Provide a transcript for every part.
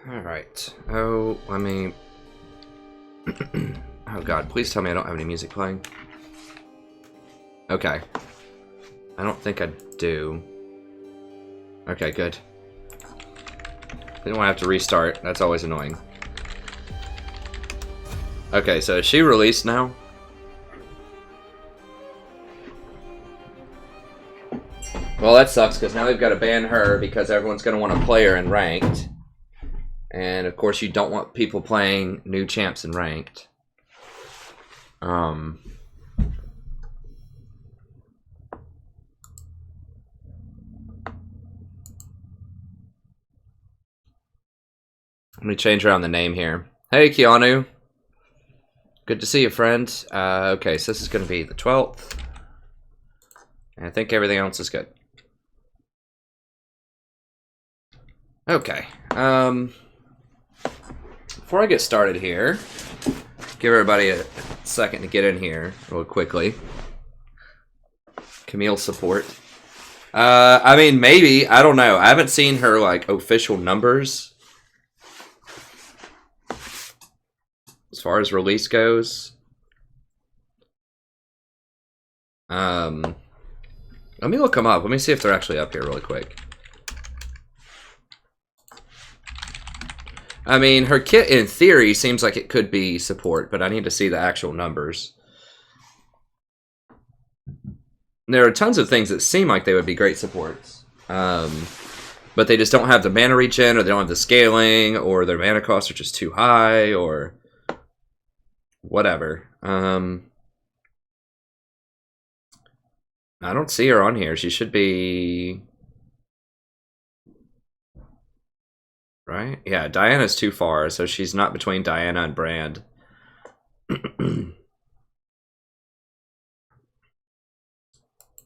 Alright. Oh, let me... oh god, please tell me I don't have any music playing. Okay. I don't think I do. Okay, good. Didn't want to have to restart. That's always annoying. Okay, so is she released now? Well, that sucks, because now we've got to ban her because everyone's going to want to play her in Ranked. And, of course, you don't want people playing new champs in Ranked. Let me change around the name here. Hey, Keanu. Good to see you, friend. Okay, so this is going to be the 12th. And I think everything else is good. Okay. Before I get started here, give everybody a second to get in here real quickly. Camille support. I mean, maybe. I don't know. I haven't seen her, like, official numbers. As far as release goes. Let me look them up. Let me see if they're actually up here really quick. I mean, her kit, in theory, seems like it could be support, but I need to see the actual numbers. There are tons of things that seem like they would be great supports. But they just don't have the mana regen, or they don't have the scaling, or their mana costs are just too high, or whatever. I don't see her on here. She should be... right? Yeah, Diana's too far, so she's not between Diana and Brand.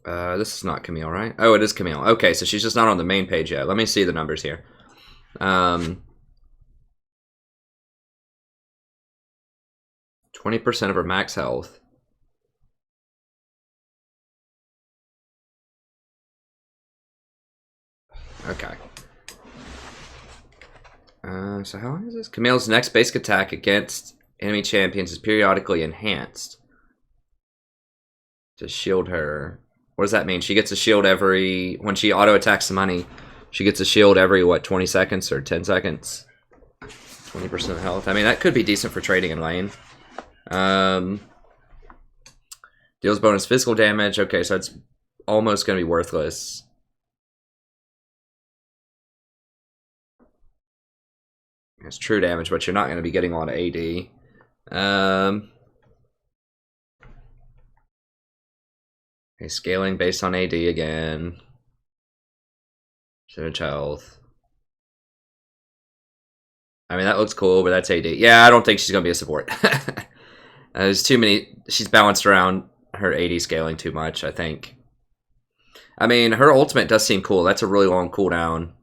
This is not Camille, right? Oh, it is Camille. Okay, so she's just not on the main page yet. Let me see the numbers here. 20% of her max health. Okay. So how long is this? Camille's next basic attack against enemy champions is periodically enhanced. To shield her. What does that mean? She gets a shield every... when she auto-attacks the money, she gets a shield every, what, 20 seconds or 10 seconds? 20% health. I mean, that could be decent for trading in lane. Deals bonus physical damage. Okay, so it's almost going to be worthless. It's true damage, but you're not going to be getting a lot of AD. Okay, scaling based on AD again. Percentage health. I mean, that looks cool, but that's AD. Yeah, I don't think she's going to be a support. There's too many... she's balanced around her AD scaling too much, I think. I mean, her ultimate does seem cool. That's a really long cooldown.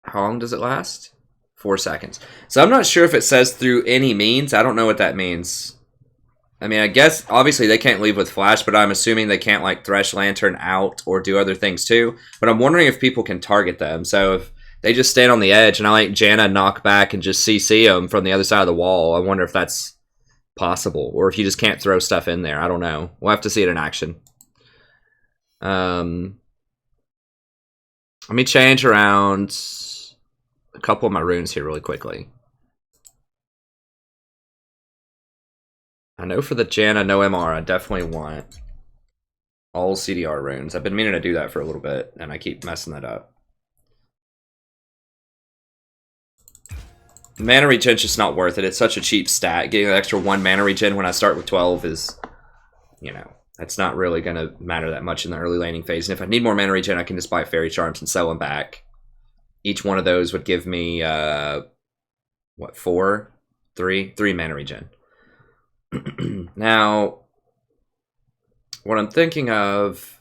How long does it last? 4 seconds. So I'm not sure if it says through any means. I don't know what that means. I mean, I guess, obviously, they can't leave with Flash, but I'm assuming they can't, like, Thresh Lantern out or do other things, too. But I'm wondering if people can target them. So if they just stand on the edge and I, like, Janna knock back and just CC them from the other side of the wall, I wonder if that's possible. Or if you just can't throw stuff in there. I don't know. We'll have to see it in action. Let me change around a couple of my runes here really quickly. I know for the Janna no MR, I definitely want all CDR runes. I've been meaning to do that for a little bit, and I keep messing that up. Mana regen's just not worth it. It's such a cheap stat. Getting an extra 1 mana regen when I start with 12 is, you know, that's not really going to matter that much in the early laning phase. And if I need more mana regen, I can just buy Fairy Charms and sell them back. Each one of those would give me, what, 4? 3 mana regen. Now, what I'm thinking of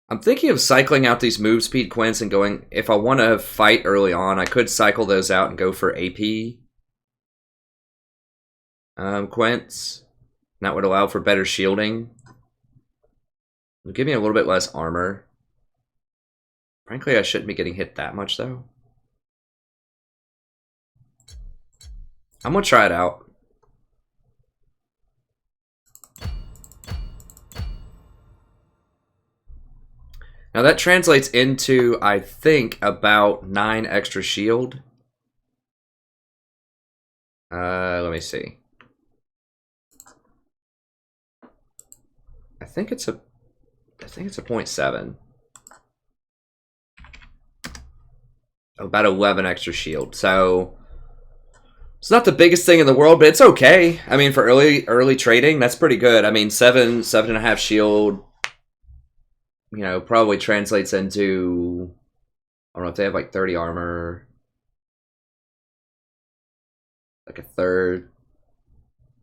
I'm thinking of cycling out these move speed Quints and going, if I want to fight early on, I could cycle those out and go for AP Quints. That would allow for better shielding. It'll give me a little bit less armor. Frankly, I shouldn't be getting hit that much, though. I'm going to try it out. Now that translates into, I think, about 9 extra shield. Let me see. I think it's a 0.7. About 11 extra shield. So it's not the biggest thing in the world, but it's okay. I mean, for early trading, that's pretty good. I mean, 7.5 shield, you know, probably translates into, I don't know if they have like 30 armor, like a third.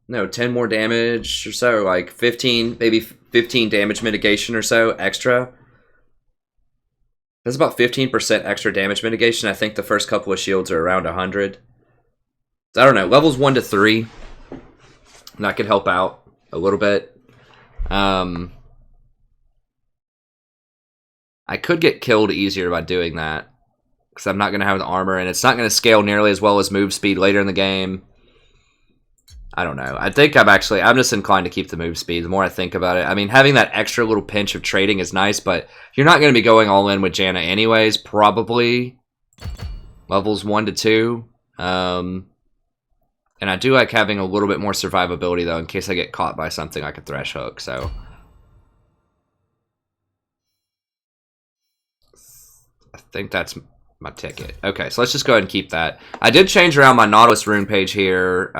No, 10 more damage or so, like 15, maybe 15 damage mitigation or so extra. That's about 15% extra damage mitigation. I think the first couple of shields are around 100. So I don't know, levels 1 to 3. That could help out a little bit. I could get killed easier by doing that, because I'm not going to have the armor, and it's not going to scale nearly as well as move speed later in the game. I don't know. I think I'm just inclined to keep the move speed the more I think about it. I mean, having that extra little pinch of trading is nice, but you're not going to be going all in with Janna anyways, probably. Levels 1 to 2. And I do like having a little bit more survivability, though, in case I get caught by something like a Thresh Hook, so. I think that's my ticket. Okay, so let's just go ahead and keep that. I did change around my Nautilus rune page here.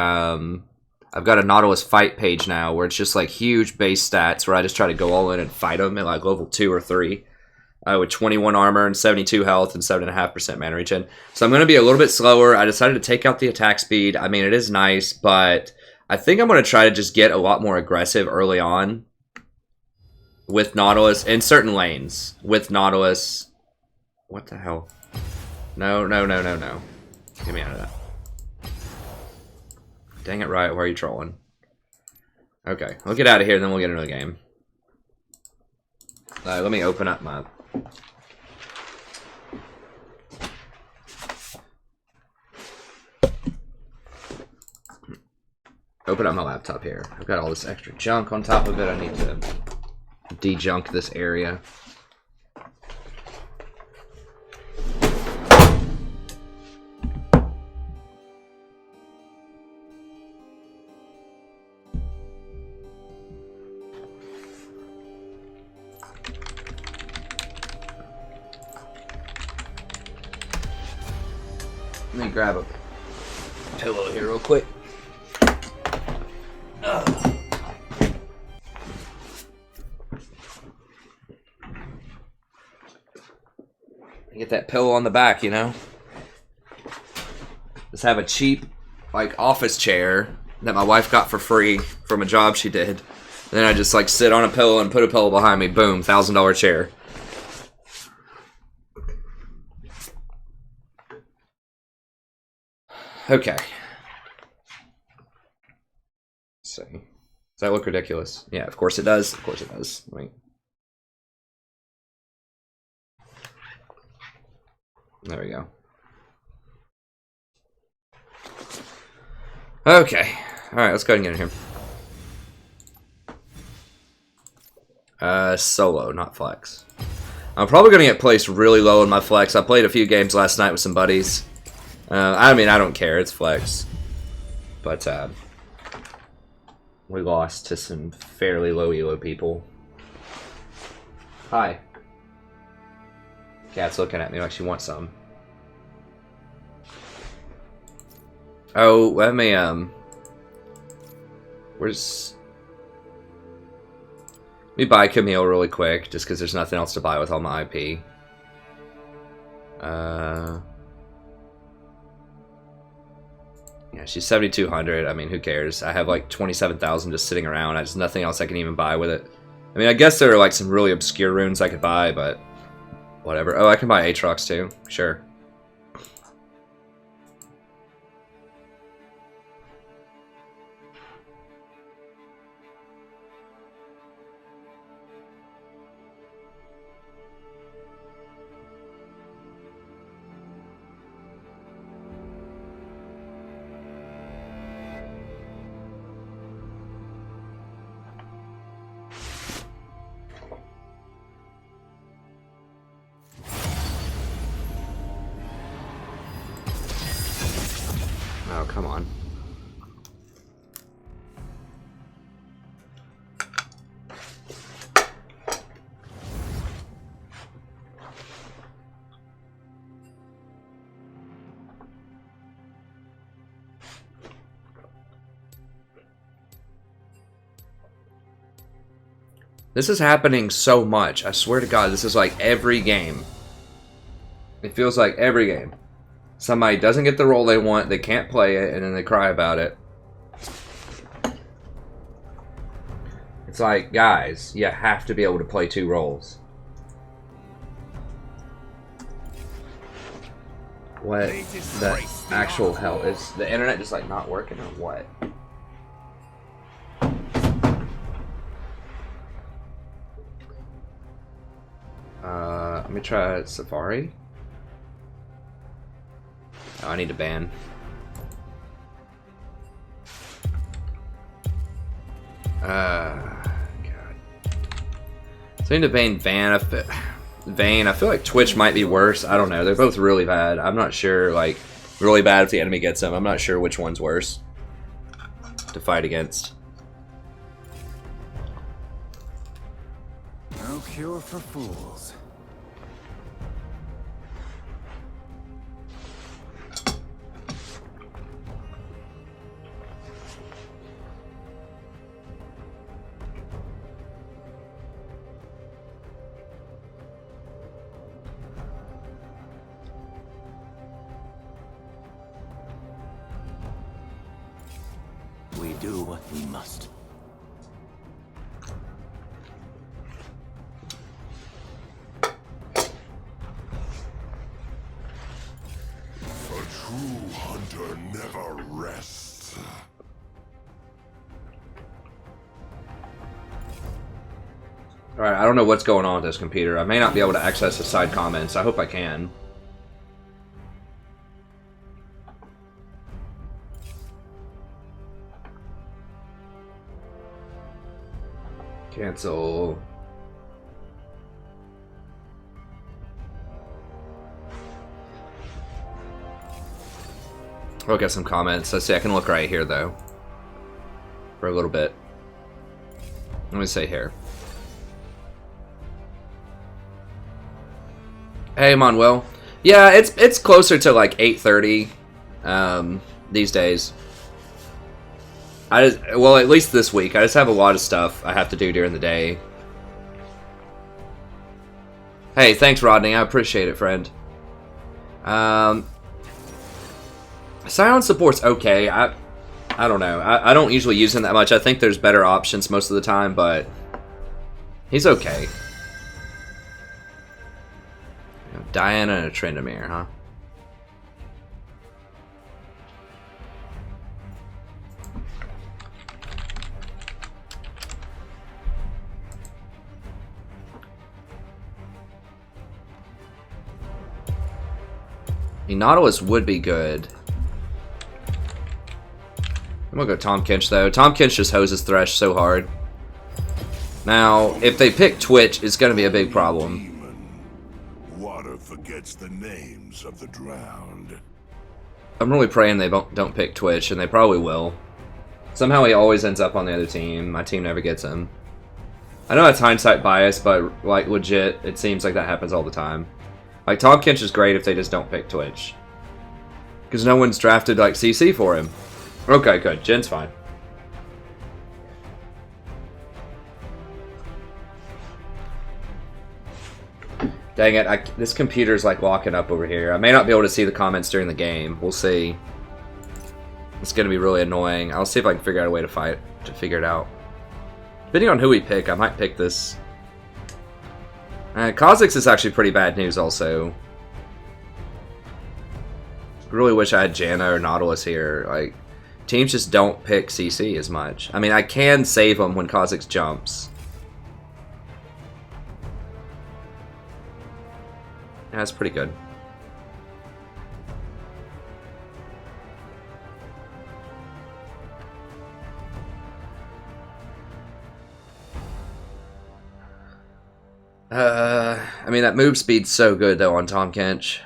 I've got a Nautilus fight page now where it's just like huge base stats where I just try to go all in and fight them at like level 2 or 3 with 21 armor and 72 health and 7.5% mana regen. So I'm going to be a little bit slower. I decided to take out the attack speed. I mean, it is nice, but I think I'm going to try to just get a lot more aggressive early on with Nautilus in certain lanes with Nautilus. What the hell? No. Get me out of that. Dang it, Riot, why are you trolling? Okay, we'll get out of here, then we'll get into the game. Let me open up my... Open up my laptop here. I've got all this extra junk on top of it. I need to de-junk this area. Let me grab a pillow here real quick. Get that pillow on the back, you know? Just have a cheap, like, office chair that my wife got for free from a job she did. And then I just, like, sit on a pillow and put a pillow behind me. Boom, $1,000 chair. Okay. Let's see. Does that look ridiculous? Yeah, of course it does. Of course it does. Wait. There we go. Okay. Alright, let's go ahead and get in here. Solo, not flex. I'm probably going to get placed really low in my flex. I played a few games last night with some buddies. I mean, I don't care. It's flex. But, we lost to some fairly low elo people. Hi. Cat's looking at me like she wants some. Oh, let me, where's... Let me buy Camille really quick, just because there's nothing else to buy with all my IP. Yeah, she's 7,200. I mean, who cares? I have like 27,000 just sitting around. There's nothing else I can even buy with it. I mean, I guess there are like some really obscure runes I could buy, but whatever. Oh, I can buy Aatrox too. Sure. Oh, come on. This is happening so much. I swear to God, this is like every game. It feels like every game. Somebody doesn't get the role they want, they can't play it, and then they cry about it. It's like, guys, you have to be able to play 2 roles. What the actual hell? Is the internet just like not working or what? Let me try Safari. Oh, I need to ban. God. So I need to ban Vayne. I feel like Twitch might be worse. I don't know. They're both really bad. I'm not sure. Like, really bad if the enemy gets them. I'm not sure which one's worse to fight against. No cure for fools. We do what we must. A true hunter never rests. Alright, I don't know what's going on with this computer. I may not be able to access the side comments. I hope I can. Cancel. I'll get some comments. Let's see, I can look right here though. For a little bit. Let me say here. Hey Manuel. Yeah, it's closer to like 8:30 these days. Well, at least this week. I just have a lot of stuff I have to do during the day. Hey, thanks, Rodney. I appreciate it, friend. Silence support's okay. I don't know. I don't usually use him that much. I think there's better options most of the time, but he's okay. Diana and a Tryndamere, huh? Nautilus would be good. I'm gonna go Tahm Kench though. Tahm Kench just hoses Thresh so hard. Now, if they pick Twitch, it's gonna be a big problem. Water forgets the names of the drowned. I'm really praying they don't pick Twitch, and they probably will. Somehow he always ends up on the other team. My team never gets him. I know that's hindsight bias, but like legit, it seems like that happens all the time. Like, Tahm Kench is great if they just don't pick Twitch. Because no one's drafted, like, CC for him. Okay, good. Jin's fine. Dang it, this computer's, like, locking up over here. I may not be able to see the comments during the game. We'll see. It's gonna be really annoying. I'll see if I can figure out a way to figure it out. Depending on who we pick, I might pick this. Kha'Zix is actually pretty bad news also. I really wish I had Janna or Nautilus here. Like, teams just don't pick CC as much. I mean, I can save them when Kha'Zix jumps. Yeah, that's pretty good. I mean, that move speed's so good, though, on Tahm Kench.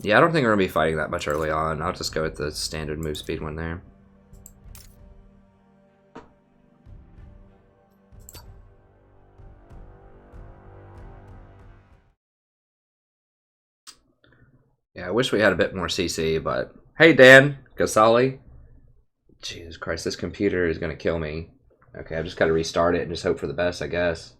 Yeah, I don't think we're going to be fighting that much early on. I'll just go with the standard move speed one there. Yeah, I wish we had a bit more CC, but... Hey, Dan! Gasali! Jesus Christ, this computer is going to kill me. Okay, I've just got to restart it and just hope for the best, I guess.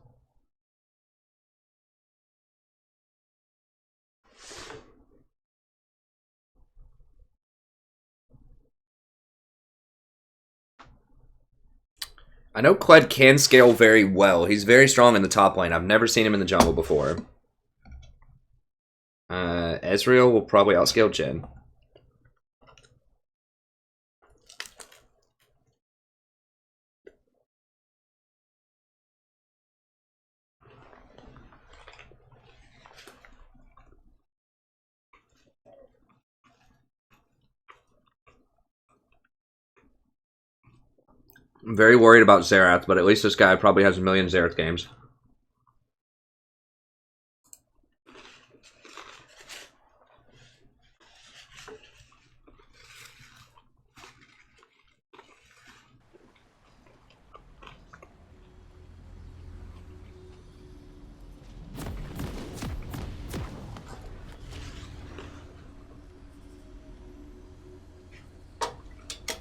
I know Kled can scale very well. He's very strong in the top lane. I've never seen him in the jungle before. Ezreal will probably outscale Jhin. I'm very worried about Xerath, but at least this guy probably has a million Xerath games.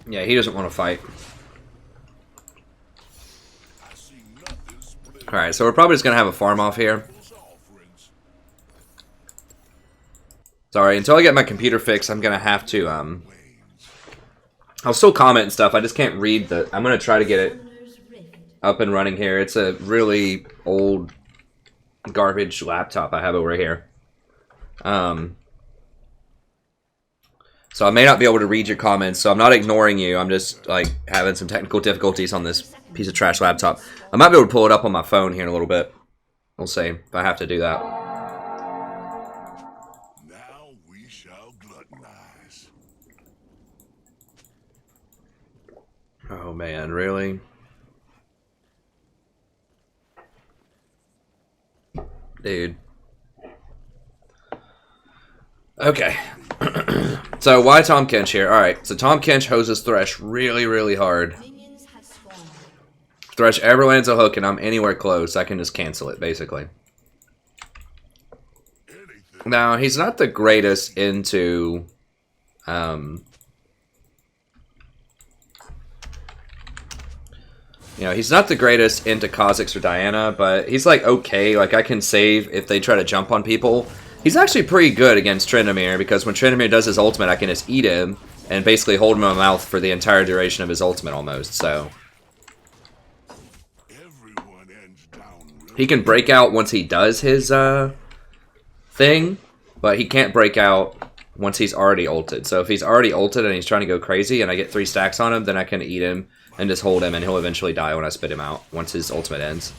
Yeah, he doesn't want to fight. Alright, so we're probably just going to have a farm off here. Sorry, until I get my computer fixed, I'm going to have to, I'll still comment and stuff, I just can't read the... I'm going to try to get it up and running here. It's a really old garbage laptop I have over here. So I may not be able to read your comments, so I'm not ignoring you. I'm just, like, having some technical difficulties on this piece of trash laptop. I might be able to pull it up on my phone here in a little bit. We'll see if I have to do that. Now we shall gluttonize. Oh, man, really? Dude. Okay. So, why Tahm Kench here? Alright, so Tahm Kench hoses Thresh really, really hard. Thresh ever lands a hook and I'm anywhere close, I can just cancel it, basically. Now, he's not the greatest into... you know, he's not the greatest into Kha'Zix or Diana, but he's, like, okay. Like, I can save if they try to jump on people. He's actually pretty good against Tryndamere, because when Tryndamere does his ultimate, I can just eat him and basically hold him in my mouth for the entire duration of his ultimate, almost, so... He can break out once he does his, thing, but he can't break out once he's already ulted. So if he's already ulted and he's trying to go crazy and I get 3 stacks on him, then I can eat him and just hold him and he'll eventually die when I spit him out, once his ultimate ends.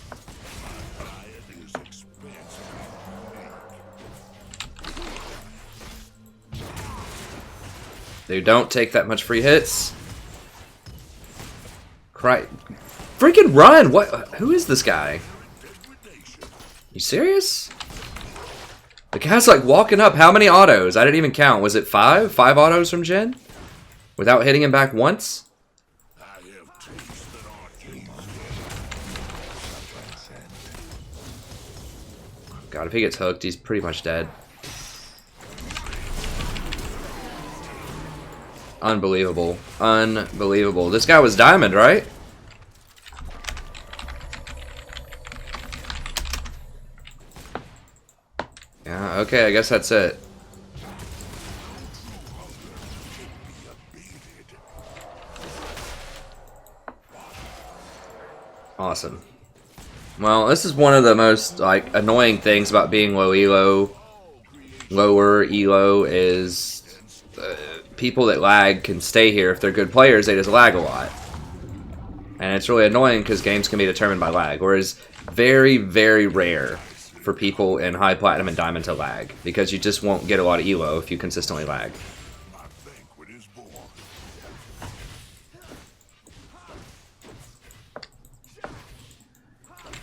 Dude, don't take that much free hits. Freaking run! What? Who is this guy? You serious? The guy's like walking up. How many autos? I didn't even count. Was it 5? 5 autos from Jhin? Without hitting him back once? God, if he gets hooked, he's pretty much dead. Unbelievable. Unbelievable. This guy was diamond, right? Okay, I guess that's it. Awesome. Well, this is one of the most like annoying things about being low elo. Lower elo is people that lag can stay here if they're good players. They just lag a lot, and it's really annoying because games can be determined by lag. Whereas very, very rare for people in high platinum and diamond to lag because you just won't get a lot of elo if you consistently lag.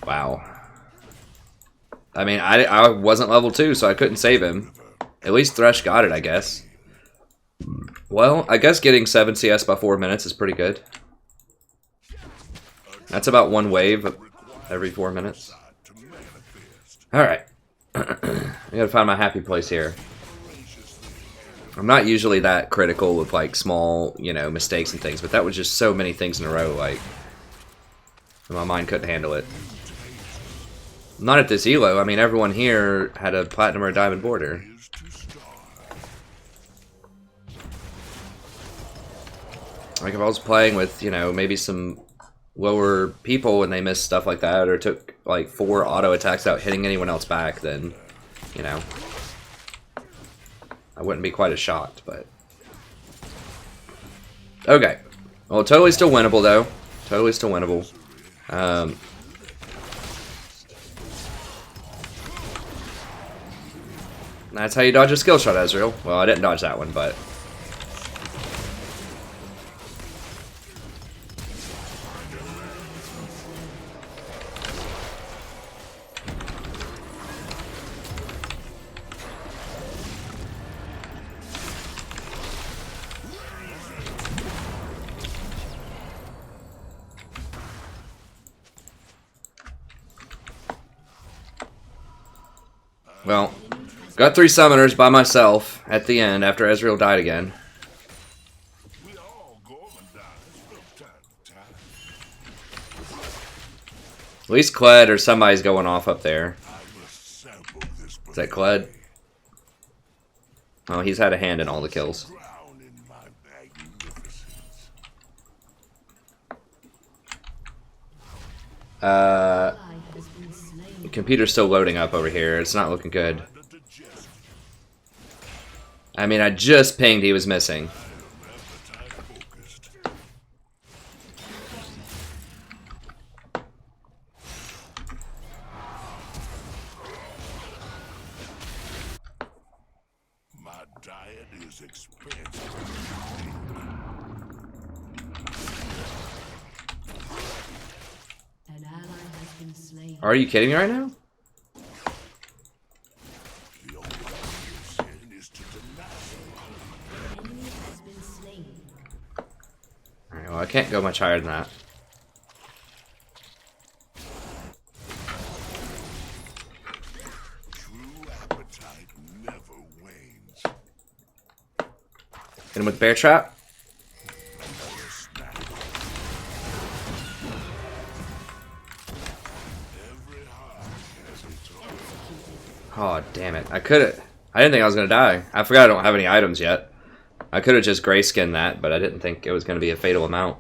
Wow. I mean, I wasn't level 2, so I couldn't save him. At least Thresh got it, I guess. Well, I guess getting 7 CS by 4 minutes is pretty good. That's about 1 wave every 4 minutes. Alright. I gotta find my happy place here. I'm not usually that critical of, like, small, you know, mistakes and things, but that was just so many things in a row, like... My mind couldn't handle it. Not at this elo. I mean, everyone here had a platinum or a diamond border. Like, if I was playing with, you know, maybe some lower people and they missed stuff like that, or took, like, 4 auto attacks without hitting anyone else back, then, you know, I wouldn't be quite as shocked, but... Okay. Well, totally still winnable, though. Totally still winnable. That's how you dodge a skill shot, Ezreal. Well, I didn't dodge that one, but... Well, got 3 summoners by myself at the end after Ezreal died again. At least Kled or somebody's going off up there. Is that Kled? Oh, he's had a hand in all the kills. Computer's still loading up over here. It's not looking good. I mean, I just pinged he was missing. My diet is expensive. An ally has been slain. Are you kidding me right now? The only way to sin is to deny. An enemy has been slain. Alright, well, I can't go much higher than that. True appetite never wanes. Hit him with Bear Trap. Every heart has its own. Oh, damn it. I didn't think I was going to die. I forgot I don't have any items yet. I could have just gray skinned that, but I didn't think it was going to be a fatal amount.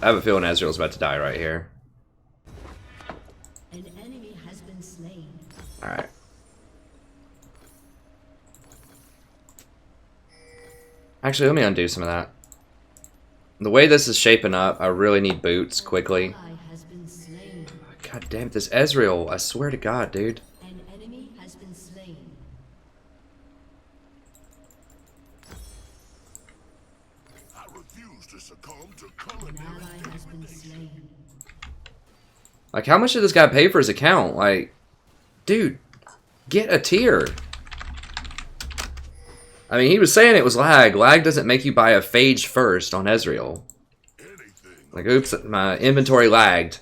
I have a feeling Ezreal's about to die right here. An enemy has been slain. Alright. Actually, let me undo some of that. The way this is shaping up, I really need boots quickly. Ally has been slain. God damn it, this Ezreal. I swear to God, dude. An enemy has been slain. I refuse to succumb to culinary An ally has been slain. Like, how much did this guy pay for his account? Like, dude, get a tier. I mean, he was saying it was lag. Lag doesn't make you buy a Phage first on Ezreal. Like, oops, my inventory lagged.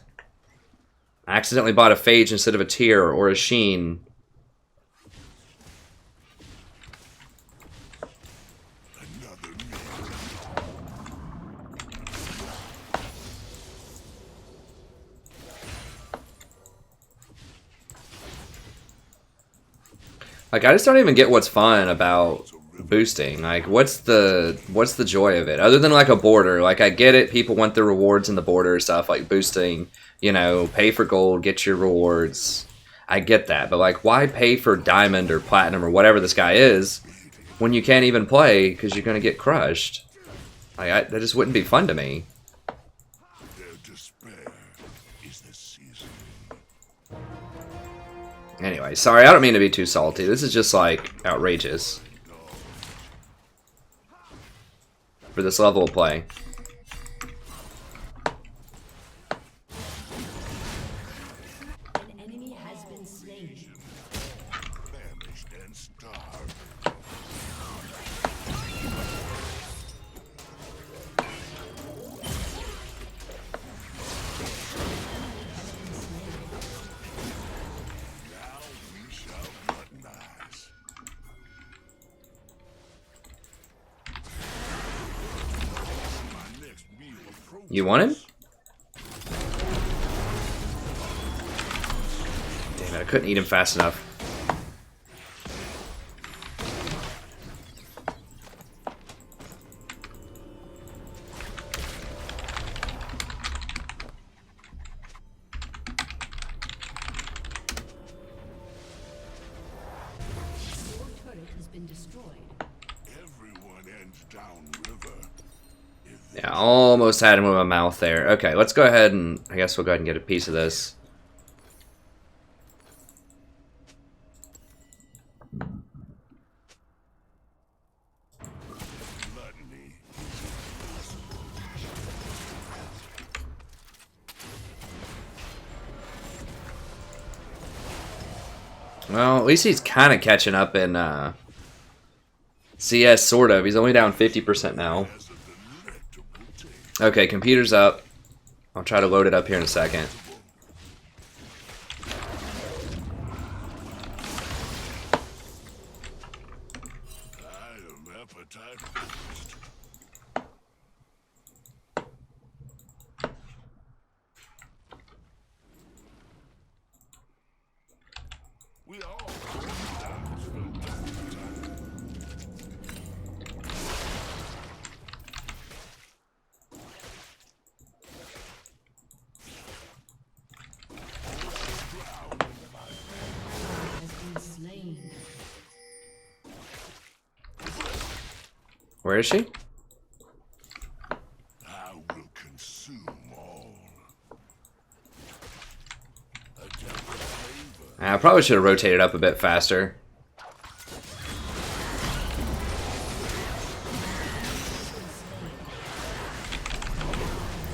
I accidentally bought a Phage instead of a tier or a Sheen. Like, I just don't even get what's fun about boosting. Like, what's the joy of it? Other than, like, a border. Like, I get it. People want the rewards in the border stuff. Like, boosting, you know, pay for gold, get your rewards. I get that. But, like, why pay for diamond or platinum or whatever this guy is when you can't even play because you're going to get crushed? Like, that just wouldn't be fun to me. Their despair is the season. Anyway, sorry, I don't mean to be too salty. This is just, like, outrageous. For this level of play. An enemy has been slain. Famished and starved. Now we shall fraternize. My next meal approaches. You want him? Damn it, I couldn't eat him fast enough. Your turret has been destroyed. Everyone ends downriver. Yeah, almost had him with my mouth there. Okay, let's go ahead and... I guess we'll go ahead and get a piece of this. Gluttony. Well, at least he's kind of catching up in CS, sort of. He's only down 50% now. Has a delectable taste. Okay, computer's up. I'll try to load it up here in a second. I am appetite first. We all go down from time to time. Has been slain. Where is she? I will consume all. A gentle flavor. I probably should have rotated up a bit faster.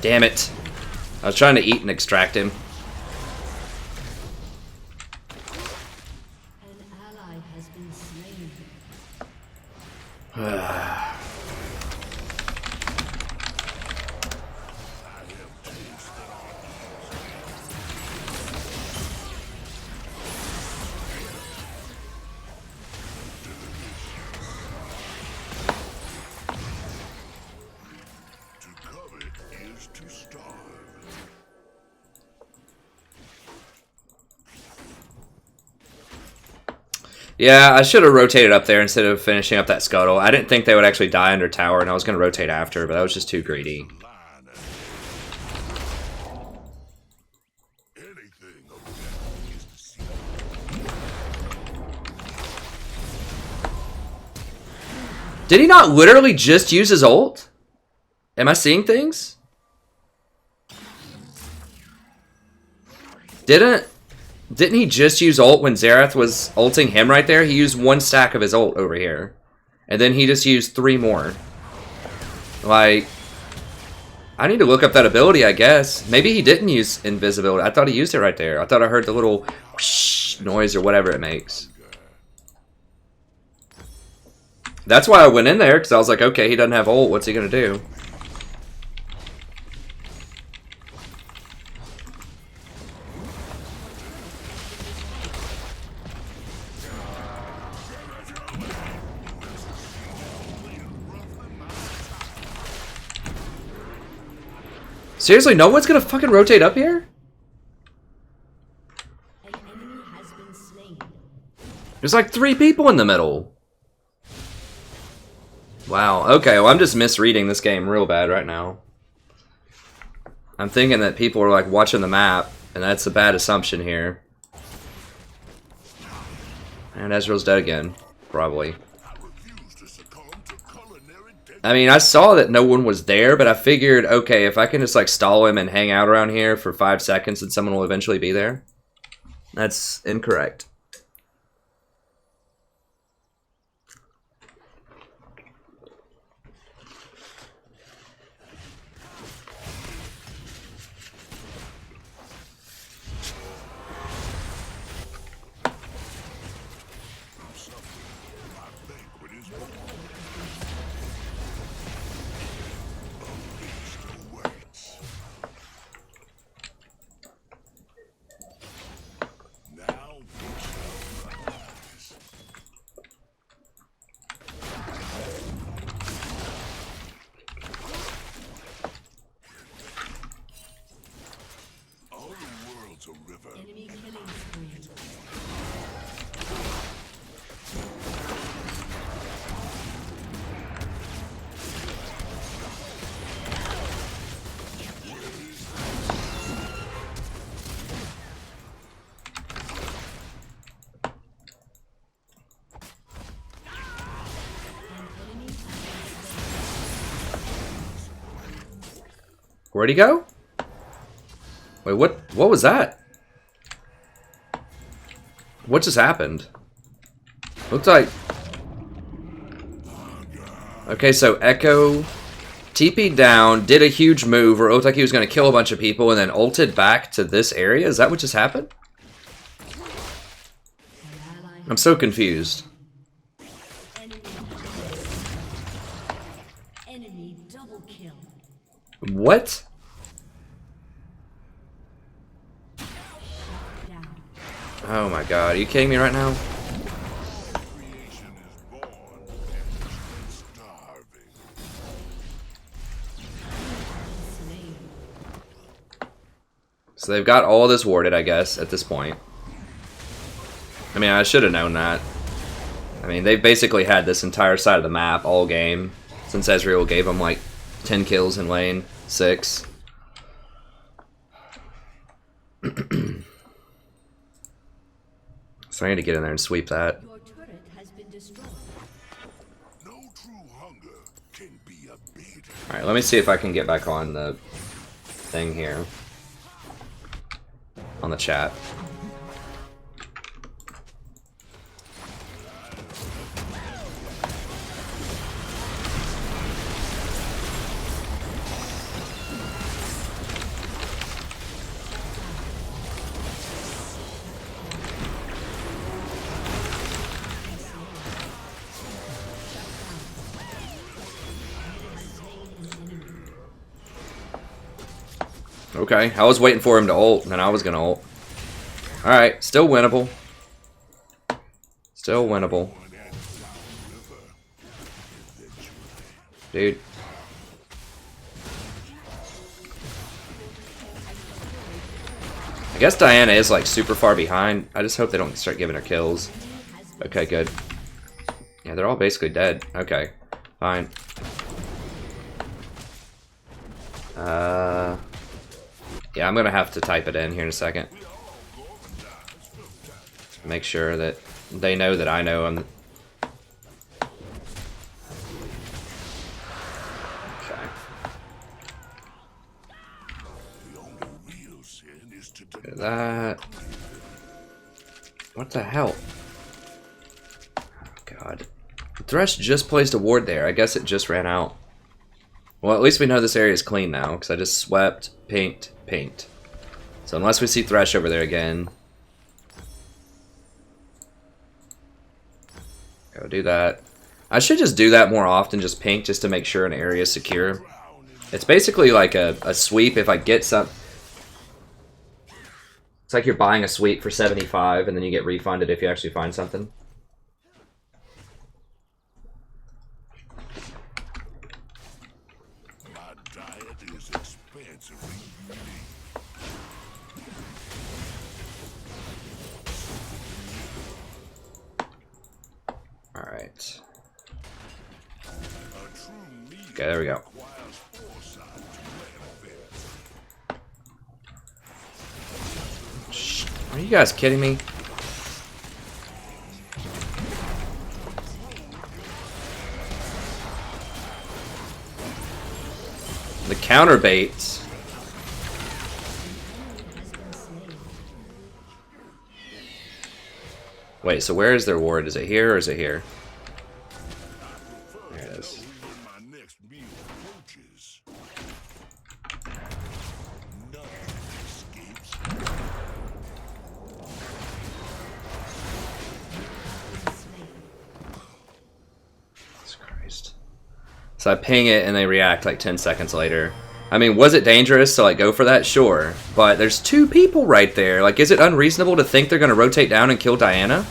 Damn it. I was trying to eat and extract him. An ally has been slain. To covet is to starve. Yeah, I should have rotated up there instead of finishing up that scuttle. I didn't think they would actually die under tower, and I was going to rotate after, but I was just too greedy. Line anything of that is to see. Did he not literally just use his ult? Am I seeing things? Didn't he just use ult when Xerath was ulting him right there? He used one stack of his ult over here. And then he just used 3 more. Like, I need to look up that ability, I guess. Maybe he didn't use invisibility. I thought he used it right there. I thought I heard the little whoosh noise or whatever it makes. That's why I went in there, because I was like, okay, he doesn't have ult. What's he going to do? Seriously, no one's gonna fucking rotate up here? An enemy has been slain. There's like 3 people in the middle. Wow, okay, well I'm just misreading this game real bad right now. I'm thinking that people are like watching the map, and that's a bad assumption here. And Ezreal's dead again, probably. I mean, I saw that no one was there, but I figured, okay, if I can just like stall him and hang out around here for 5 seconds, then someone will eventually be there. That's incorrect. Enemy killing spree. Where'd he go? Wait, what was that? What just happened? Looks like... Okay, so Echo TP'd down, did a huge move, or looked like he was going to kill a bunch of people, and then ulted back to this area? Is that what just happened? I'm so confused. Enemy double kill. What? Down. Oh my god, are you kidding me right now? Creation is born and starving. Slain. So they've got all this warded, I guess, at this point. I mean, I should have known that. I mean, they've basically had this entire side of the map all game since Ezreal gave them like 10 kills in lane, 6. So I need to get in there and sweep that. Your turret has been destroyed. No true hunger can be abated. Alright, let me see if I can get back on the thing here. On the chat. Okay, I was waiting for him to ult, and then I was gonna ult. Alright, still winnable. Still winnable. Dude. I guess Diana is like super far behind. I just hope they don't start giving her kills. Okay, good. Yeah, they're all basically dead. Okay, fine. Yeah, I'm gonna have to type it in here in a second. Make sure that they know that I know I'm... Okay. The only real sin is to Look at that. What the hell? Oh, God. Thresh just placed a ward there. I guess it just ran out. Well, at least we know this area is clean now, because I just swept, pinked, pinked. So unless we see Thresh over there again... Go do that. I should just do that more often, just pink, just to make sure an area is secure. It's basically like a sweep if I get some... It's like you're buying a sweep for 75 and then you get refunded if you actually find something. my diet is expansively unique. Alright. A true leader Okay, there we go. requires foresight to manifest. Shh. Are you guys kidding me? The counter baits. Wait, so where is their ward? Is it here or is it here? There it is. When my next meal approaches, nothing escapes. Jesus Christ. So I ping it and they react like 10 seconds later. I mean, was it dangerous to like go for that? Sure. But there's two people right there. Like, is it unreasonable to think they're going to rotate down and kill Diana?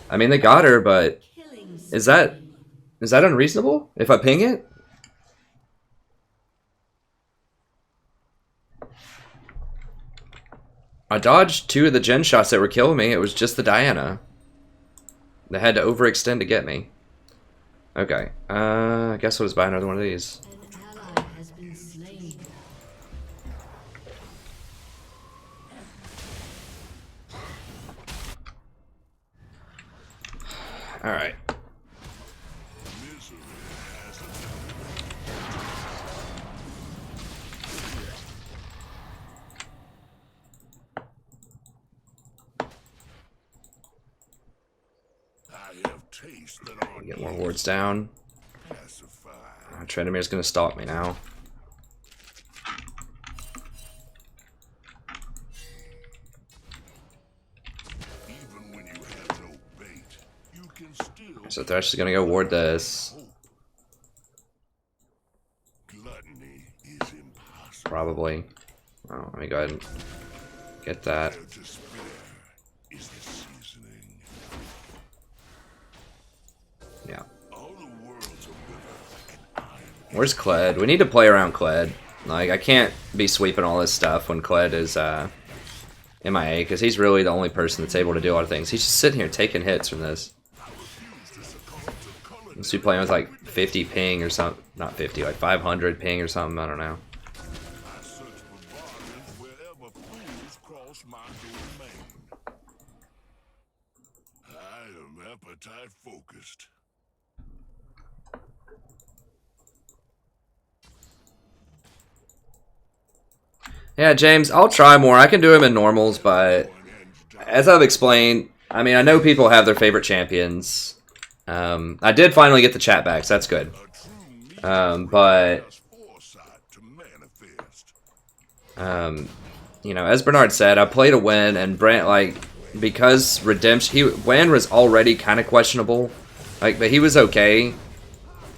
I mean, they got her, but is that unreasonable if I ping it? I dodged 2 of the gen shots that were killing me. It was just the Diana. They had to overextend to get me. Okay. I guess I'll just buy another one of these. An ally has been slain. Alright. Misery has I have tasted our Get more wards down. pacify. Trendemir's gonna stalk me now. Even when you have no bait, you can still So Thresh is gonna go ward this. hope. Gluttony is impossible. Probably. Oh, let me go ahead and get that. Their despair is the seasoning. Yeah. All the world's a river, and I am Where's Kled? We need to play around Kled. Like, I can't be sweeping all this stuff when Kled is MIA, because he's really the only person that's able to do a lot of things. He's just sitting here taking hits from this. Unless you playing with like 50 ping or something. Not 50, like 500 ping or something. I don't know. I search for bargains wherever fools cross my domain. I am appetite focused. Yeah, James, I'll try more. I can do him in normals, but as I've explained, I mean, I know people have their favorite champions. I did finally get the chat back, so that's good. But Foresight to manifest. you know, as Bernard said, I played a win, and Brant, like, because redemption, Wan was already kind of questionable, like, but he was okay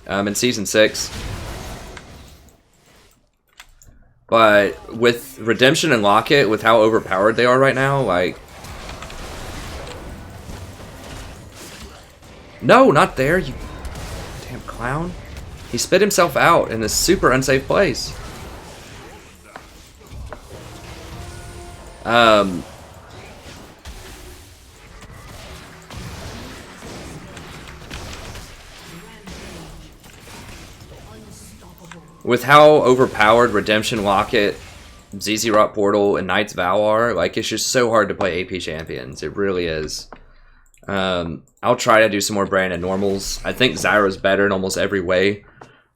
in season 6. But with redemption and Locket, with how overpowered they are right now, like, no, not there, you damn clown. He spit himself out in this super unsafe place. With how overpowered Redemption, Locket, ZZ Rock Portal, and Knight's Vow are, like, it's just so hard to play AP champions. It really is. I'll try to do some more Brandon normals. I think Zyra's better in almost every way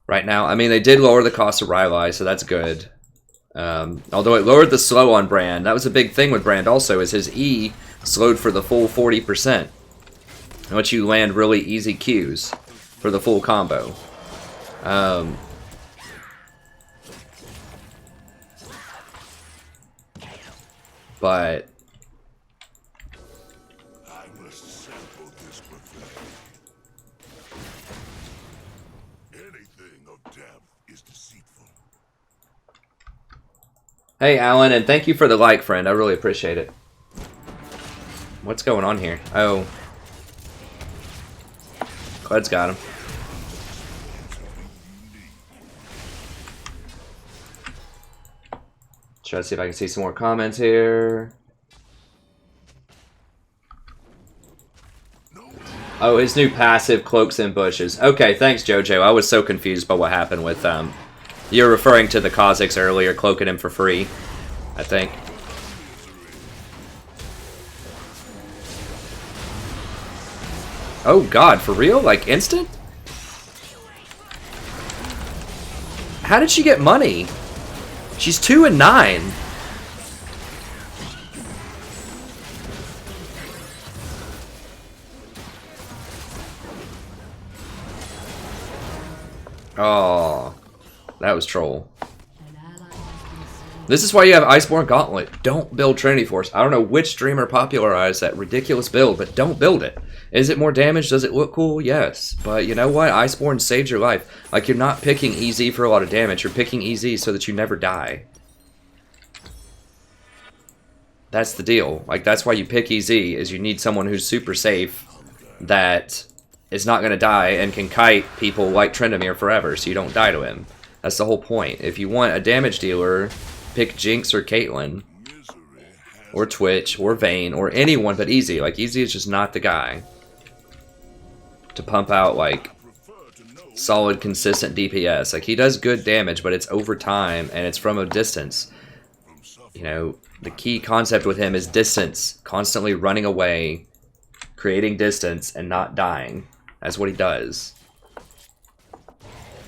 right now. I mean, they did lower the cost of Rylai, so that's good. Although it lowered the slow on Brand. That was a big thing with Brand also, is his E slowed for the full 40%. In which you land really easy Qs for the full combo. But I must sample this buffet. Anything of depth is deceitful. hey, Alan, and thank you for the like, friend. I really appreciate it. What's going on here? Oh. Cled's got him. Try to see if I can see some more comments here. No one Oh, his new passive, Cloaks and Bushes. Okay, thanks, Jojo. I was so confused by what happened with, you're referring to the Kha'Zix earlier, cloaking him for free, I think. Oh god, for real? Like, instant? How did she get money? She's 2 and 9. Oh, that was troll. This is why you have Iceborne Gauntlet. Don't build Trinity Force. I don't know which streamer popularized that ridiculous build, but don't build it. Is it more damage? Does it look cool? Yes. But you know what? Iceborne saves your life. Like, you're not picking EZ for a lot of damage. You're picking EZ so that you never die. That's the deal. Like, that's why you pick EZ, is you need someone who's super safe that is not going to die and can kite people like Tryndamere forever so you don't die to him. That's the whole point. If you want a damage dealer, pick Jinx or Caitlyn. Or Twitch, or Vayne, or anyone but EZ. Like, EZ is just not the guy to pump out, like, solid, consistent DPS. Like, he does good damage, but it's over time, and it's from a distance. You know, the key concept with him is distance. Constantly running away, creating distance, and not dying. That's what he does.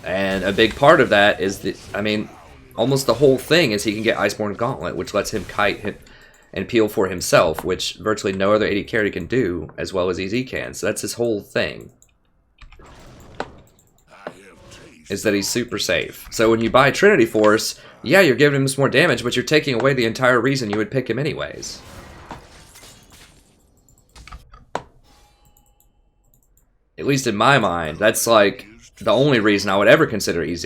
And a big part of that is, I mean, almost the whole thing is he can get Iceborne Gauntlet, which lets him kite him and peel for himself, which virtually no other AD carry can do as well as EZ can. So that's his whole thing, is that he's super safe. So when you buy Trinity Force, yeah, you're giving him some more damage, but you're taking away the entire reason you would pick him anyways. At least in my mind, that's like the only reason I would ever consider EZ.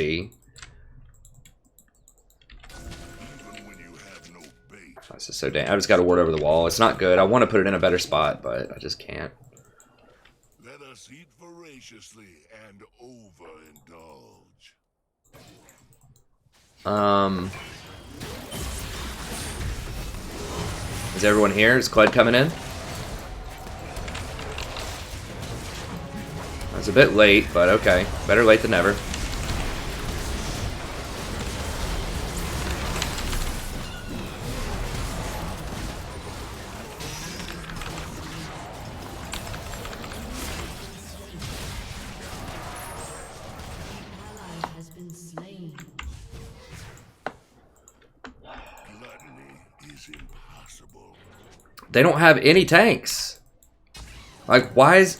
This is so damn. I just got a ward over the wall. It's not good. I want to put it in a better spot, but I just can't. Let us eat voraciously and overindulge. Is everyone here? Is Kled coming in? It's a bit late, but okay. Better late than never. They don't have any tanks. Like, why is...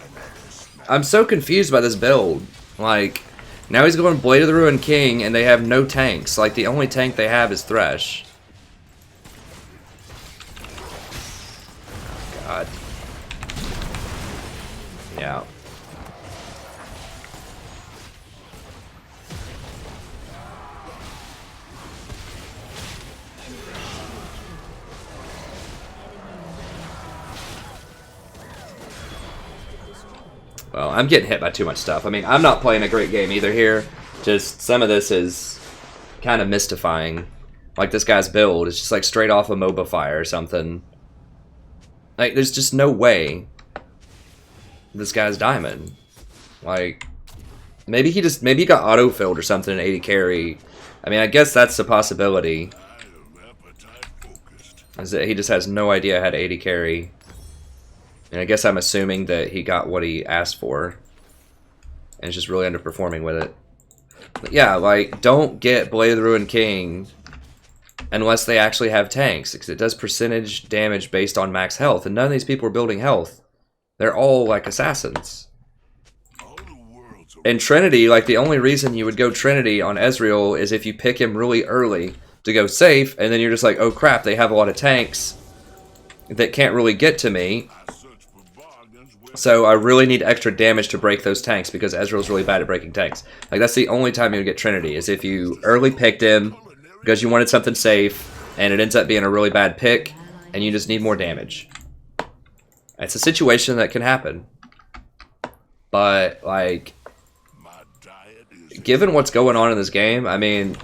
I'm so confused by this build. Like, now he's going Blade of the Ruined King, and they have no tanks. Like, the only tank they have is Thresh. God. Yeah. Well, I'm getting hit by too much stuff. I mean, I'm not playing a great game either here. Just some of this is kind of mystifying. Like this guy's build is just like straight off a MOBA fire or something. Like, there's just no way this guy's diamond. Like, maybe he got auto-filled or something in 80 carry. I mean, I guess that's a possibility. Is that he just has no idea how to 80 carry. And I guess I'm assuming that he got what he asked for. And is just really underperforming with it. But yeah, like, don't get Blade of the Ruined King unless they actually have tanks. Because it does percentage damage based on max health. And none of these people are building health. They're all, like, assassins. And Trinity, like, the only reason you would go Trinity on Ezreal is if you pick him really early to go safe. And then you're just like, oh crap, they have a lot of tanks that can't really get to me. So I really need extra damage to break those tanks because Ezreal's really bad at breaking tanks. Like, that's the only time you would get Trinity, is if you early picked him because you wanted something safe and it ends up being a really bad pick and you just need more damage. It's a situation that can happen. But, like, given what's going on in this game, I mean,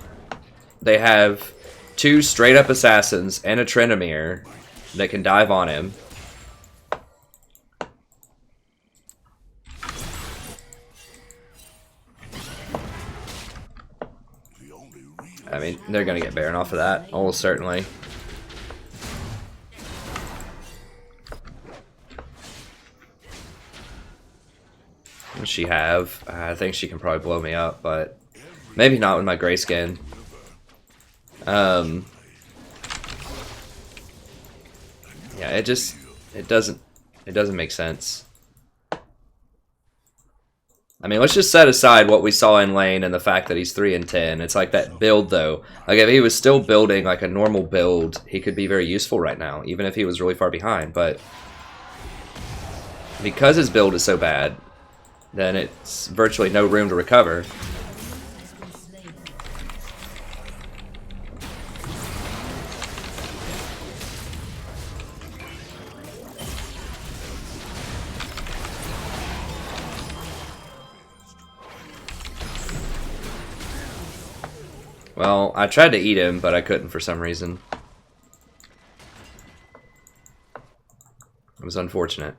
they have 2 straight-up assassins and a Tryndamere that can dive on him. I mean, they're gonna get Baron off of that, almost certainly. What does she have? I think she can probably blow me up, but maybe not with my gray skin. Yeah, it doesn't make sense. I mean, let's just set aside what we saw in lane and the fact that he's 3 and 10. It's like that build, though. Like, if he was still building like a normal build, he could be very useful right now, even if he was really far behind. But because his build is so bad, then it's virtually no room to recover. Well, I tried to eat him, but I couldn't for some reason. It was unfortunate.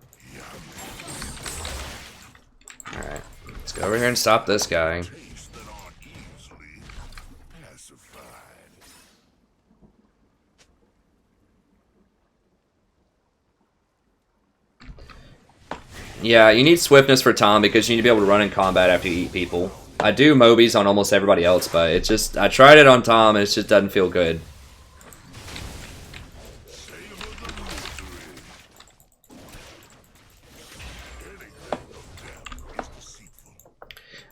Alright, let's go over here and stop this guy. Tastes that aren't easily pacified. Yeah, you need swiftness for Tahm because you need to be able to run in combat after you eat people. I do Mobies on almost everybody else, but it's just, I tried it on Tahm and it just doesn't feel good.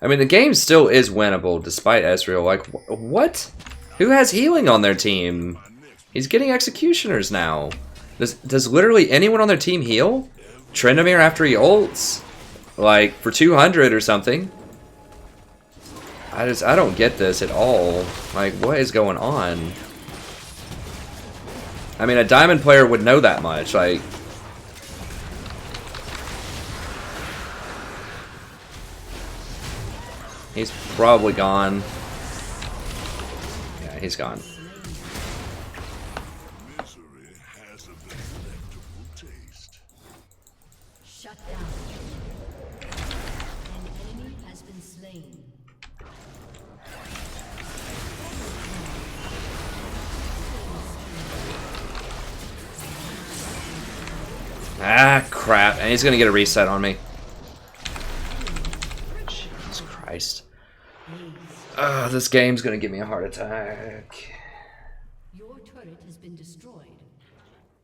I mean, the game still is winnable despite Ezreal. Like, what? Who has healing on their team? He's getting executioners now. Does literally anyone on their team heal? Trundle after he ults? Like, for 200 or something? I don't get this at all. Like, what is going on? I mean, a diamond player would know that much. Like, he's probably gone. Yeah, he's gone. Misery has a delectable taste. Shut down. An enemy has been slain. Ah, crap. And he's going to get a reset on me. Jesus Christ. This game's going to give me a heart attack. Your turret has been destroyed.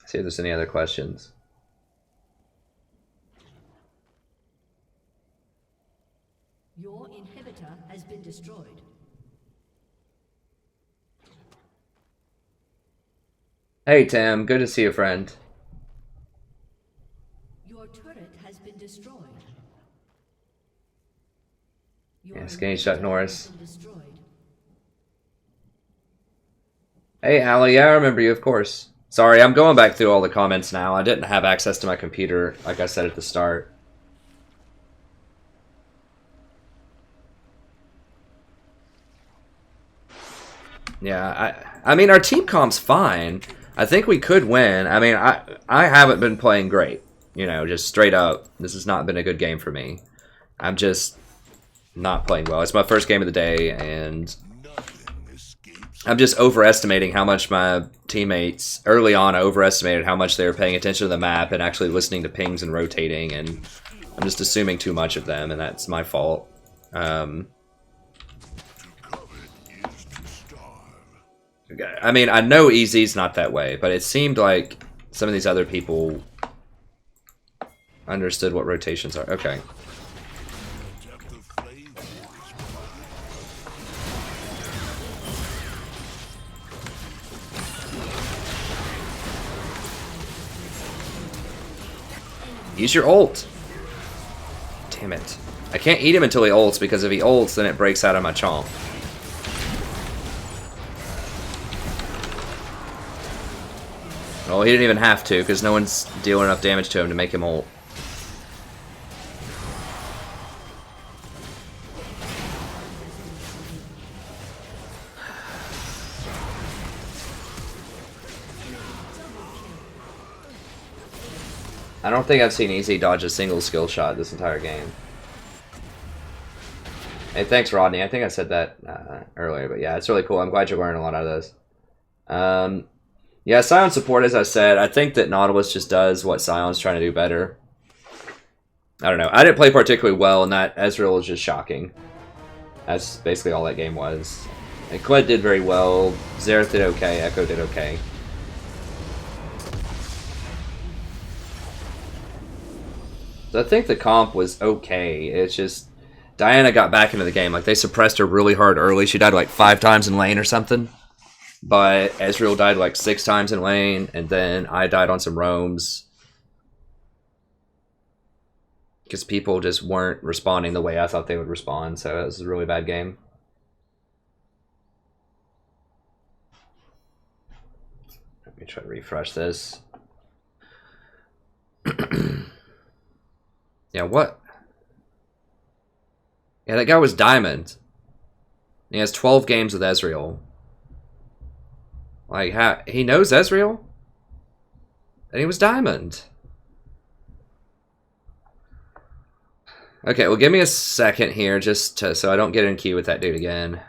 See if there's any other questions. Your inhibitor has been destroyed. Hey, Tim. Good to see you, friend. Your turret has been destroyed. Yeah, skinny shut Norris. Has been destroyed. Hey, Allie. Yeah, I remember you, of course. Sorry, I'm going back through all the comments now. I didn't have access to my computer, like I said at the start. Yeah, I mean, our team comp's fine. I think we could win. I mean, I haven't been playing great. You know, just straight up, this has not been a good game for me. I'm just not playing well. It's my first game of the day, and I'm just overestimating how much my teammates, early on, I overestimated how much they were paying attention to the map and actually listening to pings and rotating, and I'm just assuming too much of them, and that's my fault. I mean, I know EZ's not that way, but it seemed like some of these other people understood what rotations are. Okay. Use your ult. Damn it. I can't eat him until he ults, because if he ults, then it breaks out of my chomp. Well, he didn't even have to, because no one's dealing enough damage to him to make him ult. I don't think I've seen EZ dodge a single skill shot this entire game. Hey, thanks, Rodney. I think I said that earlier, but yeah, it's really cool. I'm glad you're learning a lot out of this. Yeah, Silent support, as I said, I think that Nautilus just does what Silent's trying to do better. I don't know. I didn't play particularly well, and that Ezreal is just shocking. That's basically all that game was. And Quint did very well. Xerath did okay. Echo did okay. So I think the comp was okay. It's just Diana got back into the game. Like, they suppressed her really hard early. She died like 5 times in lane or something. But Ezreal died like 6 times in lane, and then I died on some roams. Because people just weren't responding the way I thought they would respond, so it was a really bad game. Let me try to refresh this. Yeah, what? Yeah, that guy was Diamond. He has 12 games with Ezreal. Like, he knows Ezreal? And he was Diamond. Okay, well, give me a second here just so I don't get in queue with that dude again.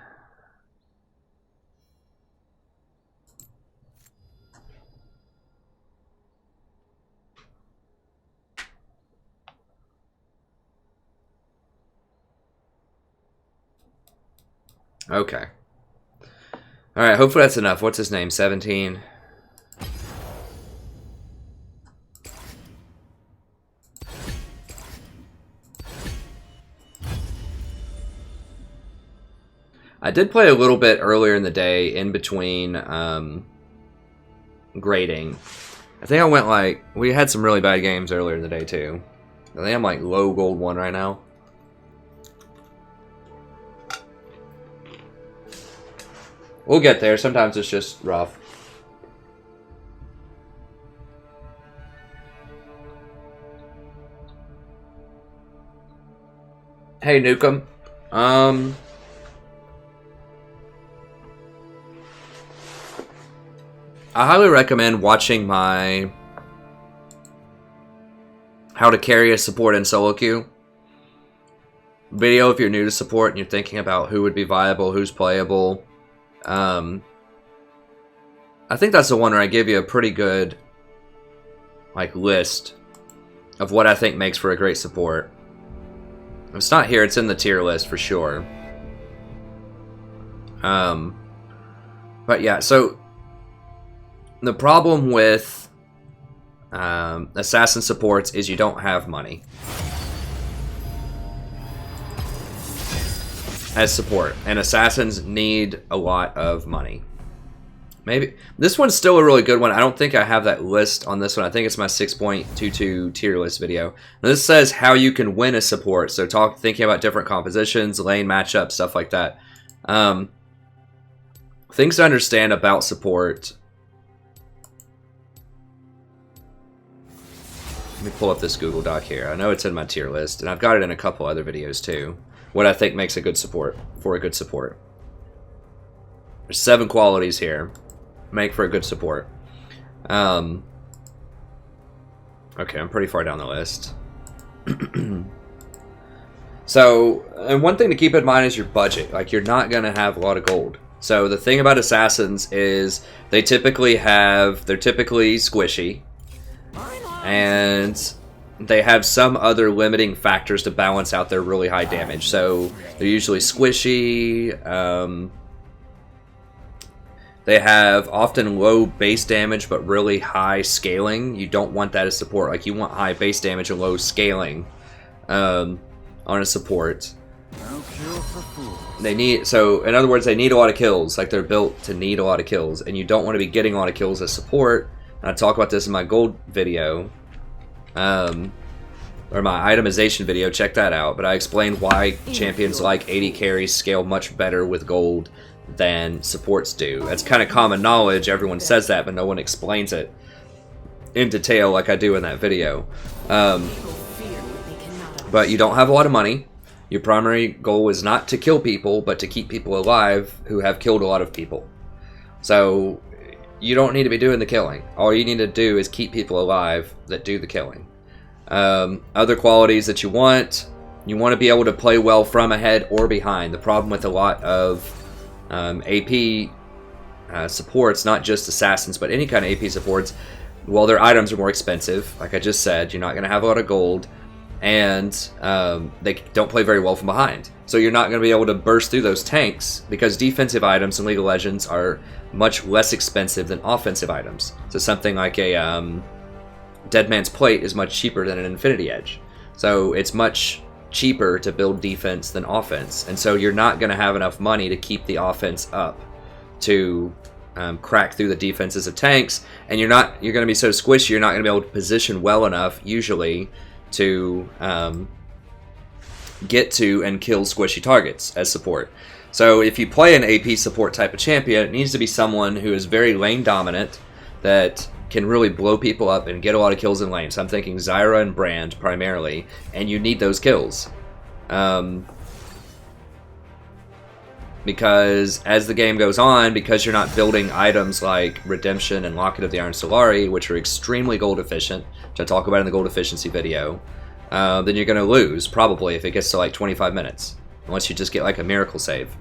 Okay. Alright, hopefully that's enough. What's his name? 17. I did play a little bit earlier in the day in between grading. I think I went like... We had some really bad games earlier in the day too. I think I'm like low gold 1 right now. We'll get there. Sometimes it's just rough. Hey, Nukem. I highly recommend watching my How to Carry a Support in Solo Queue video if you're new to support and you're thinking about who would be viable, who's playable. I think that's the one where I give you a pretty good like list of what I think makes for a great support. If it's not here, it's in the tier list for sure. But yeah, so the problem with assassin supports is you don't have money as support, and assassins need a lot of money. Maybe this one's still a really good one. I don't think I have that list on this one. I think it's my 6.22 tier list video. Now, this says how you can win a support, so thinking about different compositions, lane matchups, stuff like that. Things to understand about support. Let me pull up this Google Doc here. I know it's in my tier list, and I've got it in a couple other videos too. What I think makes a good support for a good support. There's 7 qualities here. Make for a good support. Okay, I'm pretty far down the list. So, and one thing to keep in mind is your budget. Like, you're not going to have a lot of gold. So the thing about assassins is they're typically squishy. And they have some other limiting factors to balance out their really high damage. So they're usually squishy. They have often low base damage but really high scaling. You don't want that as support. Like, you want high base damage and low scaling on a support. So in other words, they need a lot of kills. Like, they're built to need a lot of kills, and you don't want to be getting a lot of kills as support. And I talk about this in my gold video. Or my itemization video, check that out. But I explained why champions like 80 carries scale much better with gold than supports do. That's kind of common knowledge. Everyone says that, but no one explains it in detail like I do in that video. But you don't have a lot of money. Your primary goal is not to kill people, but to keep people alive who have killed a lot of people. So you don't need to be doing the killing. All you need to do is keep people alive that do the killing. Other qualities that you want, You want to be able to play well from ahead or behind. The problem with a lot of AP supports, not just assassins, but any kind of AP supports, well, their items are more expensive. Like I just said, you're not going to have a lot of gold, and they don't play very well from behind. So you're not going to be able to burst through those tanks because defensive items in League of Legends are much less expensive than offensive items. So something like a Dead Man's Plate is much cheaper than an Infinity Edge. So it's much cheaper to build defense than offense. And so you're not going to have enough money to keep the offense up to crack through the defenses of tanks. And you're going to be so squishy, you're not going to be able to position well enough, usually, to get to and kill squishy targets as support. So if you play an AP support type of champion, it needs to be someone who is very lane dominant, that can really blow people up and get a lot of kills in lane. So I'm thinking Zyra and Brand primarily, and you need those kills. Because as the game goes on, because you're not building items like Redemption and Locket of the Iron Solari, which are extremely gold efficient, which I talk about in the gold efficiency video, then you're going to lose, probably, if it gets to like 25 minutes. Unless you just get like a miracle save.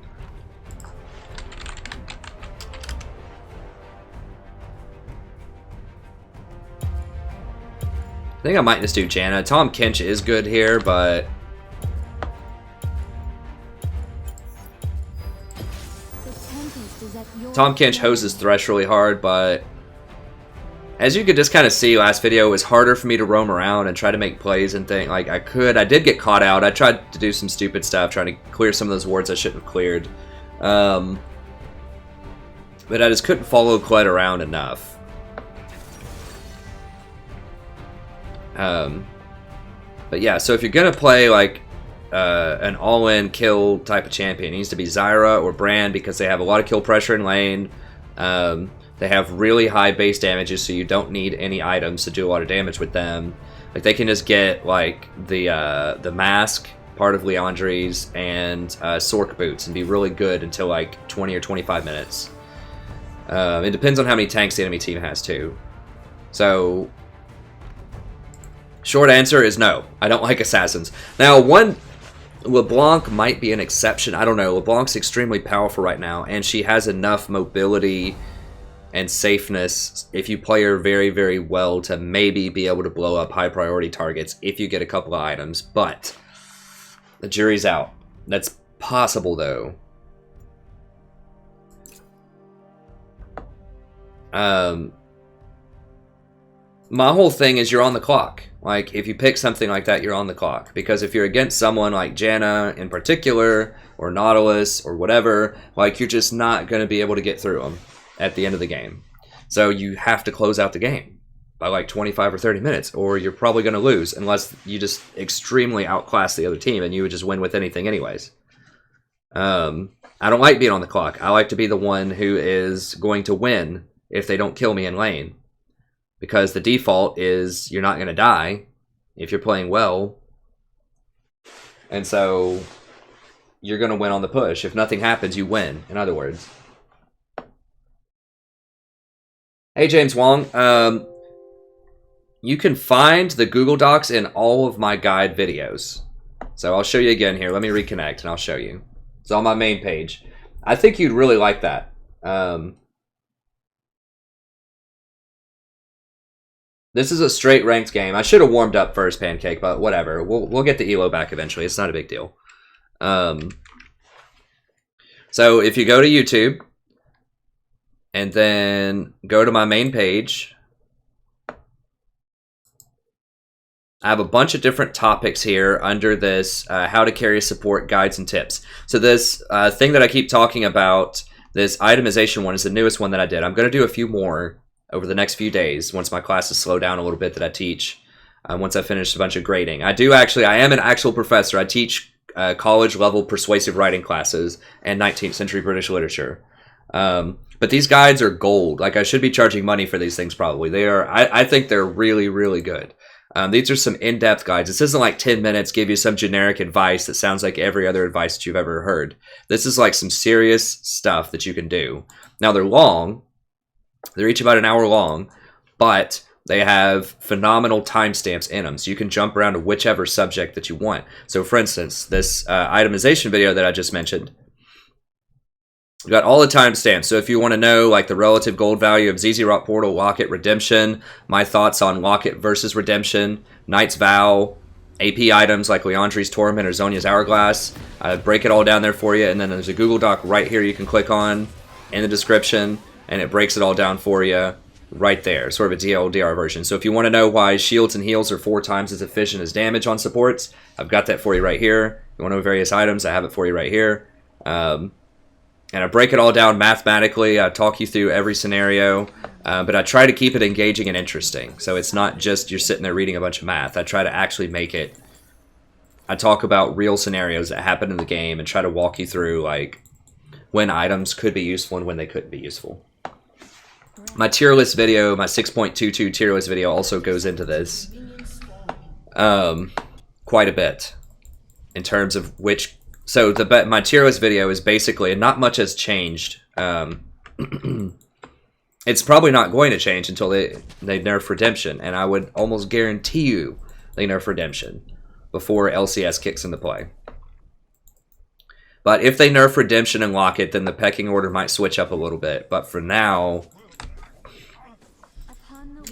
I think I might just do Janna. Tahm Kench is good here, but Tahm Kench hoses Thresh really hard, but as you could just kind of see last video, it was harder for me to roam around and try to make plays and think like I did get caught out. I tried to do some stupid stuff, trying to clear some of those wards I shouldn't have cleared. But I just couldn't follow Quint around enough. But yeah, so if you're gonna play like an all-in kill type of champion, it needs to be Zyra or Brand because they have a lot of kill pressure in lane. They have really high base damages, so you don't need any items to do a lot of damage with them. Like they can just get like the mask, part of Leandri's, and Sork boots, and be really good until like 20 or 25 minutes. It depends on how many tanks the enemy team has too. So short answer is no. I don't like assassins. Now, LeBlanc might be an exception. I don't know. LeBlanc's extremely powerful right now, and she has enough mobility and safeness if you play her very, very well to maybe be able to blow up high priority targets if you get a couple of items. But the jury's out. That's possible, though. My whole thing is you're on the clock. Like, if you pick something like that, you're on the clock. Because if you're against someone like Janna in particular, or Nautilus, or whatever, like, you're just not going to be able to get through them at the end of the game. So you have to close out the game by like 25 or 30 minutes, or you're probably going to lose unless you just extremely outclass the other team and you would just win with anything anyways. I don't like being on the clock. I like to be the one who is going to win if they don't kill me in lane. Because the default is you're not going to die if you're playing well. And so you're going to win on the push. If nothing happens, you win, in other words. Hey, James Wong. You can find the Google Docs in all of my guide videos. So I'll show you again here. Let me reconnect and I'll show you. It's on my main page. I think you'd really like that. This is a straight ranked game. I should have warmed up first, Pancake, but whatever. We'll get the elo back eventually. It's not a big deal. So if you go to YouTube and then go to my main page, I have a bunch of different topics here under this how to carry support guides and tips. So this thing that I keep talking about, this itemization one, is the newest one that I did. I'm going to do a few more over the next few days once my classes slow down a little bit that I teach, once I finish a bunch of grading. I am an actual professor. I teach college level persuasive writing classes and 19th century British literature. But these guides are gold. Like, I should be charging money for these things probably. They are. I think they're really, really good. These are some in-depth guides. This isn't like 10 minutes, give you some generic advice that sounds like every other advice that you've ever heard. This is like some serious stuff that you can do. Now, they're long. They're each about an hour long, but They have phenomenal timestamps in them, so you can jump around to whichever subject that you want. So for instance, this itemization video that I just mentioned, you got all the timestamps. So if you want to know like the relative gold value of ZZ Rock Portal, Locket, Redemption, my thoughts on Locket versus Redemption, Knight's Vow, AP items like Leandri's Torment or Zonia's Hourglass, I break it all down there for you, and then there's a Google Doc right here you can click on in the description, and it breaks it all down for you right there, sort of a DLDR version. So if you want to know why shields and heals are 4 times as efficient as damage on supports, I've got that for you right here. If you want to know various items, I have it for you right here. And I break it all down mathematically. I talk you through every scenario, but I try to keep it engaging and interesting. So it's not just you're sitting there reading a bunch of math. I try to actually make it... I talk about real scenarios that happen in the game and try to walk you through like when items could be useful and when they couldn't be useful. My tier list video, my 6.22 tier list video also goes into this quite a bit in terms of which... So my tier list video is basically, and not much has changed. It's probably not going to change until they nerf Redemption, and I would almost guarantee you they nerf Redemption before LCS kicks into play. But if they nerf Redemption and Locket, then the pecking order might switch up a little bit. But for now,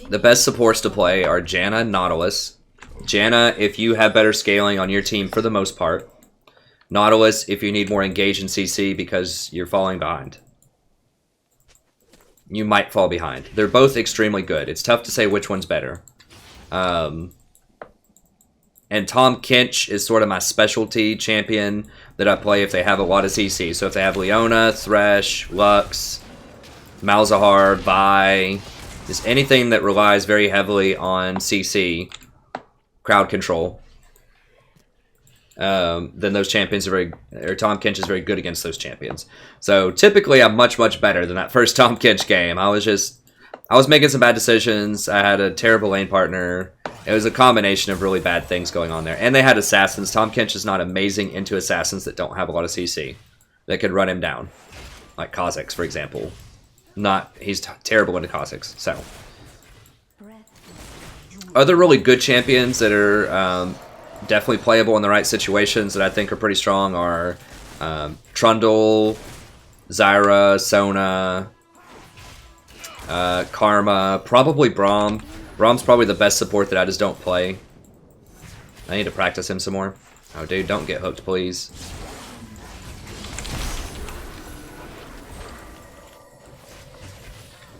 the best supports to play are Janna and Nautilus. Janna, if you have better scaling on your team for the most part. Nautilus, if you need more engage in CC because you're falling behind. You might fall behind. They're both extremely good. It's tough to say which one's better. And Tahm Kench is sort of my specialty champion that I play if they have a lot of CC. So if they have Leona, Thresh, Lux, Malzahar, Vi, just anything that relies very heavily on CC, crowd control, then those champions are very... Or Tahm Kench is very good against those champions. So typically I'm much, much better than that first Tahm Kench game. I was making some bad decisions. I had a terrible lane partner. It was a combination of really bad things going on there. And they had assassins. Tahm Kench is not amazing into assassins that don't have a lot of CC. That could run him down. Like Kha'Zix, for example. He's terrible into Kha'Zix. So. Other really good champions that are definitely playable in the right situations that I think are pretty strong are Trundle, Zyra, Sona, Karma, probably Braum. Braum's probably the best support that I just don't play. I need to practice him some more. Oh, dude, don't get hooked, please.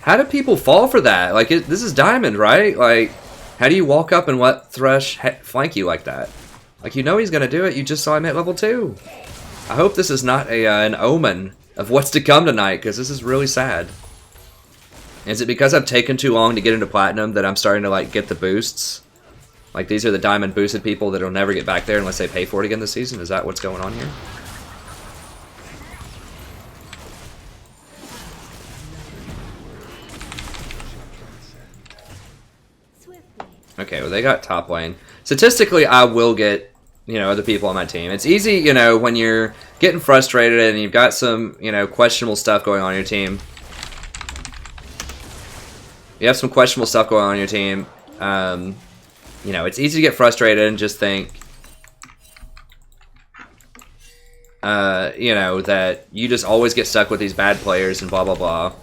How do people fall for that? Like, this is Diamond, right? Like, how do you walk up and let Thresh flank you like that? Like, you know he's going to do it. You just saw him at level 2. I hope this is not an omen of what's to come tonight, because this is really sad. Is it because I've taken too long to get into Platinum that I'm starting to, like, get the boosts? Like, these are the Diamond boosted people that will never get back there unless they pay for it again this season? Is that what's going on here? Okay, well, they got top lane. Statistically, I will get, other people on my team. It's easy, when you're getting frustrated and you've got some, questionable stuff going on your team. You have some questionable stuff going on your team. It's easy to get frustrated and just think, that you just always get stuck with these bad players and blah, blah, blah.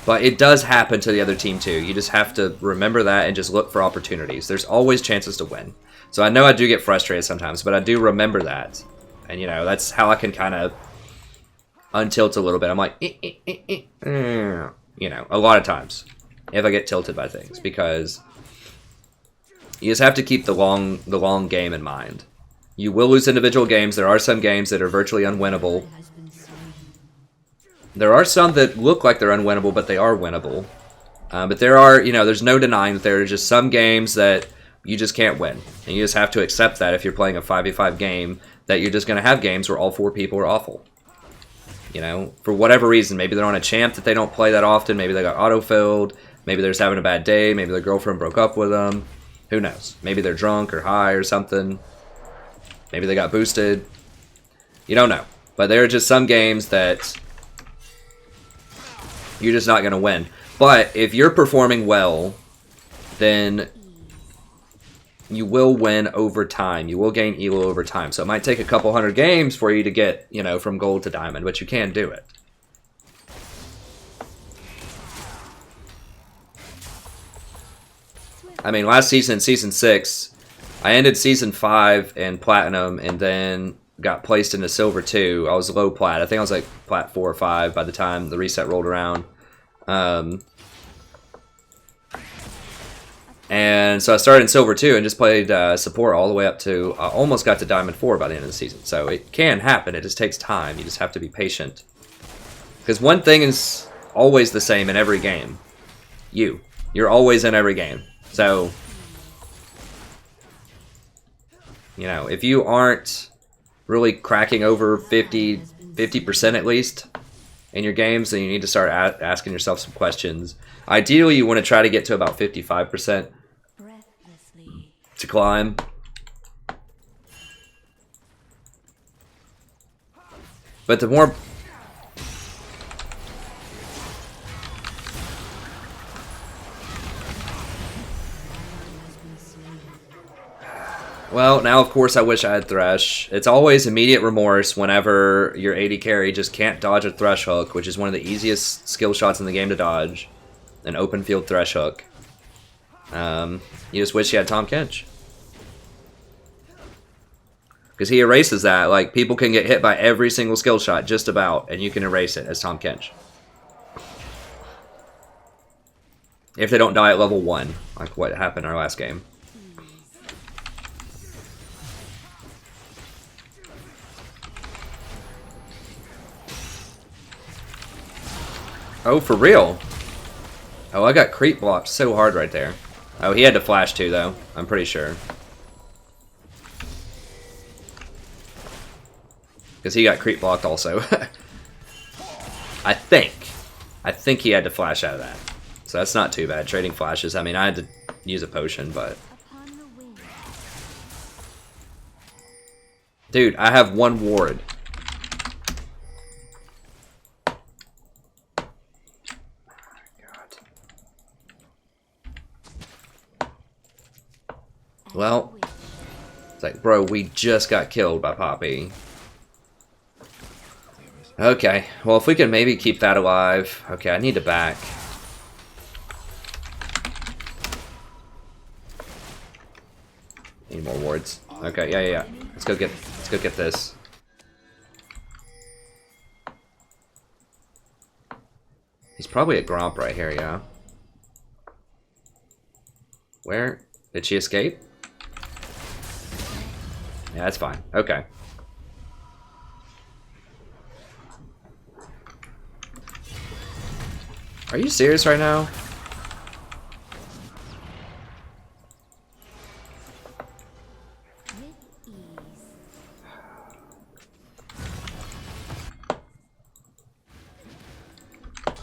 But it does happen to the other team too. You just have to remember that and just look for opportunities. There's always chances to win. So I know I do get frustrated sometimes, but I do remember that. And, that's how I can kind of untilt a little bit. I'm like, a lot of times if I get tilted by things, because you just have to keep the long game in mind. You will lose individual games. There are some games that are virtually unwinnable. There are some that look like they're unwinnable, but they are winnable. But there are, there's no denying that there are just some games that you just can't win. And you just have to accept that if you're playing a 5v5 game, that you're just going to have games where all 4 people are awful. For whatever reason. Maybe they're on a champ that they don't play that often. Maybe they got auto-filled. Maybe they're just having a bad day. Maybe their girlfriend broke up with them. Who knows? Maybe they're drunk or high or something. Maybe they got boosted. You don't know. But there are just some games that you're just not going to win. But if you're performing well, then you will win over time. You will gain elo over time. So it might take a couple hundred games for you to get, you know, from gold to diamond, but you can do it. I mean, last season, season 6, I ended season 5 in platinum and then got placed into silver 2. I was low plat. I think I was like plat 4 or 5 by the time the reset rolled around. And so I started in silver 2 and just played support all the way up to, I almost got to diamond 4 by the end of the season. So it can happen. It just takes time. You just have to be patient. Because one thing is always the same in every game. You're always in every game. So, you know, if you aren't really cracking over 50% at least in your games, then you need to start asking yourself some questions. Ideally, you want to try to get to about 55% to climb. But the more... Well, now of course I wish I had Thresh. It's always immediate remorse whenever your AD carry just can't dodge a Thresh hook, which is one of the easiest skill shots in the game to dodge. An open field Thresh hook. You just wish you had Tahm Kench. Because he erases that. Like, people can get hit by every single skill shot, just about, and you can erase it as Tahm Kench. If they don't die at level 1, like what happened in our last game. Oh, for real? Oh, I got creep blocked so hard right there. Oh, he had to flash too, though. I'm pretty sure. Because he got creep blocked also. I think he had to flash out of that. So that's not too bad. Trading flashes. I mean, I had to use a potion, but... Dude, I have 1 ward. Well, it's like, bro, we just got killed by Poppy. Okay, well, if we can maybe keep that alive. Okay, I need to back. Need more wards. Okay, yeah. Let's go get this. He's probably a Gromp right here, yeah. Where? Did she escape? Yeah, that's fine. Okay. Are you serious right now?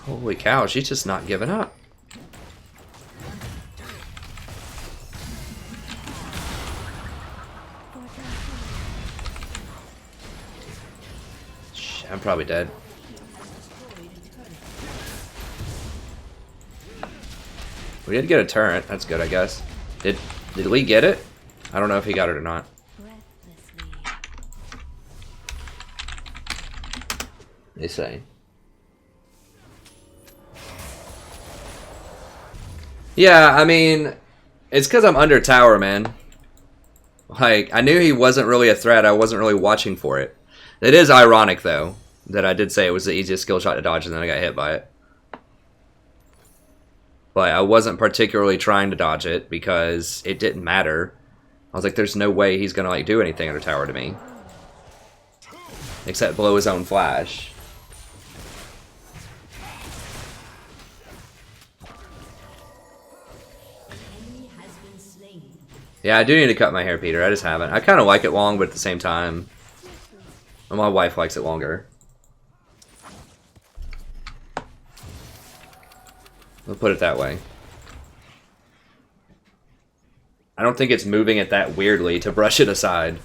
Holy cow, she's just not giving up. I'm probably dead. We did get a turret. That's good, I guess. Did Lee get it? I don't know if he got it or not. They say. Yeah, I mean, it's because I'm under tower, man. Like, I knew he wasn't really a threat. I wasn't really watching for it. It is ironic, though, that I did say it was the easiest skill shot to dodge and then I got hit by it. But I wasn't particularly trying to dodge it because it didn't matter. I was like, there's no way he's going to like do anything under tower to me. Except blow his own flash. Yeah, I do need to cut my hair, Peter. I just haven't. I kind of like it long, but at the same time... Well, my wife likes it longer. We'll put it that way. I don't think it's moving it that weirdly to brush it aside.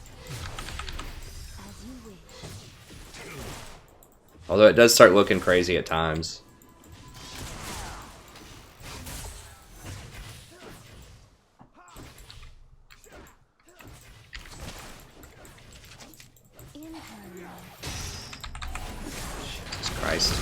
Although it does start looking crazy at times. Jesus Christ.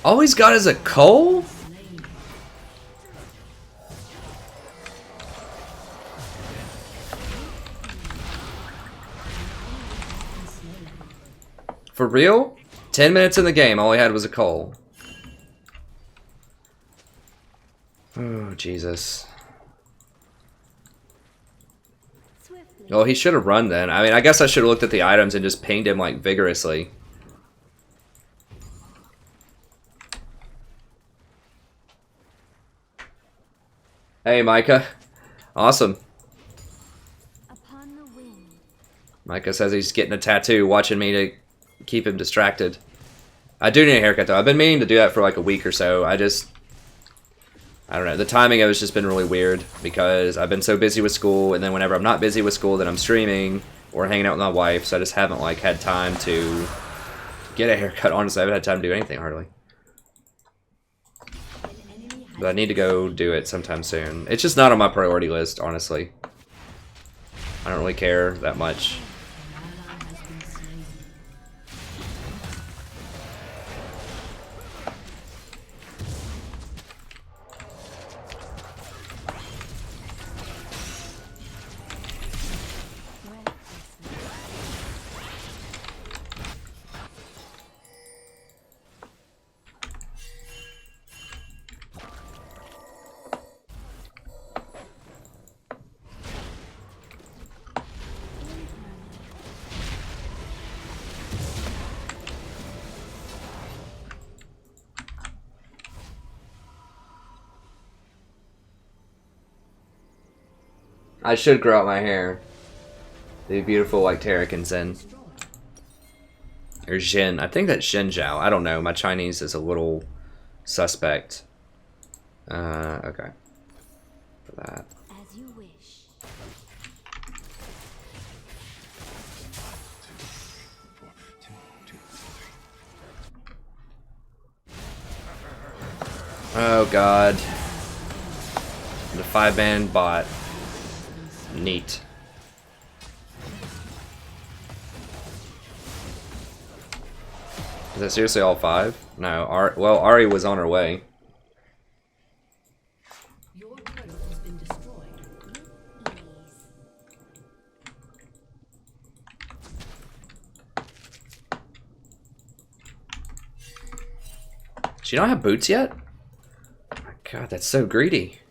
All he's got is a coal? For real? 10 minutes in the game, all he had was a coal. Oh, Jesus. Well, he should have run then. I mean, I guess I should have looked at the items and just pinged him, like, vigorously. Hey, Micah. Awesome. Micah says he's getting a tattoo, watching me to keep him distracted. I do need a haircut, though. I've been meaning to do that for like a week or so. I don't know. The timing of it's just been really weird because I've been so busy with school, and then whenever I'm not busy with school, then I'm streaming or hanging out with my wife, so I just haven't like had time to get a haircut. Honestly, I haven't had time to do anything hardly. But I need to go do it sometime soon. It's just not on my priority list, honestly. I don't really care that much. I should grow out my hair. Be beautiful like Tarek and Zen. Or Xin. I think that's Xinjiao. I don't know. My Chinese is a little suspect. Okay. For that. As you wish. Oh god. The 5-man bot. Neat. Is that seriously all 5? No, well, Ari was on her way. Your turret has been destroyed. Does she not have boots yet? Oh my god, that's so greedy.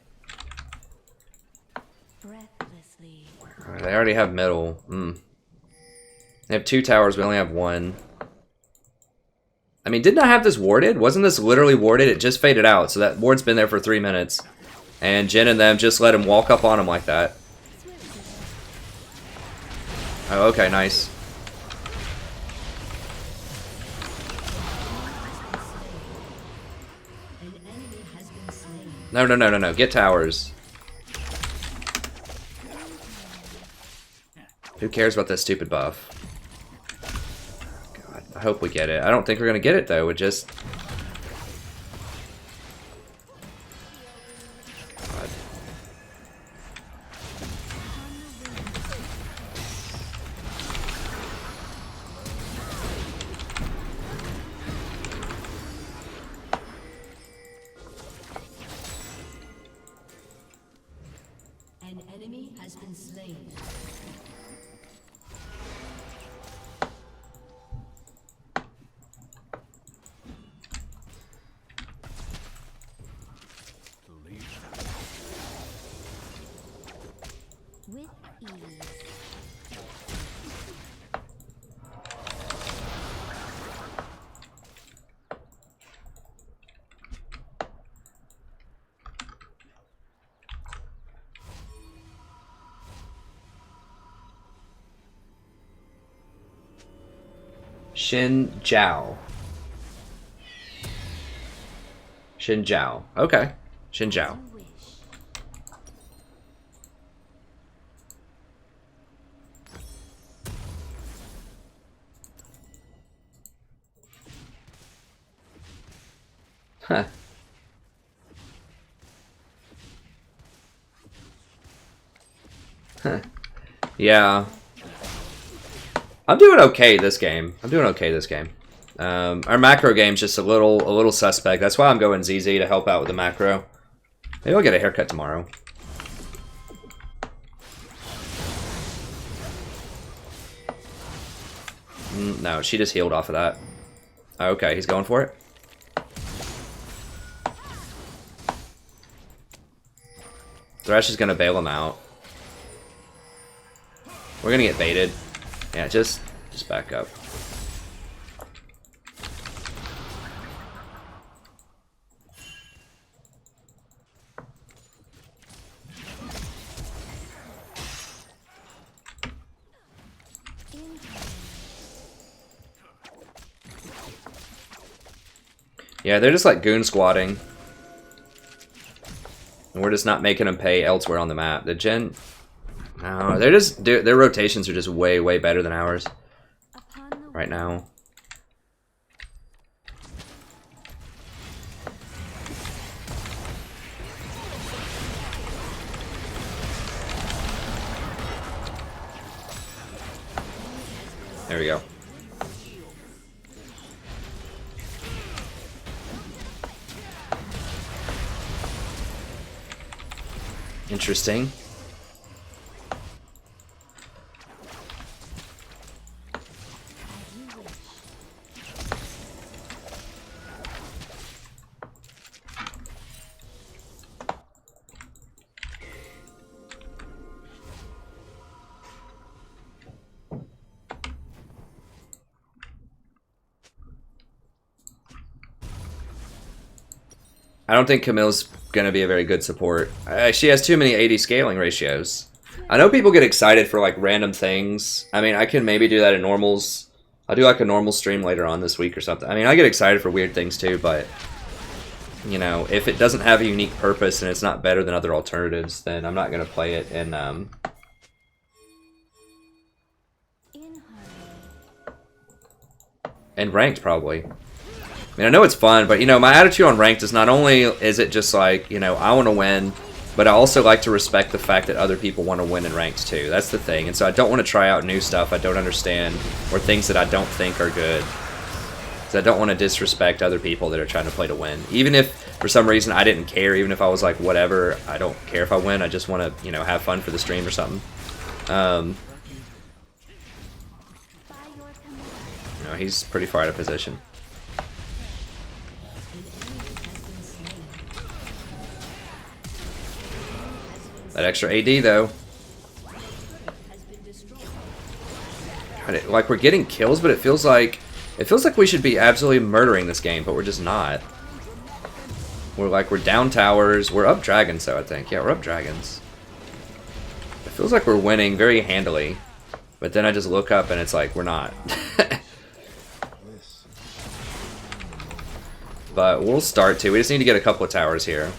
Alright, they already have metal. They have 2 towers, we only have 1. I mean, didn't I have this warded? Wasn't this literally warded? It just faded out, so that ward's been there for 3 minutes. And Jen and them just let him walk up on him like that. Oh, okay, nice. No, get towers. Who cares about this stupid buff? God, I hope we get it. I don't think we're gonna get it though. It just... God. An enemy has been slain. With ease. Xinjiao. Xinjiao. Okay. Xinjiao. You wish. Huh. Huh. Yeah. I'm doing okay this game. Our macro game's just a little suspect. That's why I'm going ZZ to help out with the macro. Maybe I'll get a haircut tomorrow. No, she just healed off of that. Okay, he's going for it. Thresh is gonna bail him out. We're gonna get baited. Yeah, just back up. Yeah, they're just like goon squatting. And we're just not making them pay elsewhere on the map. The gen... No, they're just... Their rotations are just way, way better than ours. Right now. There we go. Interesting. I don't think Camille's gonna be a very good support. She has too many AD scaling ratios. I know people get excited for like random things. I mean, I can maybe do that in normals. I'll do like a normal stream later on this week or something. I mean, I get excited for weird things too, but you know, if it doesn't have a unique purpose and it's not better than other alternatives, then I'm not gonna play it in ranked probably. I mean, I know it's fun, but, you know, my attitude on ranked is not only is it just like, you know, I want to win, but I also like to respect the fact that other people want to win in ranked too. That's the thing. And so I don't want to try out new stuff I don't understand or things that I don't think are good. Because I don't want to disrespect other people that are trying to play to win. Even if, for some reason, I didn't care, even if I was like, whatever, I don't care if I win, I just want to, you know, have fun for the stream or something. You know, he's pretty far out of position. That extra AD though. God, like we're getting kills, but it feels like we should be absolutely murdering this game, but we're just not. We're down towers. We're up dragons though, I think. Yeah, we're up dragons. It feels like we're winning very handily, but then I just look up and it's like we're not. But we'll start to. We just need to get a couple of towers here.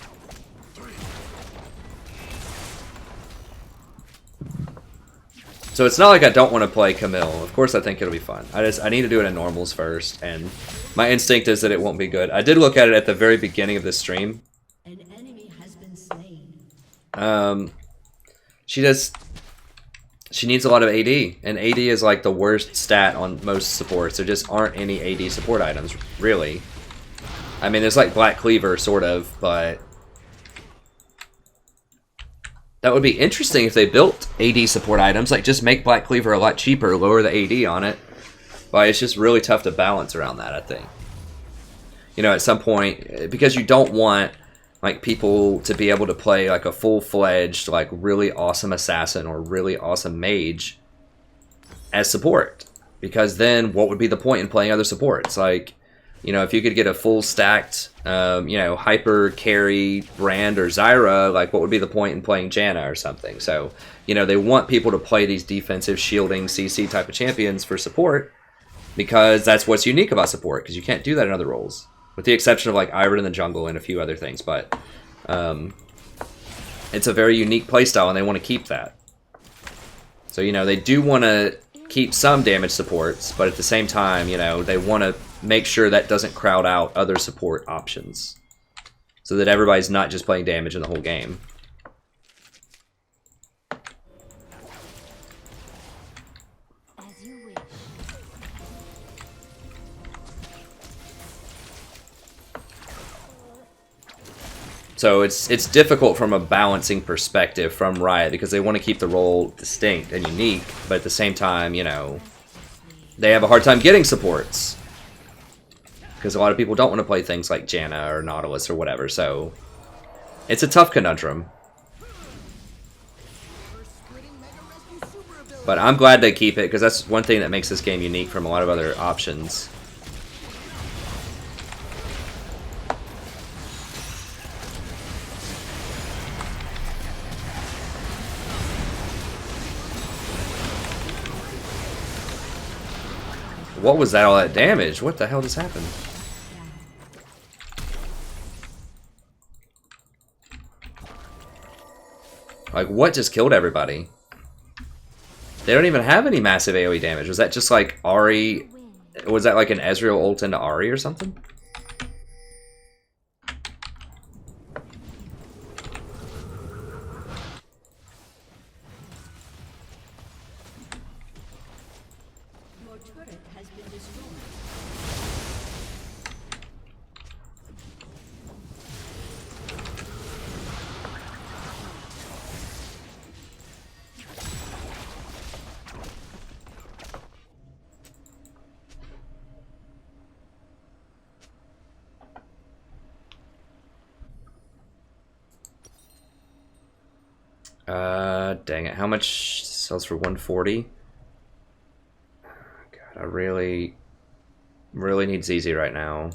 So it's not like I don't want to play Camille. Of course I think it'll be fun. I need to do it in normals first, and my instinct is that it won't be good. I did look at it at the very beginning of this stream. An enemy has been slain. She needs a lot of AD, and AD is like the worst stat on most supports. There just aren't any AD support items, really. I mean, there's like Black Cleaver, sort of, but that would be interesting if they built AD support items. Like, just make Black Cleaver a lot cheaper, lower the AD on it. But it's just really tough to balance around that, I think. You know, at some point, because you don't want like people to be able to play like a full-fledged, like really awesome assassin or really awesome mage as support. Because then what would be the point in playing other supports? Like, you know, if you could get a full stacked, you know, hyper carry Brand or Zyra, like what would be the point in playing Janna or something? So, you know, they want people to play these defensive shielding CC type of champions for support because that's what's unique about support, because you can't do that in other roles. With the exception of like Iron in the jungle and a few other things, but it's a very unique playstyle and they want to keep that. So, you know, they do want to keep some damage supports, but at the same time, you know, they want to make sure that doesn't crowd out other support options. So that everybody's not just playing damage in the whole game. As you wish. So it's difficult from a balancing perspective from Riot because they want to keep the role distinct and unique, but at the same time, you know, they have a hard time getting supports. Because a lot of people don't want to play things like Janna or Nautilus or whatever, so it's a tough conundrum. But I'm glad they keep it, because that's one thing that makes this game unique from a lot of other options. What was that, all that damage? What the hell just happened? Like, what just killed everybody? They don't even have any massive AoE damage. Was that just like Ahri? Was that like an Ezreal ult into Ahri or something? Your turret has been destroyed. Dang it. How much sells for 140? God, I really need ZZ right now.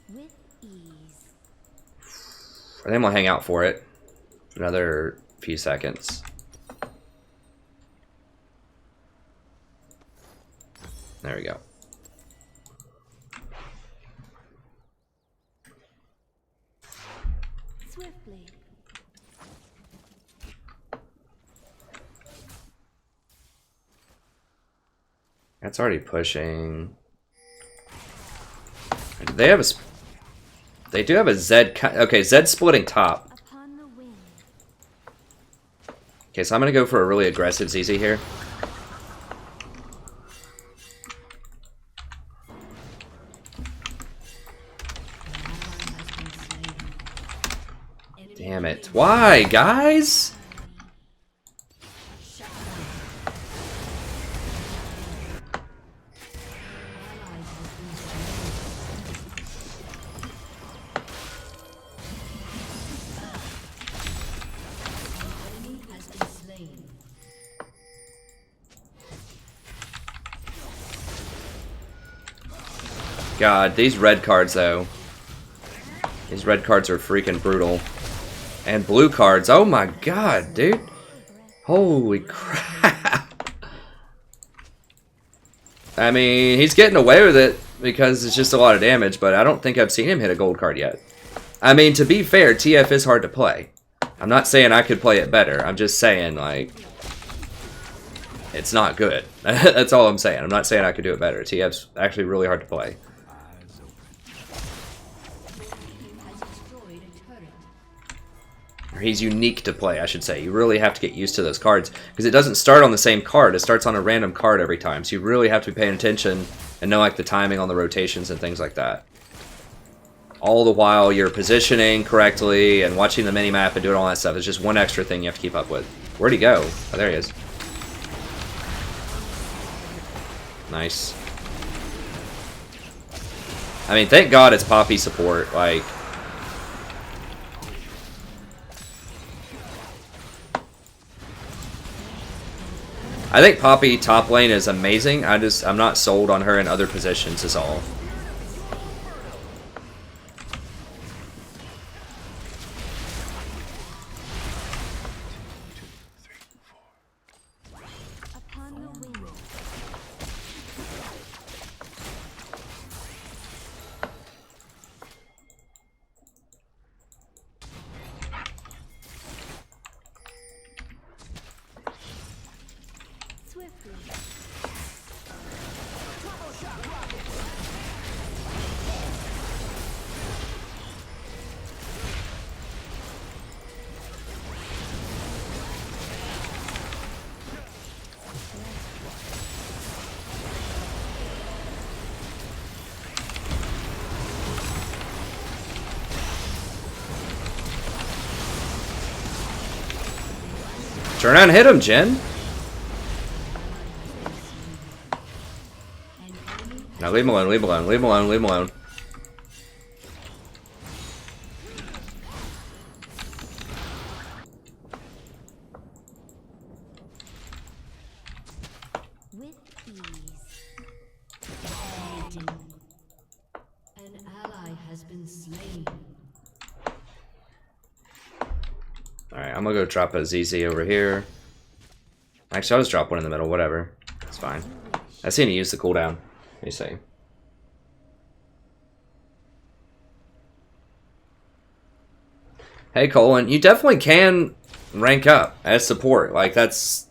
With ease. I think I'm gonna hang out for it. Another few seconds. There we go. Swiftly. That's already pushing. Do they have a... They do have a Zed... Okay, Zed's splitting top. Upon the wind. Okay, so I'm going to go for a really aggressive ZZ here. Damn it. Why, guys? God, these red cards, though. These red cards are freaking brutal. And blue cards. Oh my god, dude. Holy crap. I mean, he's getting away with it because it's just a lot of damage, but I don't think I've seen him hit a gold card yet. I mean, to be fair, TF is hard to play. I'm not saying I could play it better. I'm just saying, like, it's not good. That's all I'm saying. I'm not saying I could do it better. TF's actually really hard to play. Or he's unique to play, I should say. You really have to get used to those cards, because it doesn't start on the same card. It starts on a random card every time, so you really have to be paying attention and know like the timing on the rotations and things like that. All the while you're positioning correctly and watching the minimap and doing all that stuff. It's just one extra thing you have to keep up with. Where'd he go? Oh, there he is. Nice. I mean, thank God it's Poppy support. Like, I think Poppy top lane is amazing. I'm not sold on her in other positions is all. Upon the wind. Swiftly. Turn around and hit him, Jen. Now leave him alone, leave him alone, leave him alone, leave him alone. With ease. An ally has been slain. Alright, I'm gonna go drop a ZZ over here. Actually, I'll just drop one in the middle, whatever. It's fine. I seen you use the cooldown. Let me see. Hey, Colin, you definitely can rank up as support. Like, that's,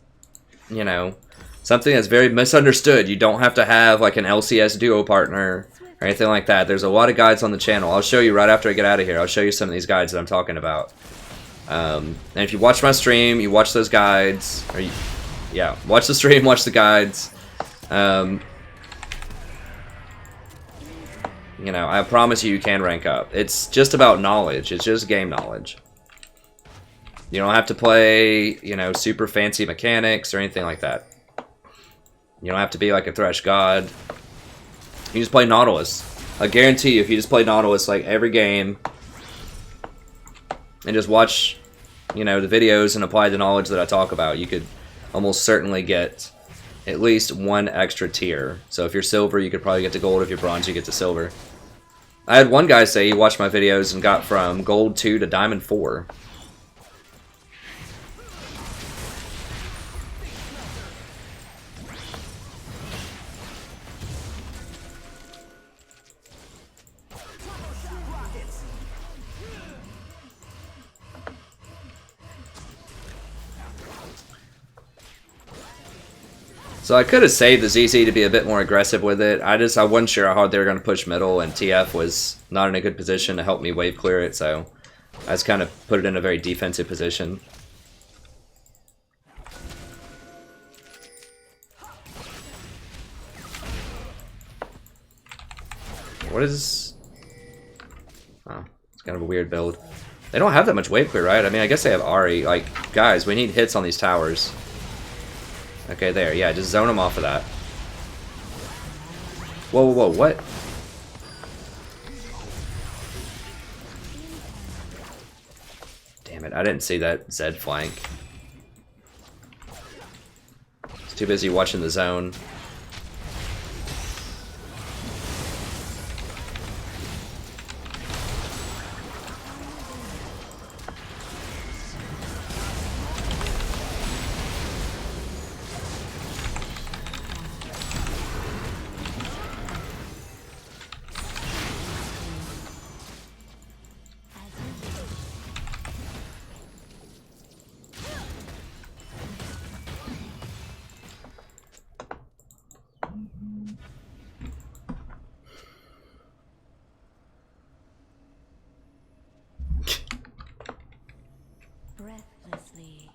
you know, something that's very misunderstood. You don't have to have, like, an LCS duo partner or anything like that. There's a lot of guides on the channel. I'll show you right after I get out of here. I'll show you some of these guides that I'm talking about. And if you watch my stream, you watch those guides. Or you, yeah, watch the stream, watch the guides. You know, I promise you can rank up. It's just about knowledge. It's just game knowledge. You don't have to play, you know, super fancy mechanics or anything like that. You don't have to be like a Thresh God. You just play Nautilus. I guarantee you, if you just play Nautilus like every game and just watch, you know, the videos and apply the knowledge that I talk about, you could almost certainly get at least one extra tier. So if you're silver, you could probably get to gold. If you're bronze, you get to silver. I had one guy say he watched my videos and got from gold 2 to diamond 4. So I could have saved the ZZ to be a bit more aggressive with it. I wasn't sure how hard they were going to push middle, and TF was not in a good position to help me wave clear it, so I just kind of put it in a very defensive position. What is... Oh, it's kind of a weird build. They don't have that much wave clear, right? I mean, I guess they have Ahri. Like, guys, we need hits on these towers. Okay, there. Yeah, just zone them off of that. Whoa, whoa, whoa, what? Damn it, I didn't see that Zed flank. It's too busy watching the zone. Breathlessly.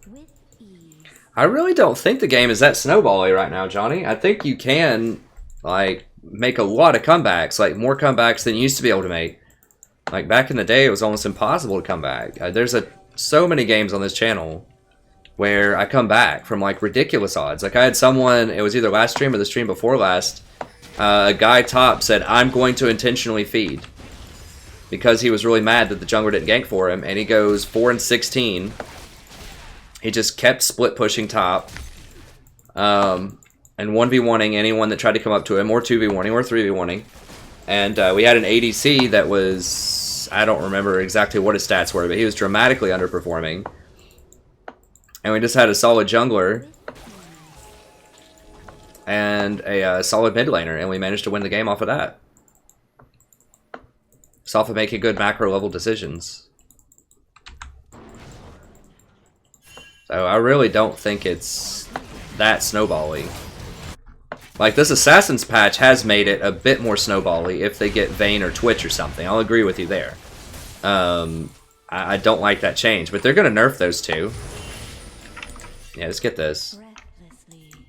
With ease. I really don't think the game is that snowbally right now, Johnny. I think you can, like, make a lot of comebacks, like more comebacks than you used to be able to make. Like, back in the day, it was almost impossible to come back. There's so many games on this channel where I come back from, like, ridiculous odds. Like, I had someone, it was either last stream or the stream before last, a guy top said, I'm going to intentionally feed. Because he was really mad that the jungler didn't gank for him, and he goes 4 and 16. He just kept split pushing top. And 1v1ing anyone that tried to come up to him, or 2v1ing, or 3v1ing. And we had an ADC that was, I don't remember exactly what his stats were, but he was dramatically underperforming. And we just had a solid jungler and a solid mid laner, and we managed to win the game off of that. Just off of making good macro level decisions. So I really don't think it's that snowbally. Like, this Assassin's patch has made it a bit more snowbally if they get Vayne or Twitch or something. I'll agree with you there. I don't like that change, but they're going to nerf those two. Yeah, just get this. Breathlessly.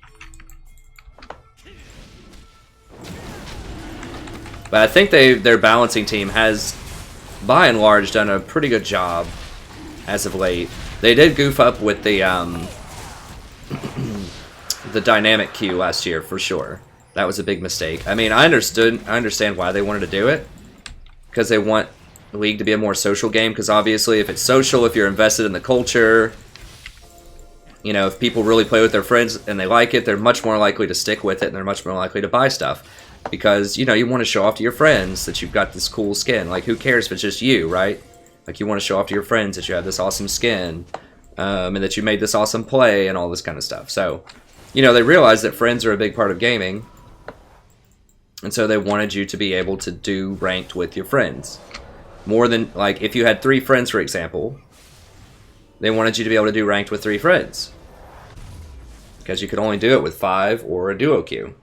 But I think their balancing team has, by and large, done a pretty good job as of late. They did goof up with the the dynamic queue last year for sure. That was a big mistake. I mean, I understand why they wanted to do it, because they want the League to be a more social game. Because obviously, if it's social, if you're invested in the culture, you know, if people really play with their friends and they like it, they're much more likely to stick with it, and they're much more likely to buy stuff. Because, you know, you want to show off to your friends that you've got this cool skin. Like, who cares if it's just you, right? Like, you want to show off to your friends that you have this awesome skin, and that you made this awesome play and all this kind of stuff. So, you know, they realized that friends are a big part of gaming. And so they wanted you to be able to do ranked with your friends. More than, like, if you had 3 friends, for example, they wanted you to be able to do ranked with 3 friends. Because you could only do it with 5 or a duo queue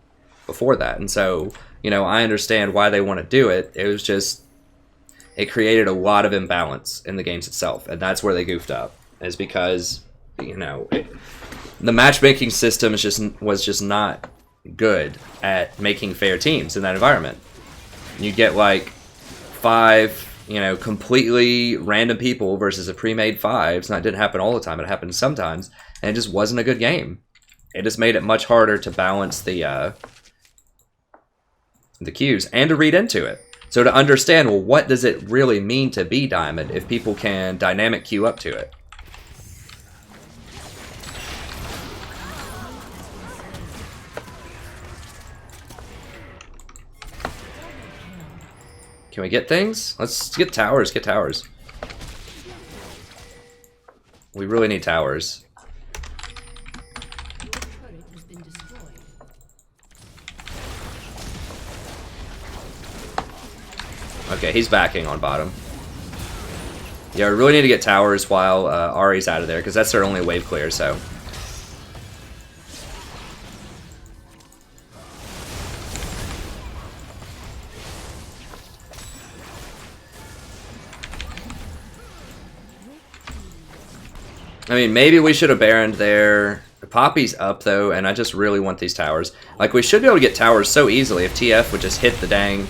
before that. And so, you know, I understand why they want to do it. It was just, it created a lot of imbalance in the games itself. And that's where they goofed up. Is because, you know, the matchmaking system was just not good at making fair teams in that environment. You get like 5, you know, completely random people versus a pre-made 5s, and that didn't happen all the time. It happened sometimes, and it just wasn't a good game. It just made it much harder to balance the queues and to read into it. So to understand, well, what does it really mean to be Diamond if people can dynamic queue up to it? Can we get things? Let's get towers, get towers. We really need towers. Turret has been destroyed. Okay, he's backing on bottom. Yeah, we really need to get towers while Ari's out of there, because that's their only wave clear, so. I mean, maybe we should have Baroned there. Poppy's up, though, and I just really want these towers. Like, we should be able to get towers so easily if TF would just hit the dang...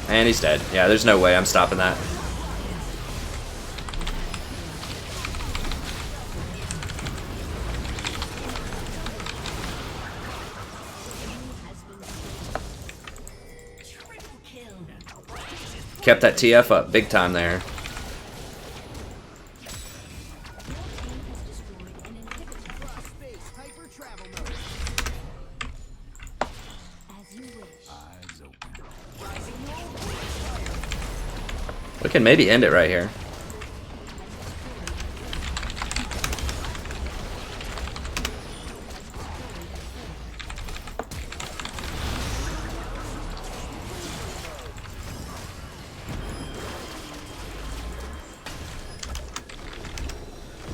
And he's dead. Yeah, there's no way I'm stopping that. Kept that TF up big time there. We can maybe end it right here.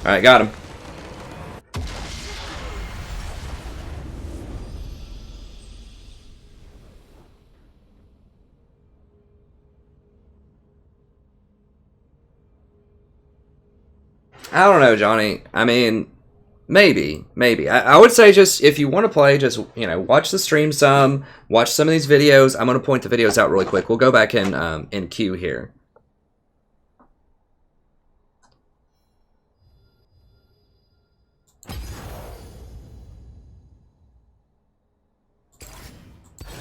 Alright, got him. I don't know, Johnny. I mean, maybe. I would say just, if you want to play, just, you know, watch the stream some, watch some of these videos. I'm going to point the videos out really quick. We'll go back in queue here.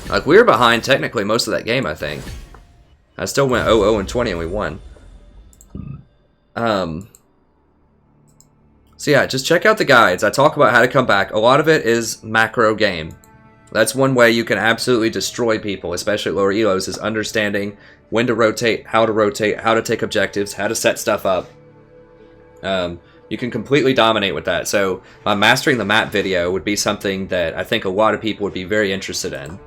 Like, we were behind technically most of that game, I think. I still went 0-0-20 and we won. So yeah, just check out the guides. I talk about how to come back. A lot of it is macro game. That's one way you can absolutely destroy people, especially at lower elos, is understanding when to rotate, how to take objectives, how to set stuff up. You can completely dominate with that. So mastering the map video would be something that I think a lot of people would be very interested in.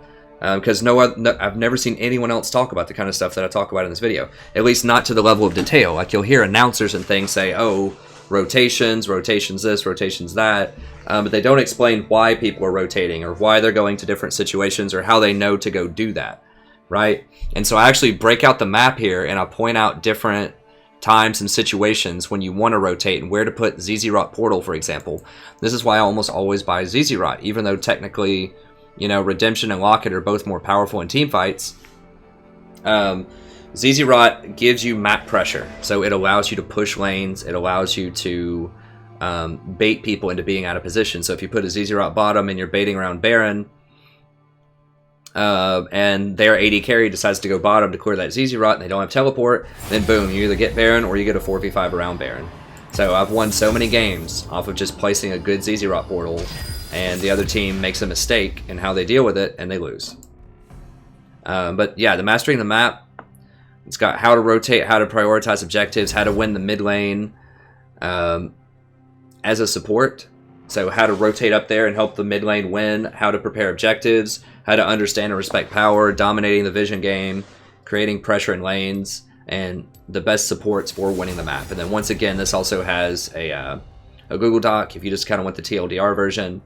Because I've never seen anyone else talk about the kind of stuff that I talk about in this video. At least not to the level of detail. Like, you'll hear announcers and things say, oh, rotations this, rotations that. But they don't explain why people are rotating or why they're going to different situations or how they know to go do that. right? And so I actually break out the map here and I point out different times and situations when you want to rotate and where to put ZZ Rot Portal, for example. This is why I almost always buy ZZ Rot, even though technically, you know, Redemption and Locket are both more powerful in team fights. ZZ Rot gives you map pressure, so it allows you to push lanes, it allows you to bait people into being out of position. So if you put a ZZ Rot bottom and you're baiting around Baron, and their AD carry decides to go bottom to clear that ZZ Rot and they don't have teleport, then boom, you either get Baron or you get a 4v5 around Baron. So I've won so many games off of just placing a good ZZ Rot portal, and the other team makes a mistake in how they deal with it and they lose. But yeah, the mastering the map, it's got how to rotate, how to prioritize objectives, how to win the mid lane as a support. So how to rotate up there and help the mid lane win, how to prepare objectives, how to understand and respect power, dominating the vision game, creating pressure in lanes, and the best supports for winning the map. And then once again, this also has a Google Doc if you just kind of want the TLDR version.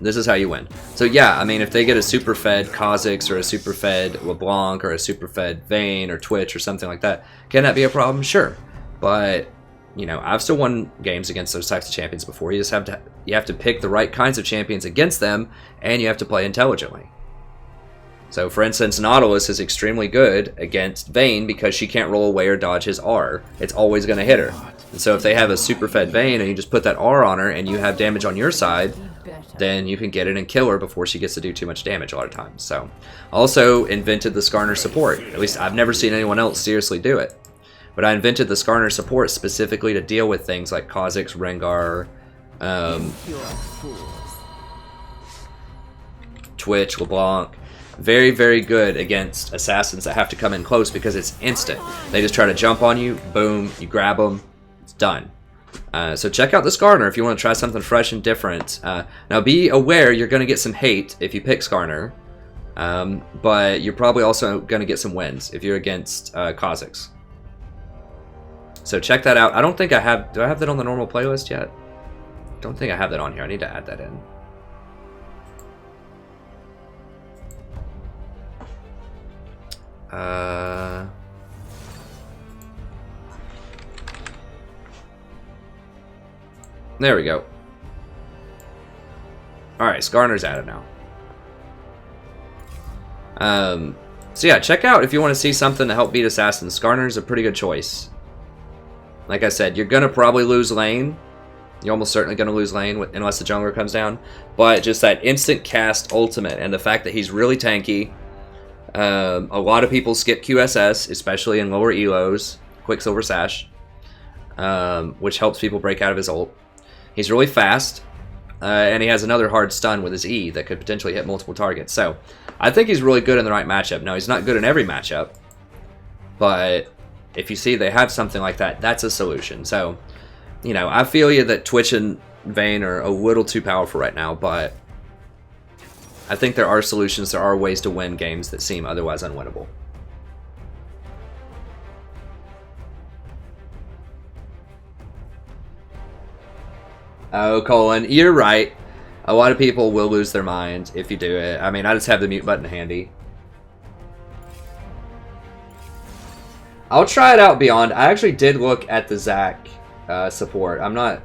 This is how you win. So yeah, I mean, if they get a super fed Kha'Zix or a super fed LeBlanc or a super fed Vayne or Twitch or something like that, can that be a problem? Sure. But you know, I've still won games against those types of champions before. You just have to pick the right kinds of champions against them, and you have to play intelligently. So, for instance, Nautilus is extremely good against Vayne because she can't roll away or dodge his R. It's always going to hit her. And so if they have a super fed Vayne and you just put that R on her and you have damage on your side, then you can get it and kill her before she gets to do too much damage a lot of times. So, also invented the Skarner support. At least I've never seen anyone else seriously do it. But I invented the Skarner support specifically to deal with things like Kha'Zix, Rengar, Twitch, LeBlanc. Very, very good against assassins that have to come in close because it's instant. They just try to jump on you, boom, you grab them, it's done. So check out the Skarner if you want to try something fresh and different. Now be aware you're going to get some hate if you pick Skarner, but you're probably also going to get some wins if you're against Kha'Zix. So check that out. I don't think I have... Do I have that on the normal playlist yet? Don't think I have that on here. I need to add that in. There we go. Alright, Skarner's added now. So yeah, check out if you want to see something to help beat Assassins. Skarner's a pretty good choice. Like I said, you're going to probably lose lane. You're almost certainly going to lose lane unless the jungler comes down. But just that instant cast ultimate and the fact that he's really tanky. A lot of people skip QSS, especially in lower elos. Quicksilver Sash. Which helps people break out of his ult. He's really fast. And he has another hard stun with his E that could potentially hit multiple targets. So, I think he's really good in the right matchup. Now, he's not good in every matchup. But if you see they have something like that, that's a solution. So, you know, I feel you that Twitch and Vayne are a little too powerful right now, but I think there are solutions, there are ways to win games that seem otherwise unwinnable. Oh, Colin, you're right. A lot of people will lose their mind if you do it. I mean, I just have the mute button handy. I'll try it out beyond. I actually did look at the Zac support. I'm not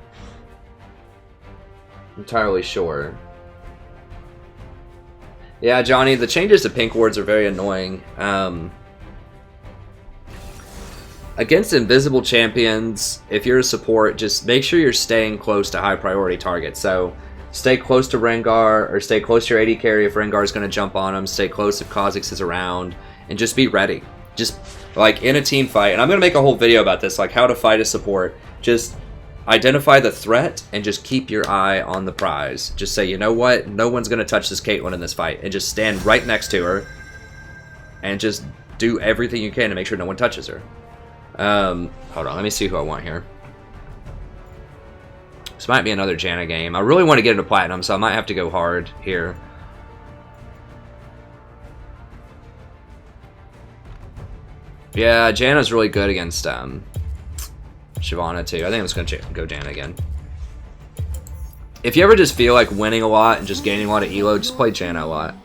entirely sure. Yeah, Johnny, the changes to pink wards are very annoying. Against invisible champions, if you're a support, just make sure you're staying close to high priority targets. So stay close to Rengar, or stay close to your AD carry if Rengar is going to jump on him. Stay close if Kha'Zix is around, and just be ready. Just like in a team fight, and I'm going to make a whole video about this, like how to fight a support. Just identify the threat and just keep your eye on the prize. Just say, you know what, no one's going to touch this Caitlyn in this fight, and just stand right next to her and just do everything you can to make sure no one touches her. Hold on, let me see who I want here. This might be another Janna game. I really want to get into Platinum, so I might have to go hard here. Yeah, Janna's really good against Shyvana too. I think I'm just going to go Janna again. If you ever just feel like winning a lot and just gaining a lot of elo, just play Janna a lot.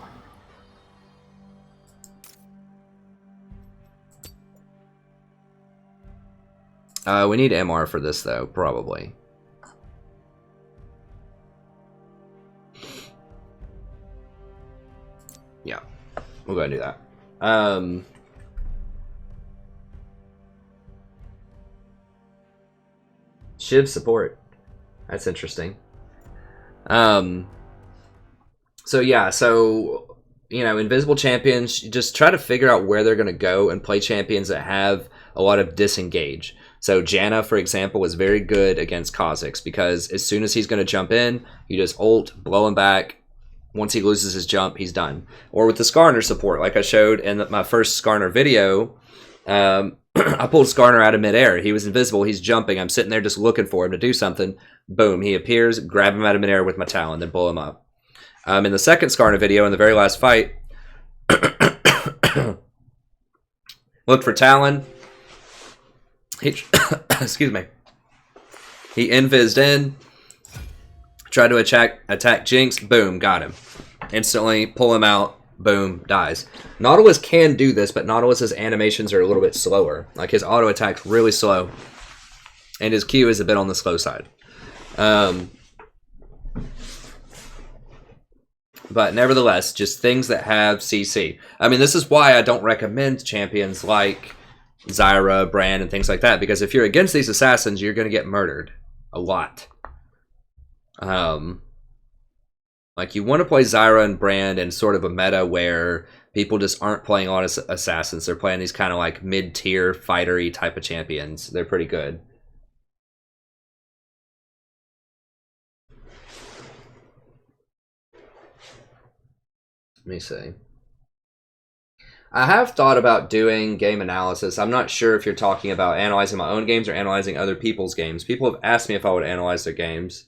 We need MR for this, though, probably. Yeah, we'll go ahead and do that. Shiv support. That's interesting. So yeah, so, you know, invisible champions, you just try to figure out where they're going to go and play champions that have a lot of disengage. So Janna, for example, was very good against Kha'Zix because as soon as he's going to jump in, you just ult, blow him back. Once he loses his jump, he's done. Or with the Skarner support, like I showed in my first Skarner video, I pulled Skarner out of midair. He was invisible. He's jumping. I'm sitting there just looking for him to do something. Boom. He appears, grab him out of midair with my Talon, then blow him up. In the second Skarner video, in the very last fight, looked for Talon. He, excuse me. He invised in. Tried to attack Jinx. Boom. Got him. Instantly pull him out. Boom, dies. Nautilus can do this, but Nautilus's animations are a little bit slower. Like, his auto attack's really slow, and his Q is a bit on the slow side. But nevertheless, just things that have CC. I mean, this is why I don't recommend champions like Zyra, Brand, and things like that, because if you're against these assassins, you're going to get murdered. A lot. Like, you want to play Zyra and Brand in sort of a meta where people just aren't playing on assassins. They're playing these kind of like mid-tier, fighter-y type of champions. They're pretty good. Let me see. I have thought about doing game analysis. I'm not sure if you're talking about analyzing my own games or analyzing other people's games. People have asked me if I would analyze their games.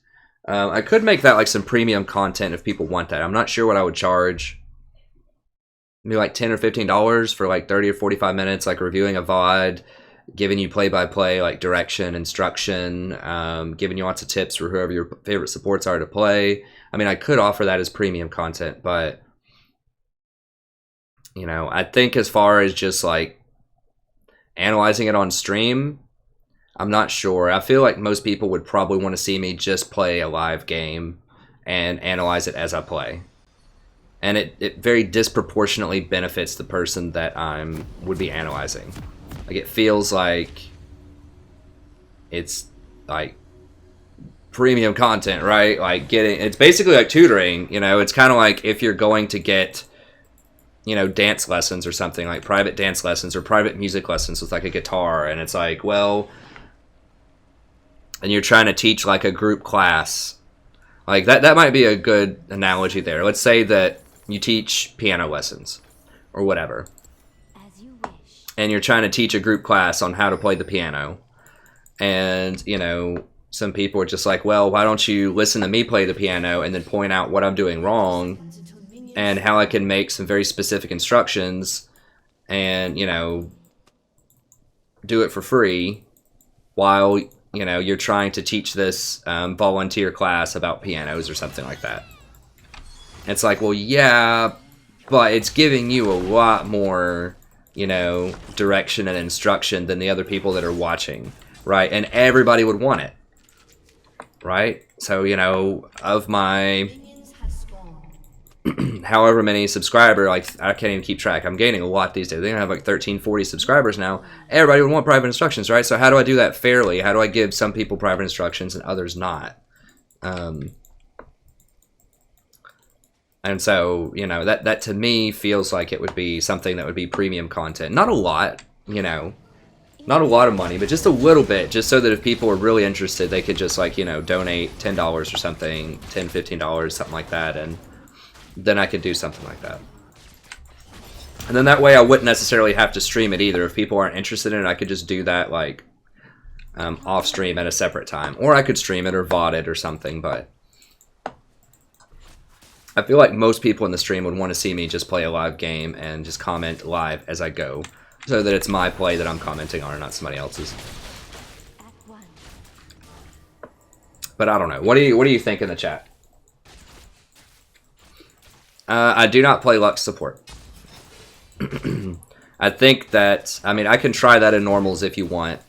I could make that like some premium content if people want that. I'm not sure what I would charge. Maybe like $10 or $15 for like 30 or 45 minutes, like reviewing a VOD, giving you play-by-play, like direction, instruction, giving you lots of tips for whoever your favorite supports are to play. I mean, I could offer that as premium content, but, you know, I think as far as just like analyzing it on stream, I'm not sure. I feel like most people would probably want to see me just play a live game and analyze it as I play. And it very disproportionately benefits the person that would be analyzing. Like, it feels like it's like premium content, right? Like, it's basically like tutoring, you know. It's kind of like if you're going to get, you know, dance lessons or something, like private dance lessons or private music lessons with like a guitar, and it's like, well, and you're trying to teach like a group class. Like, that might be a good analogy there. Let's say that you teach piano lessons or whatever, As you wish. and you're trying to teach a group class on how to play the piano, and, you know, some people are just like, well, why don't you listen to me play the piano and then point out what I'm doing wrong and how I can make some very specific instructions and, you know, do it for free while, you know, you're trying to teach this volunteer class about pianos or something like that. It's like, well, yeah, but it's giving you a lot more, you know, direction and instruction than the other people that are watching, right? And everybody would want it, right? So, you know, of my Minions have spawned. however many subscriber, like, I can't even keep track. I'm gaining a lot these days. They have like 13, 40 subscribers now. Everybody would want private instructions, right? So how do I do that fairly? How do I give some people private instructions and others not? And so, you know, that to me feels like it would be something that would be premium content. Not a lot, you know, not a lot of money, but just a little bit, just so that if people are really interested, they could just, like, you know, donate $10 or something, $10, $15, something like that, and then I could do something like that. And then that way I wouldn't necessarily have to stream it either. If people aren't interested in it, I could just do that, like, off stream at a separate time. Or I could stream it or VOD it or something, but I feel like most people in the stream would want to see me just play a live game and just comment live as I go, so that it's my play that I'm commenting on and not somebody else's. At one. But I don't know. What do you think in the chat? I do not play Lux support. I think that, I mean, I can try that in normals if you want,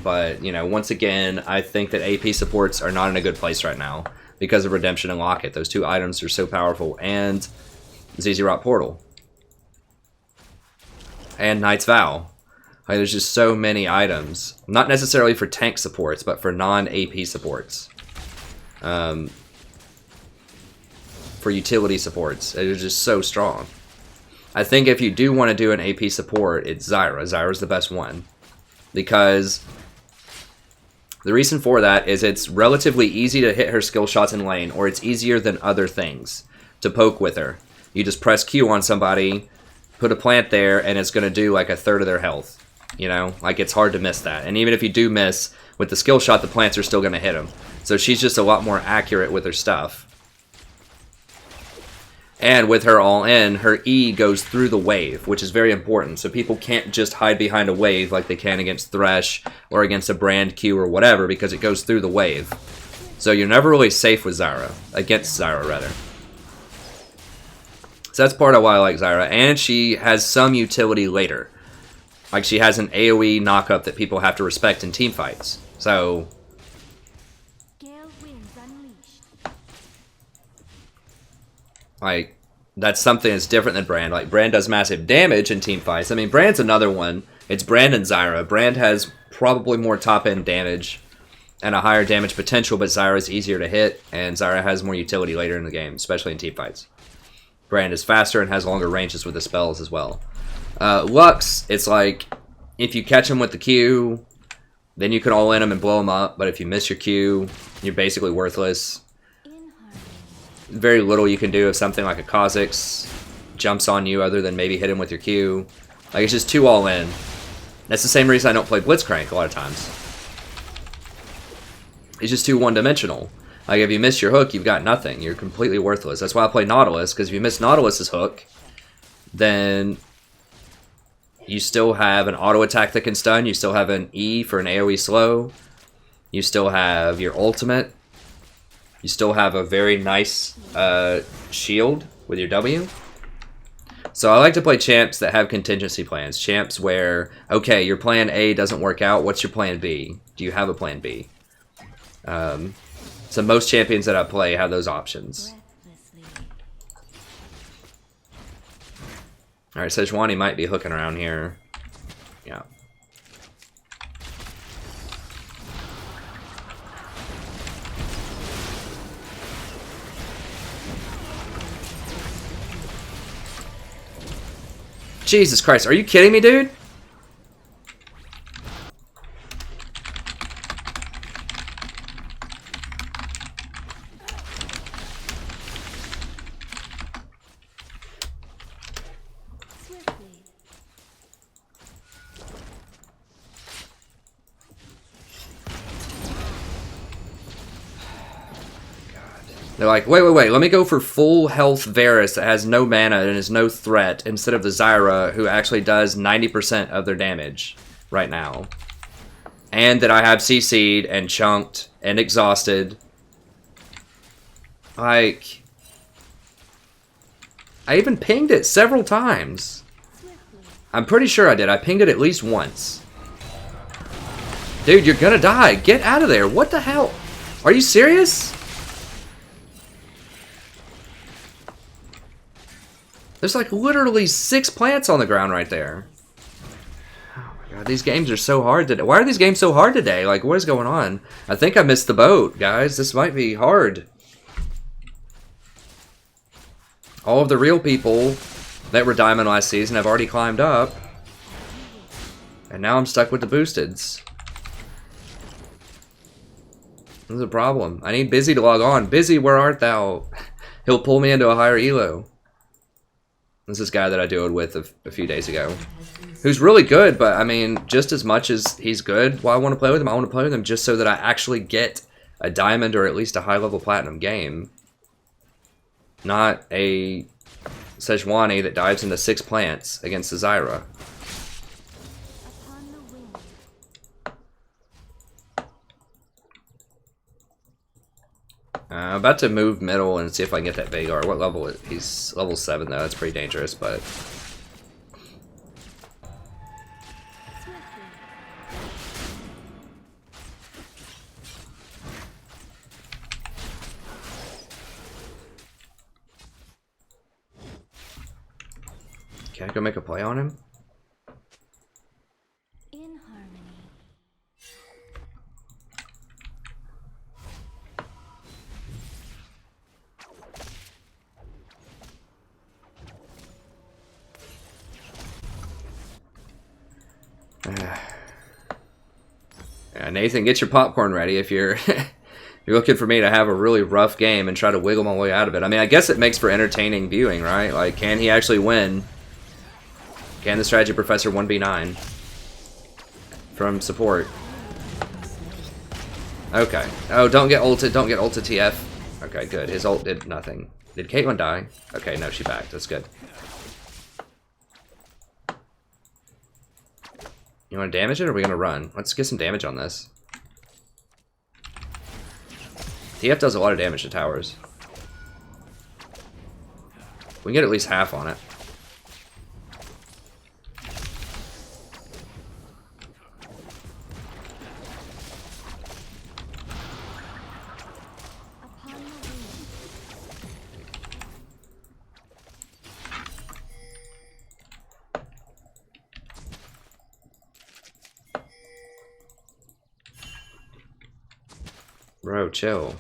But, you know, once again, I think that AP supports are not in a good place right now because of Redemption and Locket. Those two items are so powerful. And ZZ Rock Portal. And Knight's Vow. Like, there's just so many items. Not necessarily for tank supports, but for non-AP supports. For utility supports. They're just so strong. I think if you do want to do an AP support, it's Zyra. Zyra's the best one. Because the reason for that is it's relatively easy to hit her skill shots in lane, or it's easier than other things to poke with her. You just press Q on somebody, put a plant there, and it's going to do like a third of their health. You know, like it's hard to miss that. And even if you do miss, with the skill shot, the plants are still going to hit them. So she's just a lot more accurate with her stuff. And with her all in, her E goes through the wave, which is very important. So people can't just hide behind a wave like they can against Thresh or against a brand Q or whatever, because it goes through the wave. So you're never really safe with Zyra, against Zyra rather. So that's part of why I like Zyra. And she has some utility later. Like she has an AoE knockup that people have to respect in team fights. So like, that's something that's different than Brand. Like, Brand does massive damage in team fights. I mean, Brand's another one. It's Brand and Zyra. Brand has probably more top-end damage and a higher damage potential, but Zyra's easier to hit, and Zyra has more utility later in the game, especially in team fights. Brand is faster and has longer ranges with the spells as well. Lux, it's like, if you catch him with the Q, then you can all in him and blow him up, but if you miss your Q, you're basically worthless. Very little you can do if something like a Kha'Zix jumps on you other than maybe hit him with your Q. Like, it's just too all in. That's the same reason I don't play Blitzcrank a lot of times. It's just too one-dimensional. Like, if you miss your hook, you've got nothing. You're completely worthless. That's why I play Nautilus, because if you miss Nautilus's hook, then you still have an auto attack that can stun. You still have an E for an AoE slow. You still have your ultimate. You still have a very nice shield with your W. So I like to play champs that have contingency plans. Champs where, okay, your plan A doesn't work out. What's your plan B? Do you have a plan B? So most champions that I play have those options. Alright, Sejuani might be hooking around here. Yeah. Jesus Christ, are you kidding me, dude? They're like, wait, let me go for full health Varus that has no mana and is no threat instead of the Zyra who actually does 90% of their damage right now. And that I have CC'd and chunked and exhausted. Like, I even pinged it several times. I'm pretty sure I did. I pinged it at least once. Dude, you're gonna die. Get out of there. What the hell? Are you serious? There's like literally 6 plants on the ground right there. Oh my god, these games are so hard today. Why are these games so hard today? Like, what is going on? I think I missed the boat, guys. This might be hard. All of the real people that were Diamond last season have already climbed up. And now I'm stuck with the boosteds. This is a problem. I need Busy to log on. Busy, where art thou? He'll pull me into a higher elo. This is this guy that I duoed with a few days ago, who's really good, but I mean, just as much as he's good, why I want to play with him, I want to play with him just so that I actually get a diamond or at least a high-level platinum game. Not a Sejuani that dives into 6 plants against the Zyra. I'm about to move middle and see if I can get that Vagar. What level is he? He's level 7 though. That's pretty dangerous, but Can I go make a play on him? In harmony. Yeah, Nathan, get your popcorn ready if you're you're looking for me to have a really rough game and try to wiggle my way out of it. I mean, I guess it makes for entertaining viewing, right? Like, can he actually win? Can the strategy professor 1v9 from support? Okay. Oh, don't get ulted. Don't get ulted, TF. Okay, good. His ult did nothing. Did Caitlyn die? Okay, no, she backed. That's good. You want to damage it, or are we going to run? Let's get some damage on this. TF does a lot of damage to towers. We can get at least half on it. Bro, chill.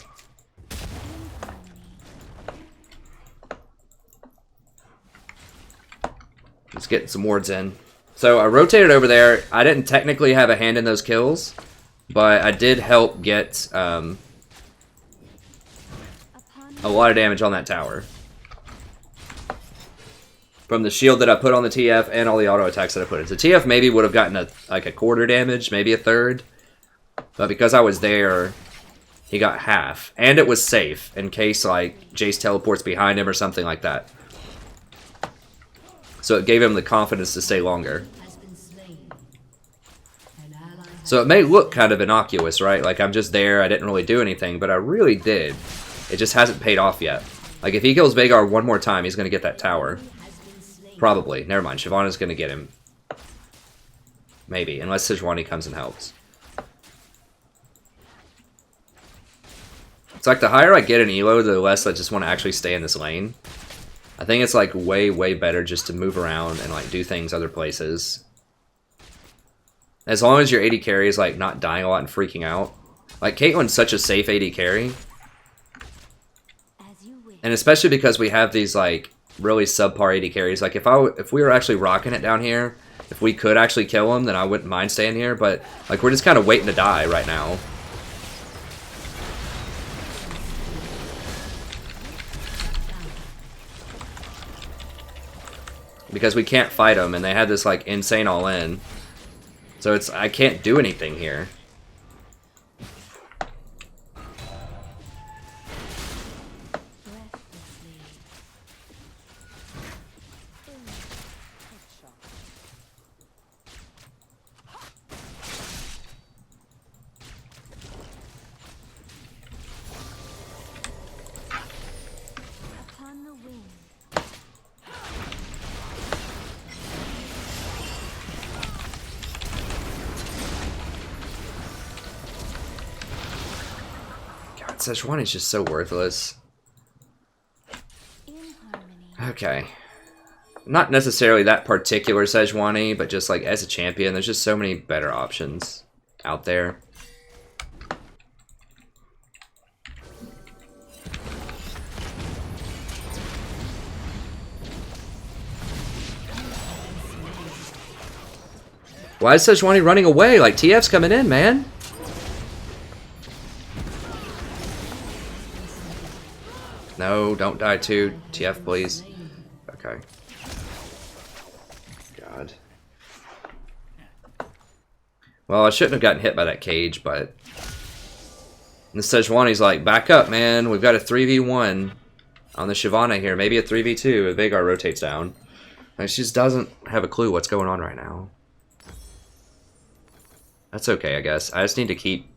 Let's get some wards in. So I rotated over there. I didn't technically have a hand in those kills, but I did help get a lot of damage on that tower. From the shield that I put on the TF and all the auto attacks that I put in. So TF maybe would have gotten like a quarter damage, maybe a third. But because I was there, he got half. And it was safe in case like Jace teleports behind him or something like that. So it gave him the confidence to stay longer. So it may look kind of innocuous, right? Like I'm just there, I didn't really do anything, but I really did. It just hasn't paid off yet. Like if he kills Veigar one more time, he's going to get that tower. Probably. Never mind, Shyvana's going to get him. Maybe, unless Sejuani comes and helps. It's like the higher I get in elo, the less I just want to actually stay in this lane. I think it's like way, way better just to move around and like do things other places. As long as your AD carry is like not dying a lot and freaking out. Like Caitlyn's such a safe AD carry. And especially because we have these like really subpar AD carries. Like if we were actually rocking it down here, if we could actually kill him, then I wouldn't mind staying here. But like we're just kind of waiting to die right now. Because we can't fight them, and they had this like insane all-in. So I can't do anything here. Sejuani is just so worthless. Okay. Not necessarily that particular Sejuani, but just like as a champion, there's just so many better options out there. Why is Sejuani running away? Like TF's coming in, man. No, don't die too. TF, please. Okay. God. Well, I shouldn't have gotten hit by that cage, but... And the Sejuani's like, back up, man. We've got a 3v1 on the Shyvana here. Maybe a 3v2 if Veigar rotates down. Like, she just doesn't have a clue what's going on right now. That's okay, I guess. I just need to keep...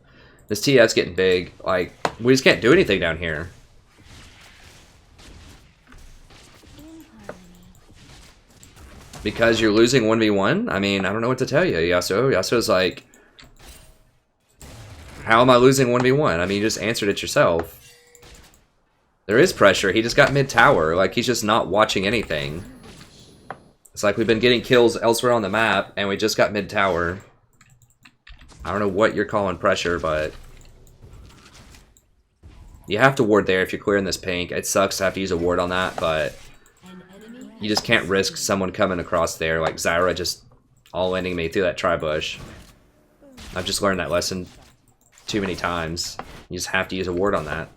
This TF's getting big. Like, we just can't do anything down here. Because you're losing 1v1? I mean, I don't know what to tell you, Yasuo. Yasuo's like, how am I losing 1v1? I mean, you just answered it yourself. There is pressure. He just got mid-tower. Like, he's just not watching anything. It's like we've been getting kills elsewhere on the map, and we just got mid-tower. I don't know what you're calling pressure, but... You have to ward there if you're clearing this pink. It sucks to have to use a ward on that, but... You just can't risk someone coming across there, like Zyra just all-ending me through that tri-bush. I've just learned that lesson too many times. You just have to use a ward on that.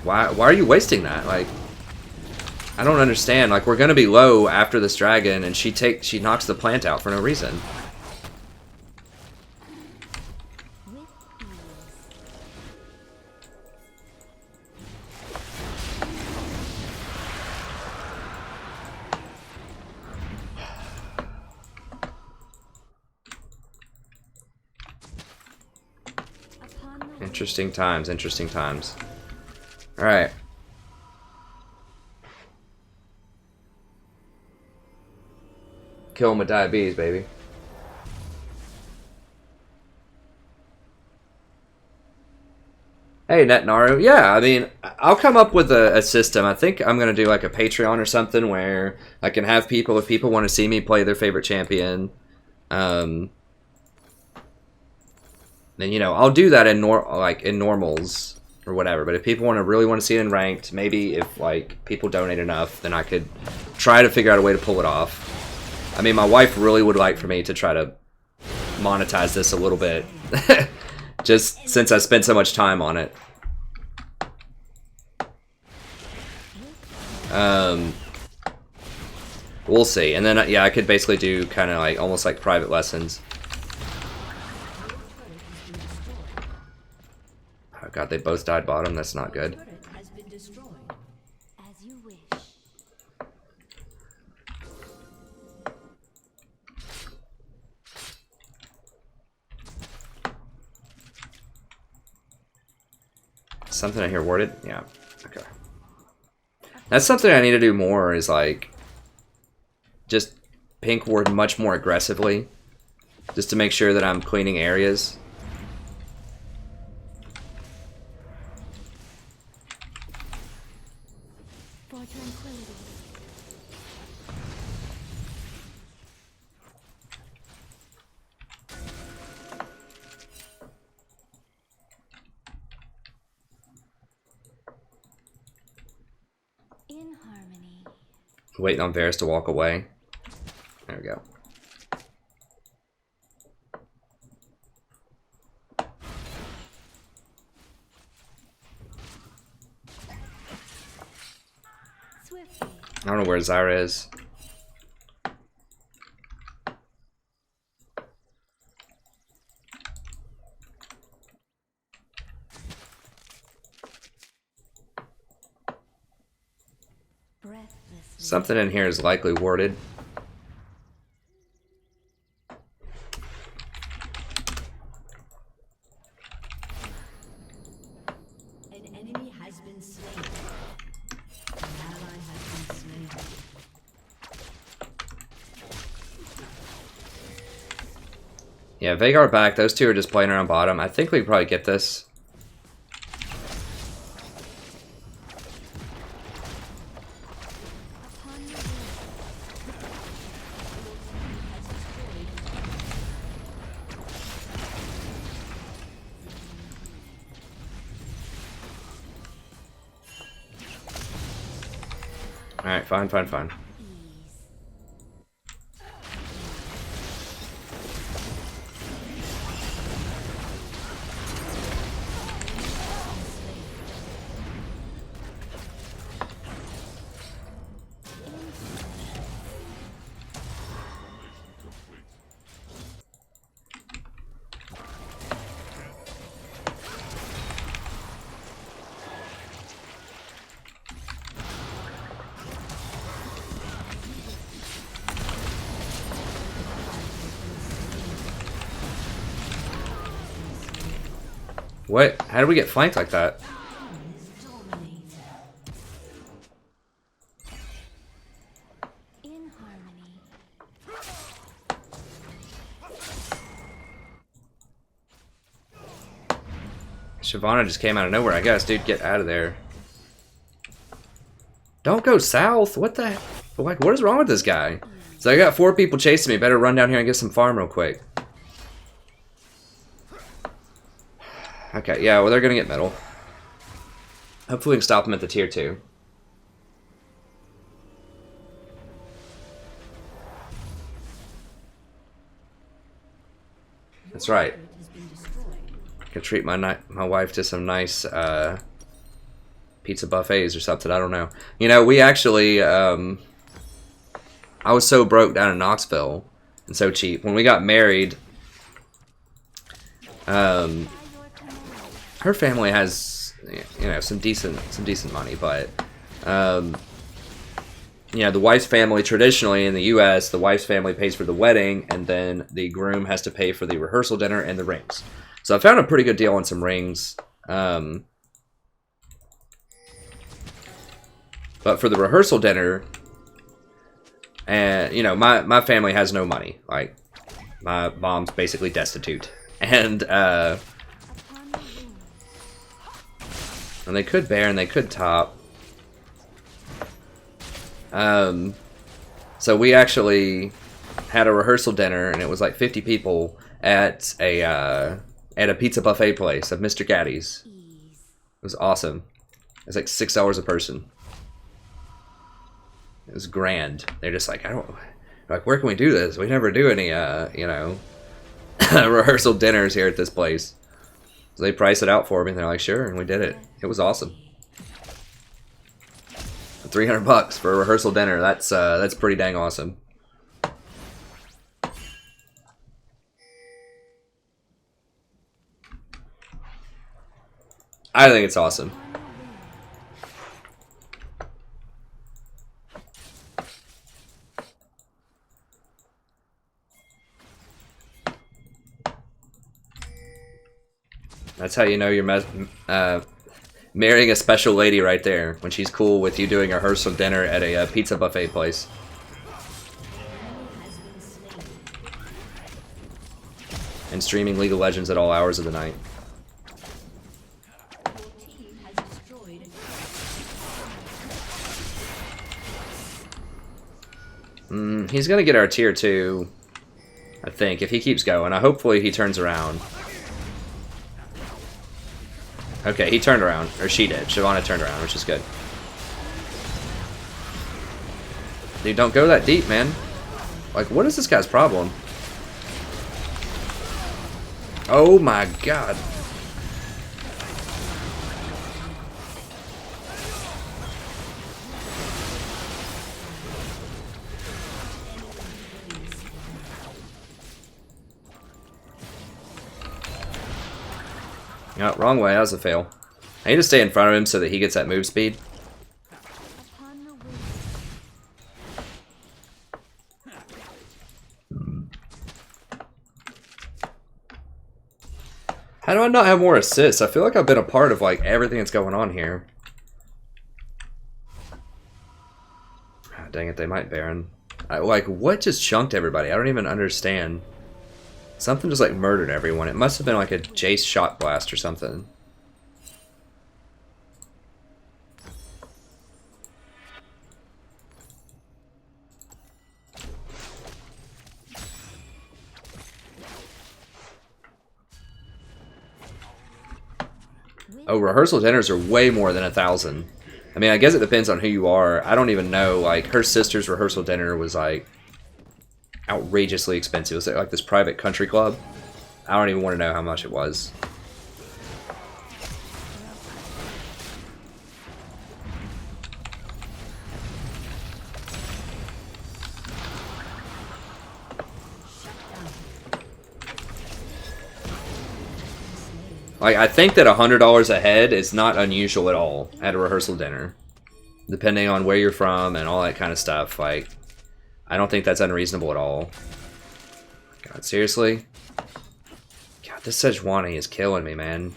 Why are you wasting that? Like, I don't understand. Like, we're gonna be low after this dragon, and she knocks the plant out for no reason. Interesting times, interesting times. Alright. Kill him with diabetes, baby. Hey, Netnaru. Yeah, I mean, I'll come up with a system. I think I'm going to do like a Patreon or something where I can have people, if people want to see me play their favorite champion, then, you know, I'll do that in normals or whatever. But if people really want to see it in ranked, maybe if like people donate enough, then I could try to figure out a way to pull it off. I mean, my wife really would like for me to try to monetize this a little bit, just since I spent so much time on it. We'll see. And then yeah, I could basically do kind of like almost like private lessons. Oh god, they both died bottom. That's not good. Something I hear worded? Yeah. Okay. That's something I need to do more, is like just pink ward much more aggressively, just to make sure that I'm cleaning areas. Waiting on Varus to walk away. There we go. I don't know where Zyra is. Something in here is likely warded. An enemy has been slain. An ally has been slain. Yeah, Vhagar back. Those two are just playing around bottom. I think we can probably get this. Alright, fine. What? How did we get flanked like that? Shyvana just came out of nowhere, I guess. Dude, get out of there. Don't go south. What the heck? Like, what is wrong with this guy? So I got 4 people chasing me. Better run down here and get some farm real quick. Okay, yeah, well, they're going to get middle. Hopefully we can stop them at the tier 2. That's right. I could treat my wife to some nice pizza buffets or something. I don't know. You know, we actually... I was so broke down in Knoxville and so cheap. When we got married, her family has, you know, some decent money, but you know, the wife's family traditionally in the U.S., the wife's family pays for the wedding, and then the groom has to pay for the rehearsal dinner and the rings. So I found a pretty good deal on some rings. But for the rehearsal dinner, and you know, my family has no money. Like, my mom's basically destitute, and they could bear and they could top. So we actually had a rehearsal dinner, and it was like 50 people at a pizza buffet place of Mr. Gaddy's. It was awesome. It was like $6 a person. It was grand. They're just like, like, where can we do this? We never do any, you know, rehearsal dinners here at this place. So they priced it out for me, and they're like, sure, and we did it. It was awesome. $300 for a rehearsal dinner. That's pretty dang awesome. I think it's awesome. That's how you know you're marrying a special lady right there, when she's cool with you doing a rehearsal dinner at a pizza buffet place. And streaming League of Legends at all hours of the night. He's gonna get our tier 2, I think, if he keeps going. Hopefully he turns around. Okay, he turned around. Or she did. Shyvana turned around, which is good. Dude, don't go that deep, man. Like, what is this guy's problem? Oh my god. No, wrong way. That was a fail. I need to stay in front of him so that he gets that move speed. How do I not have more assists? I feel like I've been a part of like everything that's going on here. Oh, dang it, they might Baron. Like, what just chunked everybody? I don't even understand. Something just like murdered everyone. It must have been like a Jace shot blast or something. Oh, rehearsal dinners are way more than 1,000. I mean, I guess it depends on who you are. I don't even know. Like, her sister's rehearsal dinner was like outrageously expensive. It was like this private country club. I don't even want to know how much it was. Like, I think that $100 a head is not unusual at all at a rehearsal dinner, depending on where you're from and all that kind of stuff. Like, I don't think that's unreasonable at all. God, seriously? God, this Sejuani is killing me, man.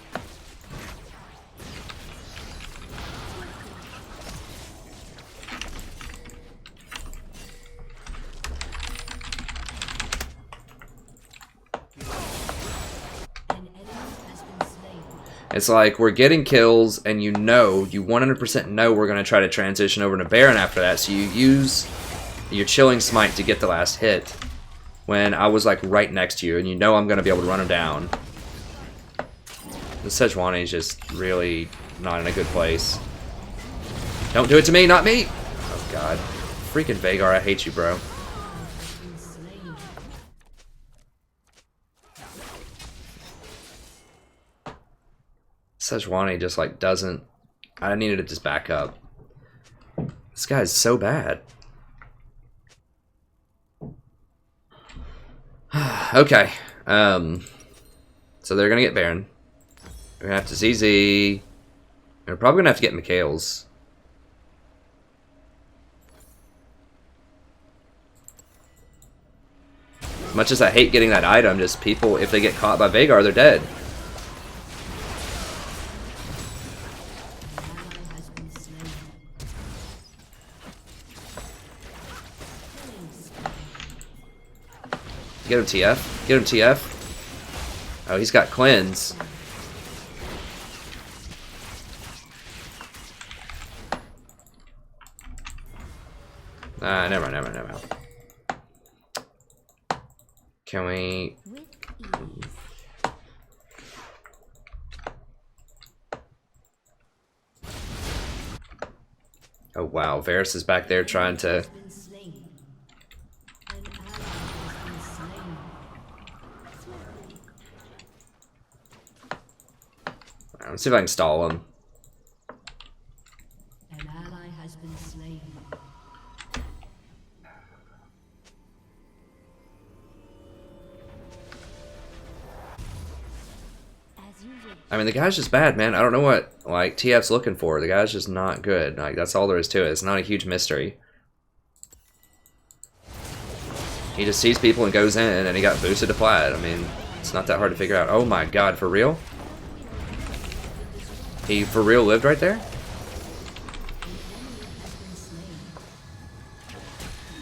It's like we're getting kills, and you 100% know we're going to try to transition over to Baron after that, so you use your Chilling Smite to get the last hit when I was like right next to you, and you know I'm going to be able to run him down. The Sejuani is just really not in a good place. Don't do it to me, not me! Oh god. Freaking Vhagar, I hate you, bro. Sejuani just like doesn't... I needed to just back up. This guy's so bad. Okay. So they're gonna get Baron. We're gonna have to ZZ. We're probably gonna have to get Mikhail's. As much as I hate getting that item, just people, if they get caught by Vhagar, they're dead. Get him TF. Get him TF. Oh, he's got cleanse. Never mind. Can we... Oh wow, Varus is back there trying to... Let's see if I can stall him. An ally has been slain. I mean, the guy's just bad, man. I don't know what, like, TF's looking for. The guy's just not good. Like, that's all there is to it. It's not a huge mystery. He just sees people and goes in, and he got boosted to plat. I mean, it's not that hard to figure out. Oh my god, for real? He for real lived right there?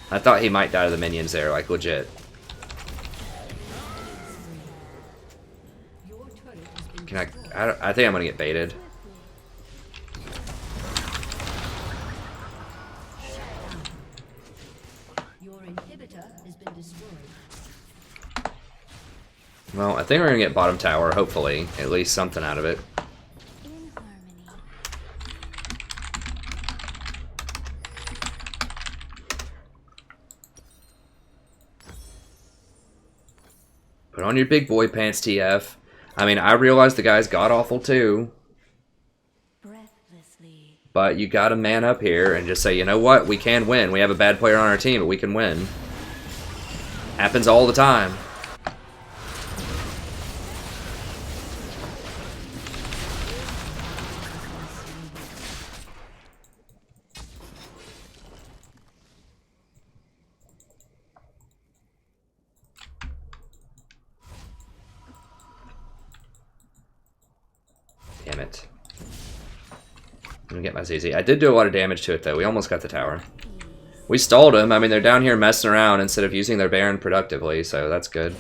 I thought he might die to the minions there, like legit. Can I think I'm gonna get baited. Your inhibitor has been destroyed. Well, I think we're gonna get bottom tower, hopefully. At least something out of it. Put on your big boy pants, TF. I mean, I realize the guy's god-awful too. But you gotta man up here and just say, you know what? We can win. We have a bad player on our team, but we can win. Happens all the time. Damn it. I'm gonna get my ZZ. I did do a lot of damage to it though. We almost got the tower. We stalled them. I mean, they're down here messing around instead of using their Baron productively, so that's good.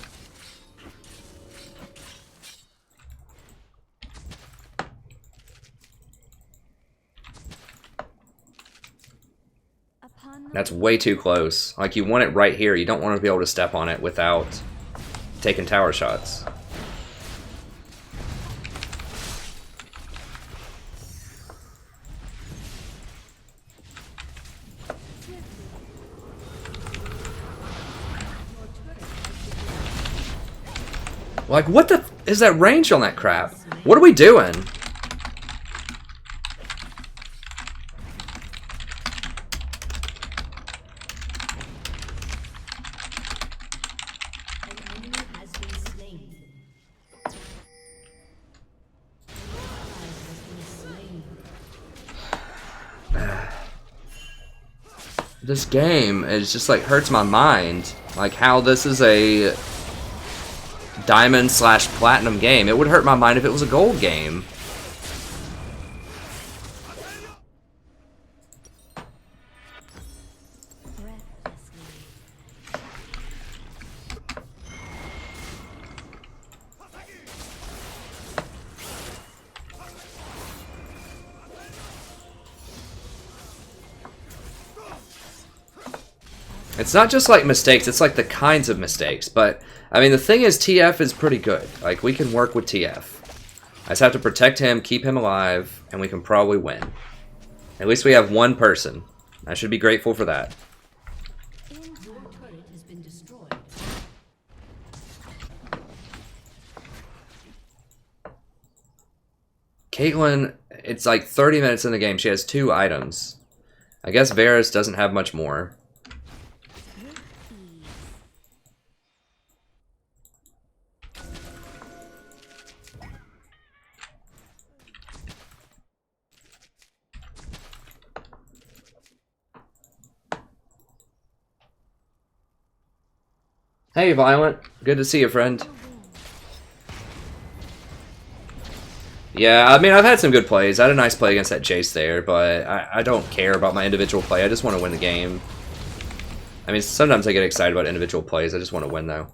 That's way too close. Like, you want it right here. You don't want to be able to step on it without taking tower shots. Like, what the is that range on that crap? What are we doing? An enemy has been slain. This game is just like hurts my mind. Like how this is a diamond/platinum game. It would hurt my mind if it was a gold game. It's not just like mistakes, it's like the kinds of mistakes. But, I mean, the thing is, TF is pretty good. Like, we can work with TF. I just have to protect him, keep him alive, and we can probably win. At least we have one person. I should be grateful for that. Your turret has been destroyed. Caitlyn, it's like 30 minutes in the game. She has 2 items. I guess Varus doesn't have much more. Hey, Violent. Good to see you, friend. Yeah, I mean, I've had some good plays. I had a nice play against that Jace there, but I don't care about my individual play. I just want to win the game. I mean, sometimes I get excited about individual plays. I just want to win, though.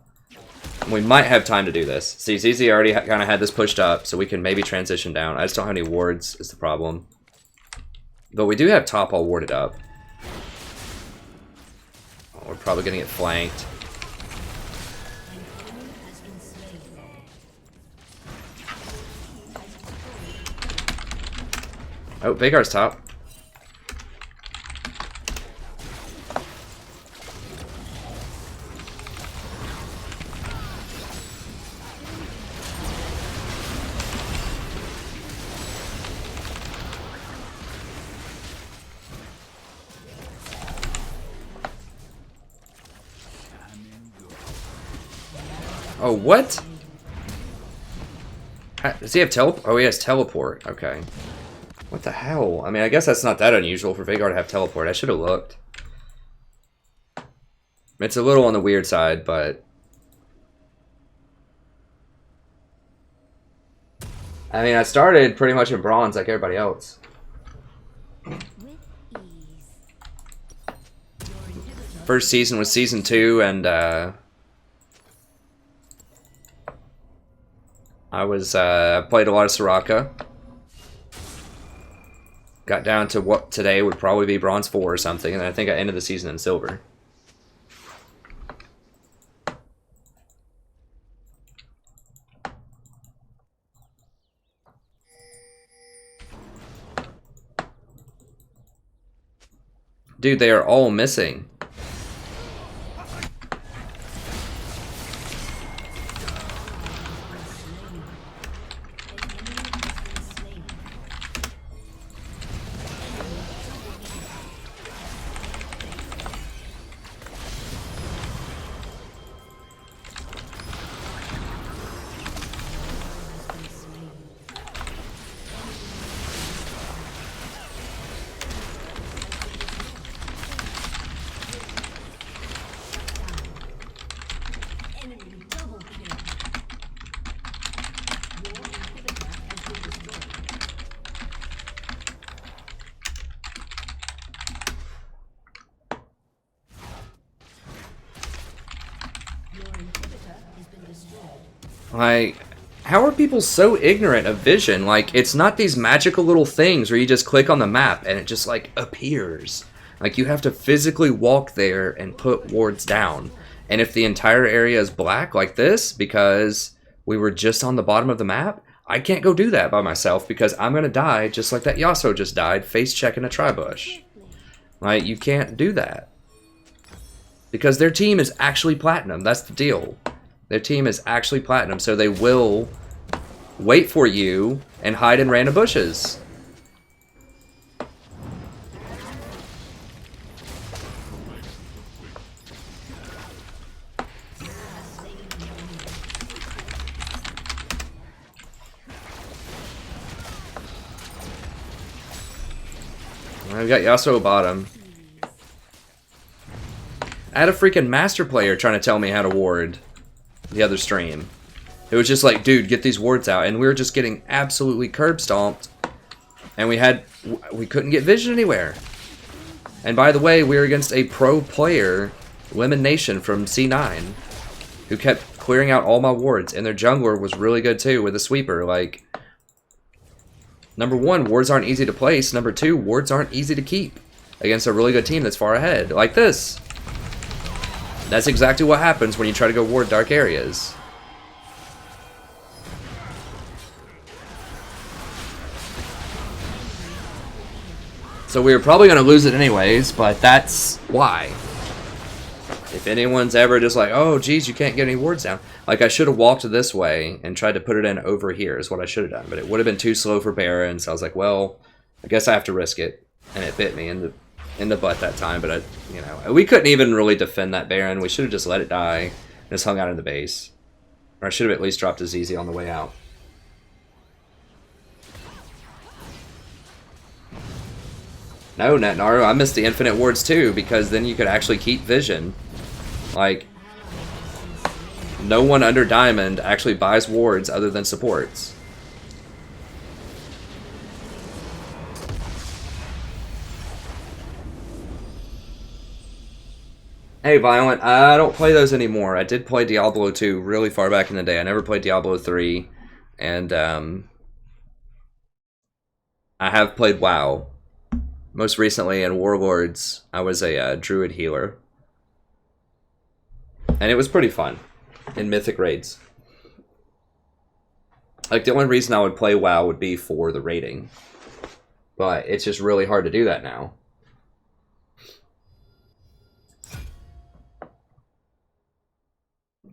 We might have time to do this. See, ZZ already kind of had this pushed up, so we can maybe transition down. I just don't have any wards, is the problem. But we do have top all warded up. Oh, we're probably going to get flanked. Oh, Veigar's top. Oh, what? Does he have teleport? Oh, he has teleport. Okay. What the hell? I mean, I guess that's not that unusual for Veigar to have teleport. I should have looked. It's a little on the weird side, but... I mean, I started pretty much in bronze like everybody else. First season was season 2, and I played a lot of Soraka. Got down to what today would probably be bronze 4 or something, and I think I ended the season in silver. Dude, they are all missing. Like, how are people so ignorant of vision? Like, it's not these magical little things where you just click on the map and it just, like, appears. Like, you have to physically walk there and put wards down. And if the entire area is black like this, because we were just on the bottom of the map, I can't go do that by myself because I'm going to die just like that Yasuo just died, face checking a tribush. Like, you can't do that. Because their team is actually platinum, that's the deal. Their team is actually platinum, so they will wait for you and hide in random bushes. I've got Yasuo bottom. I had a freaking master player trying to tell me how to ward the other stream. It was just like, dude, get these wards out, and we were just getting absolutely curb stomped, and we couldn't get vision anywhere. And by the way, we were against a pro player, Lemon Nation from C9, who kept clearing out all my wards, and their jungler was really good too with a sweeper. Like, number 1, wards aren't easy to place. Number 2, wards aren't easy to keep against a really good team that's far ahead, like this. That's exactly what happens when you try to go ward dark areas. So we were probably going to lose it anyways, but that's why. If anyone's ever just like, oh, geez, you can't get any wards down. Like, I should have walked this way and tried to put it in over here is what I should have done. But it would have been too slow for Baron, so I was like, well, I guess I have to risk it. And it bit me in the butt that time. But, you know, we couldn't even really defend that Baron. We should have just let it die and just hung out in the base. Or I should have at least dropped a ZZ on the way out. No, Netnaru, I missed the infinite wards too, because then you could actually keep vision. Like, no one under Diamond actually buys wards other than supports. Hey, Violent, I don't play those anymore. I did play Diablo 2 really far back in the day. I never played Diablo 3, and I have played WoW. Most recently in Warlords, I was a druid healer. And it was pretty fun in Mythic raids. Like, the only reason I would play WoW would be for the raiding. But it's just really hard to do that now.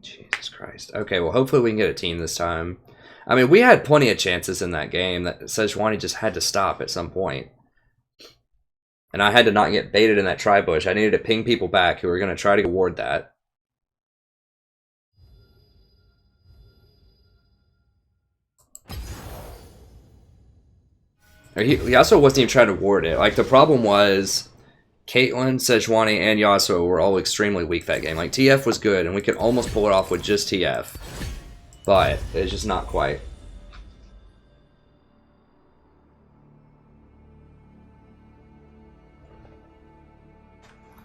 Jesus Christ. Okay, well, hopefully we can get a team this time. I mean, we had plenty of chances in that game that Sejuani just had to stop at some point. And I had to not get baited in that tri-bush. I needed to ping people back who were going to try to ward that. He also wasn't even trying to ward it. Like, the problem was Caitlyn, Sejuani, and Yasuo were all extremely weak that game. Like, TF was good, and we could almost pull it off with just TF. But it's just not quite.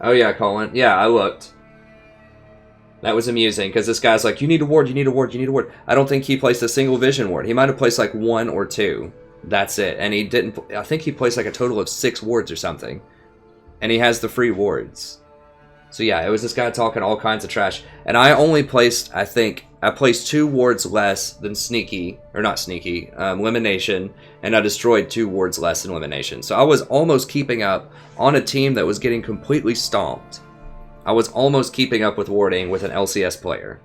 Oh yeah, Colin. Yeah, I looked. That was amusing, because this guy's like, you need a ward, you need a ward, you need a ward. I don't think he placed a single vision ward. He might have placed like 1 or 2. That's it. And he didn't... I think he placed like a total of 6 wards or something. And he has the free wards. So yeah, it was this guy talking all kinds of trash. And I only placed, I think, I placed 2 wards less than Sneaky, or not Sneaky, Elimination, and I destroyed 2 wards less than Elimination. So I was almost keeping up on a team that was getting completely stomped. I was almost keeping up with warding with an LCS player.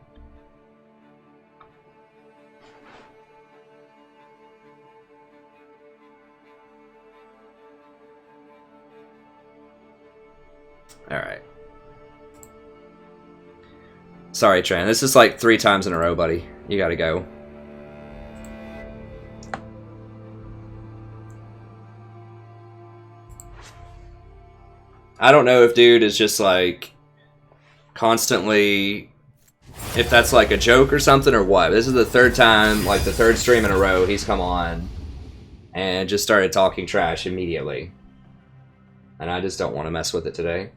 Alright. Sorry, Tran. This is like 3 times in a row, buddy. You gotta go. I don't know if dude is just like constantly, if that's like a joke or something or what. This is the 3rd time, like the 3rd stream in a row he's come on and just started talking trash immediately. And I just don't want to mess with it today.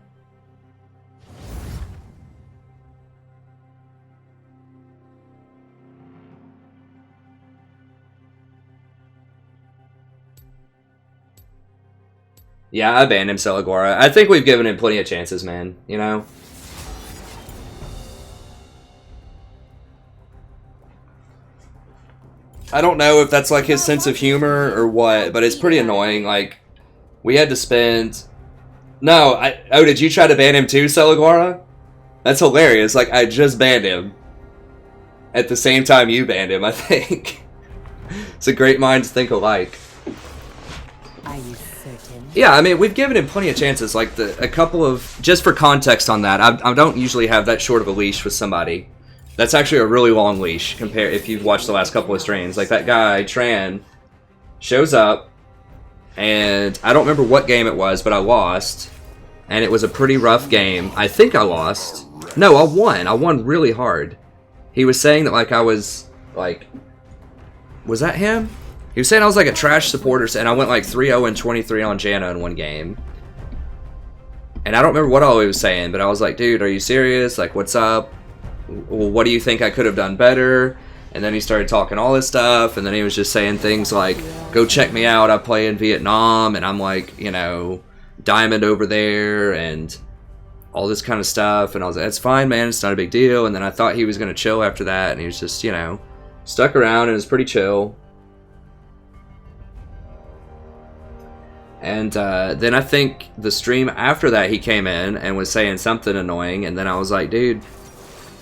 Yeah, I banned him, Celigora. I think we've given him plenty of chances, man. You know? I don't know if that's like his sense of humor or what, but it's pretty annoying. Like, we had to spend... No, oh, did you try to ban him too, Celigora? That's hilarious. Like, I just banned him. At the same time you banned him, I think. It's a great minds think alike. Are you certain? Yeah, I mean, we've given him plenty of chances. Like, a couple of... Just for context on that, I don't usually have that short of a leash with somebody. That's actually a really long leash, compared if you've watched the last couple of streams. Like, that guy, Tran, shows up, and I don't remember what game it was, but I lost. And it was a pretty rough game. I think I lost. No, I won. I won really hard. He was saying that, like, I was, like... Was that him? He was saying I was, like, a trash supporter, and I went, like, 3-0 and 23 on Janna in one game. And I don't remember what all he was saying, but I was like, dude, are you serious? Like, what's up? Well, what do you think I could have done better? And then he started talking all this stuff, and then he was just saying things like, go check me out, I play in Vietnam, and I'm like, you know, Diamond over there, and all this kind of stuff, and I was like, it's fine, man, it's not a big deal. And then I thought he was going to chill after that, and he was just, you know, stuck around and was pretty chill. And then I think the stream after that, he came in and was saying something annoying, and then I was like, dude,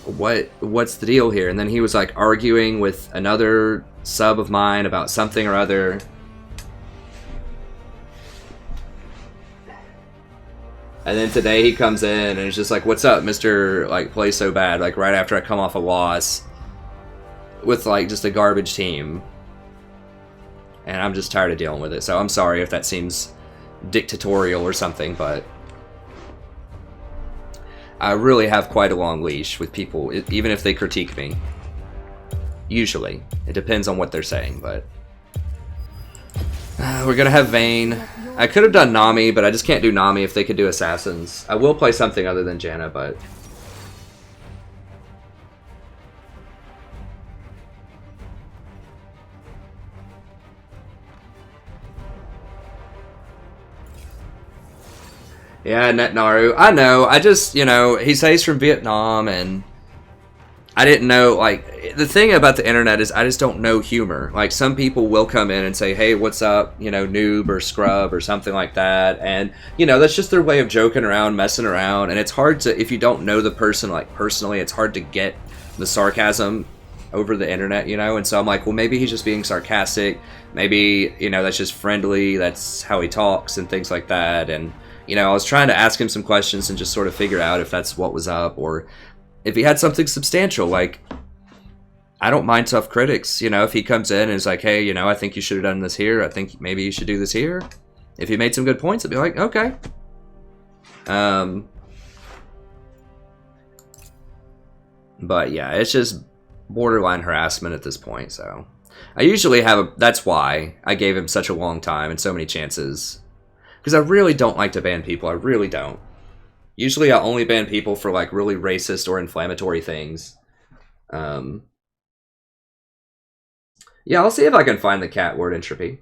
what's the deal here? And then he was like arguing with another sub of mine about something or other. And then today he comes in and it's just like, what's up, Mr. like play so bad, like right after I come off a loss with like just a garbage team. And I'm just tired of dealing with it. So I'm sorry if that seems dictatorial or something, but I really have quite a long leash with people, even if they critique me. Usually. It depends on what they're saying, but we're gonna have Vayne. I could have done Nami, but I just can't do Nami if they could do Assassins. I will play something other than Janna, but yeah, Netnaru. I know. I just, you know, he says he's from Vietnam, and I didn't know, like, the thing about the internet is I just don't know humor. Like, some people will come in and say, hey, what's up, you know, noob or scrub or something like that. And, you know, that's just their way of joking around, messing around. And it's hard to, if you don't know the person, like, personally, it's hard to get the sarcasm over the internet, you know? And so I'm like, well, maybe he's just being sarcastic. Maybe, you know, that's just friendly. That's how he talks and things like that. And, you know, I was trying to ask him some questions and just sort of figure out if that's what was up, or if he had something substantial. Like, I don't mind tough critics, you know, if he comes in and is like, hey, you know, I think you should have done this here. I think maybe you should do this here. If he made some good points, I'd be like, okay. But yeah, it's just borderline harassment at this point, so. I usually have that's why I gave him such a long time and so many chances. Because I really don't like to ban people, I really don't. Usually I only ban people for like really racist or inflammatory things. Yeah, I'll see if I can find the cat word entropy.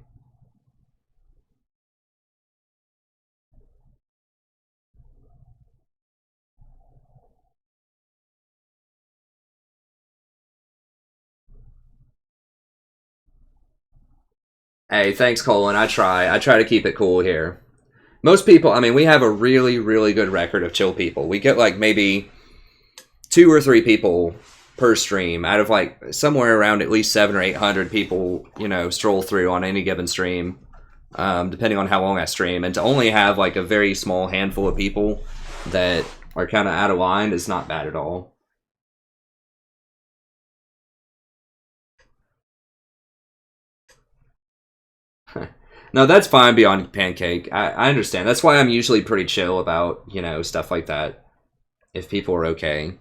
Hey, thanks, Colin. I try to keep it cool here. Most people, I mean, we have a really, really good record of chill people. We get like maybe 2 or 3 people per stream out of like somewhere around at least 700 or 800 people, you know, stroll through on any given stream, depending on how long I stream. And to only have like a very small handful of people that are kind of out of line is not bad at all. No, that's fine beyond Pancake. I understand. That's why I'm usually pretty chill about, you know, stuff like that. If people are okay.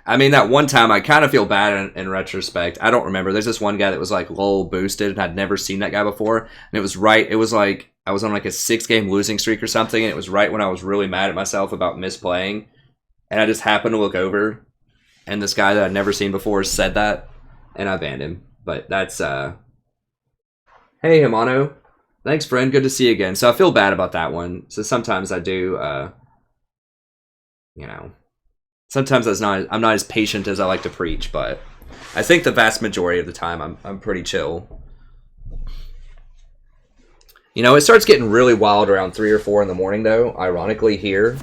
I mean, that one time, I kind of feel bad in retrospect. I don't remember. There's this one guy that was like lull boosted, and I'd never seen that guy before. And it was like, I was on like a 6-game losing streak or something, and it was right when I was really mad at myself about misplaying. And I just happened to look over, and this guy that I'd never seen before said that, and I banned him. But that's, Hey, Himano. Thanks, friend. Good to see you again. So I feel bad about that one. So sometimes I do, you know, sometimes I'm not as patient as I like to preach, but I think the vast majority of the time I'm pretty chill. You know, it starts getting really wild around 3 or 4 in the morning, though. Ironically, here,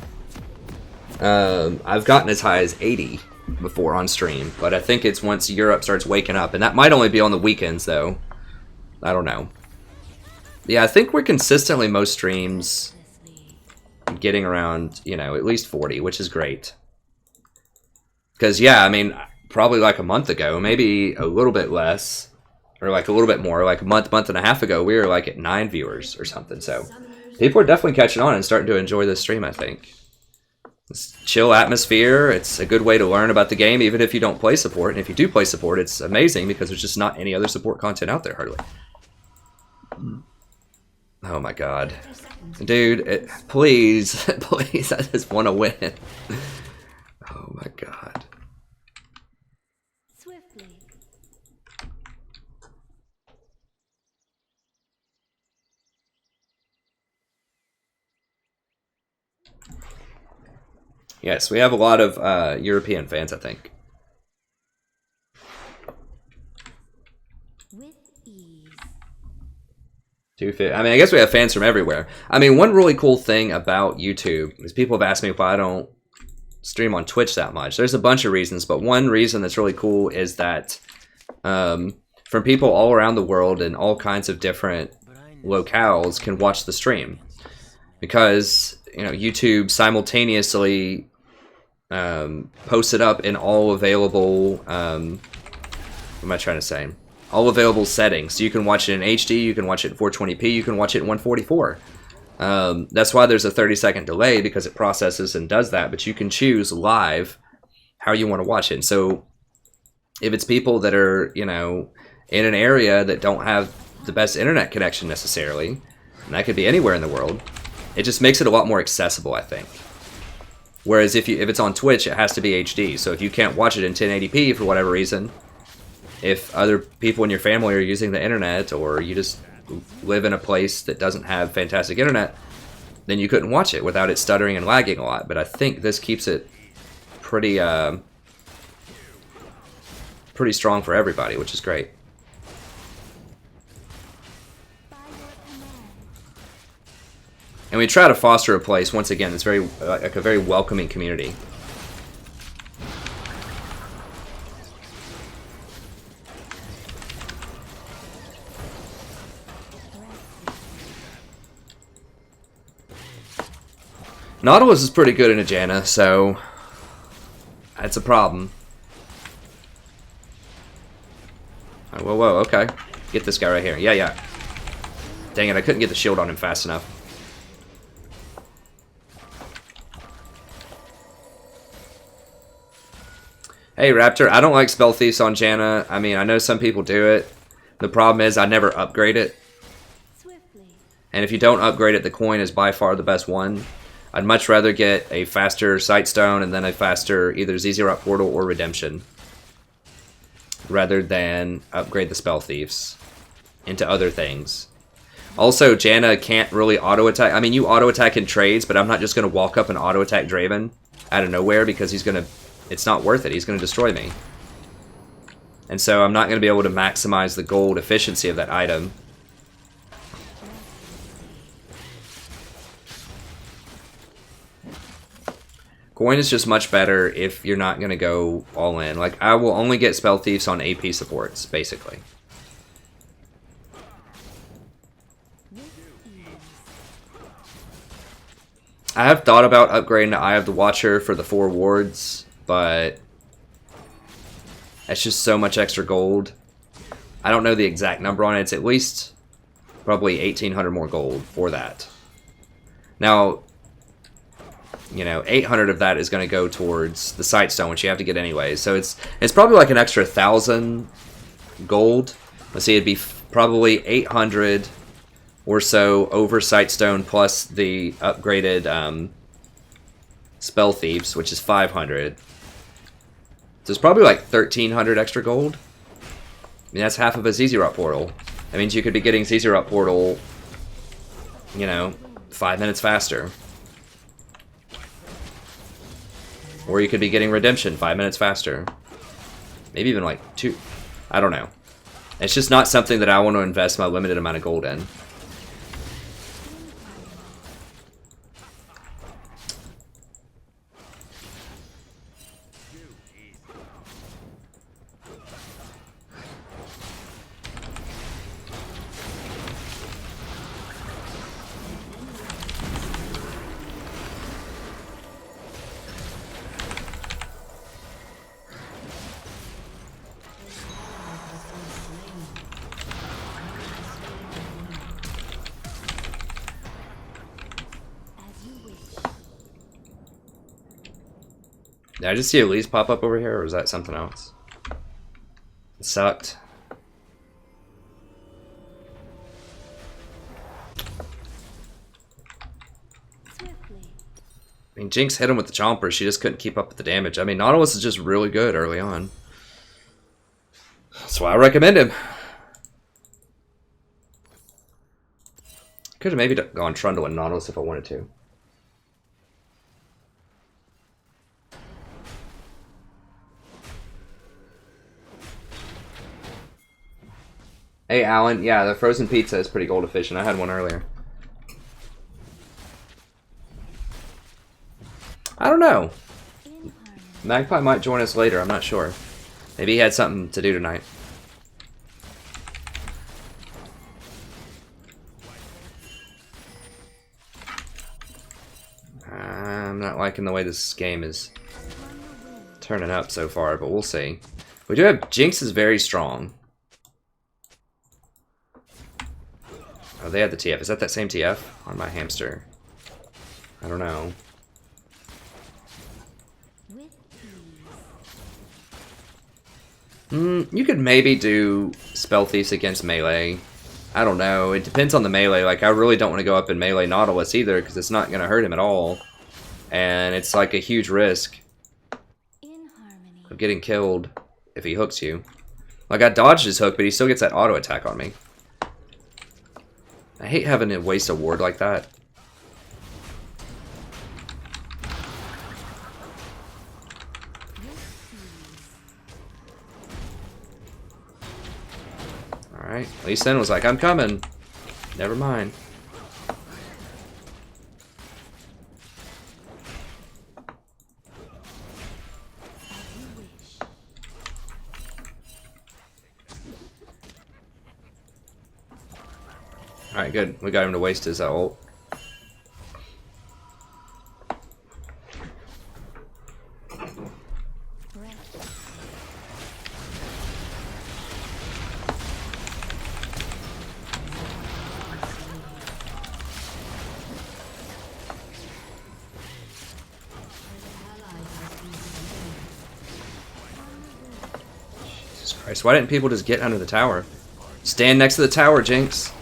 I've gotten as high as 80 before on stream, but I think it's once Europe starts waking up, and that might only be on the weekends, though. I don't know. Yeah, I think we're consistently, most streams, getting around, you know, at least 40, which is great. Because, yeah, I mean, probably like a month ago, maybe a little bit less, or like a little bit more, like a month and a half ago, we were like at 9 viewers or something. So people are definitely catching on and starting to enjoy this stream, I think. It's chill atmosphere. It's a good way to learn about the game, even if you don't play support. And if you do play support, it's amazing because there's just not any other support content out there, hardly. Oh my god. Dude, please, please, I just want to win. Oh my god. Swiftly. Yes, we have a lot of European fans, I think. With ease. 250. I mean, I guess we have fans from everywhere. I mean, one really cool thing about YouTube is people have asked me why I don't stream on Twitch that much. There's a bunch of reasons, but one reason that's really cool is that from people all around the world in all kinds of different locales can watch the stream. Because, you know, YouTube simultaneously posts it up in all available, what am I trying to say? All available settings. So you can watch it in HD, you can watch it in 420p, you can watch it in 144. That's why there's a 30-second delay, because it processes and does that, but you can choose live how you want to watch it. And so if it's people that are, you know, in an area that don't have the best internet connection necessarily, and that could be anywhere in the world, it just makes it a lot more accessible, I think. Whereas if it's on Twitch, it has to be HD. So if you can't watch it in 1080p for whatever reason, if other people in your family are using the internet, or you just live in a place that doesn't have fantastic internet, then you couldn't watch it without it stuttering and lagging a lot. But I think this keeps it pretty pretty strong for everybody, which is great. And we try to foster a place, once again, that's very like a very welcoming community. Nautilus is pretty good in a Janna, so that's a problem. Oh, whoa, whoa, okay. Get this guy right here. Yeah, yeah. Dang it, I couldn't get the shield on him fast enough. Hey, Raptor, I don't like Spell Thieves on Janna. I mean, I know some people do it. The problem is I never upgrade it. And if you don't upgrade it, the coin is by far the best one. I'd much rather get a faster Sightstone and then a faster either Zyra Portal or Redemption, rather than upgrade the Spell Thieves into other things. Also, Janna can't really auto-attack. I mean, you auto-attack in trades, but I'm not just going to walk up and auto-attack Draven out of nowhere, because he's going to... It's not worth it. He's going to destroy me. And so I'm not going to be able to maximize the gold efficiency of that item. Coin is just much better if you're not going to go all in. Like, I will only get Spell Thieves on AP supports, basically. I have thought about upgrading to Eye of the Watcher for the 4 wards, but that's just so much extra gold. I don't know the exact number on it. It's at least probably 1,800 more gold for that. Now, you know, 800 of that is going to go towards the Sightstone, which you have to get anyway. So it's probably like an extra 1,000 gold. Let's see, it'd be probably 800 or so over Sightstone plus the upgraded Spell Thieves, which is 500. So it's probably like 1,300 extra gold. I mean, that's half of a Zyra Portal. That means you could be getting Zyra Portal, you know, 5 minutes faster. Or you could be getting Redemption 5 minutes faster. Maybe even like 2. I don't know. It's just not something that I want to invest my limited amount of gold in. Did I just see Elise pop up over here, or is that something else? It sucked. I mean, Jinx hit him with the Chomper. She just couldn't keep up with the damage. I mean, Nautilus is just really good early on. That's why I recommend him. Could have maybe gone Trundle and Nautilus if I wanted to. Hey, Alan. Yeah, the frozen pizza is pretty gold efficient. I had one earlier. I don't know. Magpie might join us later. I'm not sure. Maybe he had something to do tonight. I'm not liking the way this game is turning up so far, but we'll see. We do have Jinx is very strong. Oh, they have the TF. Is that same TF on my hamster? I don't know. You could maybe do Spell Thieves against melee. I don't know. It depends on the melee. Like, I really don't want to go up in melee Nautilus either, because it's not going to hurt him at all. And it's like a huge risk of getting killed if he hooks you. Like, I dodged his hook, but he still gets that auto attack on me. I hate having to waste a ward like that. Alright, Lee Sin was like, I'm coming. Never mind. Alright, good. We got him to waste his ult. Jesus Christ, why didn't people just get under the tower? Stand next to the tower, Jinx.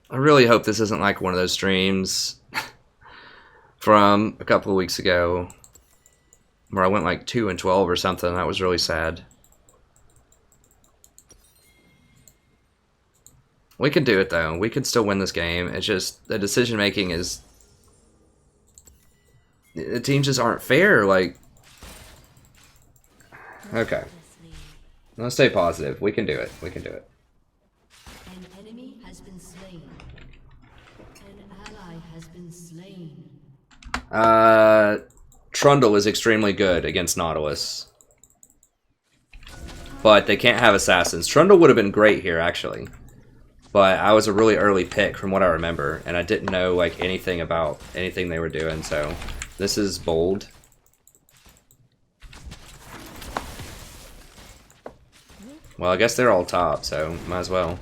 I really hope this isn't like one of those streams from a couple of weeks ago where I went like 2-12 or something. That was really sad. We can do it though. We can still win this game. It's just the decision making is, the teams just aren't fair. Like, okay, let's stay positive. We can do it. We can do it. An enemy has been slain. An ally has been slain. Trundle is extremely good against Nautilus, but they can't have assassins. Trundle would have been great here actually, but I was a really early pick from what I remember, and I didn't know like anything about anything they were doing. So this is bold. Well, I guess they're all top, so might as well.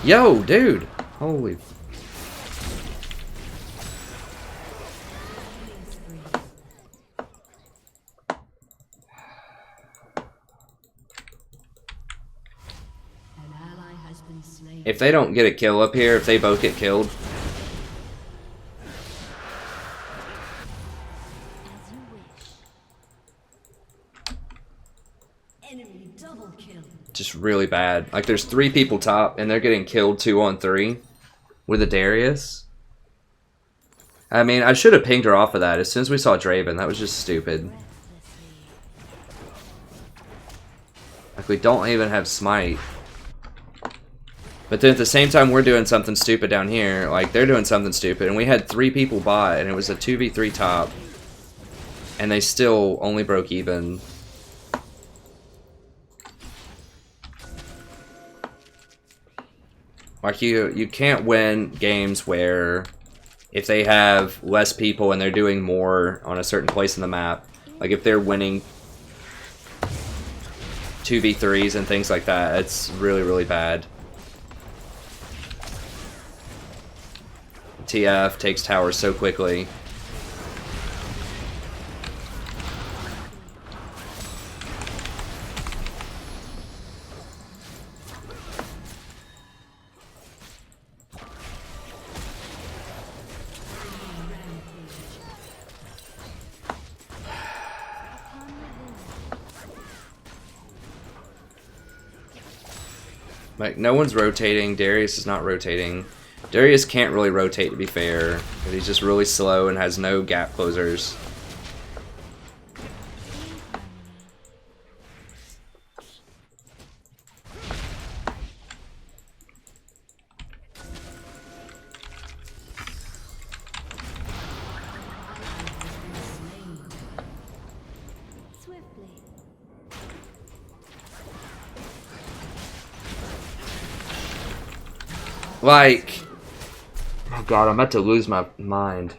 Yo, dude! Holy... If they don't get a kill up here, if they both get killed... Enemy double kill. Just really bad. Like, there's 3 people top, and they're getting killed 2-on-3 with a Darius. I mean, I should have pinged her off of that as soon as we saw Draven. That was just stupid. Like, we don't even have Smite. But then at the same time, we're doing something stupid down here. Like, they're doing something stupid. And we had 3 people bot, and it was a 2v3 top. And they still only broke even. Like, you can't win games where if they have less people and they're doing more on a certain place in the map, Like if they're winning 2v3s and things like that, it's really, really bad. TF takes towers so quickly. Like, no one's rotating. Darius is not rotating. Darius can't really rotate, to be fair. He's just really slow and has no gap closers. Like, oh god, I'm about to lose my mind.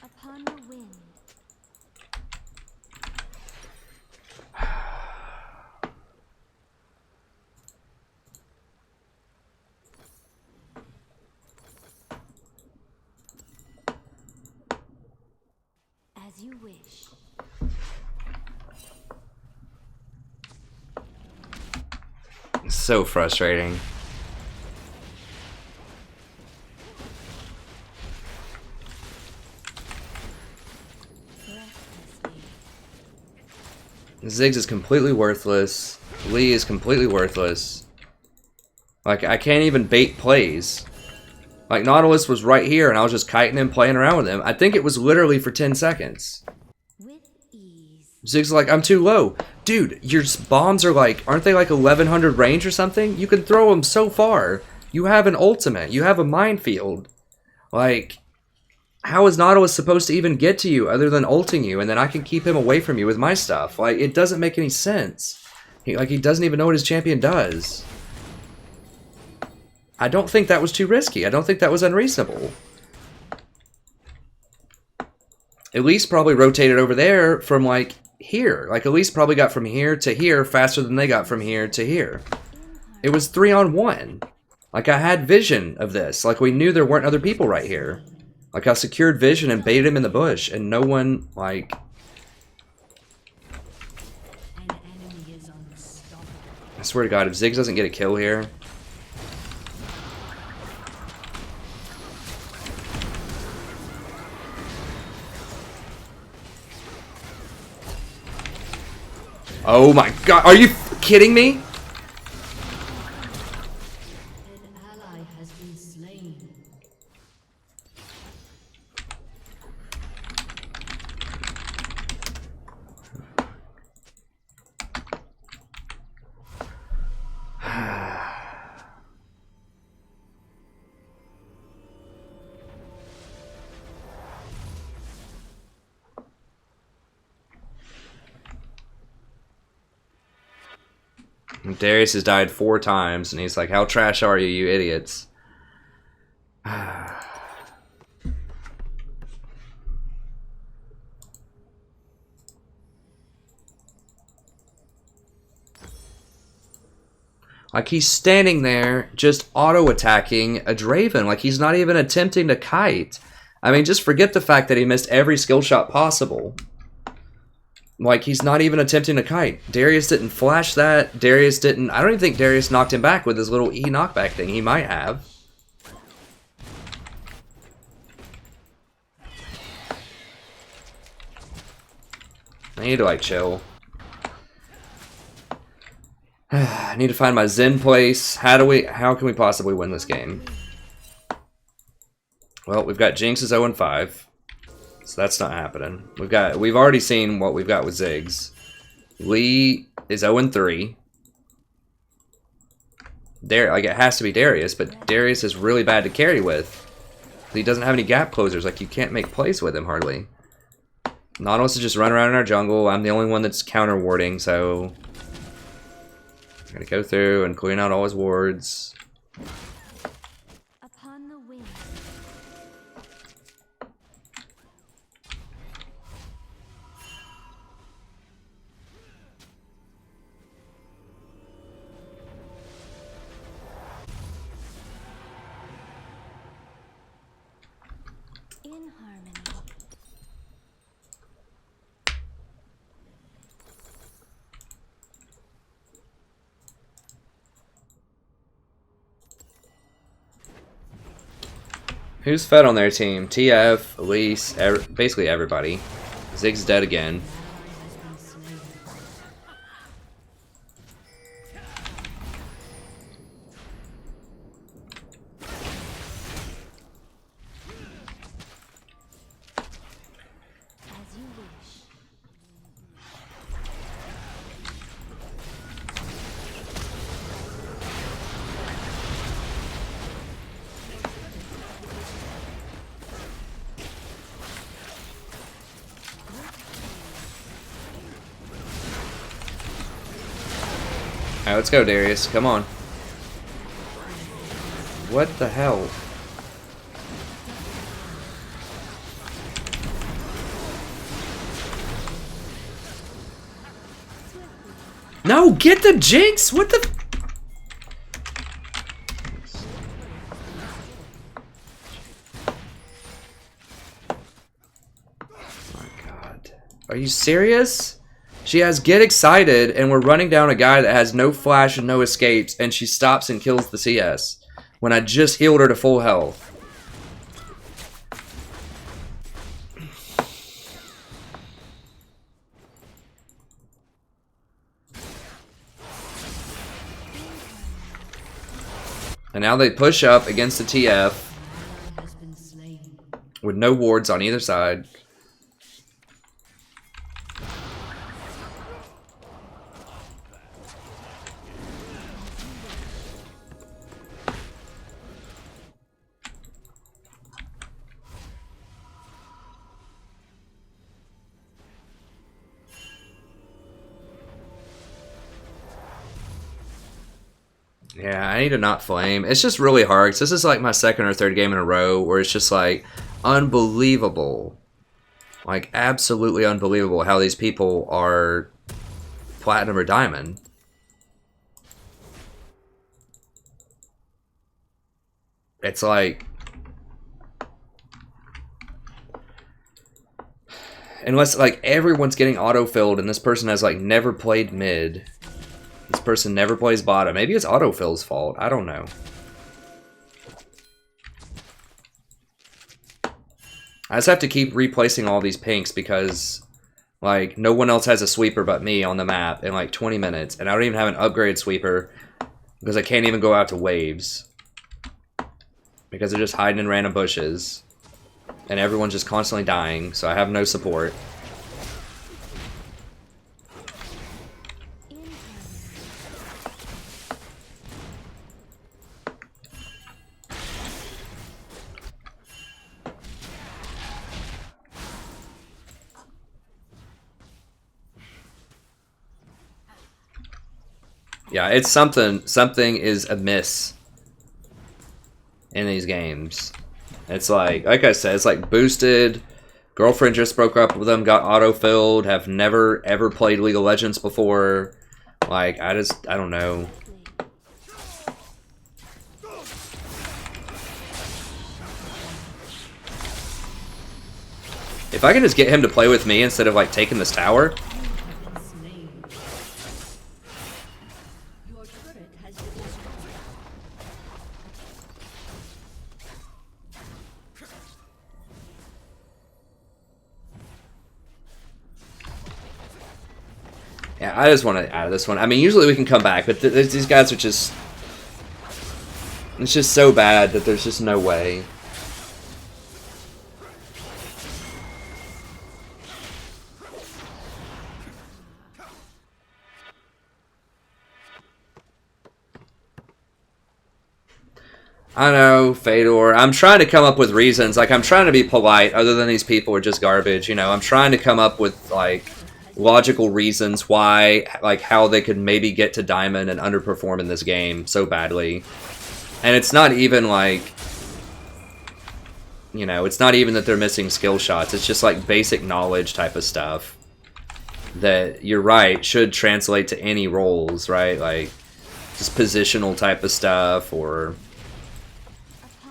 Upon the wind. As you wish. It's so frustrating. Ziggs is completely worthless. Lee is completely worthless. Like, I can't even bait plays. Like, Nautilus was right here, and I was just kiting him, playing around with him. I think it was literally for 10 seconds. With ease. Ziggs is like, I'm too low. Dude, your bombs are like, aren't they like 1100 range or something? You can throw them so far. You have an ultimate. You have a minefield. Like, how is Nautilus supposed to even get to you other than ulting you, and then I can keep him away from you with my stuff? Like, it doesn't make any sense. He doesn't even know what his champion does. I don't think that was too risky. I don't think that was unreasonable. At least probably rotated over there from, like, here. Like, at least probably got from here to here faster than they got from here to here. It was 3-on-1. Like, I had vision of this. Like, we knew there weren't other people right here. Like, I secured vision and baited him in the bush, and no one, like... An enemy is unstoppable. I swear to God, if Ziggs doesn't get a kill here... Oh my God, are you kidding me? An ally has been slain. Darius has died 4 times, and he's like, how trash are you, you idiots? Like, he's standing there just auto-attacking a Draven. Like, he's not even attempting to kite. I mean, just forget the fact that he missed every skill shot possible. Like, he's not even attempting to kite. Darius didn't flash that. Darius didn't... I don't even think Darius knocked him back with his little E knockback thing. He might have. I need to, like, chill. I need to find my Zen place. How can we possibly win this game? Well, we've got Jinx is 0-5. So that's not happening. We've already seen what we've got with Ziggs. Lee is 0-3. Like, it has to be Darius, but Darius is really bad to carry with. He doesn't have any gap closers. Like, you can't make plays with him, hardly. Nautilus is just running around in our jungle. I'm the only one that's counter warding, so... I'm gonna go through and clean out all his wards. Upon the wind. In harmony. Who's fed on their team? TF, Elise, basically everybody. Zig's dead again. As you wish. Alright, let's go, Darius. Come on. What the hell? No, get the Jinx! What the... Oh my god. Are you serious? She has Get Excited, and we're running down a guy that has no flash and no escapes, and she stops and kills the CS when I just healed her to full health. And now they push up against the TF Has been slain. with no wards on either side. Yeah, I need to not flame. It's just really hard. 'Cause this is like my second or third game in a row where it's just like unbelievable. Like absolutely unbelievable how these people are platinum or diamond. It's like... Unless like everyone's getting auto-filled and this person has like never played mid. This person never plays bottom. Maybe it's autofill's fault. I don't know. I just have to keep replacing all these pinks because like no one else has a sweeper but me on the map in like 20 minutes. And I don't even have an upgrade sweeper because I can't even go out to waves. Because they're just hiding in random bushes. And everyone's just constantly dying, so I have no support. Yeah, it's something is amiss in these games. It's like I said, it's like boosted. Girlfriend just broke up with them, got auto-filled, have never ever played League of Legends before. Like, I don't know. If I can just get him to play with me instead of like taking this tower. Your turret has been destroyed. Yeah, I just want to out of this one. I mean, usually we can come back, but these guys are just... It's just so bad that there's just no way. I know, Fedor. I'm trying to come up with reasons. Like, I'm trying to be polite, other than these people are just garbage, you know. I'm trying to come up with, like, logical reasons why, like, how they could maybe get to Diamond and underperform in this game so badly. And it's not even, like, you know, it's not even that they're missing skill shots. It's just, like, basic knowledge type of stuff that, you're right, should translate to any roles, right? Like, just positional type of stuff, or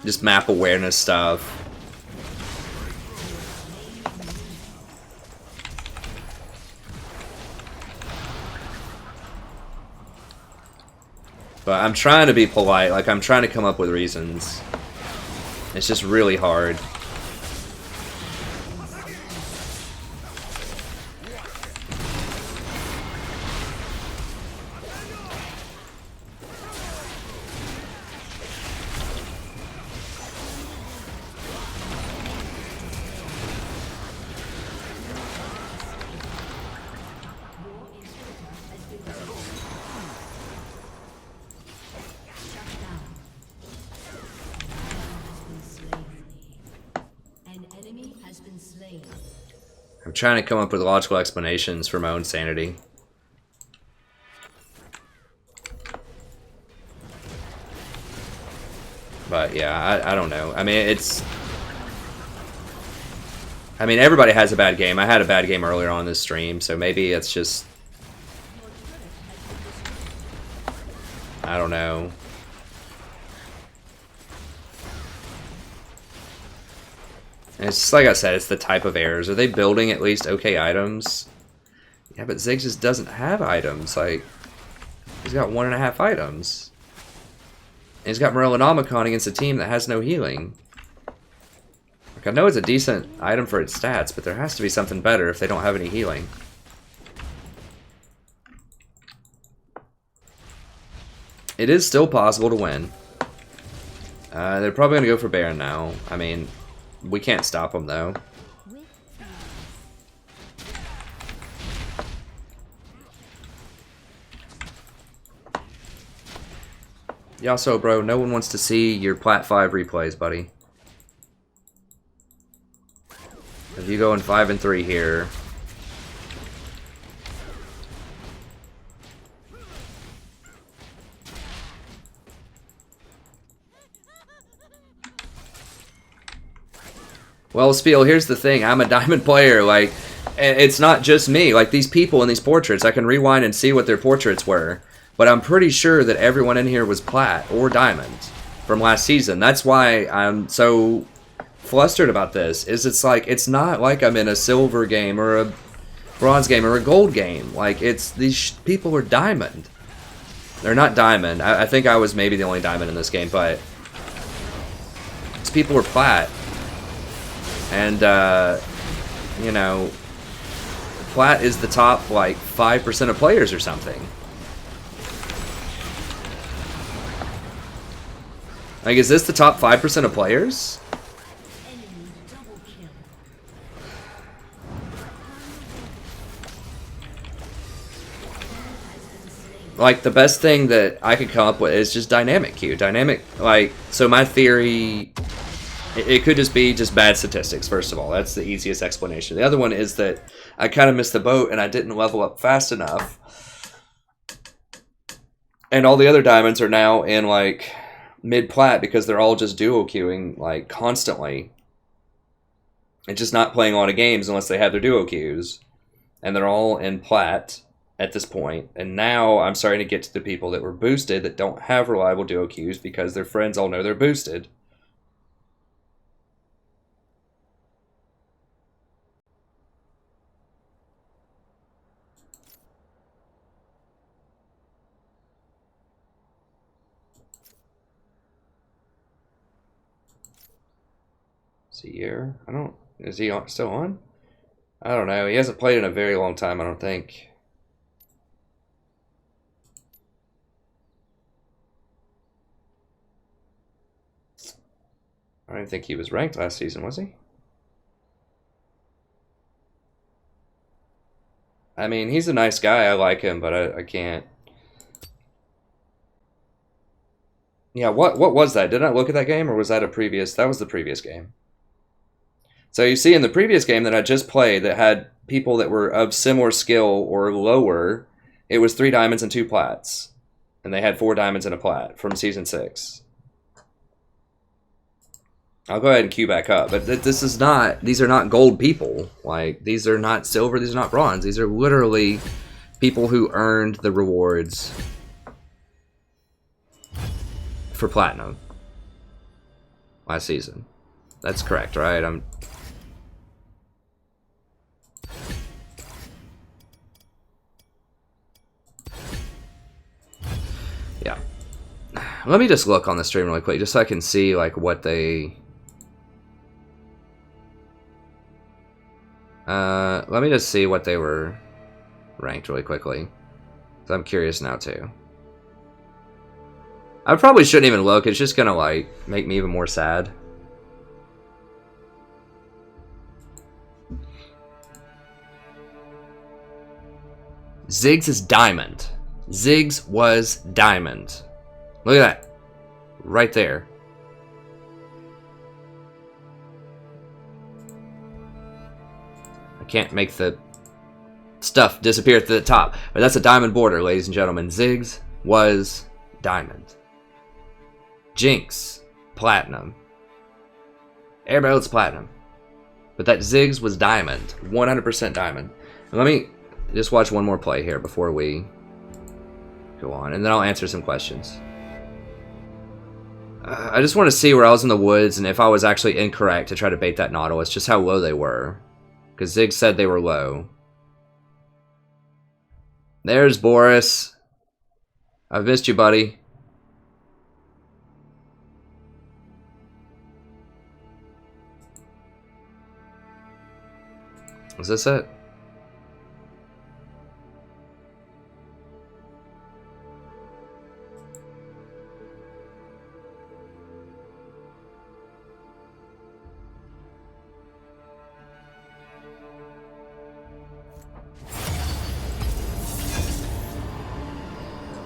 just map awareness stuff. But I'm trying to be polite, like I'm trying to come up with reasons. It's just really hard. I'm trying to come up with logical explanations for my own sanity. But yeah, I don't know. I mean, it's... I mean, everybody has a bad game. I had a bad game earlier on this stream, so maybe it's just... I don't know. And it's just like I said, it's the type of errors. Are they building at least okay items? Yeah, but Ziggs just doesn't have items. Like, he's got 1.5 items. And he's got Morellonomicon against a team that has no healing. Like, I know it's a decent item for its stats, but there has to be something better if they don't have any healing. It is still possible to win. They're probably going to go for Baron now. I mean... We can't stop them, though. Yasuo, bro, no one wants to see your Plat 5 replays, buddy. If you go in 5 and 3 here... Well, Spiel, here's the thing. I'm a diamond player. Like, it's not just me. Like, these people in these portraits, I can rewind and see what their portraits were. But I'm pretty sure that everyone in here was plat or diamond from last season. That's why I'm so flustered about this. It's like, it's not like I'm in a silver game or a bronze game or a gold game. Like, it's, these people are diamond. They're not diamond. I think I was maybe the only diamond in this game, but these people were plat. And, you know, plat is the top, like, 5% of players or something. Like, is this the top 5% of players? Like, the best thing that I could come up with is just dynamic queue. Dynamic, like, so my theory... It could just be just bad statistics, first of all. That's the easiest explanation. The other one is that I kind of missed the boat and I didn't level up fast enough. And all the other diamonds are now in, like, mid-plat because they're all just duo queuing, like, constantly. And just not playing a lot of games unless they have their duo queues. And they're all in plat at this point. And now I'm starting to get to the people that were boosted that don't have reliable duo queues because their friends all know they're boosted. Year. I don't... Is he still on? I don't know. He hasn't played in a very long time, I don't think. I don't think he was ranked last season, was he? I mean, he's a nice guy. I like him, but I can't... Yeah, what was that? Did I look at that game, or was that a previous? That was the previous game. So you see in the previous game that I just played that had people that were of similar skill or lower, it was 3 diamonds and 2 plats. And they had 4 diamonds and a plat from Season 6. I'll go ahead and queue back up. But this is not, these are not gold people. Like, these are not silver, these are not bronze. These are literally people who earned the rewards for platinum last season. That's correct, right? Yeah. Let me just look on the stream really quick, just so I can see like what they. Let me just see what they were ranked really quickly. So I'm curious now too. I probably shouldn't even look. It's just gonna like make me even more sad. Ziggs is diamond. Ziggs was diamond. Look at that. Right there. I can't make the stuff disappear at the top. But that's a diamond border, ladies and gentlemen. Ziggs was diamond. Jinx, platinum. Everybody's platinum. But that Ziggs was diamond. 100% diamond. And let me just watch one more play here before we go on. And then I'll answer some questions. I just want to see where I was in the woods and if I was actually incorrect to try to bait that Nautilus. Just how low they were. Because Ziggs said they were low. There's Boris. I've missed you, buddy. Is this it?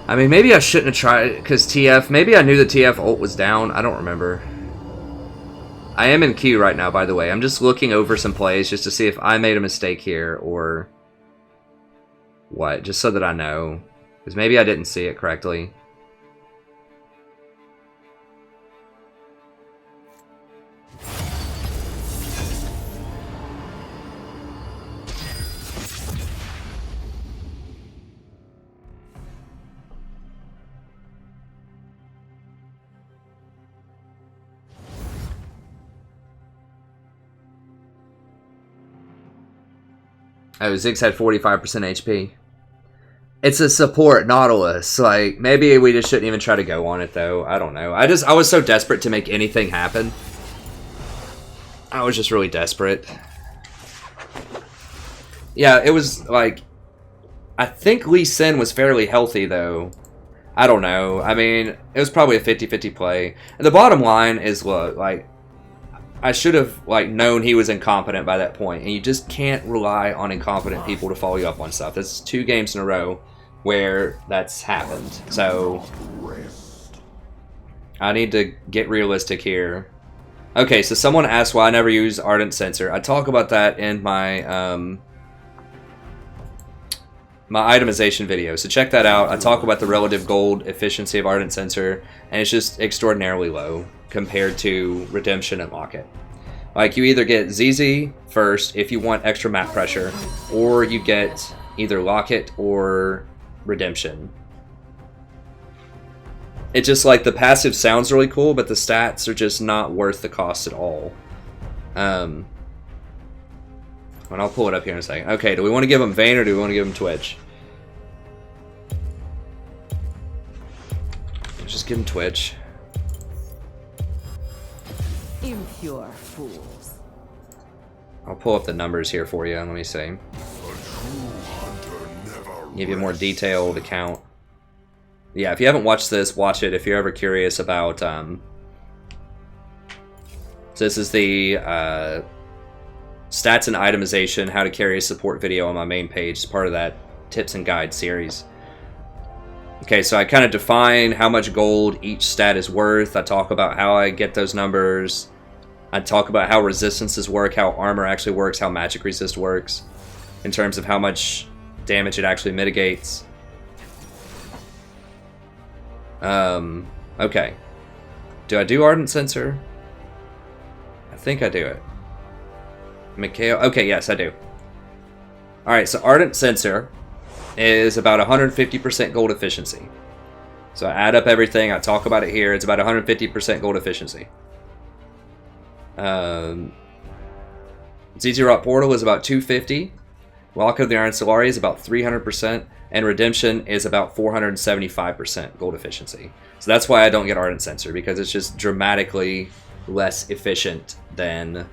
I mean, maybe I shouldn't have tried, because TF, maybe I knew the TF ult was down. I don't remember. I am in queue right now, by the way. I'm just looking over some plays just to see if I made a mistake here or what, just so that I know. Because maybe I didn't see it correctly. Oh, Ziggs had 45% HP. It's a support Nautilus. Like, maybe we just shouldn't even try to go on it, though. I don't know. I was so desperate to make anything happen. I was just really desperate. Yeah, it was, like... I think Lee Sin was fairly healthy, though. I don't know. I mean, it was probably a 50-50 play. And the bottom line is, look, like... I should have like known he was incompetent by that point, and you just can't rely on incompetent people to follow you up on stuff. That's 2 games in a row where that's happened. So I need to get realistic here. Okay, so someone asked why I never use Ardent Sensor. I talk about that in my my itemization video, so check that out. I talk about the relative gold efficiency of Ardent Sensor, and it's just extraordinarily low compared to Redemption and Locket. Like, you either get ZZ first if you want extra map pressure, or you get either Locket or Redemption. It's just like the passive sounds really cool, but the stats are just not worth the cost at all. And I'll pull it up here in a second. Okay, do we want to give them Vayne or do we want to give them Twitch? Let's just give them Twitch. Impure fools. I'll pull up the numbers here for you, and let me see. Give you a more detailed account. Yeah, if you haven't watched this, watch it if you're ever curious about... So this is the stats and itemization, how to carry a support video on my main page. It's part of that tips and guides series. Okay, so I kind of define how much gold each stat is worth. I talk about how I get those numbers. I talk about how resistances work, how armor actually works, how magic resist works, in terms of how much damage it actually mitigates. Okay. Do I do Ardent Sensor? I think I do it. Mikhail. Okay, yes, I do. Alright, so Ardent Sensor is about 150% gold efficiency. So I add up everything, I talk about it here, it's about 150% gold efficiency. ZZ Rot Portal is about 250. Lock of the Iron Solari is about 300%. And Redemption is about 475% gold efficiency. So that's why I don't get Ardent Sensor, because it's just dramatically less efficient than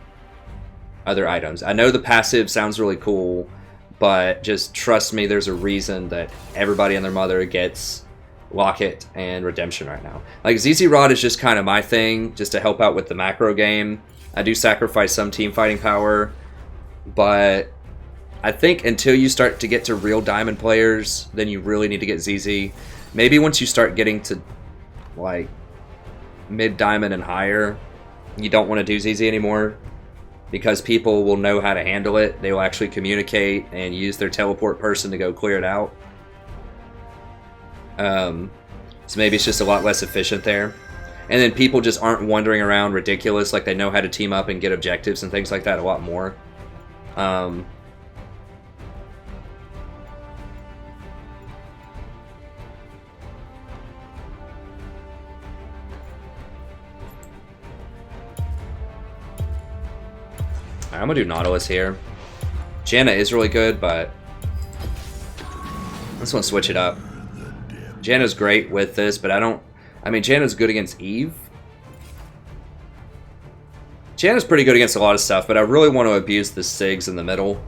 other items. I know the passive sounds really cool, but just trust me, there's a reason that everybody and their mother gets Locket and Redemption right now. Like, ZZ Rod is just kind of my thing, just to help out with the macro game. I do sacrifice some team fighting power, but I think until you start to get to real diamond players, then you really need to get ZZ. Maybe once you start getting to, like, mid-diamond and higher, you don't want to do ZZ anymore, because people will know how to handle it. They will actually communicate and use their teleport person to go clear it out. So maybe it's just a lot less efficient there. And then people just aren't wandering around ridiculous, like they know how to team up and get objectives and things like that a lot more. I'm gonna do Nautilus here. Janna is really good, but I just want to switch it up. Janna's great with this, but I mean, Janna's good against Eve. Janna's pretty good against a lot of stuff, but I really want to abuse the Sigs in the middle.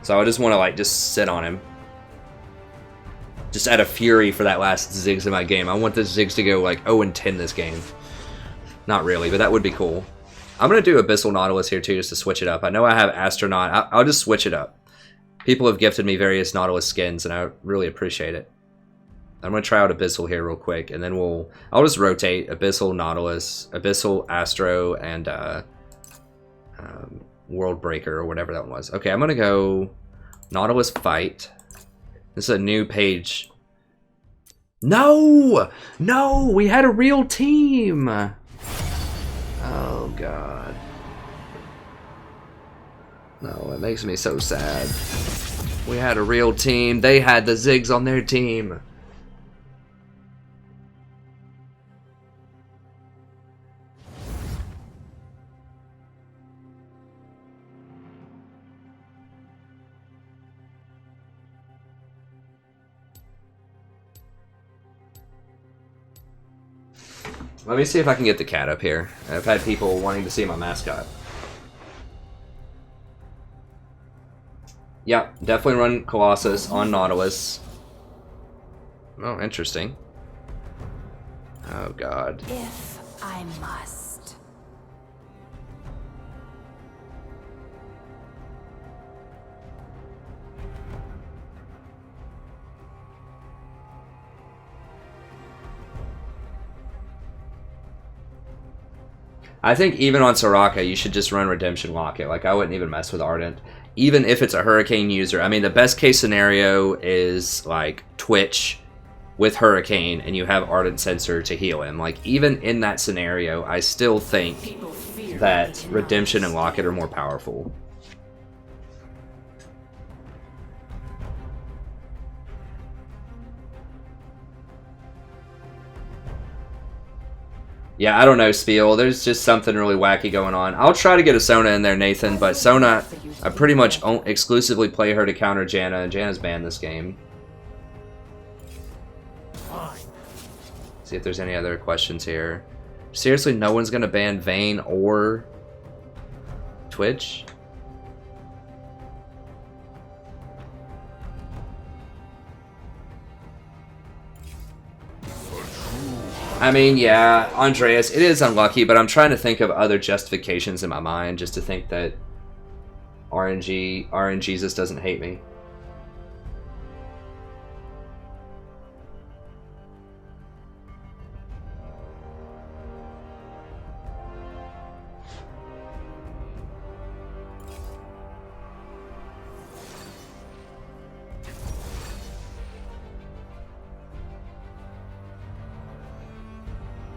So I just want to, like, just sit on him. Just out of fury for that last Ziggs in my game. I want the Ziggs to go, like, 0-10 this game. Not really, but that would be cool. I'm going to do Abyssal Nautilus here, too, just to switch it up. I know I have Astronaut. I'll just switch it up. People have gifted me various Nautilus skins, and I really appreciate it. I'm going to try out Abyssal here real quick, and then I'll just rotate Abyssal, Nautilus, Abyssal, Astro, and World Breaker, or whatever that one was. Okay, I'm going to go Nautilus Fight. This is a new page. No! No! We had a real team! Oh, God. No, it makes me so sad. We had a real team. They had the Ziggs on their team. Let me see if I can get the cat up here. I've had people wanting to see my mascot. Yeah, definitely run Colossus on Nautilus. Oh, interesting. Oh, God. If I must. I think even on Soraka, you should just run Redemption Locket. Like, I wouldn't even mess with Ardent. Even if it's a Hurricane user. I mean, the best case scenario is, like, Twitch with Hurricane, and you have Ardent Sensor to heal him. Like, even in that scenario, I still think that Redemption and Locket are more powerful. Yeah, I don't know, Spiel. There's just something really wacky going on. I'll try to get a Sona in there, Nathan, but Sona, I pretty much exclusively play her to counter Janna, and Janna's banned this game. See if there's any other questions here. Seriously, no one's going to ban Vayne or Twitch? I mean, yeah, Andreas, it is unlucky, but I'm trying to think of other justifications in my mind just to think that RNG Jesus doesn't hate me.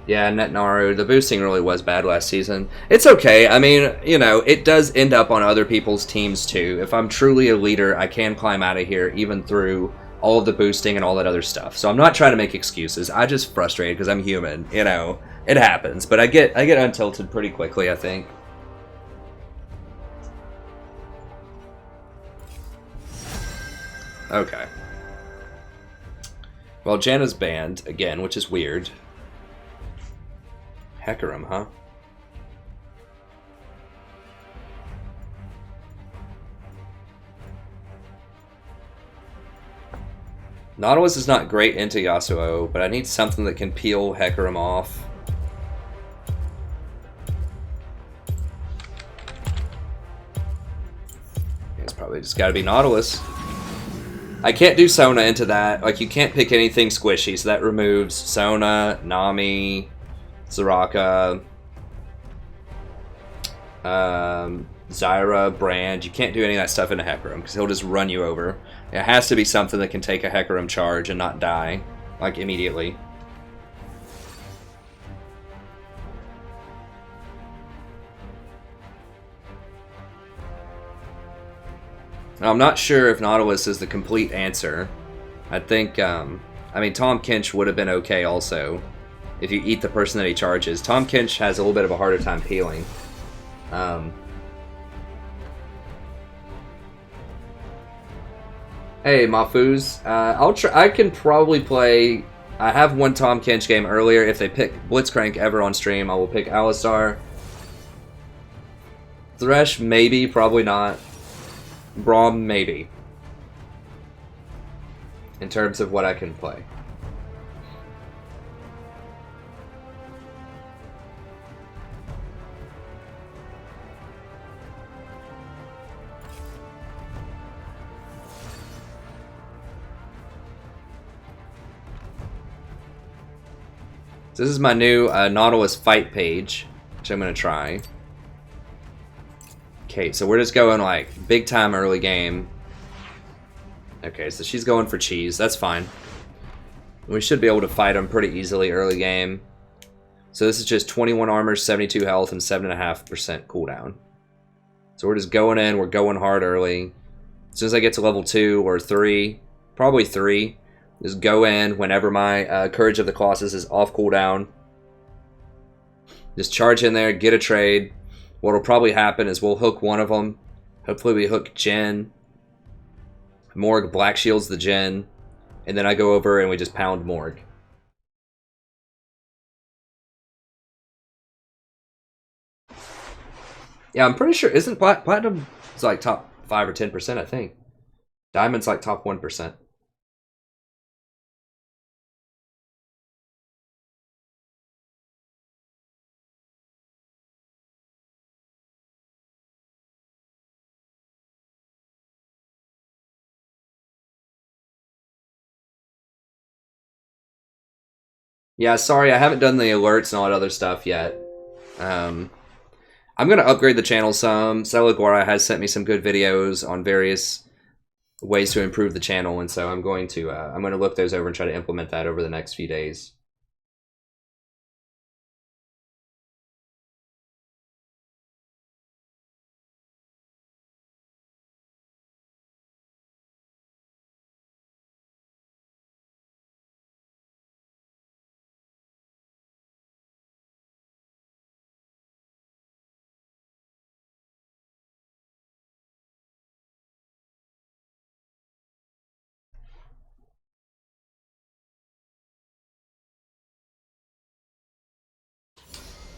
Yeah, Netnaru, the boosting really was bad last season. It's okay. I mean, you know, it does end up on other people's teams too. If I'm truly a leader, I can climb out of here even through all of the boosting and all that other stuff. So I'm not trying to make excuses. I just frustrated because I'm human, you know. It happens, but I get untilted pretty quickly, I think. Okay. Well, Janna's banned again, which is weird. Hecarim, huh? Nautilus is not great into Yasuo, but I need something that can peel Hecarim off. It's probably just gotta be Nautilus. I can't do Sona into that. Like, you can't pick anything squishy, so that removes Sona, Nami, Soraka, Zyra, Brand. You can't do any of that stuff into Hecarim because he'll just run you over. It has to be something that can take a Hecarim charge and not die, like, immediately. Now, I'm not sure if Nautilus is the complete answer. I think, I mean, Tahm Kench would have been okay also. If you eat the person that he charges. Tahm Kench has a little bit of a harder time peeling. Hey, Mafuz. I'll try. I can probably play. I have one Tahm Kench game earlier. If they pick Blitzcrank ever on stream, I will pick Alistar. Thresh, maybe. Probably not. Braum, maybe. In terms of what I can play. So this is my new Nautilus fight page, which I'm going to try. Okay, so we're just going like big time early game. Okay, so she's going for cheese. That's fine. We should be able to fight them pretty easily early game. So this is just 21 armor, 72 health, and 7.5% cooldown. So we're just going in. We're going hard early. As soon as I get to level 2 or 3, probably 3, just go in whenever my Courage of the Colossus is off cooldown. Just charge in there, get a trade. What will probably happen is we'll hook one of them. Hopefully we hook Jhin. Morg black shields the Jhin. And then I go over and we just pound Morg. Yeah, I'm pretty sure, isn't Platinum it's like top 5 or 10%, I think. Diamond's like top 1%. Yeah, sorry, I haven't done the alerts and all that other stuff yet. I'm going to upgrade the channel some. Celigora has sent me some good videos on various ways to improve the channel, and so I'm going to look those over and try to implement that over the next few days.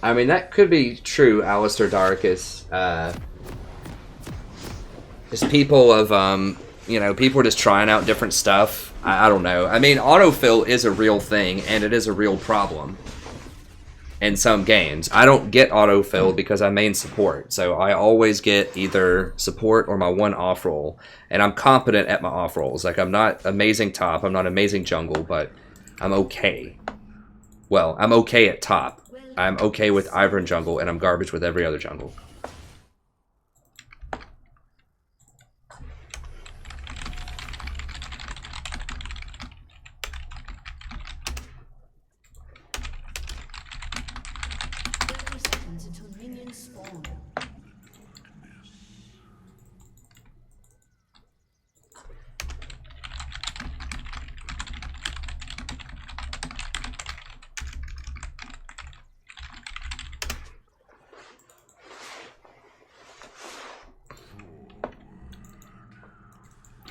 I mean, that could be true, Alistair Darkus. Just people of, you know, people are just trying out different stuff. I don't know. I mean, autofill is a real thing, and it is a real problem in some games. I don't get autofill because I main support, so I always get either support or my one off roll, and I'm competent at my off rolls. Like, I'm not amazing top, I'm not amazing jungle, but I'm okay. Well, I'm okay at top. I'm okay with Ivern jungle, and I'm garbage with every other jungle.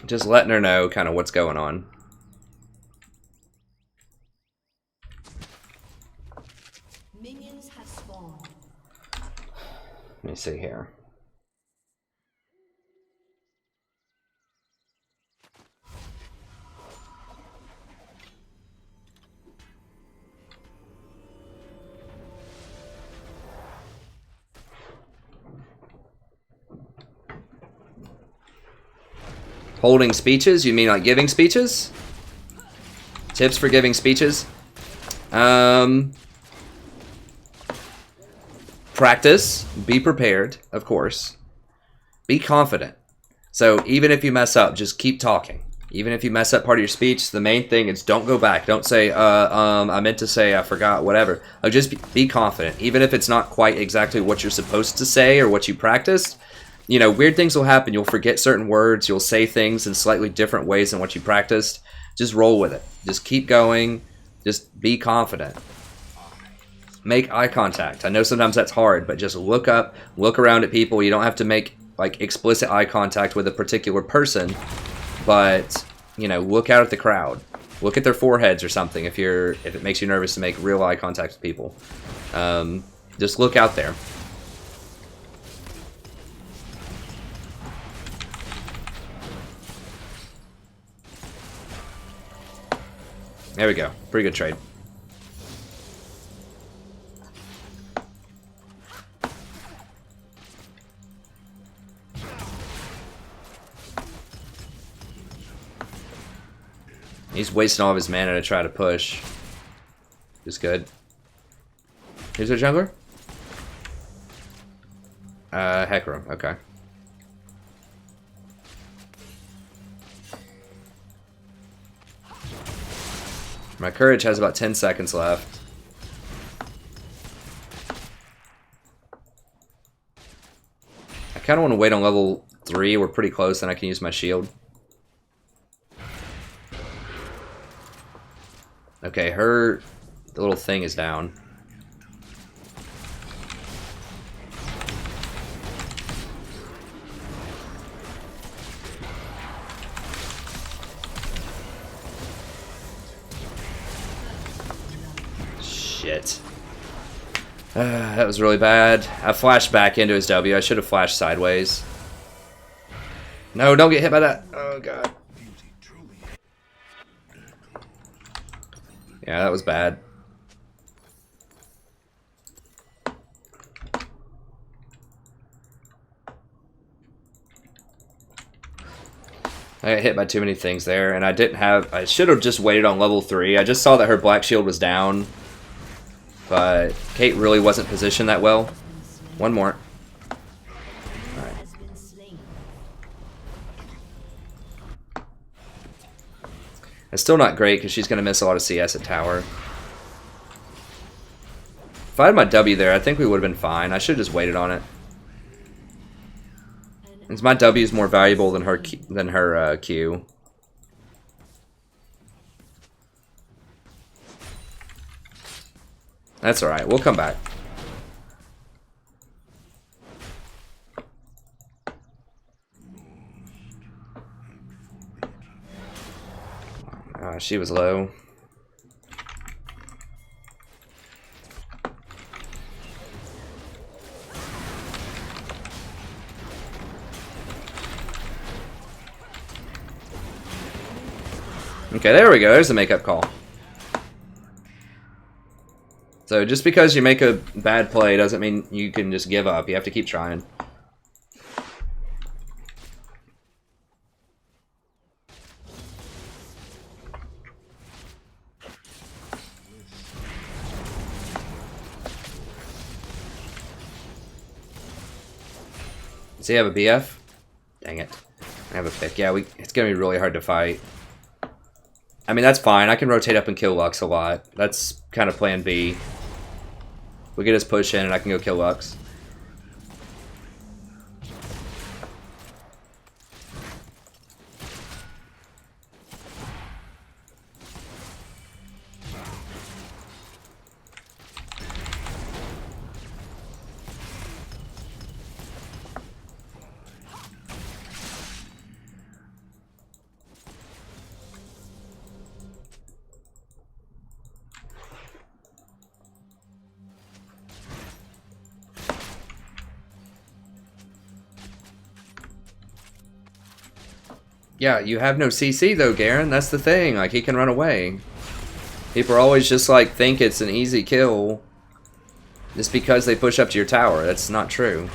Just letting her know kind of what's going on. Minions have spawned. Let me see here. Holding speeches? You mean like giving speeches? Tips for giving speeches? Practice. Be prepared, of course. Be confident. So even if you mess up, just keep talking. Even if you mess up part of your speech, the main thing is don't go back. Don't say, I meant to say, I forgot, whatever. Just be confident. Even if it's not quite exactly what you're supposed to say or what you practiced, you know, weird things will happen. You'll forget certain words. You'll say things in slightly different ways than what you practiced. Just roll with it. Just keep going. Just be confident. Make eye contact. I know sometimes that's hard, but just look up, look around at people. You don't have to make like explicit eye contact with a particular person, but you know, look out at the crowd. Look at their foreheads or something if it makes you nervous to make real eye contact with people. Just look out there. There we go. Pretty good trade. He's wasting all of his mana to try to push. Just good. Here's our jungler? Hecarim, okay. My courage has about 10 seconds left. I kind of want to wait on level 3. We're pretty close, then I can use my shield. Okay, the little thing is down. Shit. That was really bad. I flashed back into his W. I should have flashed sideways. No, don't get hit by that. Oh, God. Yeah, that was bad. I got hit by too many things there, and I should have just waited on level 3. I just saw that her black shield was down, but Kate really wasn't positioned that well. One more. Alright. It's still not great because she's going to miss a lot of CS at tower. If I had my W there, I think we would have been fine. I should have just waited on it. Because my W is more valuable than her Q. That's alright. We'll come back. She was low. Okay, there we go. There's the makeup call. So just because you make a bad play doesn't mean you can just give up. You have to keep trying. Does he have a BF? Dang it. I have a pick. Yeah, it's going to be really hard to fight. I mean, that's fine. I can rotate up and kill Lux a lot. That's kind of plan B. We can just push in and I can go kill Lux. Yeah, you have no CC though, Garen. That's the thing. Like, he can run away. People always just like think it's an easy kill just because they push up to your tower. That's not true.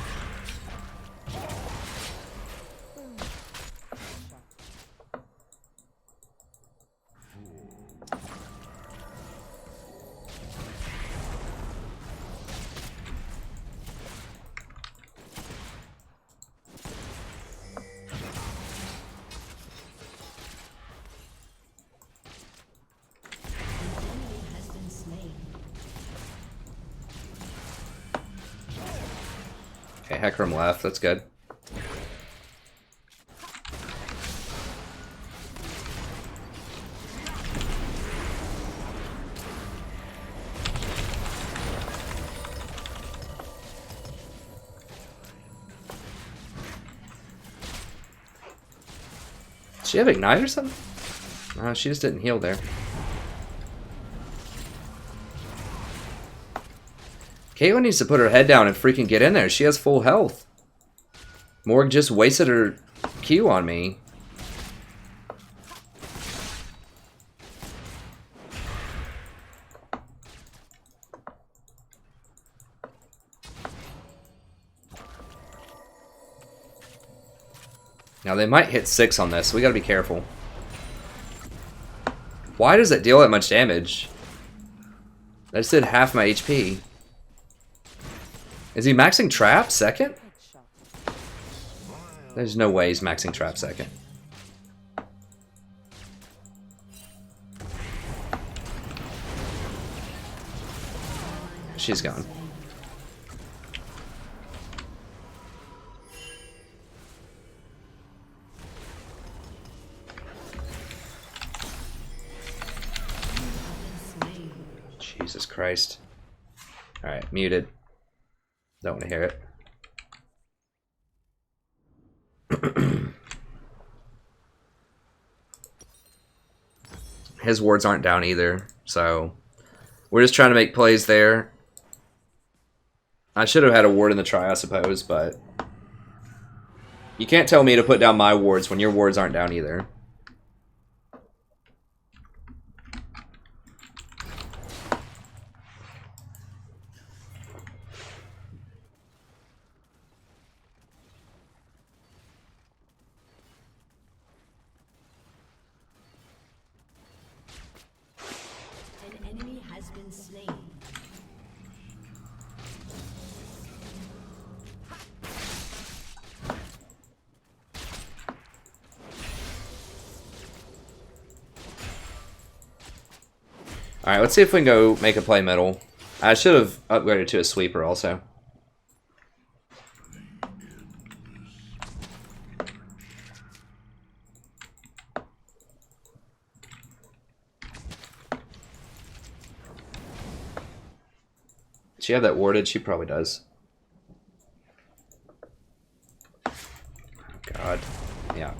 Okay, Hecarim left. That's good. Does she have Ignite or something? No, she just didn't heal there. Caitlyn needs to put her head down and freaking get in there. She has full health. Morg just wasted her Q on me. Now they might hit 6 on this, so we gotta be careful. Why does it deal that much damage? That just did half my HP. Is he maxing trap second? There's no way he's maxing trap second. She's gone. Jesus Christ. Alright, muted. Don't want to hear it. His wards aren't down either, so we're just trying to make plays there. I should have had a ward in the try, I suppose, but you can't tell me to put down my wards when your wards aren't down either. Alright, let's see if we can go make a play middle. I should have upgraded to a sweeper also. Does she have that warded? She probably does. God. Yeah.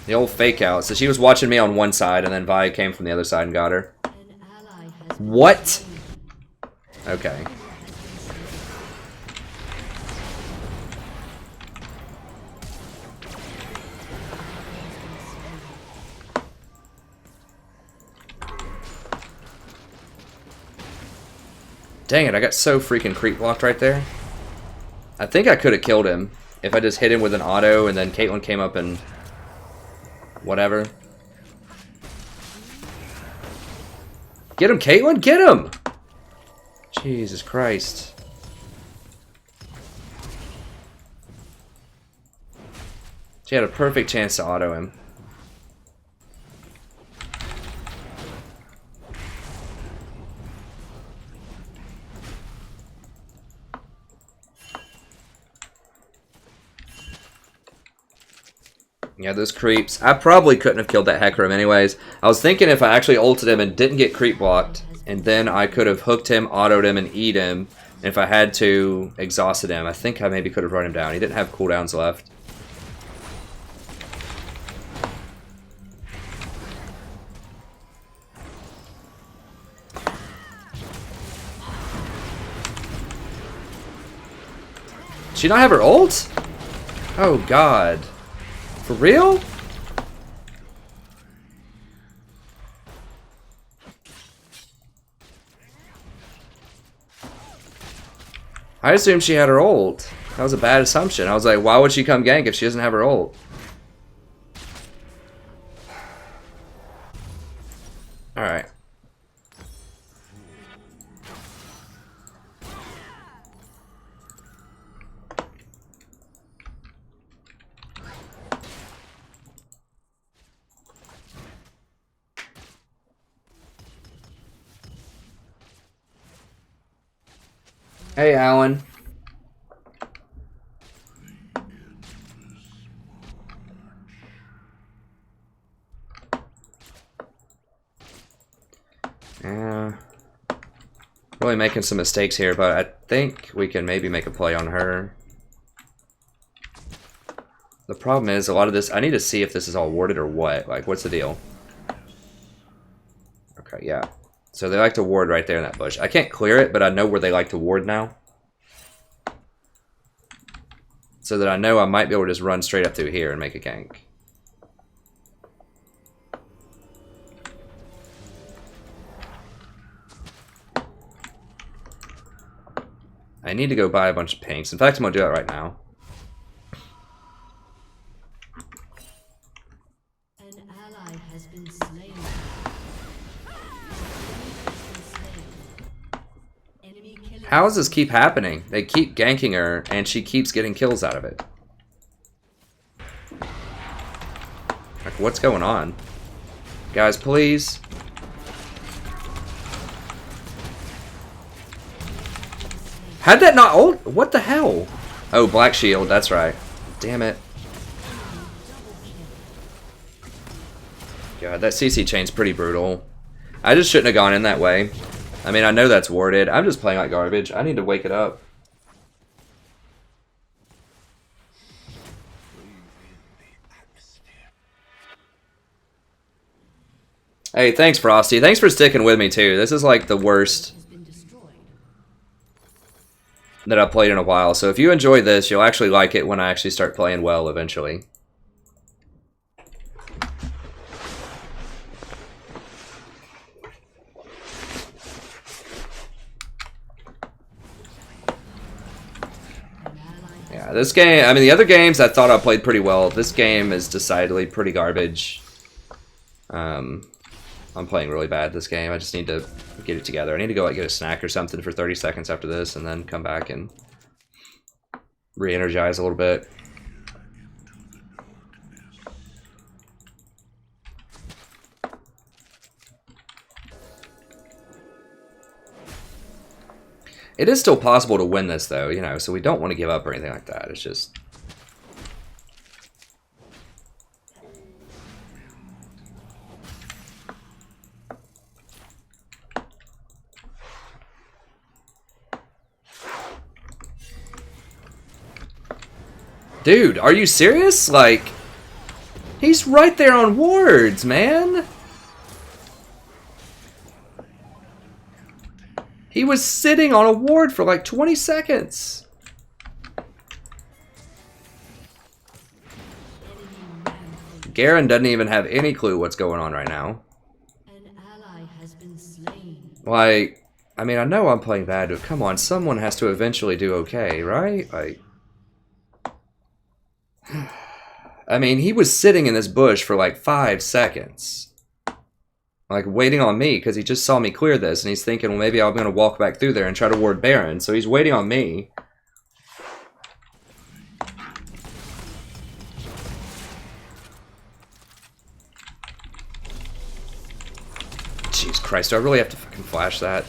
The old fake out. So she was watching me on one side, and then Vi came from the other side and got her. What? Okay. Dang it, I got so freaking creep blocked right there. I think I could have killed him if I just hit him with an auto and then Caitlyn came up and whatever. Get him, Caitlyn! Get him! Jesus Christ. She had a perfect chance to auto him. Yeah, those creeps. I probably couldn't have killed that Hecarim anyways. I was thinking if I actually ulted him and didn't get creep blocked, and then I could have hooked him, autoed him, and eat him. And if I had to, exhausted him. I think I maybe could have run him down. He didn't have cooldowns left. Did she not have her ult? Oh, God. For real? I assumed she had her ult. That was a bad assumption. I was like, why would she come gank if she doesn't have her ult? Alright. Hey, Alan. Yeah. Really making some mistakes here, but I think we can maybe make a play on her. The problem is, a lot of this... I need to see if this is all warded or what. Like, what's the deal? Okay, yeah. So they like to ward right there in that bush. I can't clear it, but I know where they like to ward now. So that I know I might be able to just run straight up through here and make a gank. I need to go buy a bunch of pinks. In fact, I'm going to do that right now. An ally has been slain. Enemy killing. How does this keep happening? They keep ganking her, and she keeps getting kills out of it. Like, what's going on? Guys, please. How'd that not ult? What the hell? Oh, black shield, that's right. Damn it. God, that CC chain's pretty brutal. I just shouldn't have gone in that way. I mean, I know that's warded. I'm just playing like garbage. I need to wake it up. Hey, thanks, Frosty. Thanks for sticking with me, too. This is like the worst that I've played in a while. So if you enjoy this, you'll actually like it when I actually start playing well eventually. Yeah, this game, I mean, the other games I thought I played pretty well. This game is decidedly pretty garbage. I'm playing really bad this game. I just need to get it together. I need to go like get a snack or something for 30 seconds after this and then come back and re-energize a little bit. It is still possible to win this though, you know, so we don't want to give up or anything like that. It's just... Dude, are you serious? Like, he's right there on wards, man. He was sitting on a ward for like 20 seconds. Garen doesn't even have any clue what's going on right now. An ally has been slain. Like, I mean, I know I'm playing bad, but come on, someone has to eventually do okay, right? Like... I mean, he was sitting in this bush for like 5 seconds. Like, waiting on me, because he just saw me clear this, and he's thinking, well, maybe I'm going to walk back through there and try to ward Baron, so he's waiting on me. Jeez Christ, do I really have to fucking flash that?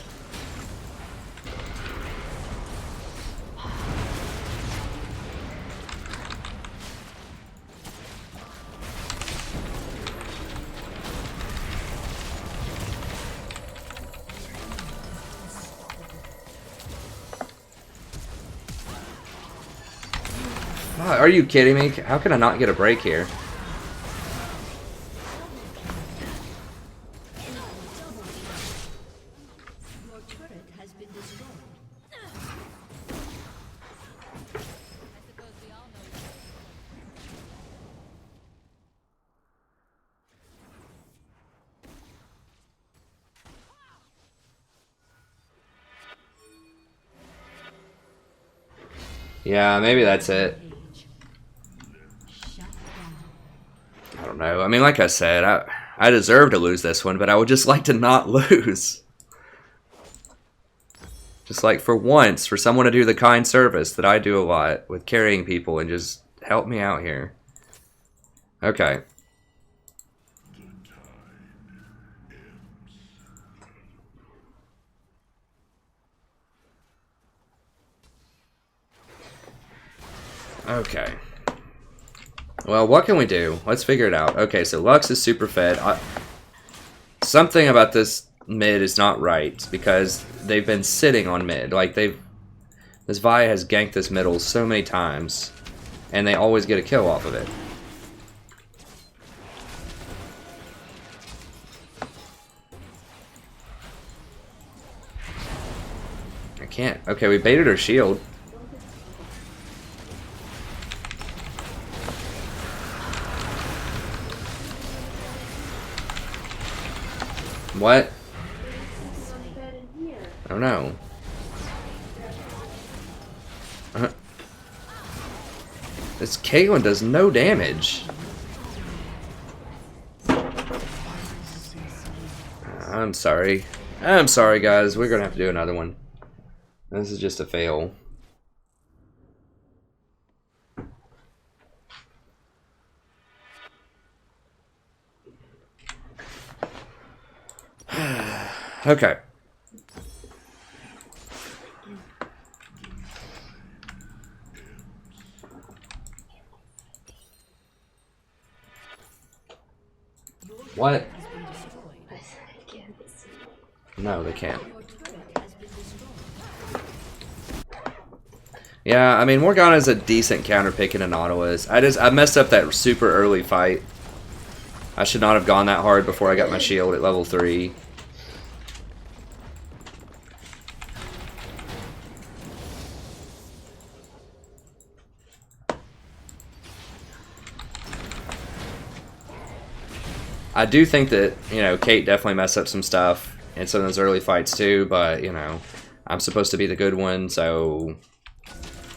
Are you kidding me? How can I not get a break here? Your turret has been destroyed. Yeah, maybe that's it. Shut down. I don't know. I mean, like I said, I deserve to lose this one, but I would just like to not lose. Just like for once, for someone to do the kind service that I do a lot with carrying people and just help me out here. Okay. Okay. Well, what can we do? Let's figure it out. Okay, so Lux is super fed. Something about this mid is not right because they've been sitting on mid. Like this Vi has ganked this middle so many times, and they always get a kill off of it. I can't. Okay, we baited her shield. What? I don't know. This Caitlyn does no damage. I'm sorry. I'm sorry, guys. We're gonna have to do another one. This is just a fail. Okay. What? No, they can't. Yeah, I mean, Morgana's a decent counter pick in a Nautilus. I messed up that super early fight. I should not have gone that hard before I got my shield at level 3. I do think that, you know, Kate definitely messed up some stuff in some of those early fights too, but, you know, I'm supposed to be the good one, so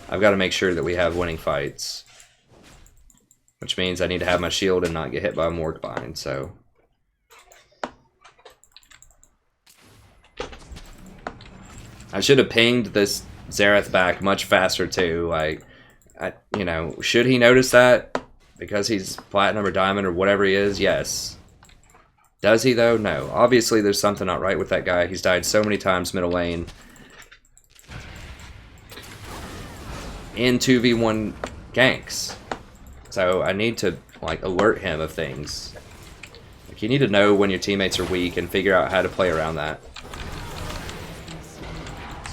I've got to make sure that we have winning fights. Which means I need to have my shield and not get hit by a Morg bind, so. I should have pinged this Xerath back much faster too, like, you know, should he notice that? Because he's platinum or diamond or whatever he is, yes. Does he though? No. Obviously there's something not right with that guy. He's died so many times middle lane. In 2v1 ganks. So I need to like alert him of things. Like, you need to know when your teammates are weak and figure out how to play around that.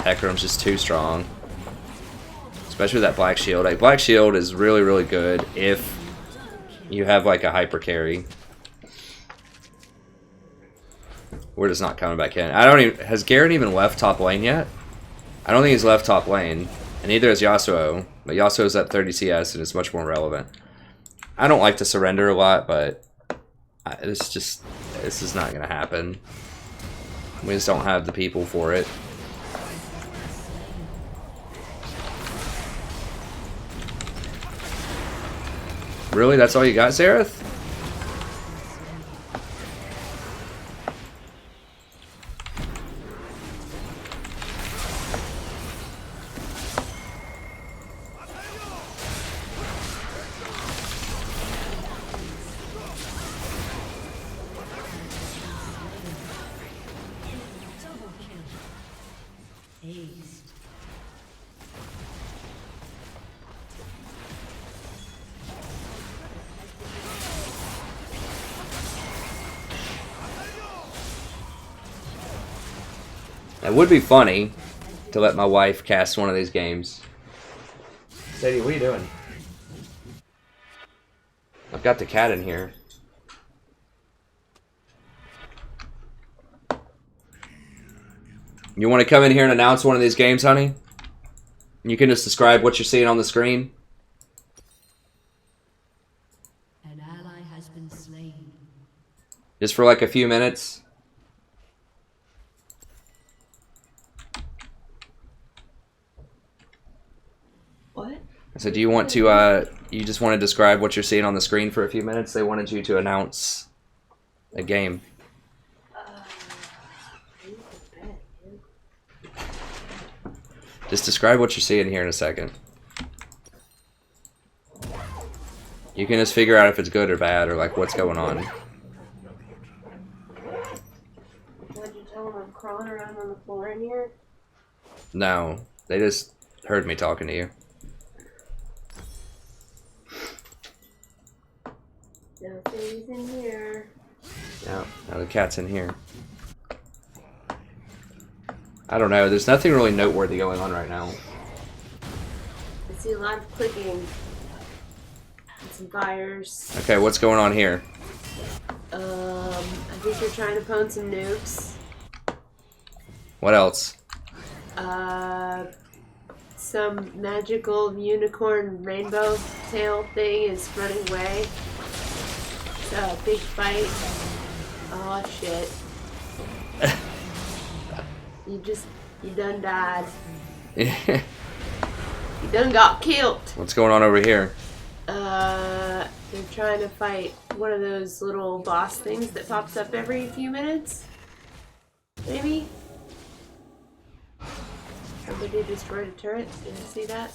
Hecarim's just too strong. Especially with that Black Shield. Like, Black Shield is really, really good if you have like a hyper carry. We're just not coming back in. I don't even... Has Garen even left top lane yet? I don't think he's left top lane. And neither has Yasuo. But Yasuo's at 30 CS and it's much more relevant. I don't like to surrender a lot, but... This is not going to happen. We just don't have the people for it. Really? That's all you got, Xerath? It would be funny to let my wife cast one of these games. Sadie, what are you doing? I've got the cat in here. You want to come in here and announce one of these games, honey? You can just describe what you're seeing on the screen. An ally has been slain. Just for like a few minutes. What? So do you want to, you just want to describe what you're seeing on the screen for a few minutes? They wanted you to announce a game. Just describe what you're seeing here in a second. You can just figure out if it's good or bad or like what's going on. Did you tell them I'm crawling around on the floor in here? No, they just heard me talking to you. No, Sadie's in here. Yeah, now the cat's in here. I don't know, there's nothing really noteworthy going on right now. I see a lot of clicking. And some fires. Okay, what's going on here? I think you're trying to pwn some nukes. What else? Some magical unicorn rainbow tail thing is running away. It's a big fight. Oh shit. You done died. You done got killed. What's going on over here? They're trying to fight one of those little boss things that pops up every few minutes. Maybe? Somebody destroyed a turret. Did you see that?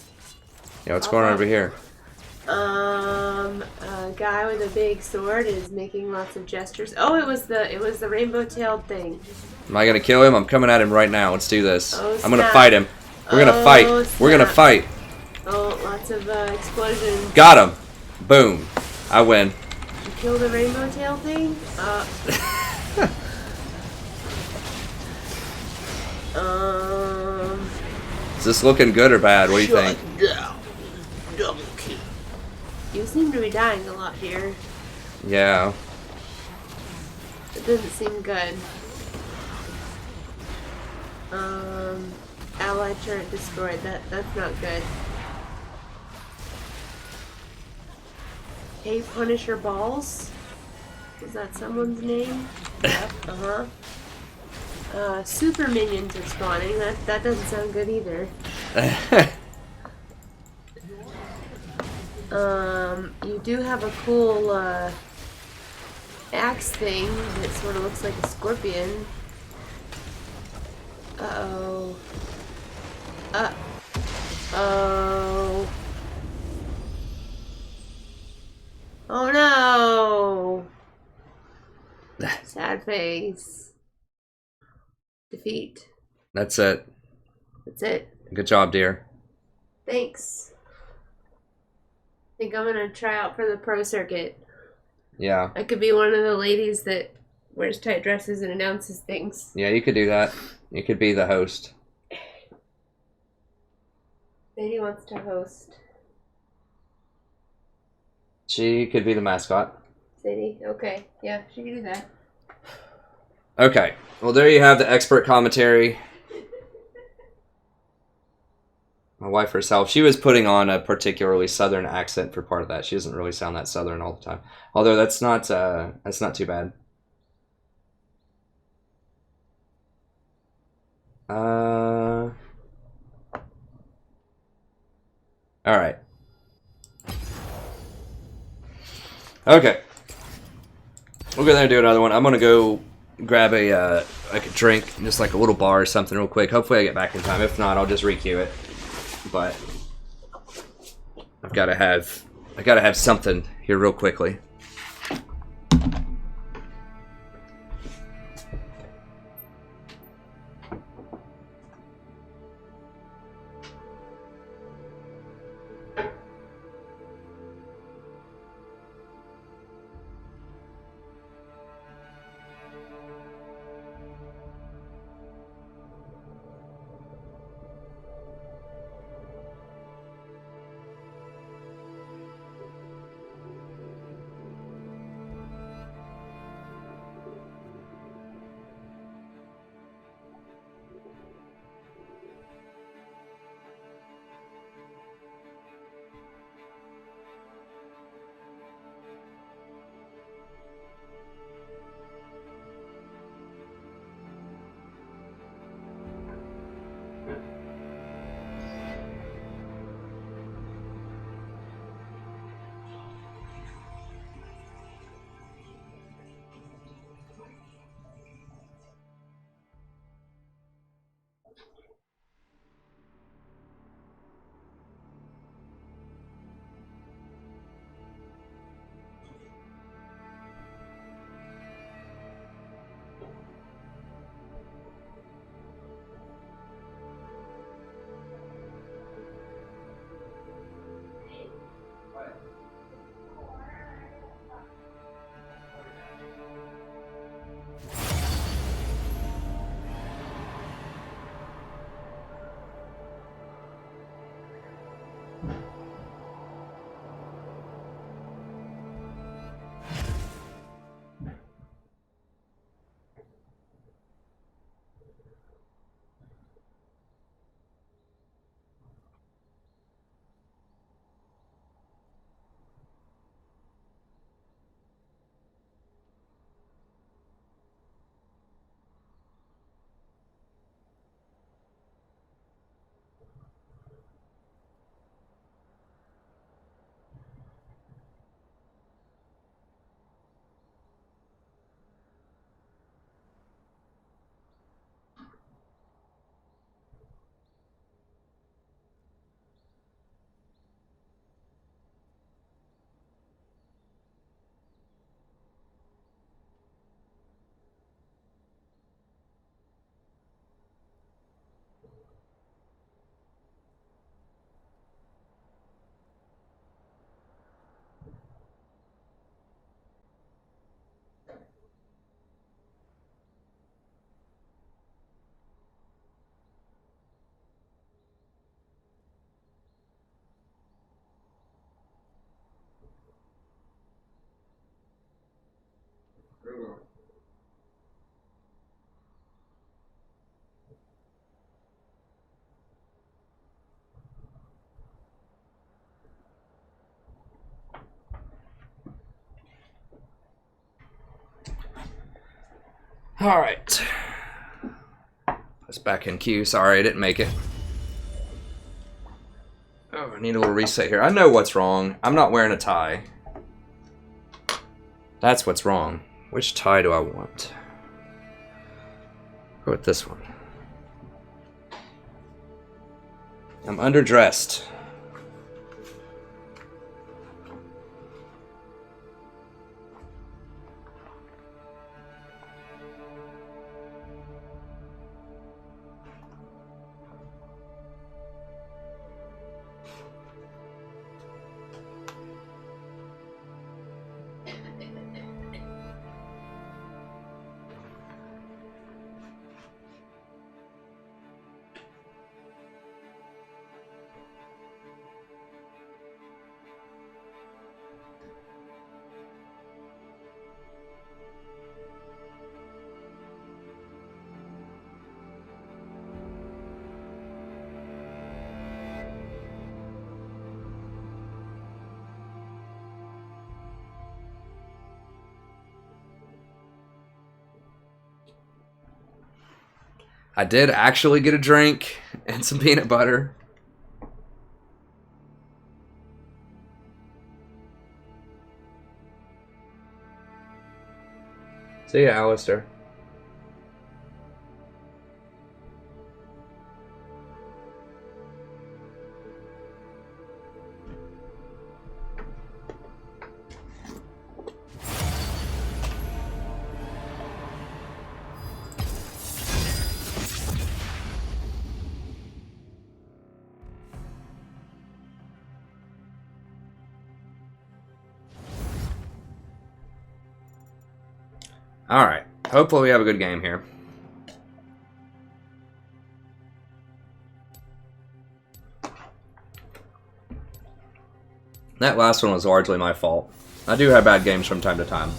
Yeah, what's going on over here? A guy with a big sword is making lots of gestures. Oh, it was the rainbow-tailed thing. Am I gonna kill him? I'm coming at him right now. Let's do this. Oh, I'm gonna snap. fight him. We're gonna fight. We're gonna Snap. fight. Oh, lots of explosions. Got him. Boom. I win. Did you kill the rainbow-tail thing? Is this looking good or bad? What do you think? Double kill. You seem to be dying a lot here. Yeah. It doesn't seem good. Allied turret destroyed. That's not good. Hey, Punisher Balls? Is that someone's name? Yep, super minions are spawning. That doesn't sound good either. You do have a cool, axe thing that sort of looks like a scorpion. Uh-oh. Uh-oh. Oh no! Sad face. Defeat. That's it. That's it. Good job, dear. Thanks. I think I'm gonna try out for the pro circuit. Yeah. I could be one of the ladies that wears tight dresses and announces things. Yeah, you could do that. You could be the host. Lady wants to host. She could be the mascot. Sadie, okay. Yeah, she can do that. Okay. Well, there you have the expert commentary. My wife herself, she was putting on a particularly southern accent for part of that. She doesn't really sound that southern all the time. Although that's not too bad. All right. Okay. We'll go there and do another one. I'm gonna go grab a like a drink, just like a little bar or something real quick. Hopefully I get back in time. If not, I'll just requeue it. But I gotta have something here real quickly. All right. That's back in queue. Sorry, I didn't make it. Oh, I need a little reset here. I know what's wrong. I'm not wearing a tie. That's what's wrong. Which tie do I want? Go with this one. I'm underdressed. I did actually get a drink and some peanut butter. See ya, Alistair. Alright, hopefully we have a good game here. That last one was largely my fault. I do have bad games from time to time.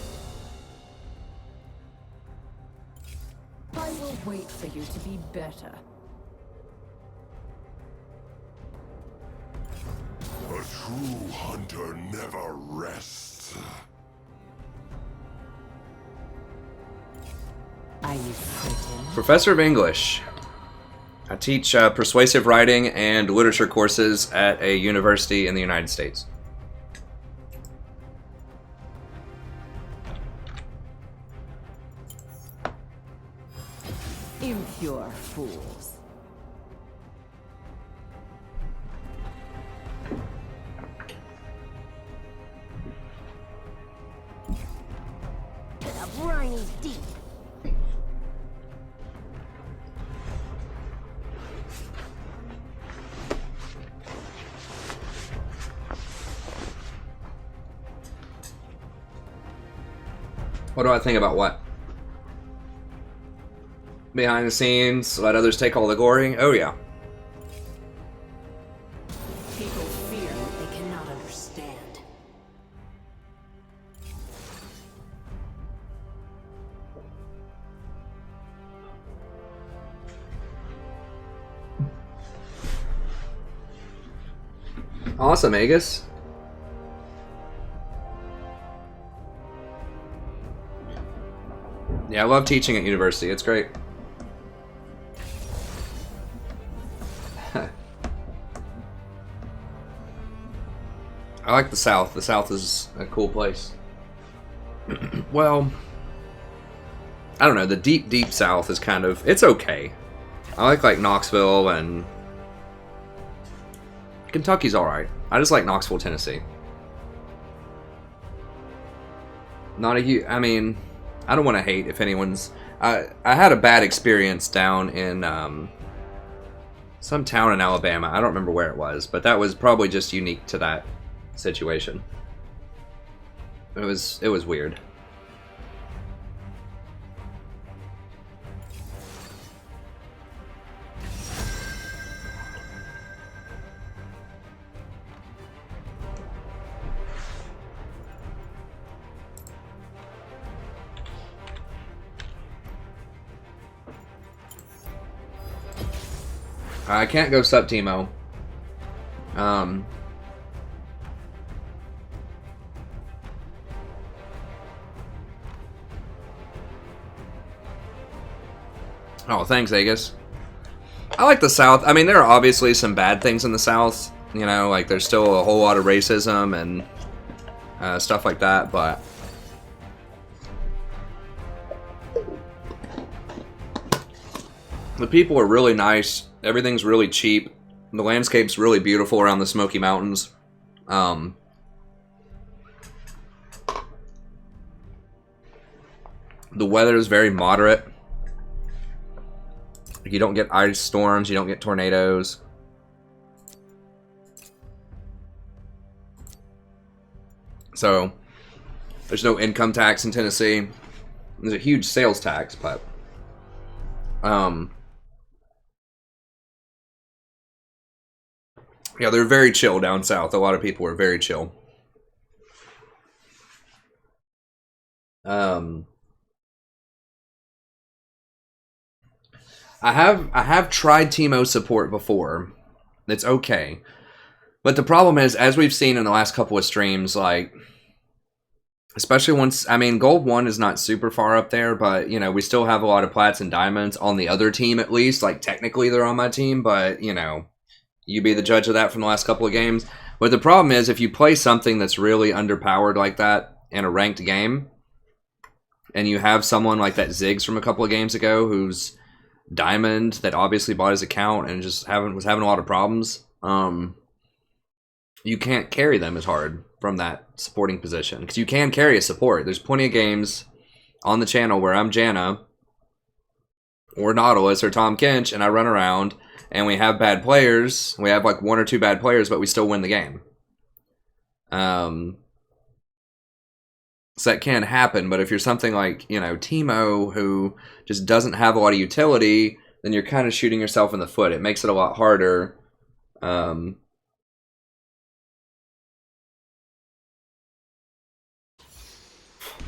I will wait for you to be better. A true hunter never rests. Are you certain? Professor of English. I teach persuasive writing and literature courses at a university in the United States. Impure fools. The briny's deep. What do I think about what? Behind the scenes, let others take all the glory? Oh yeah. People fear what they cannot understand. Awesome, Agus. Yeah, I love teaching at university. It's great. I like the South. The South is a cool place. Well, I don't know. The deep, deep South is kind of... It's okay. I like Knoxville and... Kentucky's alright. I just like Knoxville, Tennessee. Not a huge... I mean, I don't want to hate if anyone's... I had a bad experience down in some town in Alabama. I don't remember where it was, but that was probably just unique to that situation. It was weird. I can't go sub Teemo. Oh, thanks, Aegis. I like the South. I mean, there are obviously some bad things in the South. You know, like there's still a whole lot of racism and stuff like that, but the people are really nice. Everything's really cheap. The landscape's really beautiful around the Smoky Mountains. The weather is very moderate. You don't get ice storms, you don't get tornadoes. So, there's no income tax in Tennessee. There's a huge sales tax, but yeah, they're very chill down south. A lot of people are very chill. I have tried Teemo support before. It's okay. But the problem is, as we've seen in the last couple of streams, like, especially once, I mean, Gold 1 is not super far up there, but, you know, we still have a lot of Plats and Diamonds on the other team at least. Like, technically they're on my team, but, you know, you be the judge of that from the last couple of games. But the problem is, if you play something that's really underpowered like that in a ranked game, and you have someone like that Ziggs from a couple of games ago who's Diamond that obviously bought his account and just was having a lot of problems, you can't carry them as hard from that supporting position. Because you can carry a support. There's plenty of games on the channel where I'm Janna or Nautilus or Tahm Kench and I run around and we have bad players. We have like 1 or 2 bad players, but we still win the game. So that can happen, but if you're something like, you know, Teemo, who just doesn't have a lot of utility, then you're kind of shooting yourself in the foot. It makes it a lot harder.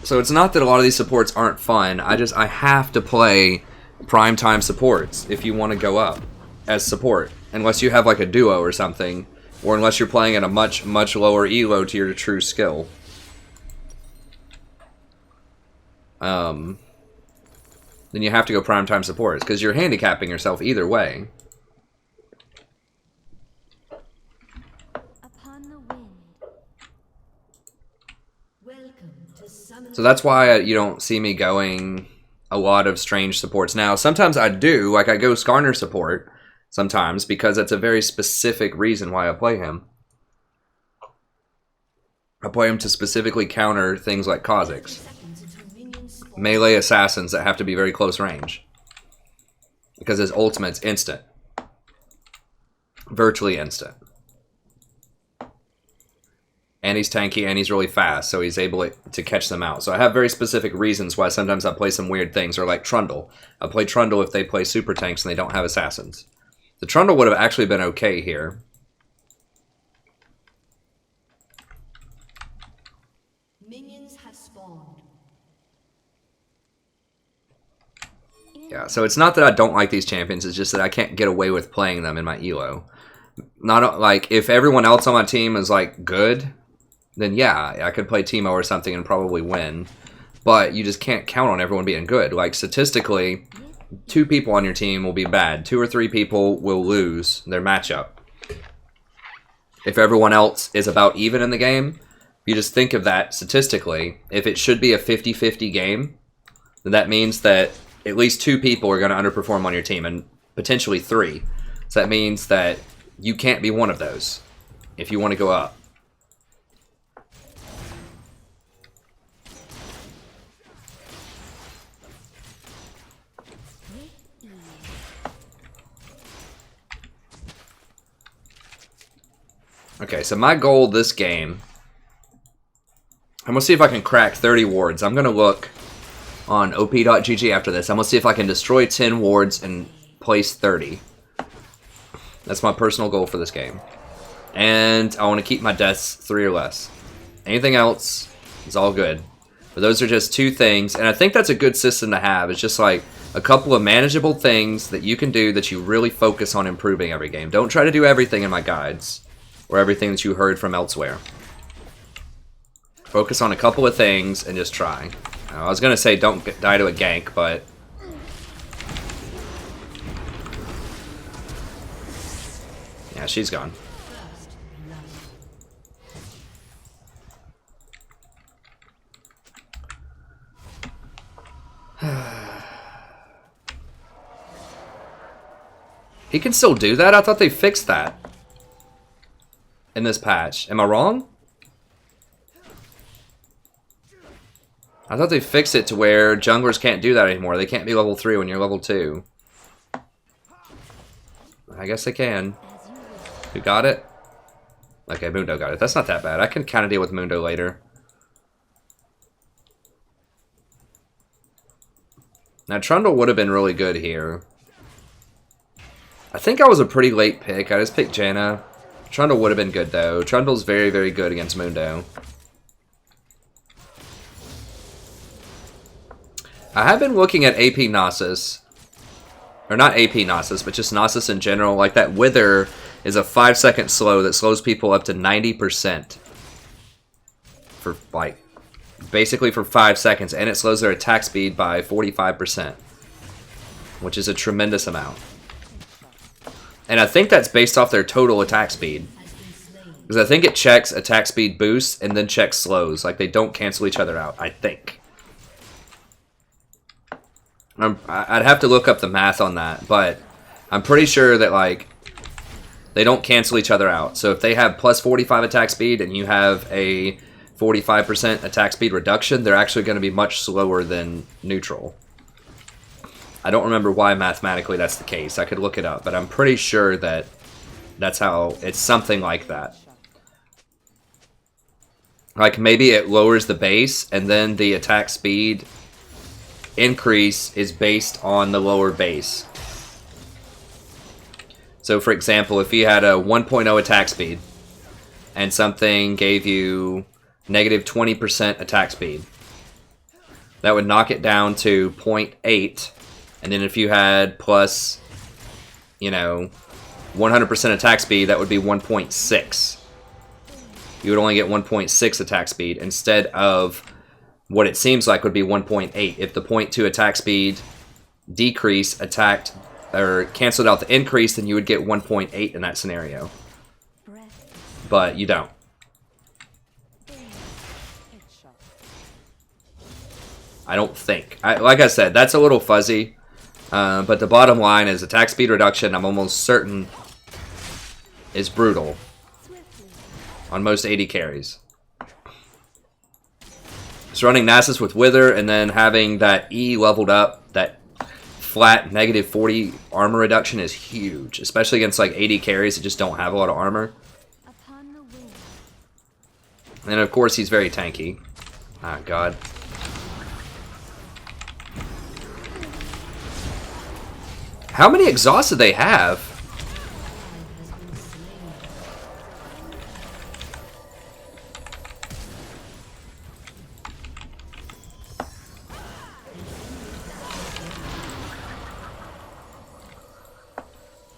So it's not that a lot of these supports aren't fun. I have to play primetime supports if you want to go up as support. Unless you have like a duo or something, or unless you're playing at a much, much lower elo to your true skill. Then you have to go primetime supports, because you're handicapping yourself either way. Upon the wind. Welcome to Summon. So that's why you don't see me going a lot of strange supports. Now, sometimes I do, like I go Skarner support sometimes, because that's a very specific reason why I play him. I play him to specifically counter things like Kha'Zix. Melee assassins that have to be very close range. Because his ultimate's instant. Virtually instant. And he's tanky and he's really fast, so he's able to catch them out. So I have very specific reasons why sometimes I play some weird things, or like Trundle. I play Trundle if they play super tanks and they don't have assassins. The Trundle would have actually been okay here. Minions have spawned. Yeah, so it's not that I don't like these champions, it's just that I can't get away with playing them in my elo. Not like, if everyone else on my team is like good, then yeah, I could play Teemo or something and probably win. But you just can't count on everyone being good. Like, statistically, 2 people on your team will be bad. 2 or 3 people will lose their matchup. If everyone else is about even in the game, you just think of that statistically. If it should be a 50-50 game, then that means that at least 2 people are going to underperform on your team, and potentially 3. So that means that you can't be one of those if you want to go up. Okay, so my goal this game, I'm going to see if I can crack 30 wards. I'm going to look on op.gg after this. I'm going to see if I can destroy 10 wards and place 30. That's my personal goal for this game. And I want to keep my deaths 3 or less. Anything else is all good. But those are just 2 things. And I think that's a good system to have. It's just like, a couple of manageable things that you can do that you really focus on improving every game. Don't try to do everything in my guides or everything that you heard from elsewhere. Focus on a couple of things and just try. I was going to say don't die to a gank, but... yeah, she's gone. He can still do that? I thought they fixed that in this patch. Am I wrong? I thought they fixed it to where junglers can't do that anymore. They can't be level 3 when you're level 2. I guess they can. Who got it? Okay, Mundo got it. That's not that bad. I can kind of deal with Mundo later. Now, Trundle would have been really good here. I think I was a pretty late pick. I just picked Janna. Trundle would have been good, though. Trundle's very, very good against Mundo. I have been looking at AP Nasus. Or not AP Nasus, but just Nasus in general. Like, that Wither is a 5-second slow that slows people up to 90%. For, like, basically for 5 seconds. And it slows their attack speed by 45%. Which is a tremendous amount. And I think that's based off their total attack speed. Because I think it checks attack speed boosts and then checks slows. Like, they don't cancel each other out, I think. I'd have to look up the math on that, but I'm pretty sure that, like, they don't cancel each other out. So if they have plus 45 attack speed and you have a 45% attack speed reduction, they're actually going to be much slower than neutral. I don't remember why mathematically that's the case. I could look it up, but I'm pretty sure that that's how it's something like that. Like, maybe it lowers the base and then the attack speed increase is based on the lower base. So for example, if you had a 1.0 attack speed and something gave you negative 20% attack speed, that would knock it down to 0.8. And then if you had plus, you know, 100% attack speed, that would be 1.6. You would only get 1.6 attack speed instead of what it seems like would be 1.8. If the 0.2 attack speed decrease attacked or canceled out the increase, then you would get 1.8 in that scenario. But you don't. I don't think. Like I said, that's a little fuzzy. But the bottom line is attack speed reduction, I'm almost certain, is brutal on most AD carries. So running Nasus with Wither and then having that E leveled up, that flat negative 40 armor reduction is huge. Especially against like AD carries that just don't have a lot of armor. And of course he's very tanky. Ah, God. How many exhausts did they have?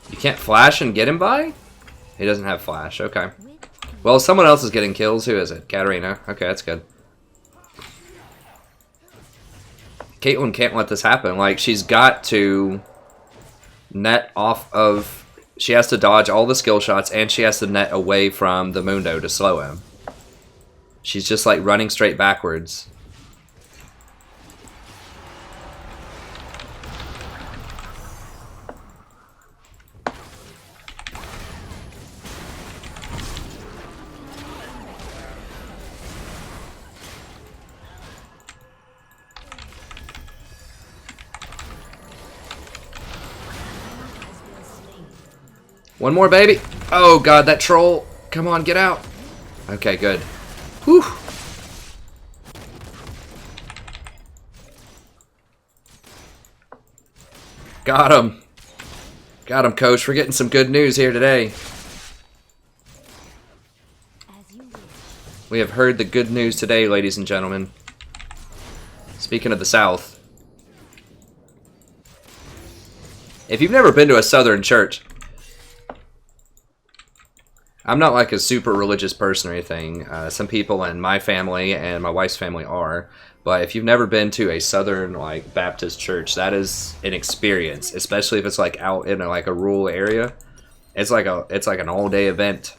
You can't flash and get him by? He doesn't have flash, okay. Well, someone else is getting kills. Who is it? Katarina. Okay, that's good. Caitlyn can't let this happen. Like, she's got to net off of... She has to dodge all the skill shots, and she has to net away from the Mundo to slow him. She's just, like, running straight backwards. One more, baby. Oh, God, that troll. Come on, get out. Okay, good. Whew. Got him. Got him, Coach. We're getting some good news here today. We have heard the good news today, ladies and gentlemen. Speaking of the South. If you've never been to a Southern church, I'm not like a super religious person or anything. Some people in my family and my wife's family are. But if you've never been to a Southern like Baptist church, that is an experience, especially if it's like out in like a rural area. It's like an all day event.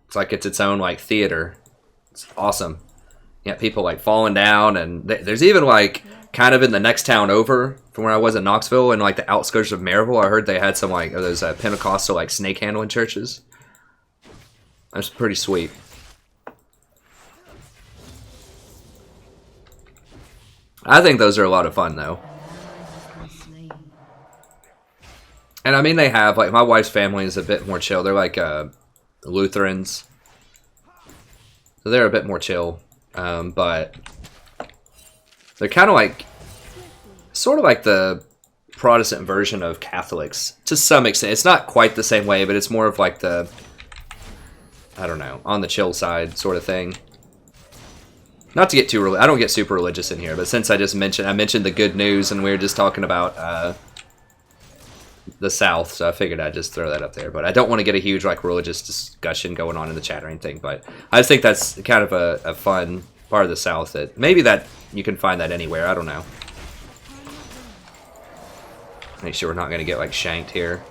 It's like it's its own like theater. It's awesome. Yeah, people like falling down, and there's even like kind of in the next town over from where I was in Knoxville, and like the outskirts of Maryville, I heard they had some like those Pentecostal like snake handling churches. That's pretty sweet. I think those are a lot of fun though. And I mean, they have like my wife's family is a bit more chill. They're like Lutherans, so they're a bit more chill. But they're kind of like, sort of like the Protestant version of Catholics to some extent. It's not quite the same way, but it's more of like the, I don't know, on the chill side sort of thing. Not to get too, I don't get super religious in here, but since I mentioned the good news, and we were just talking about the South, so I figured I'd just throw that up there. But I don't want to get a huge like religious discussion going on in the chat or anything, but I just think that's kind of a fun part of the South that maybe that you can find that anywhere. I don't know. Make sure we're not going to get like shanked here.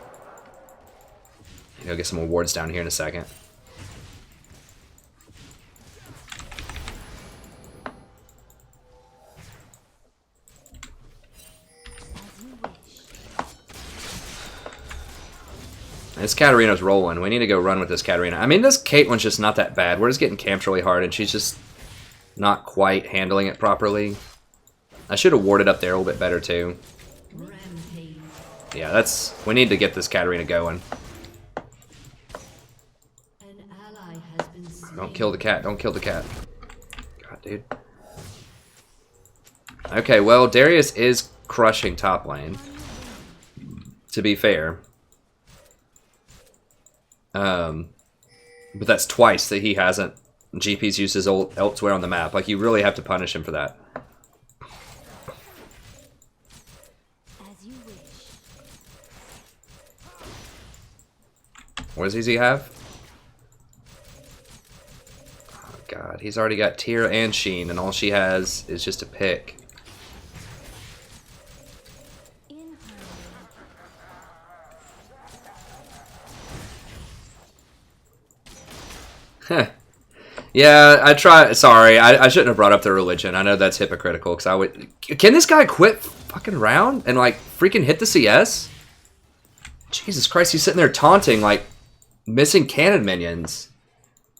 I'll get some awards down here in a second. This Katarina's rolling. We need to go run with this Katarina. I mean, this Caitlyn's just not that bad. We're just getting camped really hard, and she's just not quite handling it properly. I should have warded up there a little bit better, too. Yeah, we need to get this Katarina going. Don't kill the cat. Don't kill the cat. God, dude. Okay, well, Darius is crushing top lane. To be fair. But that's twice that he hasn't. GP's used his ult elsewhere on the map. Like, you really have to punish him for that. As you wish. What does he have? Oh, God. He's already got Tira and Sheen, and all she has is just a pick. Huh. Yeah, I try. Sorry, I shouldn't have brought up the religion. I know that's hypocritical because I would. Can this guy quit fucking around and like freaking hit the CS? Jesus Christ, he's sitting there taunting like missing cannon minions.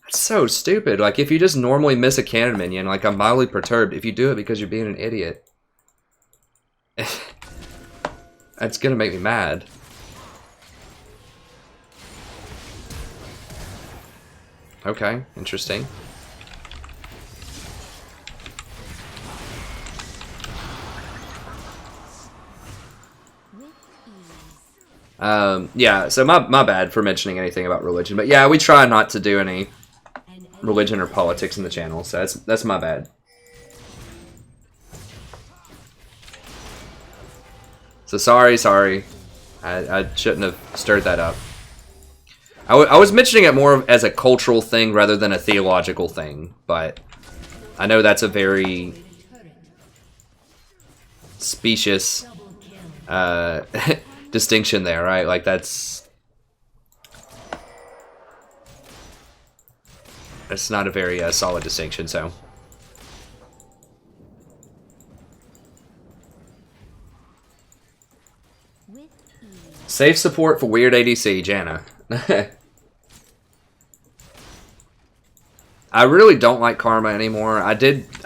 That's so stupid. Like if you just normally miss a cannon minion, like I'm mildly perturbed. If you do it because you're being an idiot, that's gonna make me mad. Okay, interesting. Yeah, so my bad for mentioning anything about religion, but yeah, we try not to do any religion or politics in the channel, so that's my bad. So sorry. I shouldn't have stirred that up. I was mentioning it more as a cultural thing rather than a theological thing, but I know that's a very specious distinction there, right? Like that's not a very solid distinction, so. Safe support for weird ADC, Janna. I really don't like Karma anymore. I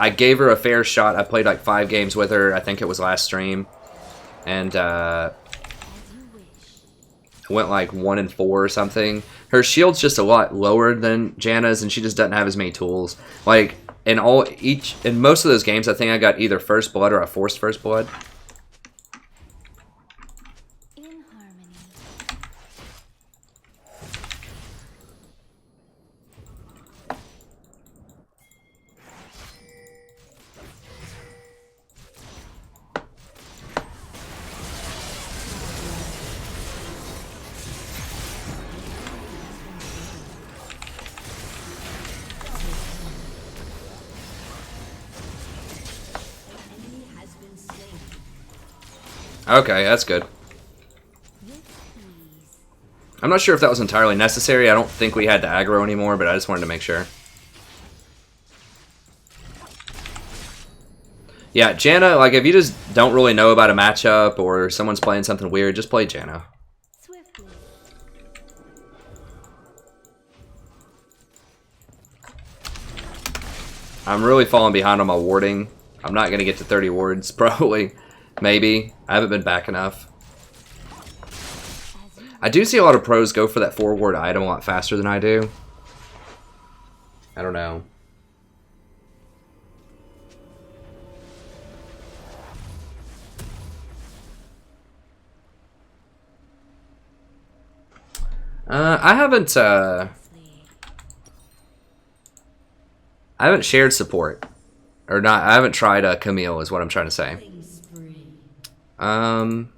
gave her a fair shot. I played like 5 games with her. I think it was last stream. And went like 1-4 or something. Her shield's just a lot lower than Janna's, and she just doesn't have as many tools. Like in most of those games, I think I got either first blood or a forced first blood. Okay, that's good. I'm not sure if that was entirely necessary. I don't think we had to aggro anymore, but I just wanted to make sure. Yeah, Janna, like, if you just don't really know about a matchup or someone's playing something weird, just play Janna. Swiftly. I'm really falling behind on my warding. I'm not going to get to 30 wards, probably. Maybe. I haven't been back enough. I do see a lot of pros go for that 4-ward item a lot faster than I do. I don't know. I haven't shared support. Or not, I haven't tried Camille is what I'm trying to say. I'm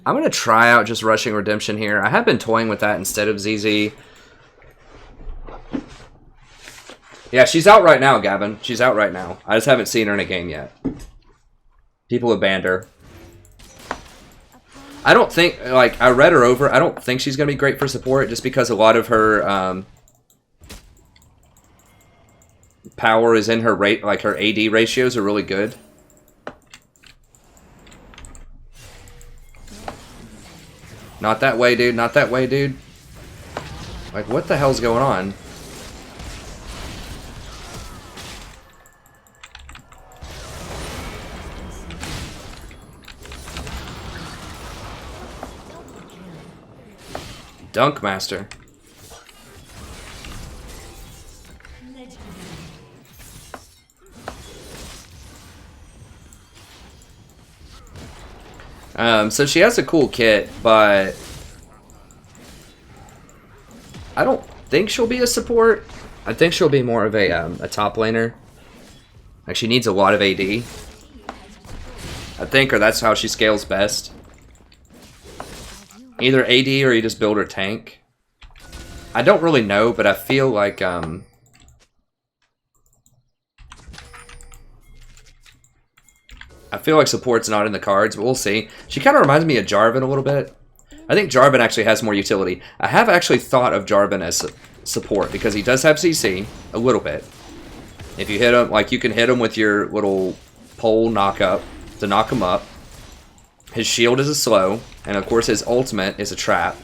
going to try out just rushing Redemption here. I have been toying with that instead of ZZ. Yeah, she's out right now, Gavin. She's out right now. I just haven't seen her in a game yet. People have banned her. I don't think, like, I read her over. I don't think she's going to be great for support just because a lot of her power is in her rate, like her AD ratios are really good. Not that way, dude. Not that way, dude. Like, what the hell's going on? Dunk Master. So she has a cool kit, but I don't think she'll be a support. I think she'll be more of a top laner. Like, she needs a lot of AD. I think, or that's how she scales best. Either AD or you just build her tank. I don't really know, but I feel like support's not in the cards, but we'll see. She kind of reminds me of Jarvan a little bit. I think Jarvan actually has more utility. I have actually thought of Jarvan as support because he does have CC a little bit. If you hit him, like, you can hit him with your little pole knock up to knock him up. His shield is a slow, and of course his ultimate is a trap.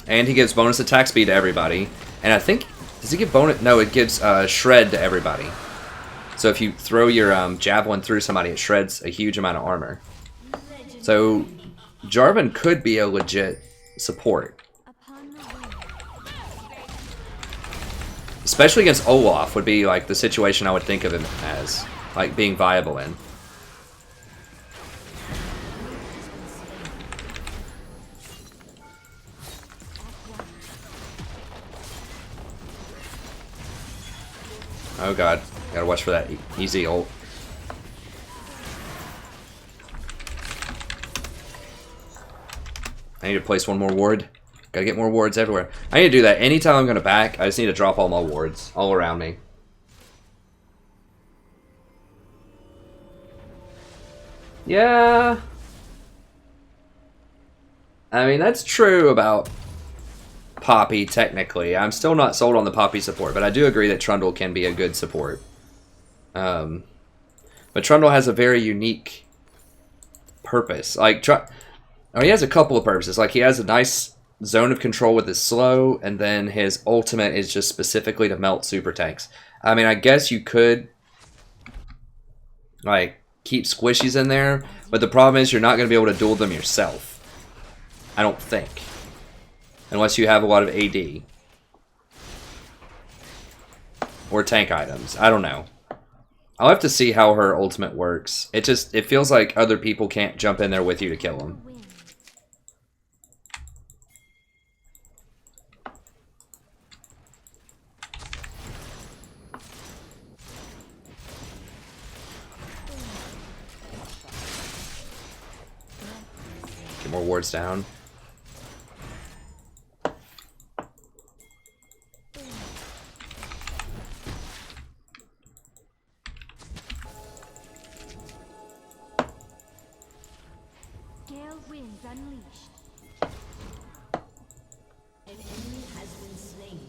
And he gives bonus attack speed to everybody. And I think, does he give bonus? No, it gives shred to everybody. So if you throw your javelin through somebody, it shreds a huge amount of armor. So Jarvan could be a legit support. Especially against Olaf would be like the situation I would think of him as, like, being viable in. Oh god, gotta watch for that easy ult. I need to place one more ward. Gotta get more wards everywhere. I need to do that anytime I'm gonna back. I just need to drop all my wards all around me. Yeah. I mean, that's true about Poppy, technically. I'm still not sold on the Poppy support, but I do agree that Trundle can be a good support. But Trundle has a very unique purpose. Like, he has a couple of purposes. Like, he has a nice zone of control with his slow, and then his ultimate is just specifically to melt super tanks. I mean, I guess you could, like, keep squishies in there, but the problem is you're not going to be able to duel them yourself. I don't think. Unless you have a lot of AD. Or tank items. I don't know. I'll have to see how her ultimate works. It feels like other people can't jump in there with you to kill them. Get more wards down. unleashed. An enemy has been slain.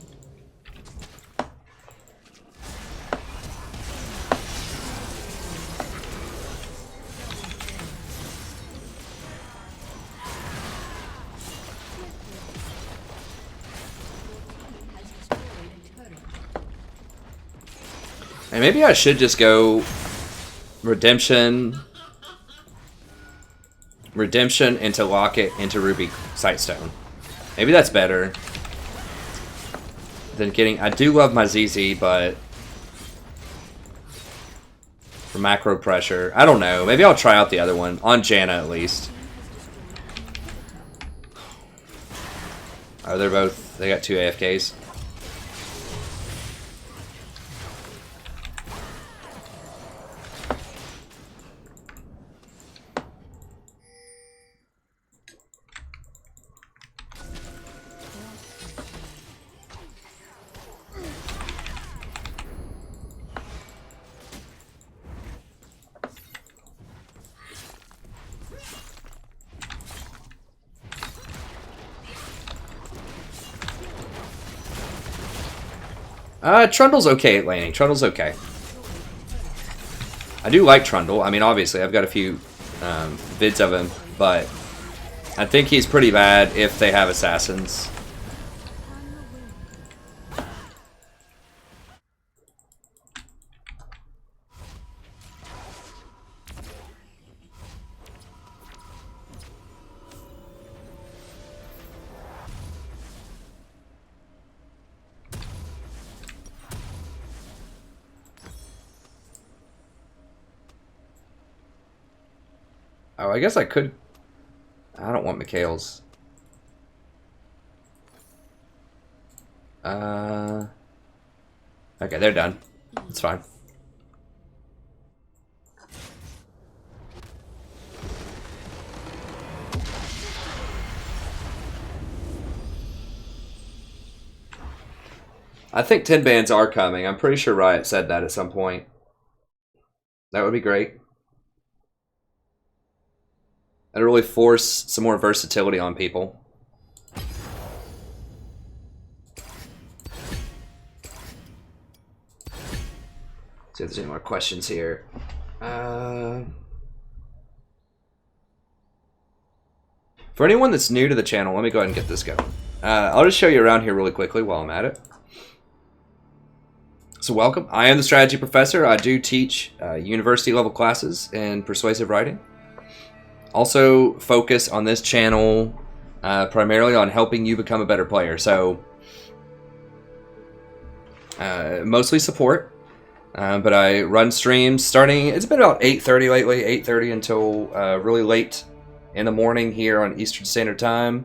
Has destroyed a turret. And maybe I should just go Redemption into Locket into Ruby Sightstone. Maybe that's better than getting... I do love my ZZ, but for macro pressure, I don't know. Maybe I'll try out the other one, on Janna at least. Oh, they're both... They got 2 AFKs. Trundle's okay at laning. Trundle's okay. I do like Trundle. I mean, obviously, I've got a few vids of him, but I think he's pretty bad if they have assassins. Oh, I guess I could... I don't want Mikhail's. Okay, they're done. It's fine. I think 10 bans are coming. I'm pretty sure Riot said that at some point. That would be great. That'd really force some more versatility on people. See if there's any more questions here. For anyone that's new to the channel, let me go ahead and get this going. I'll just show you around here really quickly while I'm at it. So welcome. I am the strategy professor. I do teach university level classes in persuasive writing. Also focus on this channel primarily on helping you become a better player. So mostly support, but I run streams starting, it's been about 8:30 lately, 8:30 until really late in the morning here on Eastern Standard Time.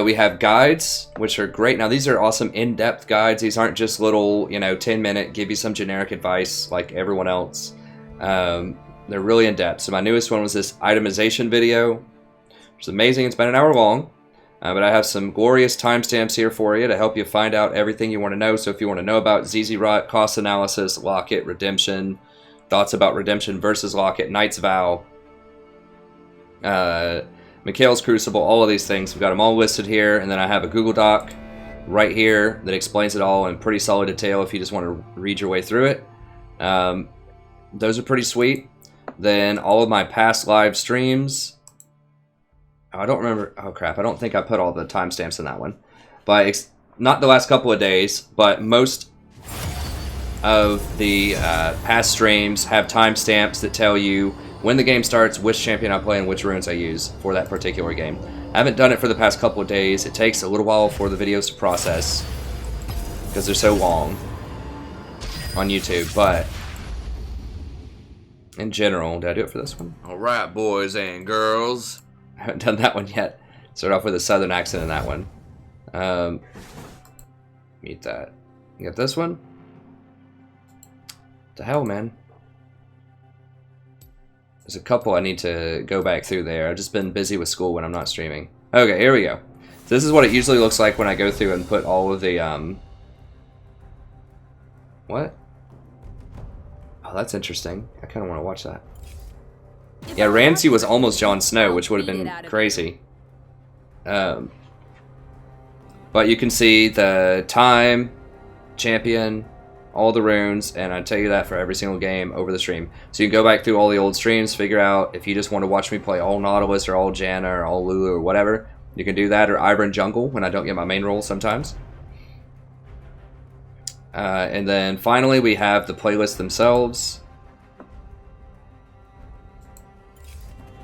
We have guides, which are great. Now these are awesome in-depth guides. These aren't just little, 10-minute, give you some generic advice like everyone else. They're really in-depth. So my newest one was this itemization video, which is amazing. It's been an hour long, but I have some glorious timestamps here for you to help you find out everything you want to know. So if you want to know about ZZ Rot, cost analysis, Locket, Redemption, thoughts about Redemption versus Locket, Knight's Vow, Mikhail's Crucible, all of these things, we've got them all listed here. And then I have a Google Doc right here that explains it all in pretty solid detail if you just want to read your way through it. Those are pretty sweet. Then all of my past live streams. Oh, I don't remember. Oh crap! I don't think I put all the timestamps in that one. But not the last couple of days, but most of the past streams have timestamps that tell you when the game starts, which champion I play, and which runes I use for that particular game. I haven't done it for the past couple of days. It takes a little while for the videos to process because they're so long on YouTube, but in general, did I do it for this one? All right, boys and girls. I haven't done that one yet. Start off with a southern accent in that one. Mute that. You got this one? What the hell, man? There's a couple I need to go back through there. I've just been busy with school when I'm not streaming. Okay, here we go. So this is what it usually looks like when I go through and put all of the, What? Oh, that's interesting. I kind of want to watch that. Yeah, Ramsay was almost Jon Snow, which would have been crazy. But you can see the time, champion, all the runes, and I tell you that for every single game over the stream. So you can go back through all the old streams, figure out if you just want to watch me play all Nautilus or all Janna or all Lulu or whatever. You can do that, or Ivern Jungle when I don't get my main role sometimes. And then finally we have the playlists themselves.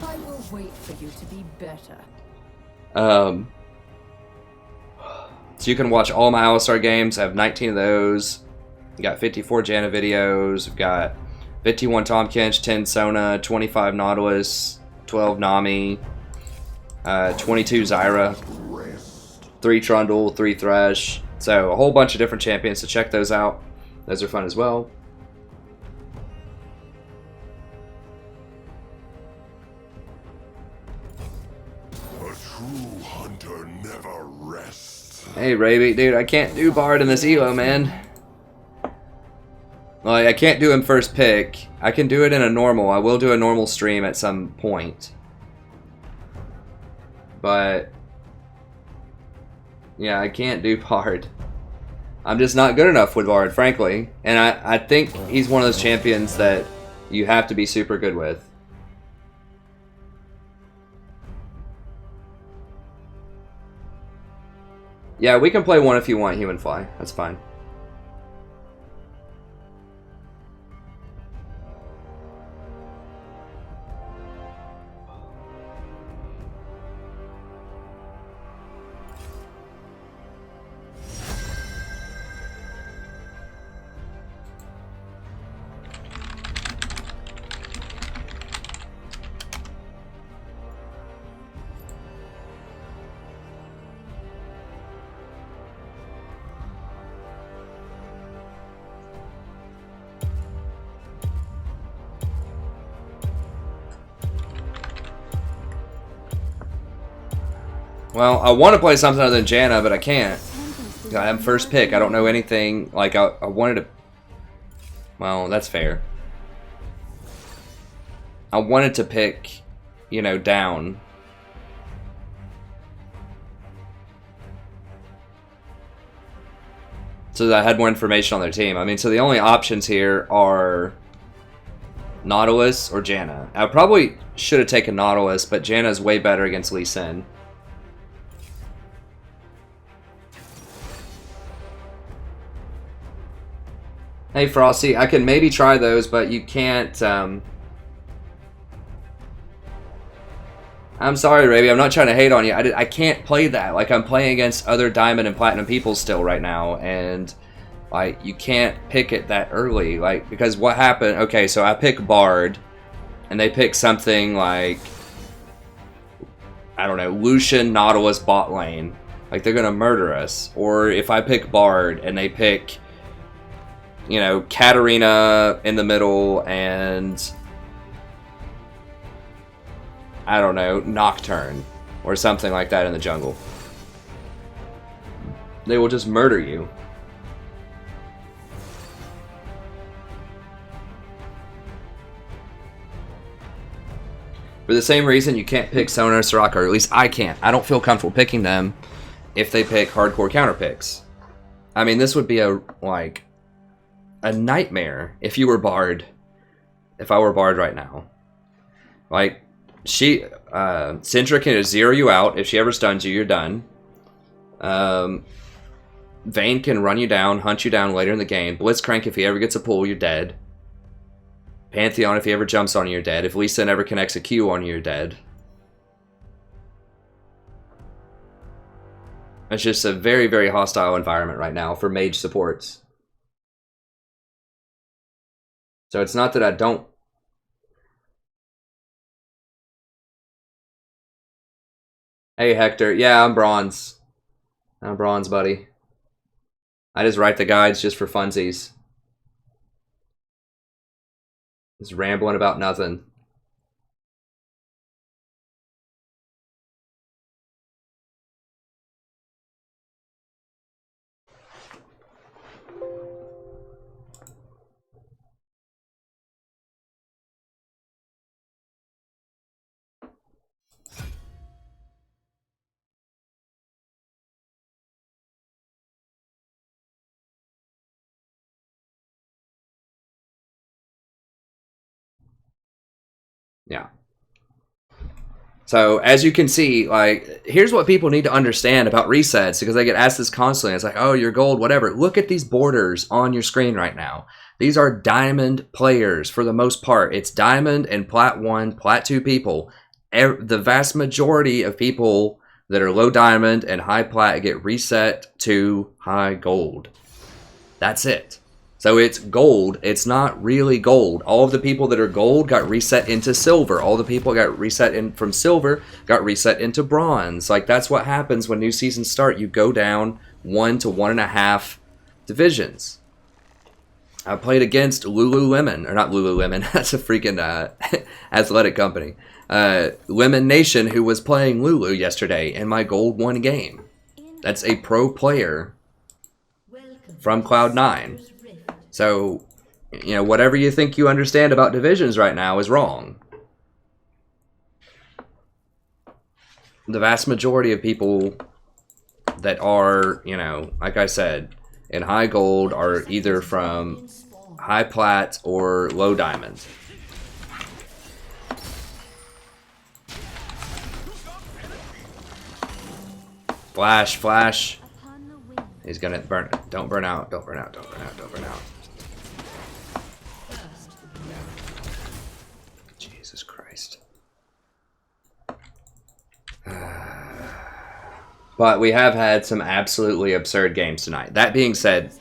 I will wait for you to be better. So you can watch all my Alistar games. I have 19 of those. We got 54 Janna videos. We've got 51 Tahm Kench, 10 Sona, 25 Nautilus, 12 Nami, 22 Zyra, 3 Trundle, 3 Thresh. So a whole bunch of different champions, so check those out. Those are fun as well. A true hunter never rests. Hey, Raby, dude, I can't do Bard in this Elo, man. Like, I can't do him first pick. I can do it in a normal. I will do a normal stream at some point. But yeah, I can't do Bard. I'm just not good enough with Bard, frankly. And I think he's one of those champions that you have to be super good with. Yeah, we can play one if you want, Human Fly. That's fine. Well, I want to play something other than Janna, but I can't. I'm first pick. I don't know anything. Like, I wanted to... Well, that's fair. I wanted to pick, you know, down. So that I had more information on their team. I mean, so the only options here are Nautilus or Janna. I probably should have taken Nautilus, but Janna's way better against Lee Sin. Hey Frosty, I can maybe try those, but you can't, I'm sorry, Raby, I'm not trying to hate on you. I can't play that. Like, I'm playing against other Diamond and Platinum people still right now, and, like, you can't pick it that early. Like, because what happened, okay, so I pick Bard, and they pick something like, I don't know, Lucian, Nautilus, bot lane. Like, they're gonna murder us. Or if I pick Bard, and they pick, you know, Katarina in the middle and I don't know, Nocturne or something like that in the jungle. They will just murder you. For the same reason you can't pick Sona or Soraka, or at least I can't. I don't feel comfortable picking them if they pick hardcore counter picks. I mean, this would be a nightmare if you were Bard. If I were Bard right now. Like, Syndra can zero you out. If she ever stuns you, you're done. Vayne can run you down, hunt you down later in the game. Blitzcrank, if he ever gets a pull, you're dead. Pantheon, if he ever jumps on you, you're dead. If Lee Sin ever connects a Q on you, you're dead. It's just a very, very hostile environment right now for mage supports. So it's not that I don't... Hey, Hector. Yeah, I'm bronze. I'm bronze, buddy. I just write the guides just for funsies. Just rambling about nothing. Yeah. So as you can see, like, here's what people need to understand about resets, because they get asked this constantly. It's like, oh, you're gold, whatever. Look at these borders on your screen right now. These are diamond players for the most part. It's diamond and plat 1, plat 2 people. The vast majority of people that are low diamond and high plat get reset to high gold. That's it. So it's gold. It's not really gold. All of the people that are gold got reset into silver. All the people got reset in from silver got reset into bronze. Like, that's what happens when new seasons start. You go down 1 to 1.5 divisions. I played against Lululemon, or not Lululemon. That's a freaking athletic company. Lemon Nation, who was playing Lulu yesterday, and my gold won game. That's a pro player from Cloud9. So, you know, whatever you think you understand about divisions right now is wrong. The vast majority of people that are, you know, like I said, in high gold are either from high plat or low diamond. Flash, flash. He's gonna burn it. Don't burn out, don't burn out, don't burn out, don't burn out. Jesus Christ. But we have had some absolutely absurd games tonight. That being said,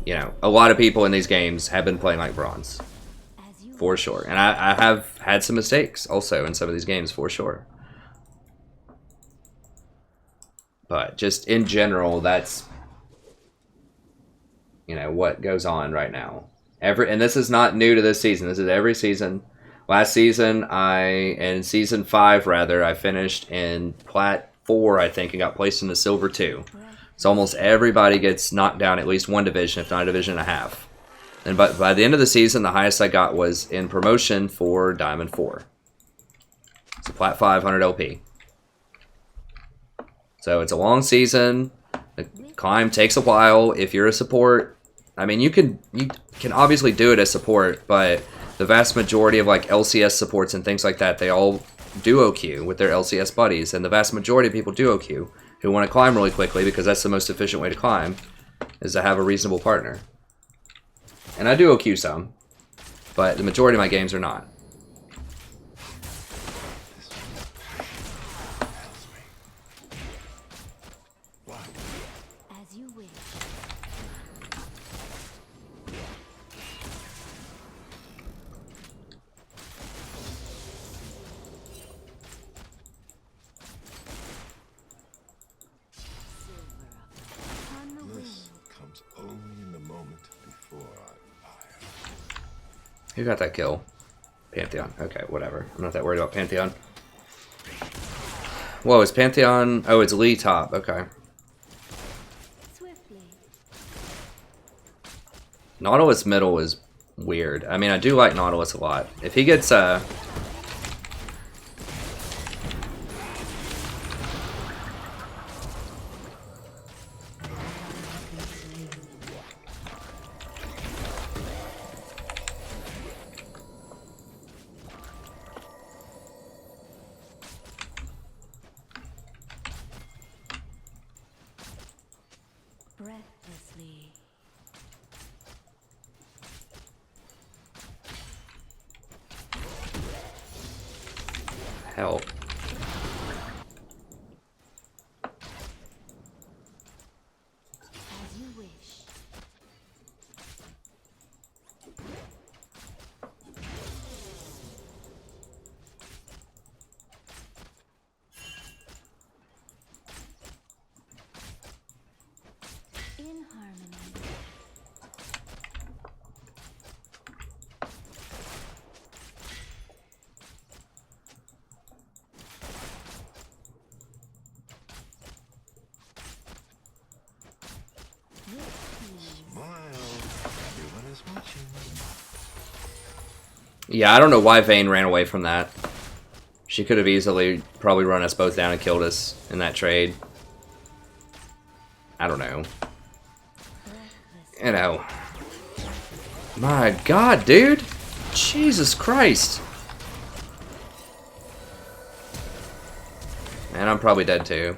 you know, a lot of people in these games have been playing like bronze. For sure. And I have had some mistakes also in some of these games, for sure. But just in general, that's, you know, what goes on right now. And this is not new to this season. This is every season. Last season, in season 5 rather, I finished in plat 4, I think, and got placed in the silver 2. So almost everybody gets knocked down at least one division, if not a division and a half. And by the end of the season, the highest I got was in promotion for Diamond 4. So plat 5, 100 LP. So it's a long season. The climb takes a while. If you're a support, I mean, you can obviously do it as support, but the vast majority of like LCS supports and things like that, they all duo queue with their LCS buddies, and the vast majority of people duo queue who want to climb really quickly because that's the most efficient way to climb, is to have a reasonable partner. And I duo queue some, but the majority of my games are not. As you wish. Bliss comes only in the moment before I fire. Who got that kill? Pantheon. Okay, whatever. I'm not that worried about Pantheon. Whoa, is Pantheon... Oh, it's Lee top. Okay. Swiftly. Nautilus middle is weird. I mean, I do like Nautilus a lot. If he gets Breathlessly. help. As you wish. In harmony. Smile. Everyone is watching. Yeah, I don't know why Vayne ran away from that. She could have easily probably run us both down and killed us in that trade. I don't know. You know. My God, dude. Jesus Christ. And I'm probably dead too.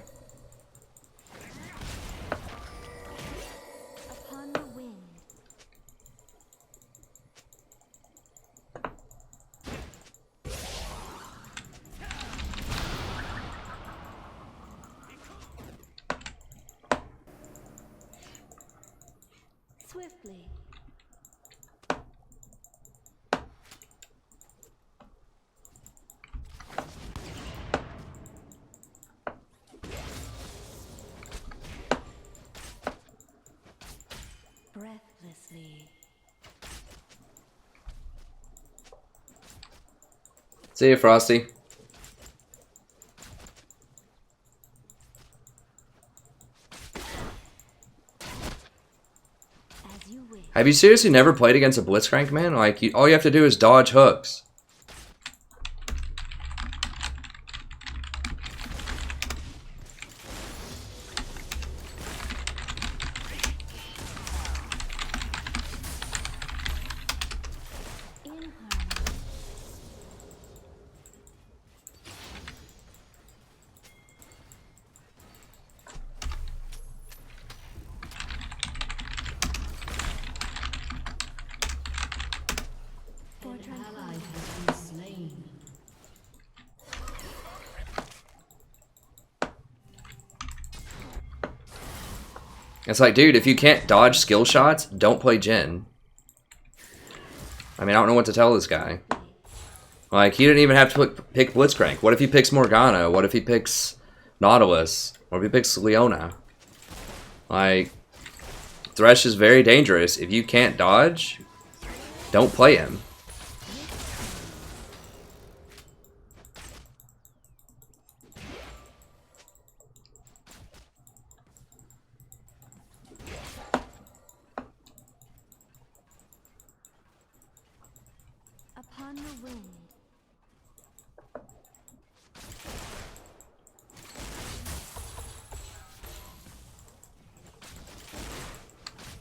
Upon the wind. Swiftly. Breathlessly. See you, Frosty. As you wish. Have you seriously never played against a Blitzcrank, man? Like, all you have to do is dodge hooks. In harmony. For An tranquility. ally has been slain. It's like, dude, if you can't dodge skill shots, don't play Jhin. I mean, I don't know what to tell this guy. Like, he didn't even have to pick Blitzcrank. What if he picks Morgana? What if he picks Nautilus? What if he picks Leona? Like, Thresh is very dangerous. If you can't dodge, don't play him. Upon the wind.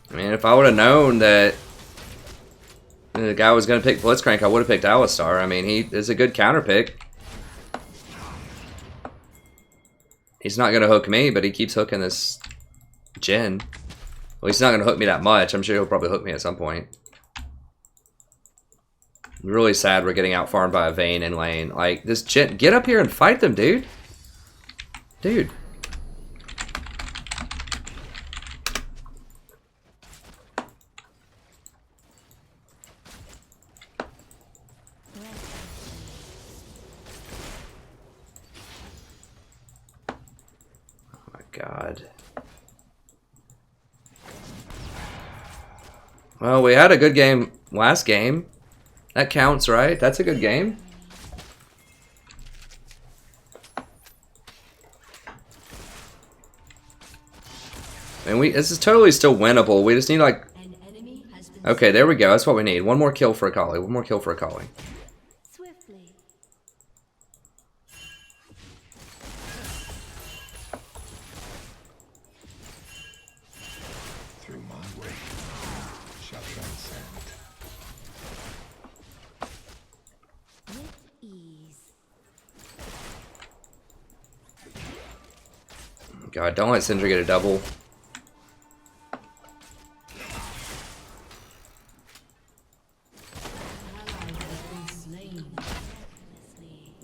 I mean, if I would have known that the guy was going to pick Blitzcrank, I would have picked Alistar. I mean, he is a good counter pick. He's not going to hook me, but he keeps hooking this Jhin. Well, he's not going to hook me that much. I'm sure he'll probably hook me at some point. I'm really sad we're getting out farmed by a Vayne in lane. Like, this Jhin, get up here and fight them, dude. Dude. Oh my god. Well, we had a good game last game. That counts, right? That's a good game. And this is totally still winnable. We just need like... An enemy has been Okay, there we go. That's what we need. One more kill for a Akali. One more kill for a Akali. Swiftly. Through my way shall transcend. With ease. God, don't let Syndra get a double. ally has been slain. Breathlessly.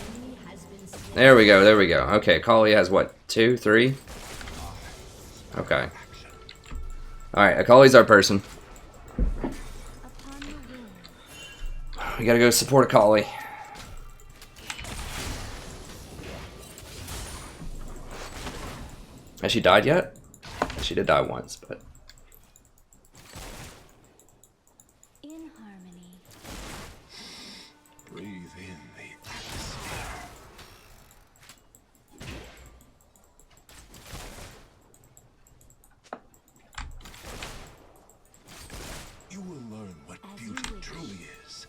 Enemy has been slain. There we go, there we go. Okay, Akali has what? 2, 3? Okay. Alright, Akali's our person. Upon the wind. We gotta go support Akali. Has she died yet? She did die once, but... In harmony. Breathe in the atmosphere. You will learn what As you beauty wish. truly is.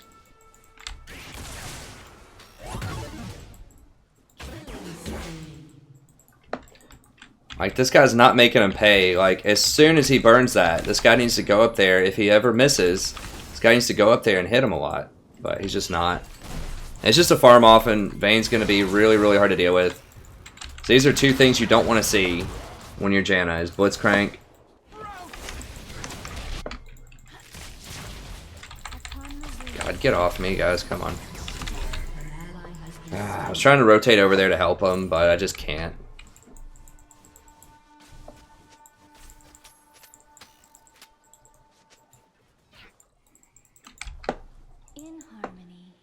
Like, this guy's not making him pay. Like, as soon as he burns that, this guy needs to go up there. If he ever misses, this guy needs to go up there and hit him a lot. But he's just not. It's just a farm off, and Vayne's going to be really, really hard to deal with. So these are two things you don't want to see when you're Janna, is Blitzcrank. God, get off me, guys. Come on. I was trying to rotate over there to help him, but I just can't. In harmony.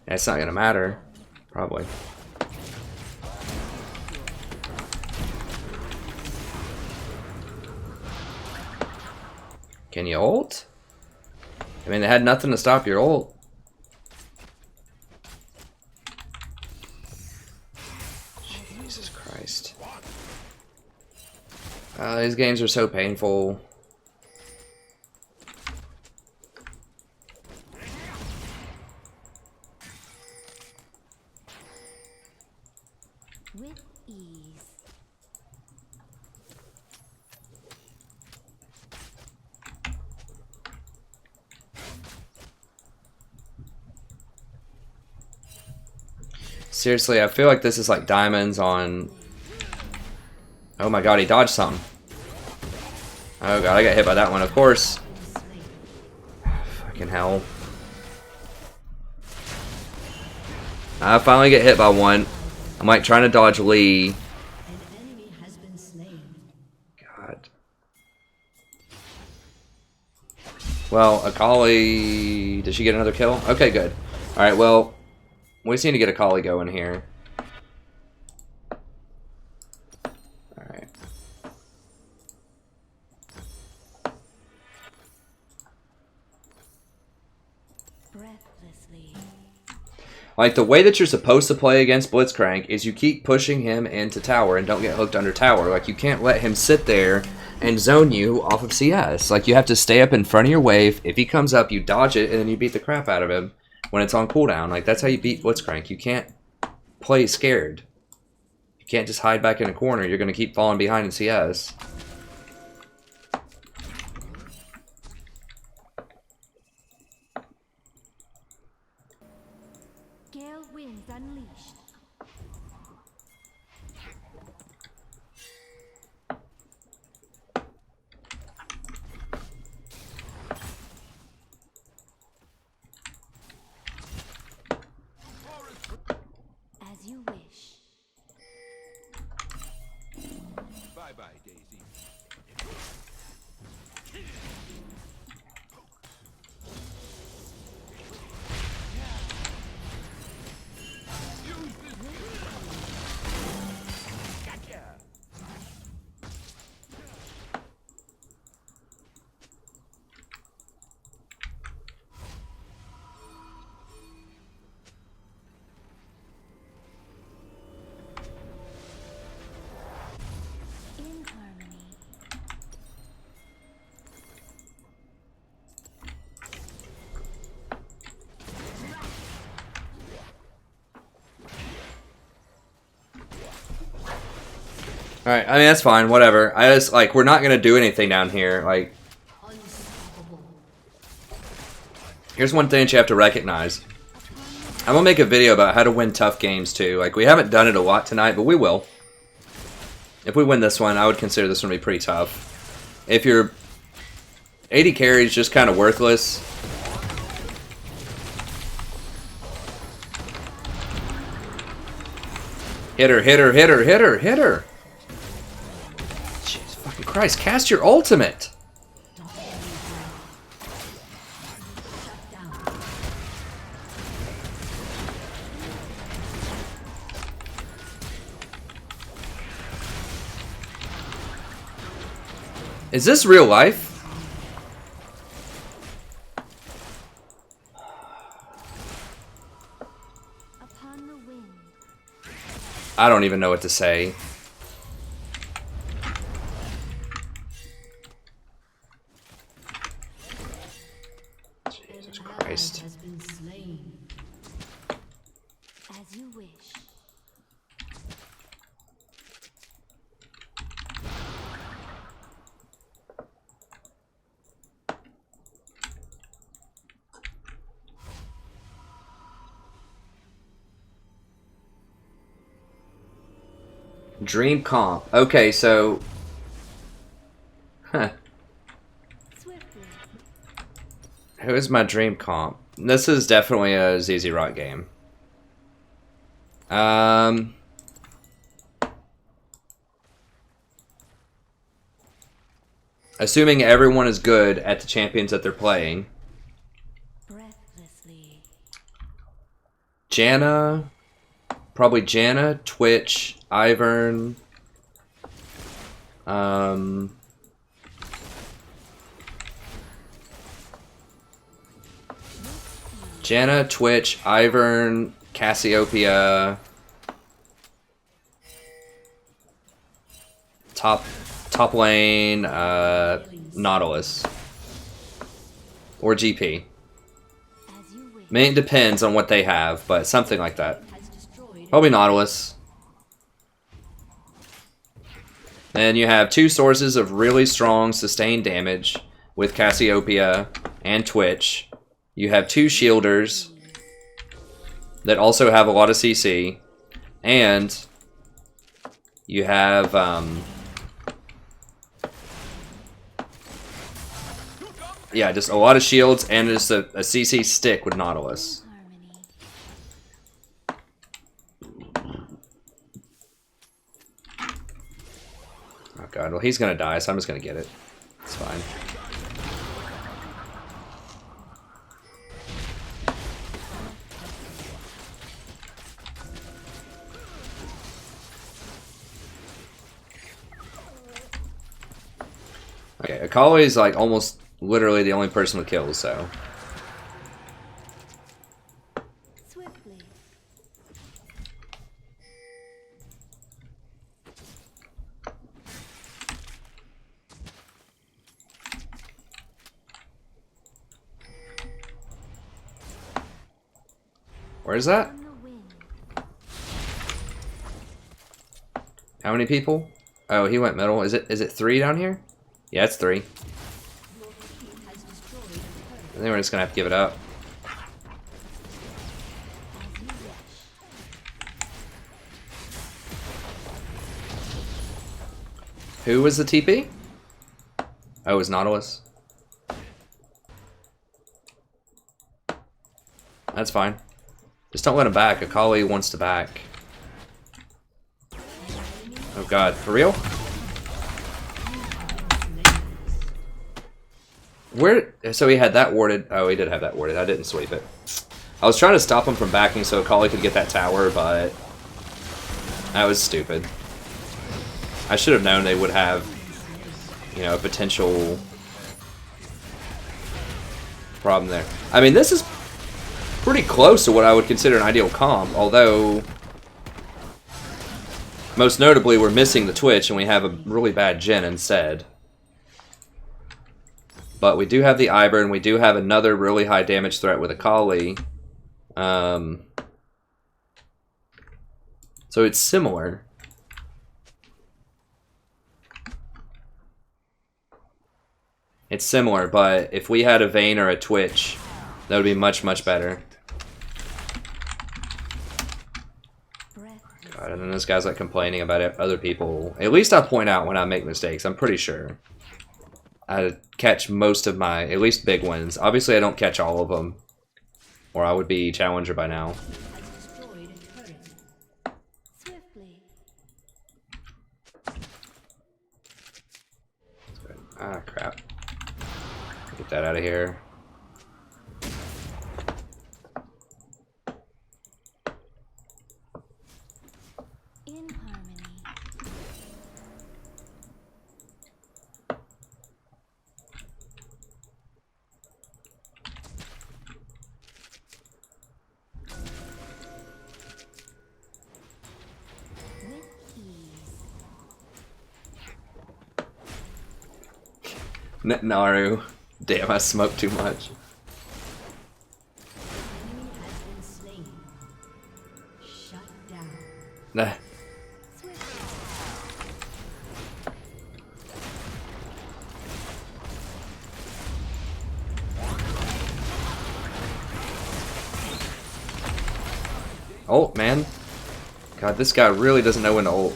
It's not gonna matter, probably. Can you ult? I mean, they had nothing to stop your ult. Jesus Christ. These games are so painful. With ease. Seriously, I feel like this is like diamonds on... Oh my god, he dodged something. Oh god, I got hit by that one, of course. Fucking hell. I finally get hit by one. I'm like trying to dodge Lee. An enemy has been slain. God. Well, Akali... Did she get another kill? Okay, good. Alright, well... We just need to get Akali going here. Alright. Breathlessly. Like, the way that you're supposed to play against Blitzcrank is you keep pushing him into tower and don't get hooked under tower. Like, you can't let him sit there and zone you off of CS. Like, you have to stay up in front of your wave. If he comes up, you dodge it, and then you beat the crap out of him when it's on cooldown. Like, that's how you beat Blitzcrank. You can't play scared. You can't just hide back in a corner. You're going to keep falling behind in CS. Gale winds unleashed. As you wish. Bye-bye, Daisy. In harmony. Alright, I mean, that's fine. Whatever. I just, like, we're not going to do anything down here. Like, Unstoppable. here's one thing that you have to recognize. I'm going to make a video about how to win tough games, too. Like, we haven't done it a lot tonight, but we will. If we win this one, I would consider this one to be pretty tough. If your 80 carry is just kind of worthless, hit her, hit her, hit her, hit her, hit her. Jesus fucking Christ, cast your ultimate. Shut down. Is this real life? Upon the wind. I don't even know what to say. Dream comp. Okay, so... Huh. Swiftly. Who is my dream comp? This is definitely a ZZ Rock game. Assuming everyone is good at the champions that they're playing. Breathlessly. Janna. Probably Janna, Twitch, Ivern. Janna, Twitch, Ivern, Cassiopeia. Top lane, Nautilus. Or GP. As you wish. I mean, it depends on what they have, but something like that. Has destroyed Probably Nautilus. Then you have two sources of really strong sustained damage with Cassiopeia and Twitch. You have two shielders that also have a lot of CC. And you have yeah, just a lot of shields and just a CC stick with Nautilus. Harmony. Oh god, well he's gonna die, so I'm just gonna get it. It's fine. Okay, Akali is like almost literally the only person with kills, so. Swiftly. Where's that? On the wind. How many people? Oh, he went middle. Is it 3 down here? Yeah, it's 3. your team has destroyed a turret. I think we're just gonna have to give it up. As you wish. Who was the TP? Oh, it was Nautilus. That's fine. Just don't let him back. Akali wants to back. Oh god, for real? Where? So he had that warded. Oh, he did have that warded. I didn't sweep it. I was trying to stop him from backing so Akali could get that tower, but that was stupid. I should have known they would have, you know, a potential problem there. I mean, this is pretty close to what I would consider an ideal comp, although most notably we're missing the Twitch and we have a really bad Jhin instead. But we do have the Ivern, we do have another really high damage threat with Akali. So it's similar. It's similar, but if we had a Vayne or a Twitch, that would be much, much better. Breathless. God, and then this guy's like complaining about it, other people. At least I point out when I make mistakes, I'm pretty sure. I catch most of my, at least big wins. Obviously I don't catch all of them, or I would be challenger by now. Has destroyed a turret. Swiftly. Ah, crap. Get that out of here. In harmony. With ease. Naru. Damn, I smoked too much. Enemy has been slain. Shut down. Nah. Ult, man. God, this guy really doesn't know when to ult.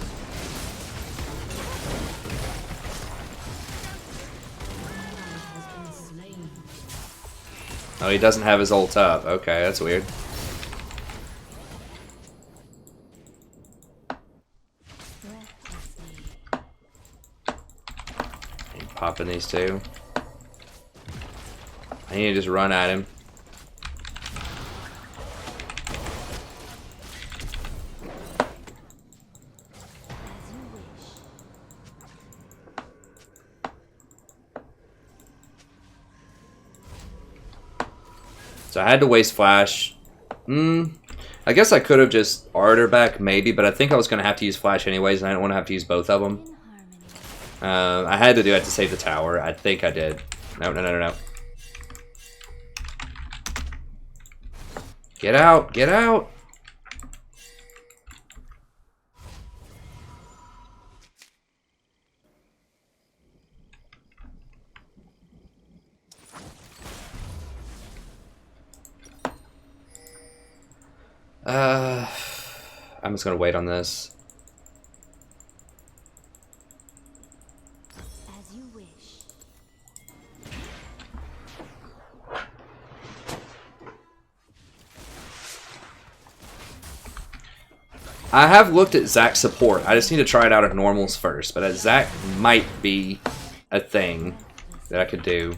Oh, he doesn't have his ult up. Okay, that's weird. Popping these two. I need to just run at him. So I had to waste flash. I guess I could have just R'd her back, maybe, but I think I was going to have to use flash anyways, and I didn't want to have to use both of them. I had to do it to save the tower. I think I did. No. Get out! Get out! I'm just gonna wait on this. As you wish. I have looked at Zack's support. I just need to try it out at normals first, but Zack might be a thing that I could do.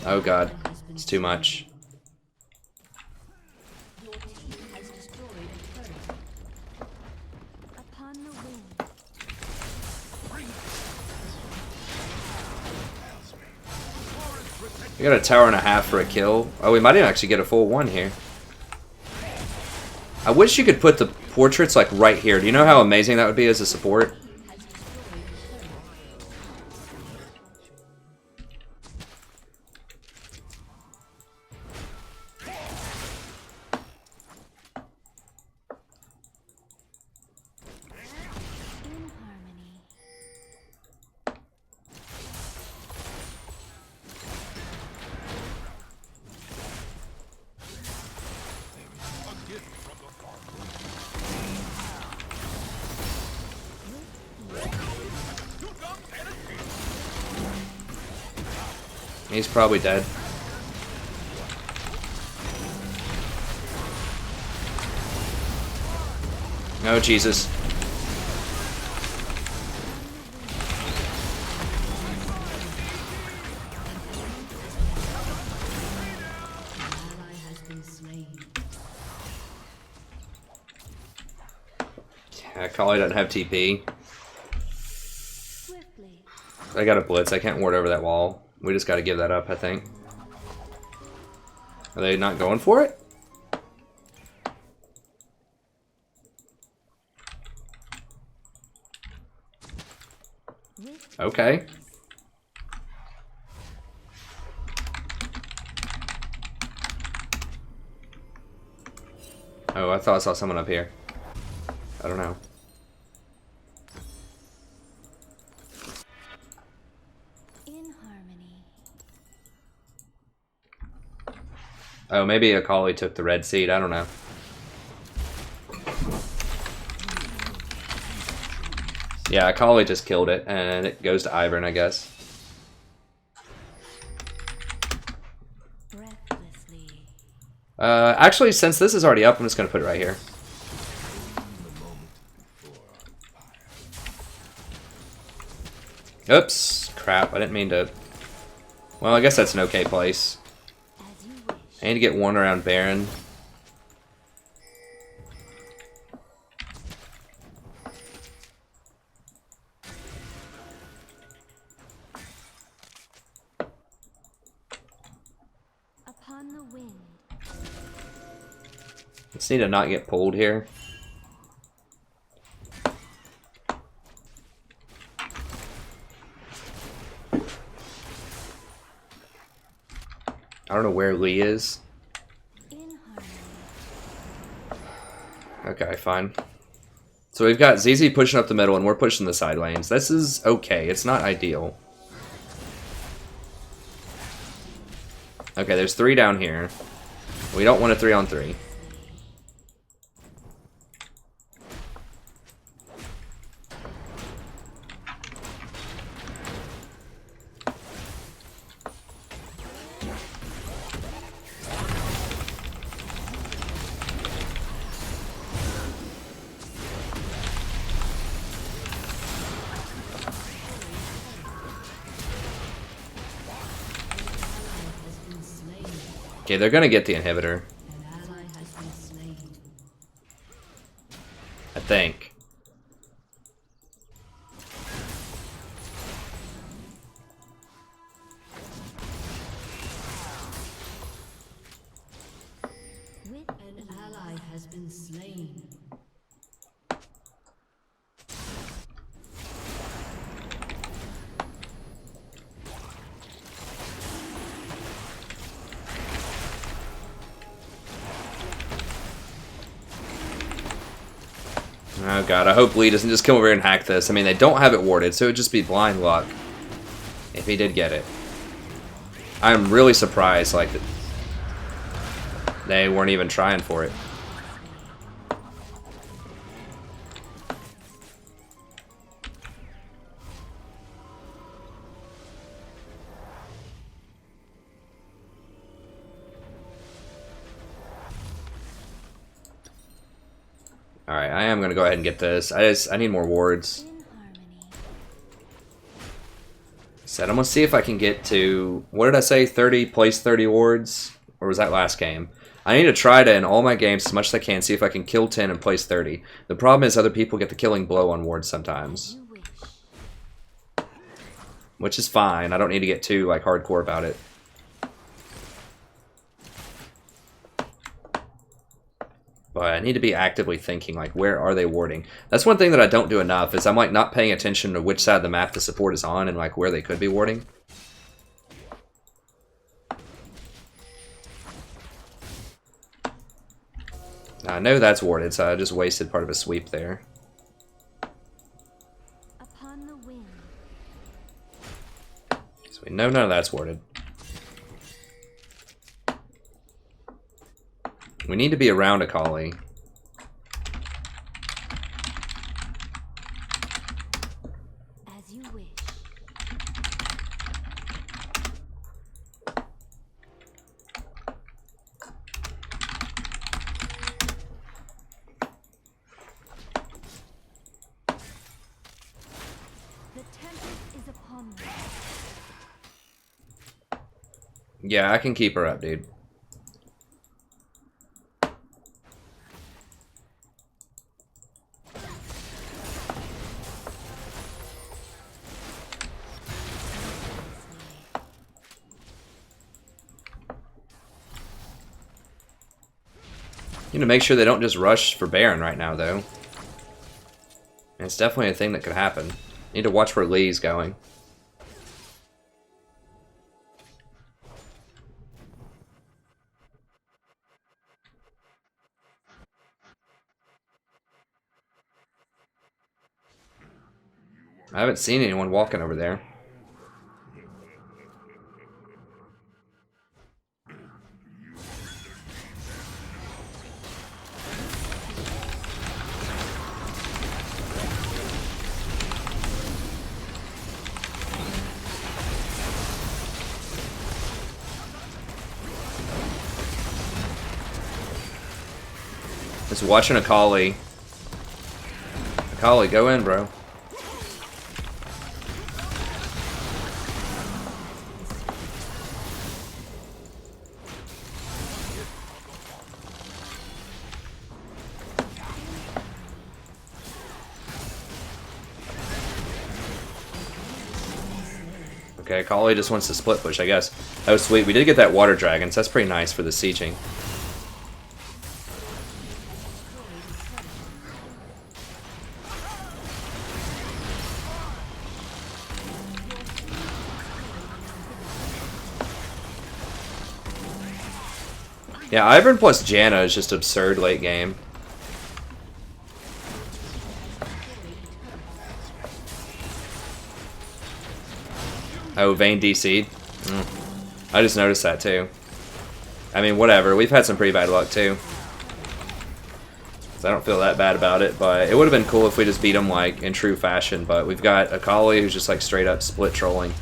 Oh god, it's too much. Your team has destroyed a turret. Upon the wind. We got a tower and a half for a kill. Oh, we might even actually get a full one here. I wish you could put the portraits like right here. Do you know how amazing that would be as a support? In harmony. He's probably dead. Oh, Jesus. Ally has been slain. Yeah, Kali doesn't have TP. Swiftly. I got a blitz. I can't ward over that wall. We just got to give that up, I think. Are they not going for it? Okay. Oh, I thought I saw someone up here. I don't know. In harmony. Oh, maybe Akali took the red seed. I don't know. Yeah, Akali just killed it, and it goes to Ivern, I guess. Breathlessly. Actually, since this is already up, I'm just going to put it right here. Oops. Crap, I didn't mean to... Well, I guess that's an okay place. As you wish. I need to get one around Baron. Upon the wind. Just need to not get pulled here. I don't know where Lee is. In harmony. Okay, fine. So we've got ZZ pushing up the middle and we're pushing the side lanes. This is okay. It's not ideal. Okay, there's 3 down here. We don't want a 3-on-3. Okay, they're gonna get the inhibitor. An ally has been slain. I think. An ally has been slain. Oh god, I hope Lee doesn't just come over here and hack this. I mean, they don't have it warded, so it would just be blind luck if he did get it. I'm really surprised, like, that they weren't even trying for it. Alright, I am going to go ahead and get this. I need more wards. In harmony. Said I'm going to see if I can get to, what did I say, 30, place 30 wards? Or was that last game? I need to try to, in all my games, as much as I can, see if I can kill 10 and place 30. The problem is other people get the killing blow on wards sometimes. You wish. Which is fine. I don't need to get too, like, hardcore about it. But I need to be actively thinking, like, where are they warding? That's one thing that I don't do enough, is I'm, like, not paying attention to which side of the map the support is on and, like, where they could be warding. I know that's warded, so I just wasted part of a sweep there. Upon the wind. So we know none of that's warded. We need to be around a collie. As you wish. The tempest is upon me. Yeah, I can keep her up, dude. Need to make sure they don't just rush for Baron right now, though. And it's definitely a thing that could happen. Need to watch where Lee's going. I haven't seen anyone walking over there. Just watching Akali. Akali, go in, bro. Okay, Akali just wants to split push, I guess. That was sweet. We did get that water dragon, so that's pretty nice for the sieging. Yeah, Ivern plus Janna is just absurd late game. Oh, Vayne DC'd? I just noticed that too. I mean, whatever. We've had some pretty bad luck too. So I don't feel that bad about it, but it would have been cool if we just beat him like in true fashion, but we've got Akali who's just like straight up split trolling.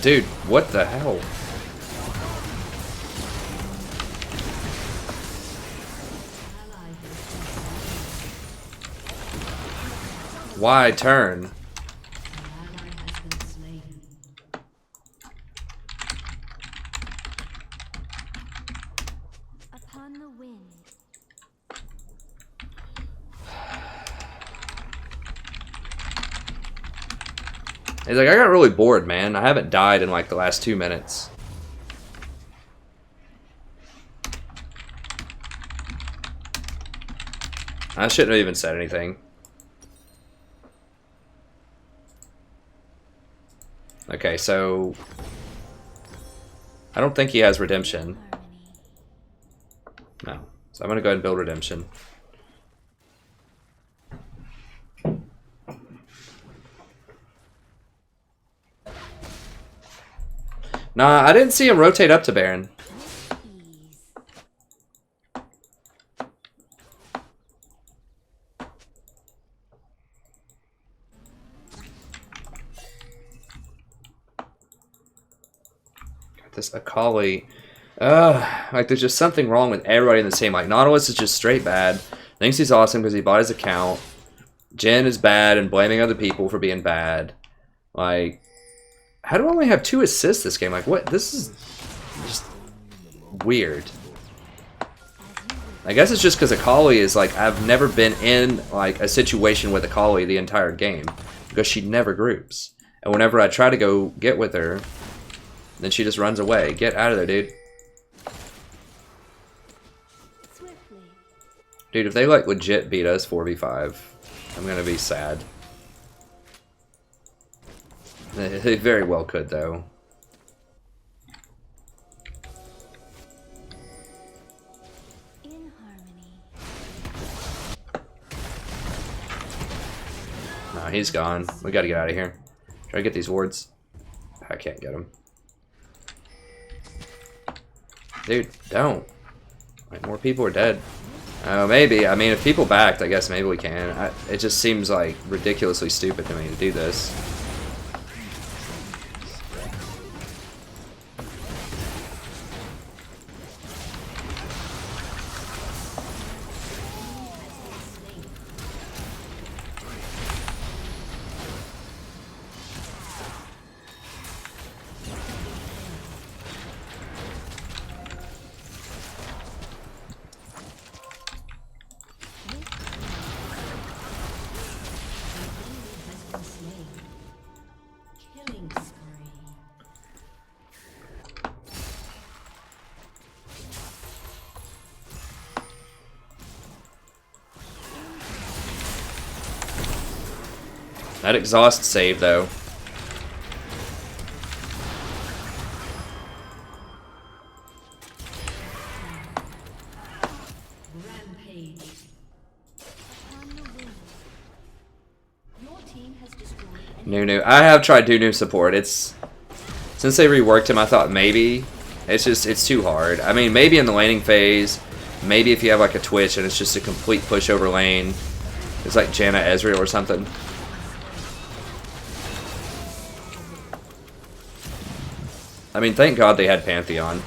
Dude, what the hell? Why turn? An ally has been slain. Upon the wind. He's like, I got really bored, man. I haven't died in like the last 2 minutes. I shouldn't have even said anything. Okay, so I don't think he has redemption. Harmony. No. So I'm gonna go ahead and build redemption. Nah, I didn't see him rotate up to Baron. With ease. Got this Akali. Like there's just something wrong with everybody in the team. Like Nautilus is just straight bad. Thinks he's awesome because he bought his account. Jen is bad and blaming other people for being bad. Like, how do I only have 2 assists this game? Like, what? This is just weird. I guess it's just because Akali is like, I've never been in like a situation with Akali the entire game because she never groups. And whenever I try to go get with her, then she just runs away. Get out of there, dude. Swiftly. Dude, if they like legit beat us 4v5, I'm gonna be sad. They very well could, though. In harmony. Nah, he's gone. We gotta get out of here. Try to get these wards. I can't get them. Dude, don't. Like, more people are dead. Oh, maybe. I mean, if people backed, I guess maybe we can. It just seems like ridiculously stupid to me to do this. Killing spree. That exhaust save, though. Rampage. Upon the wind. Your team has destroyed an Nunu. I have tried Nunu support. It's since they reworked him, I thought maybe it's too hard. I mean, maybe in the laning phase, maybe if you have like a Twitch and it's just a complete pushover lane, it's like Janna Ezreal or something. I mean, thank God they had Pantheon.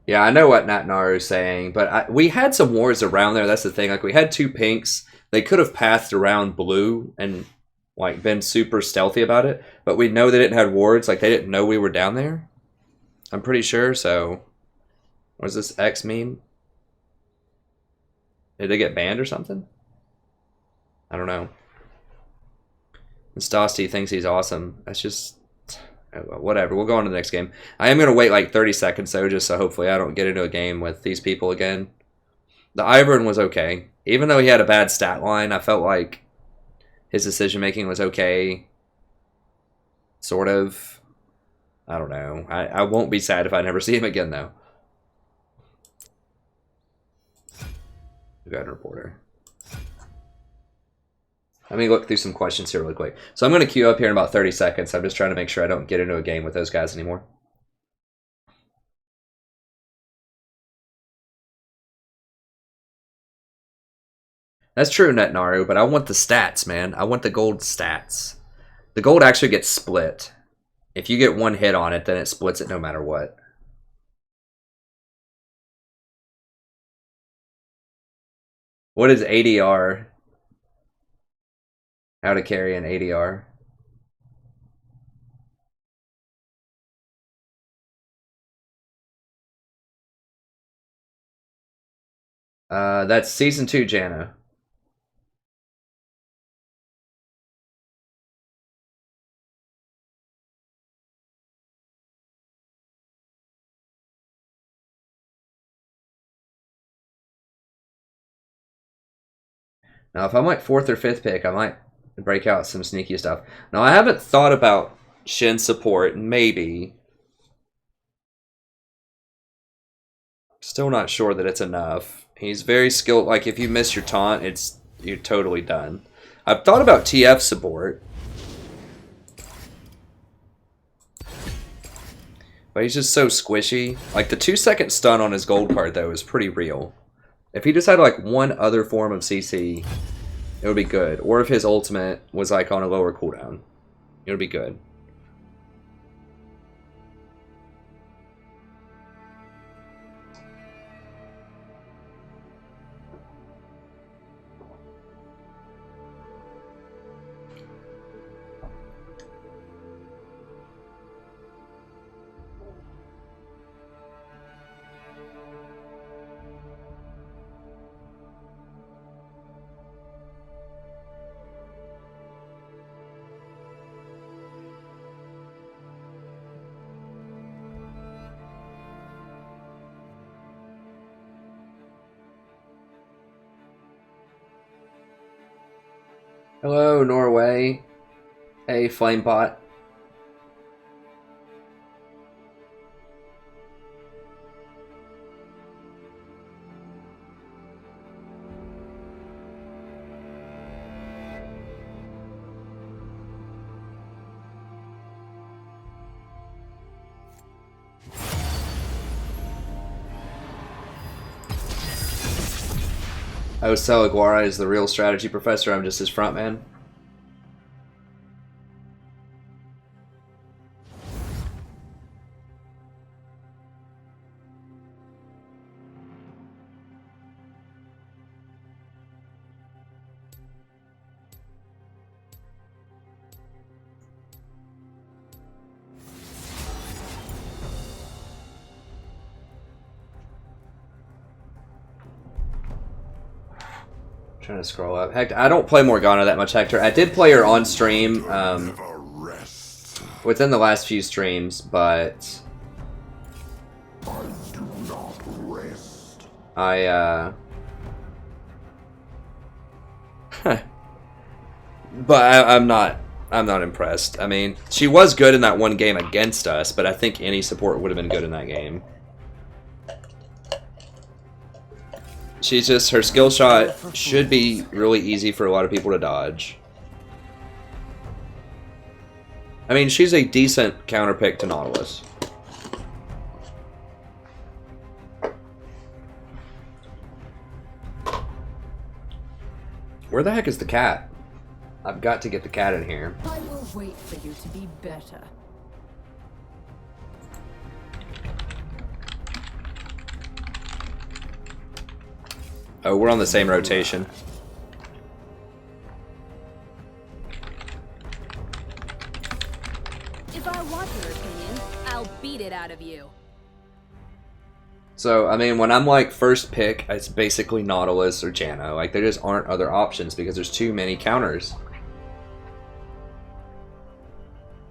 Yeah, I know what Natnaru's saying, but we had some wars around there. That's the thing. Like, we had 2 pinks. They could have pathed around blue and, like, been super stealthy about it. But we know they didn't have wards. Like, they didn't know we were down there. I'm pretty sure, so... What is this X meme? Did they get banned or something? I don't know. And Stosty thinks he's awesome. That's just... Whatever, we'll go on to the next game. I am going to wait like 30 seconds though, just so hopefully I don't get into a game with these people again. The Ivern was okay. Even though he had a bad stat line, I felt like his decision making was okay. Sort of. I don't know. I won't be sad if I never see him again though. Go ahead and report her. Let me look through some questions here really quick. So I'm going to queue up here in about 30 seconds. I'm just trying to make sure I don't get into a game with those guys anymore. That's true, Netnaru, but I want the stats, man. I want the gold stats. The gold actually gets split. If you get one hit on it, then it splits it no matter what. What is ADR? How to carry an ADR? That's season 2, Janna. Now, if I'm like 4th or 5th pick, I might break out some sneaky stuff. Now, I haven't thought about Shin support. Maybe. Still not sure that it's enough. He's very skilled. Like, if you miss your taunt, you're totally done. I've thought about TF support. But he's just so squishy. Like, the 2-second stun on his gold card, though, is pretty real. If he just had, like, one other form of CC, it would be good. Or if his ultimate was, like, on a lower cooldown, it would be good. Hello, Norway. Hey, Flamebot. Oh, Salaguara is the real strategy professor. I'm just his front man. Trying to scroll up. Hector, I don't play Morgana that much, Hector. I did play her on stream within the last few streams, but I do not rest. but I'm not impressed. I mean, she was good in that one game against us, but I think any support would have been good in that game. She's just, her skill shot should be really easy for a lot of people to dodge. I mean, she's a decent counter pick to Nautilus. Where the heck is the cat? I've got to get the cat in here. I will wait for you to be better. Oh, we're on the same rotation. If I want your opinion, I'll beat it out of you. So, I mean, when I'm like first pick, it's basically Nautilus or Janna. Like, there just aren't other options because there's too many counters.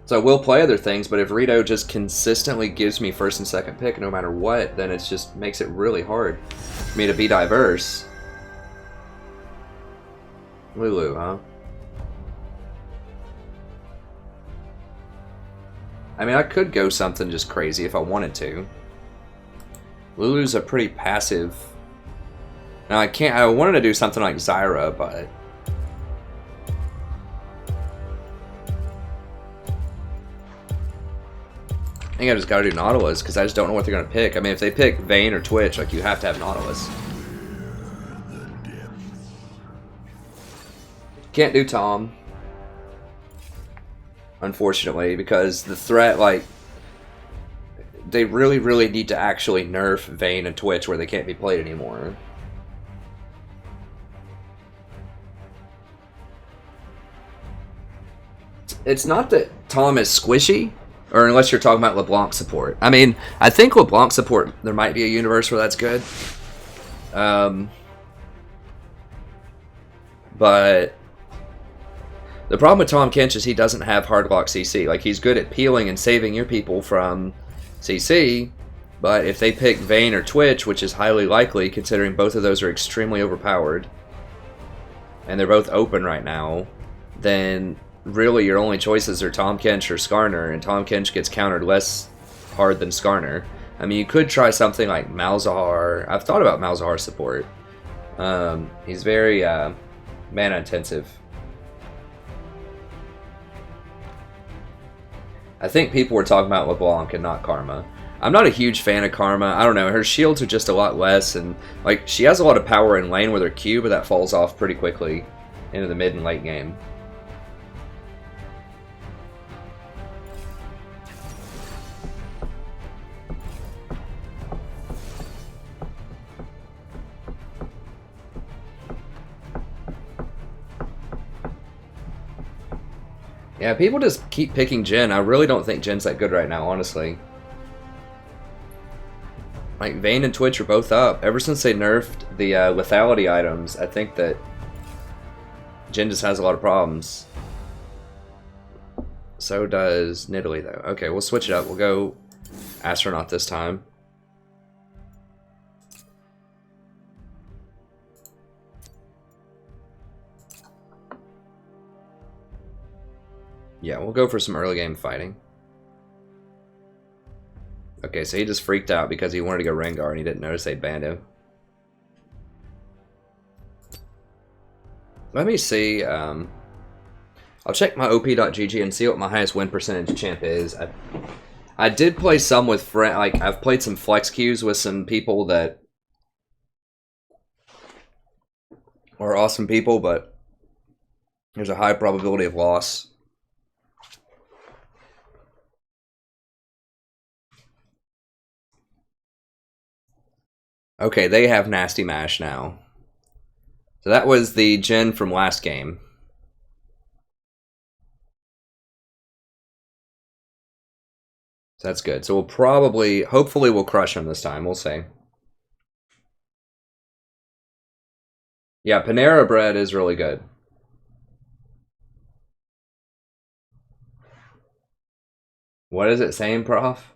So I will play other things, but if Rito just consistently gives me first and second pick no matter what, then it just makes it really hard for me to be diverse. Lulu, huh? I mean, I could go something just crazy if I wanted to. Lulu's a pretty passive... Now, I wanted to do something like Zyra, but... I think I just gotta do Nautilus, because I just don't know what they're gonna pick. I mean, if they pick Vayne or Twitch, like, you have to have Nautilus. Can't do Tahm. unfortunately, because the threat, like, they really, really need to actually nerf Vayne and Twitch where they can't be played anymore. It's not that Tahm is squishy, or unless you're talking about LeBlanc support. I mean, I think LeBlanc support, there might be a universe where that's good. But the problem with Tahm Kench is he doesn't have hardlock CC. Like, he's good at peeling and saving your people from CC, but if they pick Vayne or Twitch, which is highly likely considering both of those are extremely overpowered, and they're both open right now, then really your only choices are Tahm Kench or Skarner, and Tahm Kench gets countered less hard than Skarner. I mean, you could try something like Malzahar. I've thought about Malzahar support. He's very mana intensive. I think people were talking about LeBlanc and not Karma. I'm not a huge fan of Karma. I don't know, her shields are just a lot less, and like she has a lot of power in lane with her Q, but that falls off pretty quickly into the mid and late game. Yeah, people just keep picking Jhin. I really don't think Jin's that good right now, honestly. Like, Vayne and Twitch are both up. Ever since they nerfed the lethality items, I think that Jhin just has a lot of problems. So does Nidalee, though. Okay, we'll switch it up. We'll go Astronaut this time. Yeah, we'll go for some early game fighting. Okay, so he just freaked out because he wanted to go Rengar and he didn't notice they banned him. Let me see. I'll check my op.gg and see what my highest win percentage champ is. I did play some with like I've played some flex queues with some people that are awesome people, but there's a high probability of loss. Okay, they have Nasty Mash now. So that was the Jhin from last game. So that's good. So we'll probably, hopefully we'll crush him this time. We'll see. Yeah, Panera Bread is really good. What is it saying, Prof?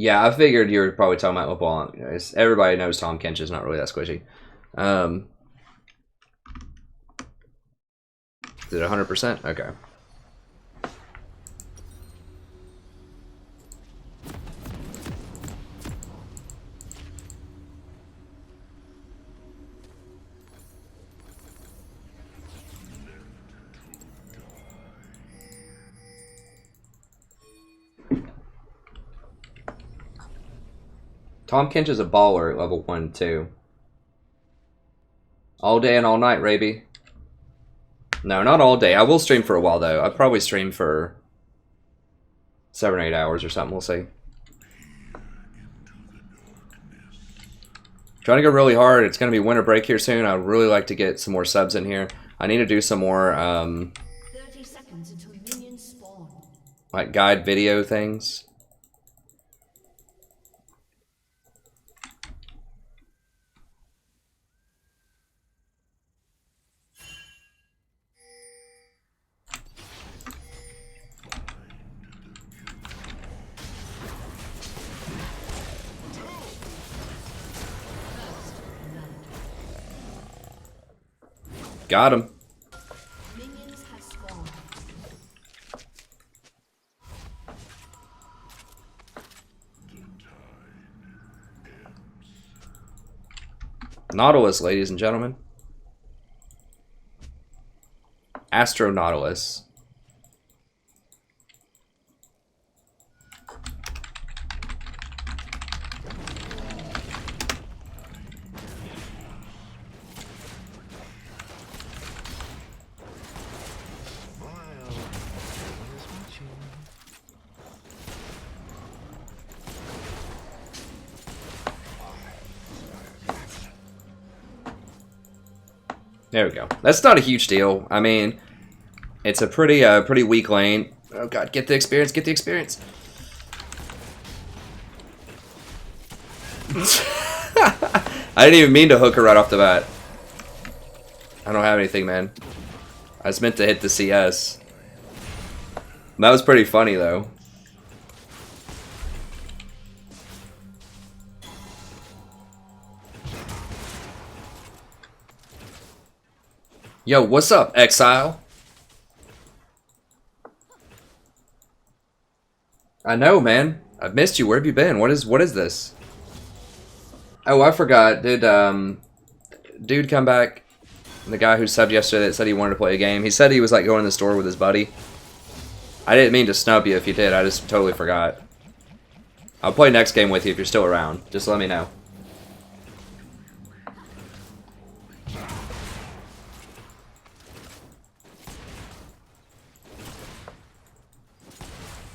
Yeah, I figured you were probably talking about LeBlanc. Everybody knows Tahm Kench is not really that squishy. Is it 100%? Okay. Tahm Kench is a baller at level 1 too. All day and all night, Raby. No, not all day. I will stream for a while though. I'll probably stream for 7 or 8 hours or something. We'll see. Trying to go really hard. It's going to be winter break here soon. I'd really like to get some more subs in here. I need to do some more 30 seconds until minions spawn. like guide video things. Got him. Minions have spawned. Nautilus, ladies and gentlemen. Astro Nautilus. There we go. That's not a huge deal. I mean, it's a pretty weak lane. Oh god, get the experience, get the experience. I didn't even mean to hook her right off the bat. I don't have anything, man. I was meant to hit the CS. That was pretty funny, though. Yo, what's up, Exile? I know, man. I've missed you. Where have you been? What is this? Oh, I forgot. Did dude come back? The guy who subbed yesterday that said he wanted to play a game. He said he was like going to the store with his buddy. I didn't mean to snub you if you did. I just totally forgot. I'll play next game with you if you're still around. Just let me know.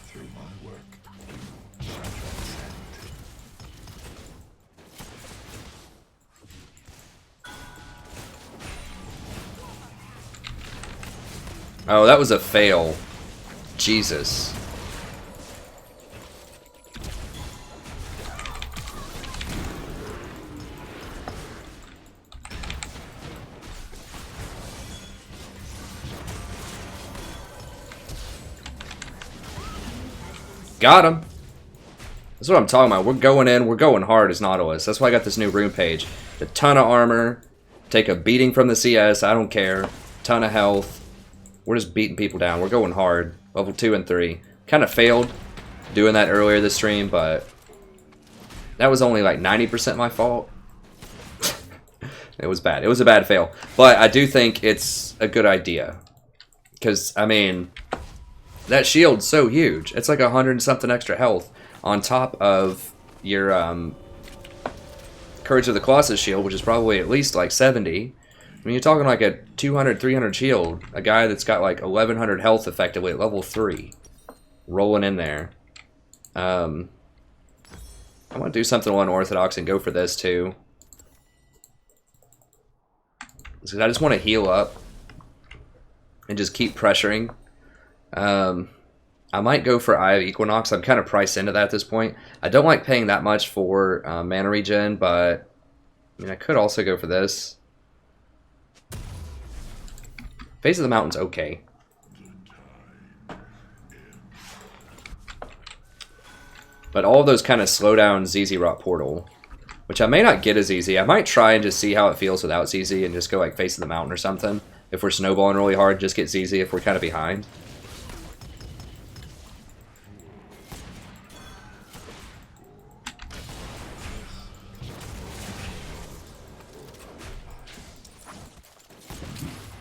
Through my work, shall transcend. Oh, that was a fail. Jesus. Got him. That's what I'm talking about. We're going in. We're going hard as Nautilus. That's why I got this new rune page. A ton of armor. Take a beating from the CS. I don't care. Ton of health. We're just beating people down. We're going hard. Level 2 and 3. Kind of failed doing that earlier this stream, but that was only like 90% my fault. It was bad. It was a bad fail. But I do think it's a good idea. Because, I mean, that shield's so huge. It's like 100 and something extra health on top of your Courage of the Colossus shield, which is probably at least like 70. I mean, you're talking like a 200, 300 shield. A guy that's got like 1100 health effectively at level 3. Rolling in there. I want to do something unorthodox and go for this too. Because I just want to heal up. And just keep pressuring. I might go for Eye of Equinox. I'm kind of priced into that at this point. I don't like paying that much for mana regen, but I mean, I could also go for this. Face of the Mountain's okay. But all of those kind of slow down ZZ Rot Portal, which I may not get as easy. I might try and just see how it feels without ZZ and just go like Face of the Mountain or something. If we're snowballing really hard, just get ZZ if we're kind of behind.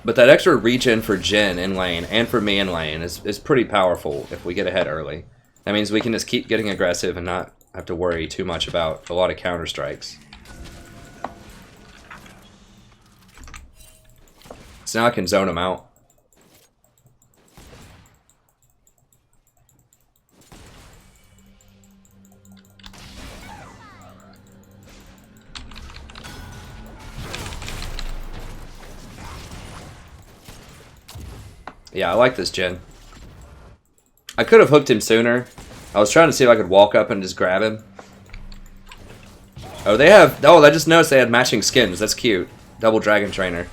But that extra regen for Jhin in lane and for me in lane is pretty powerful if we get ahead early. That means we can just keep getting aggressive and not have to worry too much about a lot of counter strikes. So now I can zone them out. Yeah, I like this Jhin. I could have hooked him sooner. I was trying to see if I could walk up and just grab him. Oh, they have... Oh, I just noticed they had matching skins. That's cute. Double Dragon Trainer.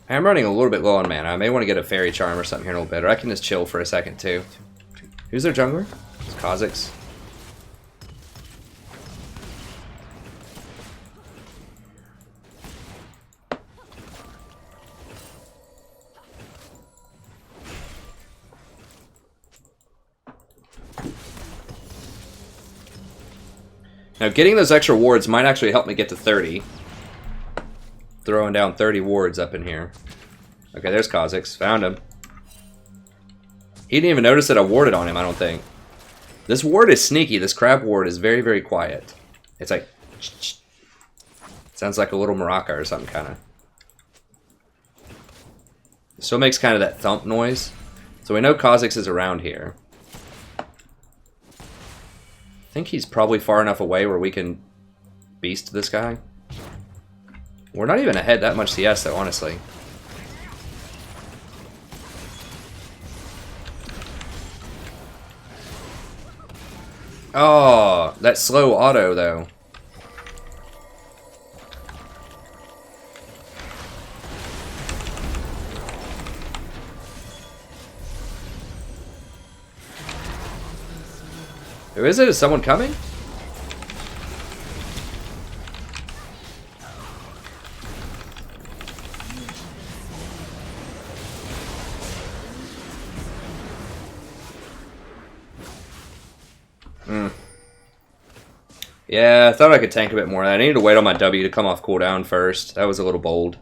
I'm running a little bit low on mana. I may want to get a Fairy Charm or something here in a little bit, or I can just chill for a second too. Who's their jungler? It's Kha'Zix. Now getting those extra wards might actually help me get to 30. Throwing down 30 wards up in here. Okay, there's Kha'Zix. Found him. He didn't even notice that I warded on him, I don't think. This ward is sneaky. This crab ward is very, very quiet. It's like... Sounds like a little maraca or something, kind of. Still makes kind of that thump noise. So we know Kha'Zix is around here. I think he's probably far enough away where we can beast this guy. We're not even ahead that much CS though, honestly. Oh, that slow auto though. Who is it? Is someone coming? Yeah, I thought I could tank a bit more. I needed to wait on my W to come off cooldown first. That was a little bold.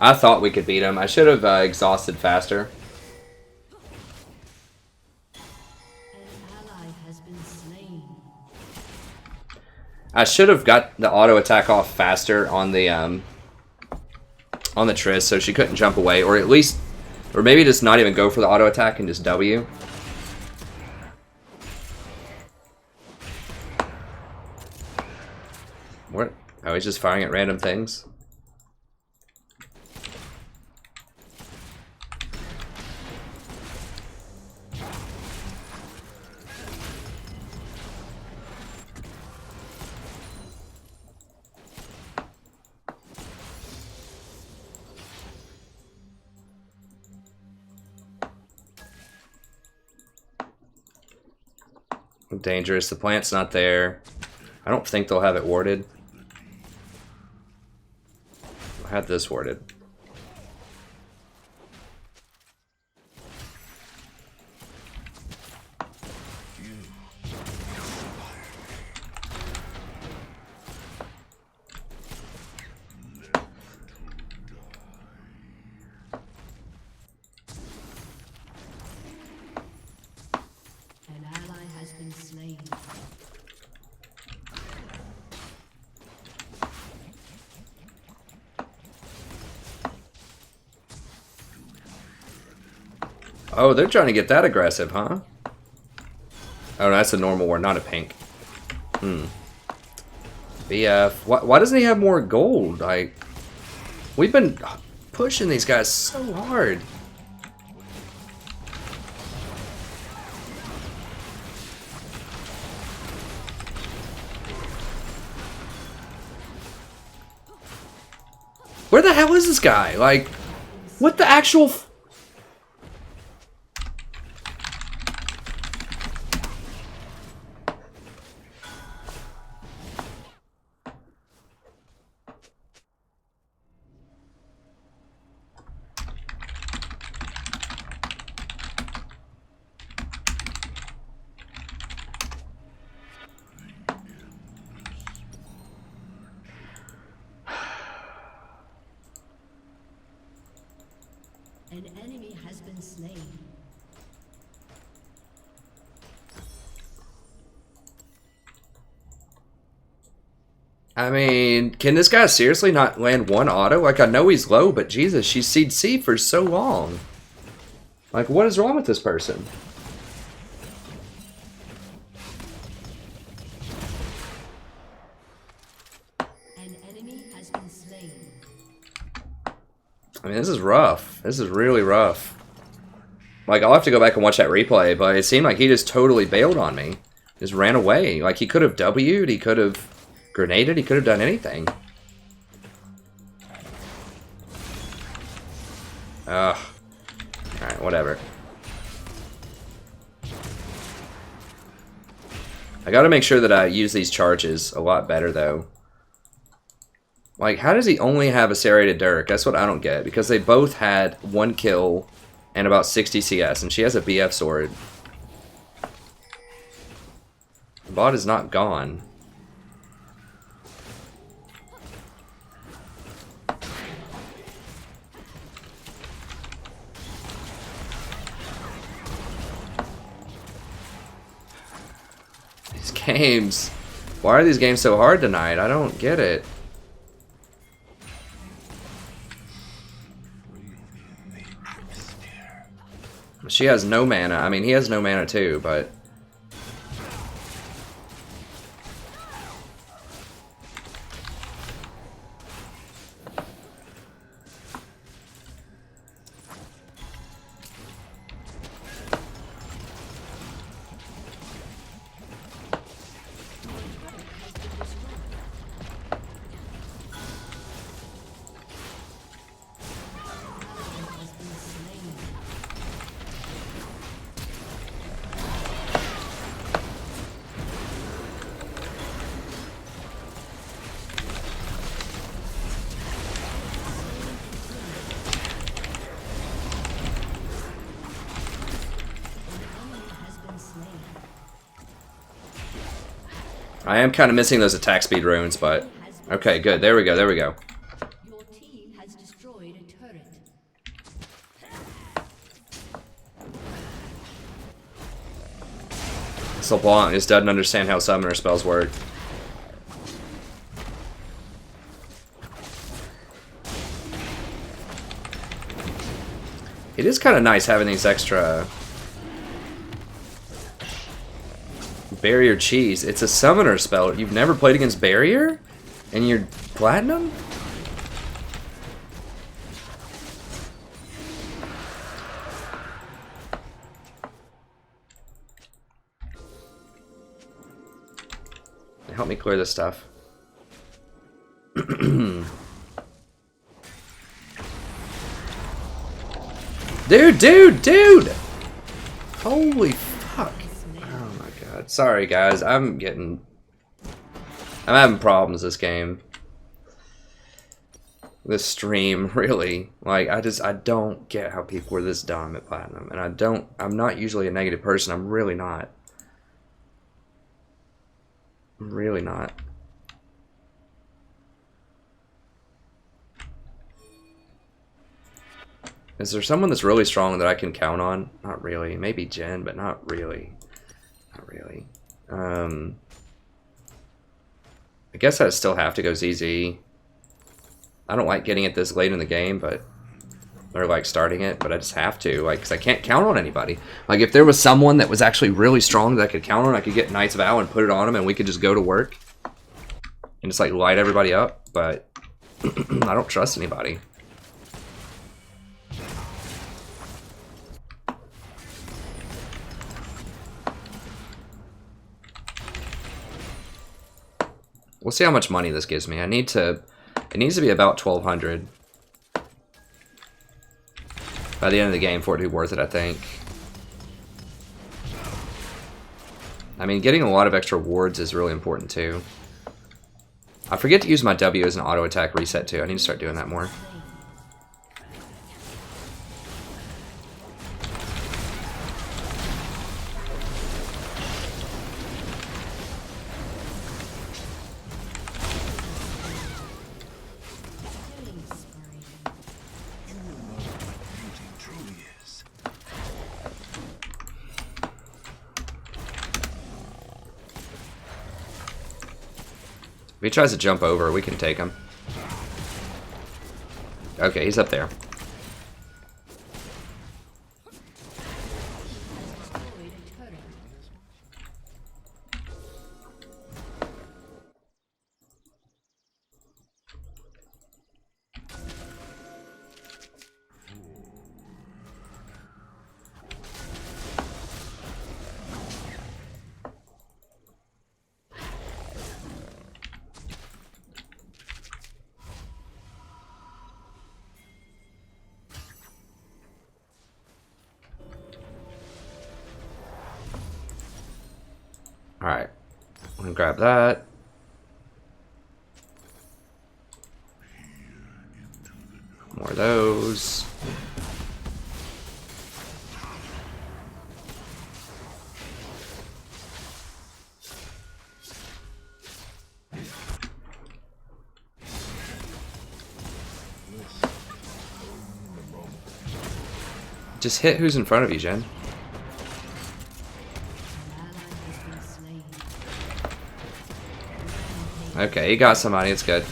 I thought we could beat him. I should have exhausted faster. I should have got the auto attack off faster on the Triss so she couldn't jump away, or at least, or maybe just not even go for the auto attack and just W. What? Oh, he's just firing at random things. Dangerous. The plant's not there. I don't think they'll have it warded. I had this warded. Oh, they're trying to get that aggressive, huh? Oh, that's a normal ward, not a pink. BF. Why doesn't he have more gold? Like, we've been pushing these guys so hard. Where the hell is this guy? Like, what the actual... An enemy has been slain. I mean, can this guy seriously not land one auto? Like, I know he's low, but Jesus, she's seed C for so long. Like, what is wrong with this person? An enemy has been slain. I mean, this is rough. This is really rough. Like, I'll have to go back and watch that replay, but it seemed like he just totally bailed on me. Just ran away. Like, he could have W'd, he could have grenaded, he could have done anything. Ugh. Alright, whatever. I gotta make sure that I use these charges a lot better, though. Like, how does he only have a serrated Dirk? That's what I don't get. Because they both had 1 kill and about 60 CS, and she has a BF sword. The bot is not gone. games. Why are these games so hard tonight? I don't get it. She has no mana. I mean, he has no mana too, but... I am kind of missing those attack speed runes, but... Okay, good. There we go, there we go. Your team has destroyed a turret. LeBlanc just doesn't understand how summoner spells work. It is kind of nice having these extra... Barrier cheese. It's a summoner spell. You've never played against barrier? And you're platinum? Help me clear this stuff. Dude! Holy fuck. Oh my god. Sorry guys, I'm having problems this game. This stream, really. Like, I don't get how people are this dumb at Platinum. And I'm not usually a negative person. I'm really not. I'm really not. Is there someone that's really strong that I can count on? Not really. Maybe Jen, but not really. Not really. I guess I still have to go ZZ. I don't like getting it this late in the game, but... Or like starting it, but I just have to. Like, because I can't count on anybody. Like, if there was someone that was actually really strong that I could count on, I could get Knight's Vow and put it on him and we could just go to work. And just like light everybody up, but... I don't trust anybody. We'll see how much money this gives me. It needs to be about 1,200 by the end of the game for it to be worth it, I think. I mean, getting a lot of extra wards is really important too. I forget to use my W as an auto attack reset too. I need to start doing that more. If he tries to jump over, we can take him. Okay, he's up there. Alright, I'm gonna grab that. More of those. Just hit who's in front of you, Jen. Okay, he got somebody. It's good.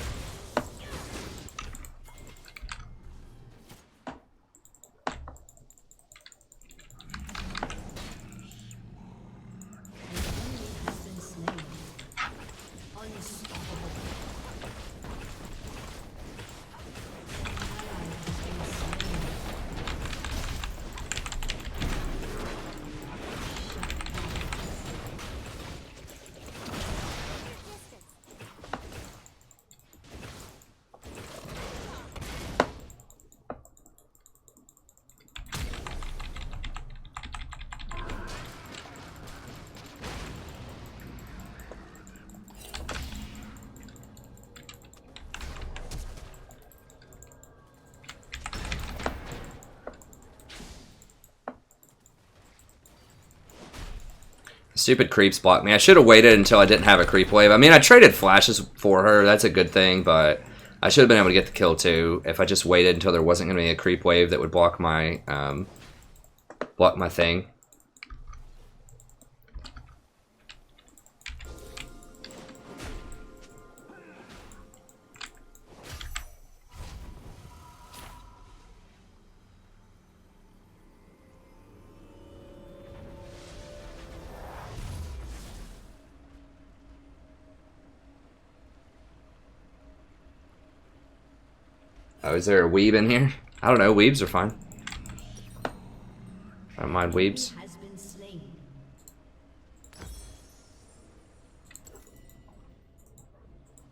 Stupid creeps blocked me. I should have waited until I didn't have a creep wave. I mean, I traded flashes for her. That's a good thing, but I should have been able to get the kill too if I just waited until there wasn't going to be a creep wave that would block my thing. Oh, is there a weeb in here? I don't know. Weebs are fine. I don't mind weebs.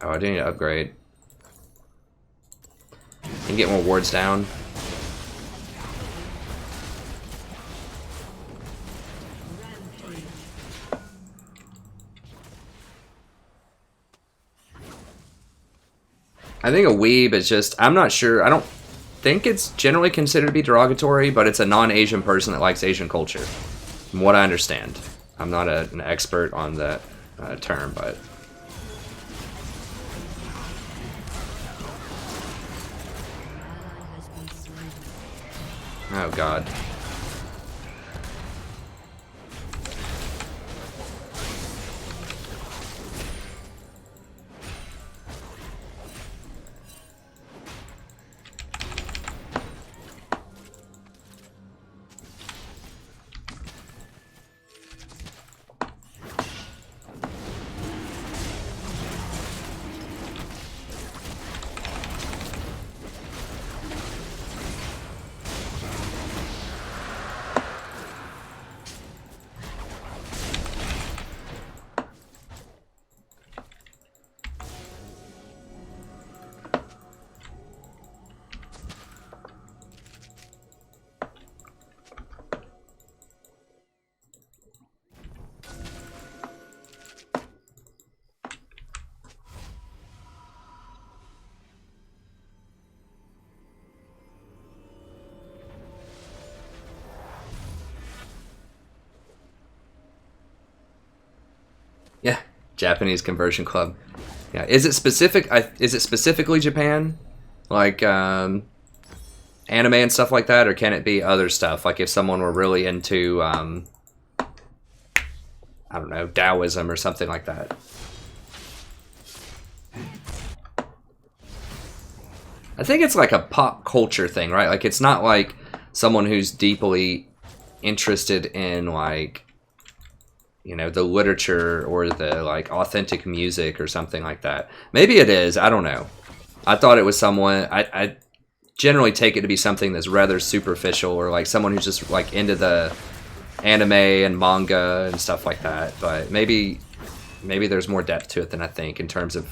Oh, I do need to upgrade. And get more wards down. I think a weeb is just, I'm not sure, I don't think it's generally considered to be derogatory, but it's a non-Asian person that likes Asian culture, from what I understand. I'm not an expert on that term, but... Oh, God. Yeah, Japanese conversion club. Yeah, is it specific? Is it specifically Japan, like anime and stuff like that, or can it be other stuff? Like if someone were really into, I don't know, Taoism or something like that. I think it's like a pop culture thing, right? Like it's not like someone who's deeply interested in like, you know, the literature or the like authentic music or something like that. Maybe it is. I don't know. I thought it was someone. I generally take it to be something that's rather superficial, or like someone who's just like into the anime and manga and stuff like that. But maybe there's more depth to it than I think in terms of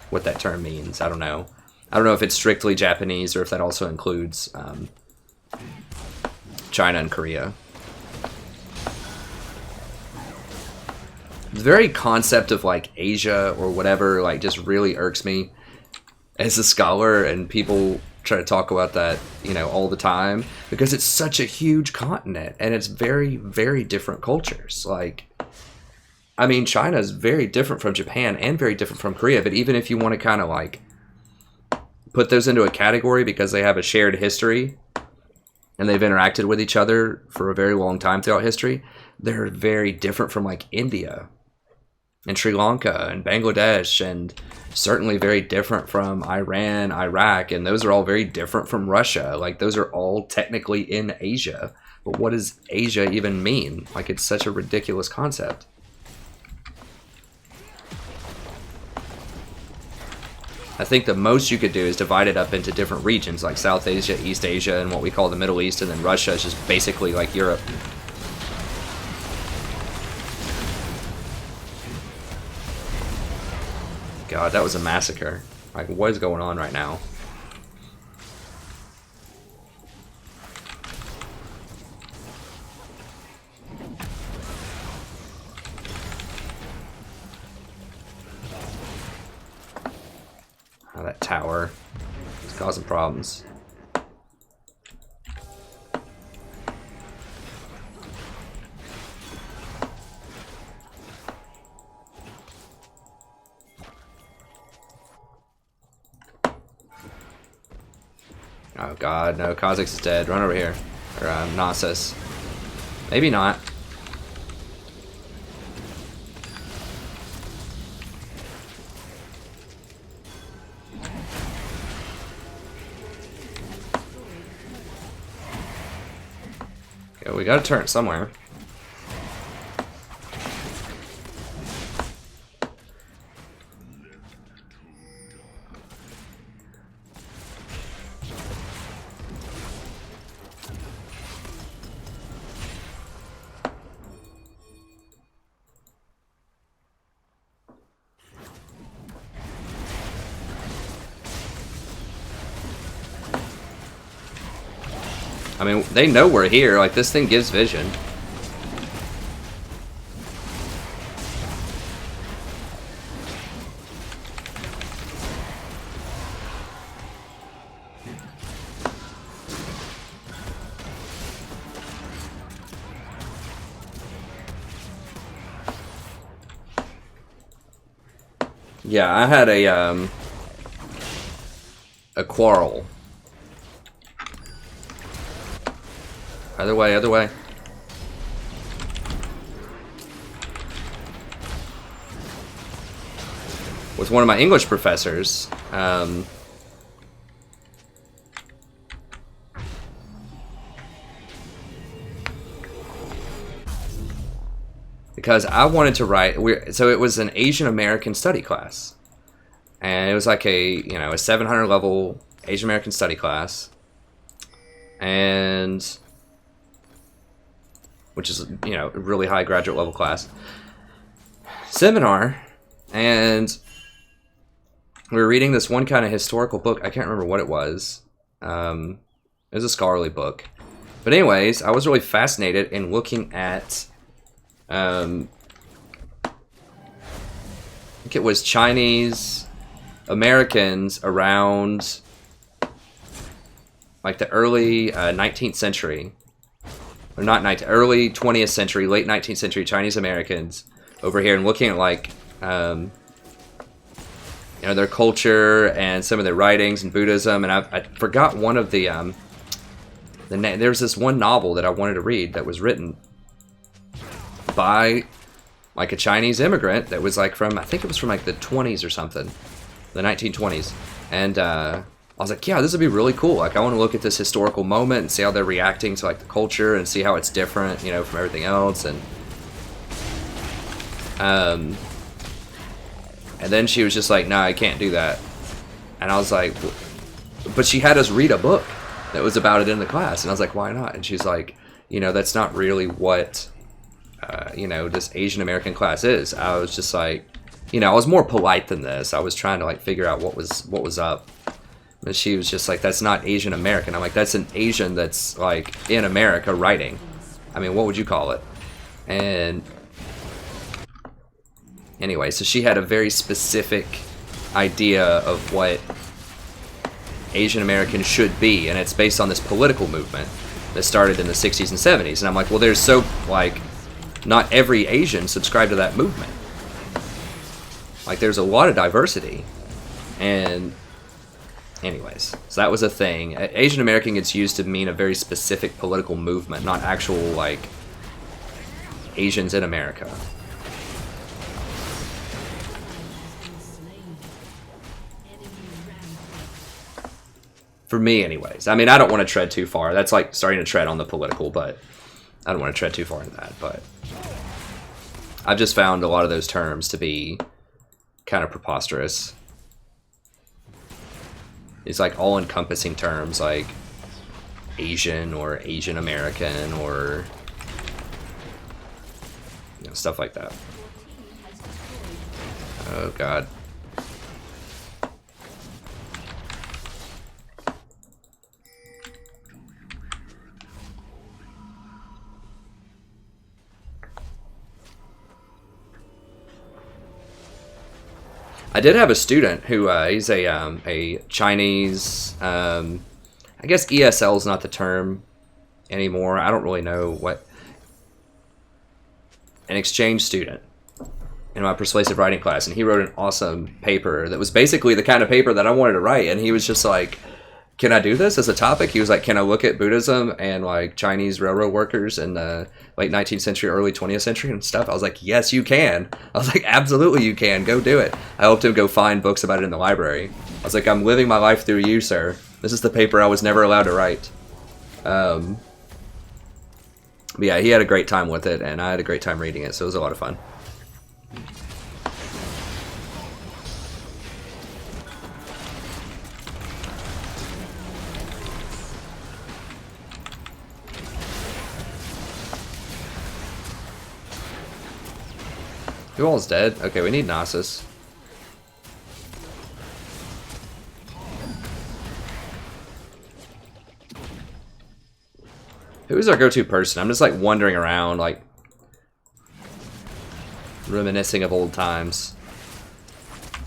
what that term means. I don't know. I don't know if it's strictly Japanese or if that also includes China and Korea. The very concept of like Asia or whatever like just really irks me as a scholar, and people try to talk about that, you know, all the time, because it's such a huge continent and it's very, very different cultures. Like, I mean, China is very different from Japan and very different from Korea, but even if you want to kind of like put those into a category because they have a shared history and they've interacted with each other for a very long time throughout history, they're very different from like India. and Sri Lanka and Bangladesh, and certainly very different from Iran, Iraq, and those are all very different from Russia. Like, those are all technically in Asia. But what does Asia even mean? Like, it's such a ridiculous concept. I think the most you could do is divide it up into different regions, like South Asia, East Asia, and what we call the Middle East, and then Russia is just basically like Europe. God, that was a massacre. Like, what is going on right now? Oh, that tower is causing problems. Oh god, no, Kha'Zix is dead. Run over here. Or, Nasus. Maybe not. Okay, we gotta turn it somewhere. I mean, they know we're here. Like, this thing gives vision. Yeah, I had a quarrel. Other way, other way. With one of my English professors. Because I wanted to write, so it was an Asian American study class. And it was like a 700 level Asian American study class. And which is, a really high graduate level class seminar, and we were reading this one kind of historical book. I can't remember what it was. It was a scholarly book. But anyways, I was really fascinated in looking at, I think it was Chinese Americans around like the early 19th century. Or not 19th, early 20th century, late 19th century Chinese Americans over here, and looking at like, their culture and some of their writings and Buddhism. And I forgot one of the there's this one novel that I wanted to read that was written by like a Chinese immigrant that was like from, I think it was from like the 20s or something, the 1920s. And I was like, yeah, this would be really cool. Like, I want to look at this historical moment and see how they're reacting to like the culture and see how it's different, from everything else. And then she was just like, nah, I can't do that. And I was like, but she had us read a book that was about it in the class. And I was like, why not? And she's like, that's not really what, this Asian American class is. I was just like, I was more polite than this. I was trying to like figure out what was up. And she was just like, that's not Asian American. I'm like, that's an Asian that's like in America writing. I mean, what would you call it? And anyway, so she had a very specific idea of what Asian American should be, and it's based on this political movement that started in the 60s and 70s. And I'm like, well, there's not every Asian subscribed to that movement. Like, there's a lot of diversity. And anyways, so that was a thing. Asian American gets used to mean a very specific political movement, not actual, like, Asians in America. For me, anyways. I mean, I don't want to tread too far. That's like starting to tread on the political, but I don't want to tread too far into that. But I've just found a lot of those terms to be kind of preposterous. These like all-encompassing terms like Asian or Asian American or stuff like that. Oh god. I did have a student who he's a Chinese. I guess ESL is not the term anymore. I don't really know what. An exchange student in my persuasive writing class, and he wrote an awesome paper that was basically the kind of paper that I wanted to write. And he was just like, "Can I do this as a topic?" He was like, "Can I look at Buddhism and like Chinese railroad workers in the late 19th century, early 20th century and stuff?" I was like, "Yes, you can." I was like, "Absolutely, you can. Go do it." I helped him go find books about it in the library. I was like, "I'm living my life through you, sir. This is the paper I was never allowed to write." But yeah, he had a great time with it, and I had a great time reading it, so it was a lot of fun. Who all's dead? Okay, we need Nasus. Who is our go-to person? I'm just like wandering around, like reminiscing of old times.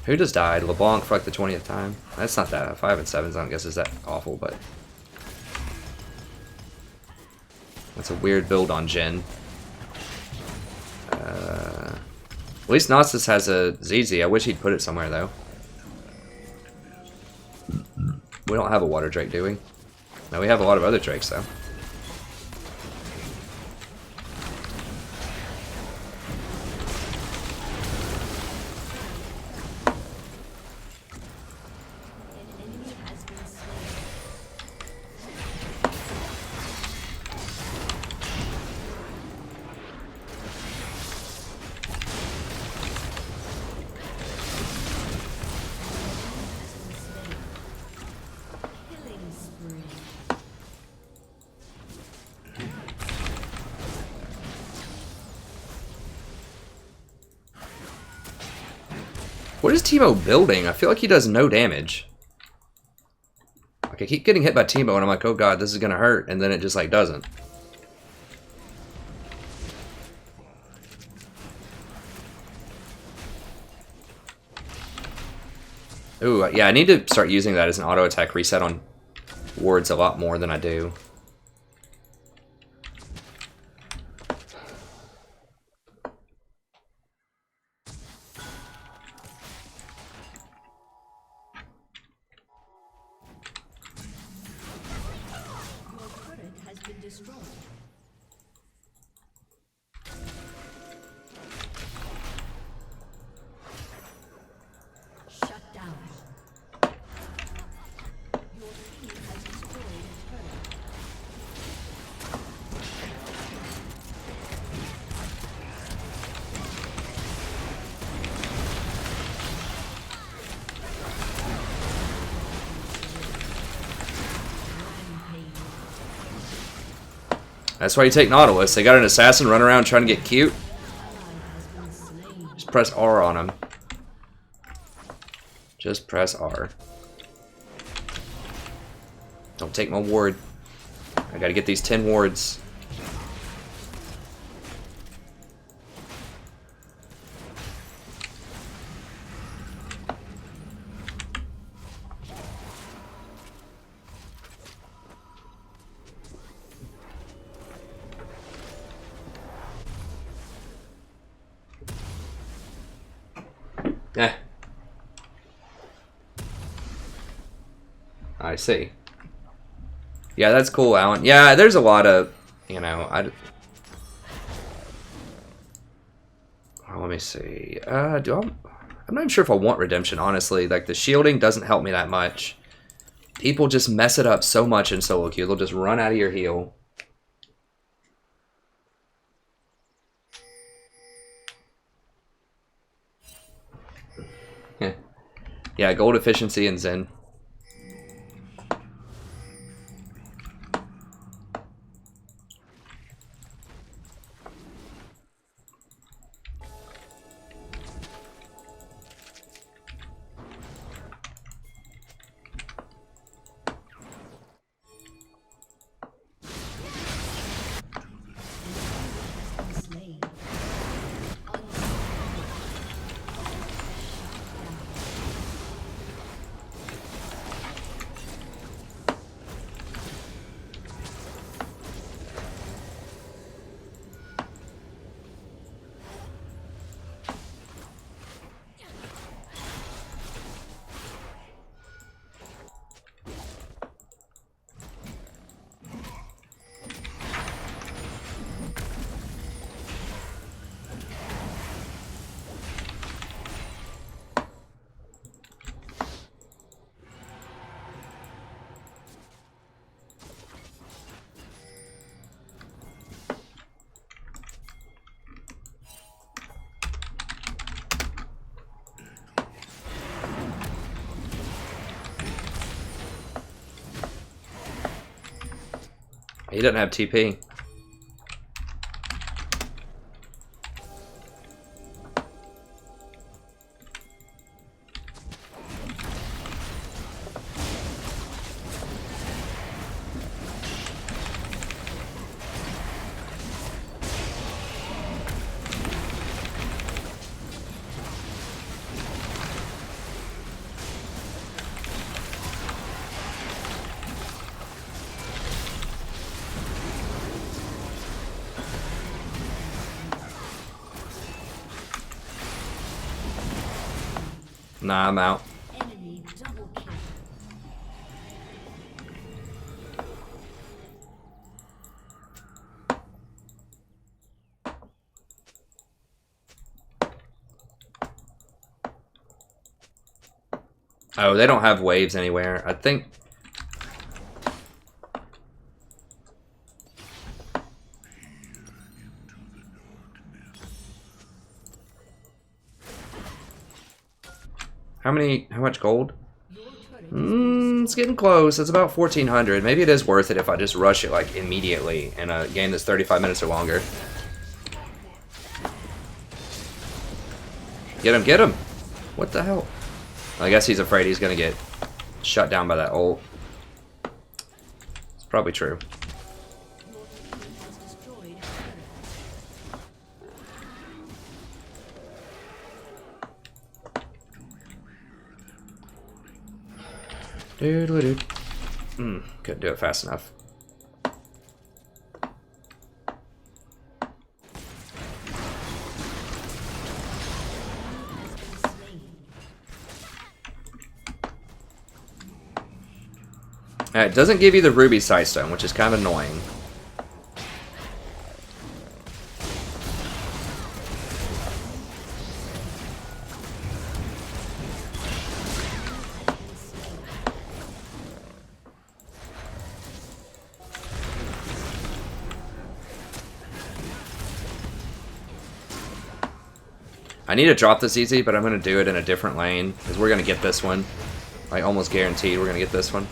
Who just died? LeBlanc for like the 20th time? That's not that. 5 and 7s, I don't guess is that awful, but that's a weird build on Jhin. At least Nasus has a ZZ. I wish he'd put it somewhere though. We don't have a water drake, do we? No, we have a lot of other drakes though. What is Teemo building? I feel like he does no damage. Like I keep getting hit by Teemo and I'm like, oh god, this is gonna hurt, and then it just like doesn't. Ooh, yeah, I need to start using that as an auto attack reset on wards a lot more than I do. That's why you take Nautilus. They got an assassin run around trying to get cute. Just press R on him. Just press R. Don't take my ward. I gotta get these 10 wards. Eh. I see. Yeah, that's cool, Alan. Yeah, there's a lot of, you know, oh, let me see. I'm not even sure if I want redemption, honestly. Like, the shielding doesn't help me that much. People just mess it up so much in solo queue. They'll just run out of your heal. Yeah, gold efficiency and Zen. Slain. He doesn't have TP. Nah, I'm out. Enemy double kill. Oh, they don't have waves anywhere. I think... How much gold? It's getting close. It's about 1,400. Maybe it is worth it if I just rush it like immediately in a game that's 35 minutes or longer. Get him, get him! What the hell? I guess he's afraid he's gonna get shut down by that ult. It's probably true. Dude. Couldn't do it fast enough. It doesn't give you the ruby sightstone, which is kind of annoying. I need to drop this easy, but I'm going to do it in a different lane, because we're going to get this one. Like, almost guaranteed we're going to get this one.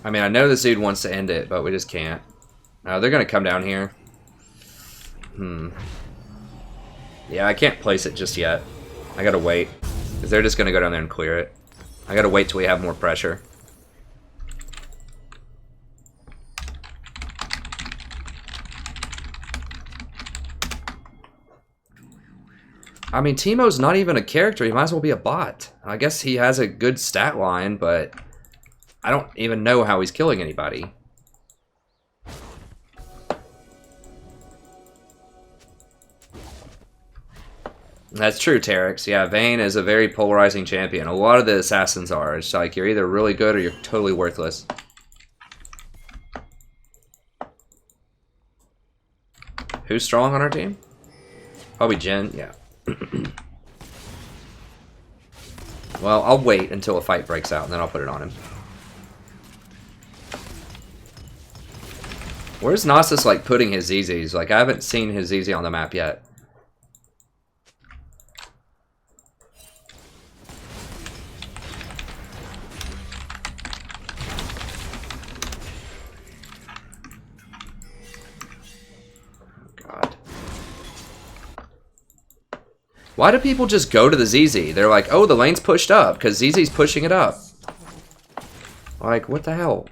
I mean, I know this dude wants to end it, but we just can't. They're going to come down here. Yeah, I can't place it just yet. I got to wait. Because they're just going to go down there and clear it. I gotta wait till we have more pressure. I mean, Teemo's not even a character. He might as well be a bot. I guess he has a good stat line, but I don't even know how he's killing anybody. That's true, Terex. Yeah, Vayne is a very polarizing champion. A lot of the assassins are. It's like you're either really good or you're totally worthless. Who's strong on our team? Probably Jen, yeah. Well, I'll wait until a fight breaks out and then I'll put it on him. Where's Nautilus like putting his ZZs? Like I haven't seen his ZZ on the map yet. Why do people just go to the ZZ? They're like, oh, the lane's pushed up because ZZ's pushing it up. Like, what the hell?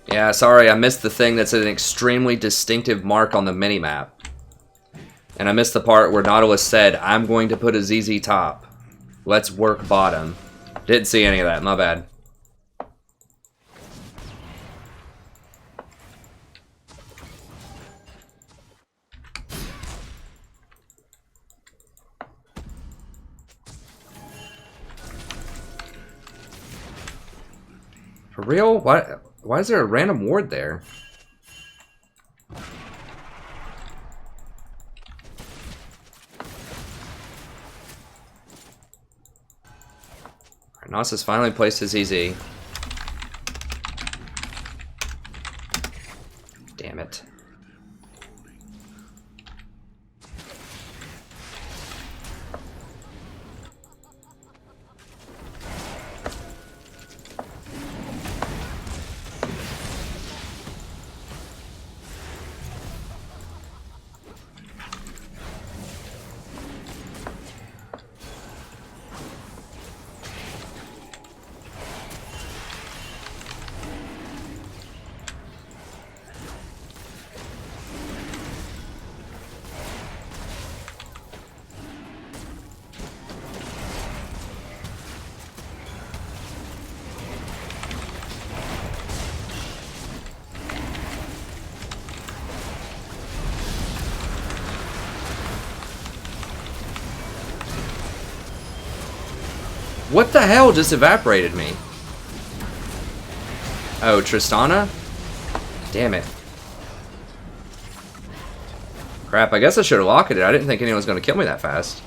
Yeah, sorry, I missed the thing that's an extremely distinctive mark on the minimap. And I missed the part where Nautilus said, I'm going to put a ZZ top. Let's work bottom. Didn't see any of that, my bad. For real? Why is there a random ward there? Nautilus has finally placed his EZ. Damn it. What the hell just evaporated me? Oh, Tristana? Damn it. Crap, I guess I should have locked it. I didn't think anyone was going to kill me that fast.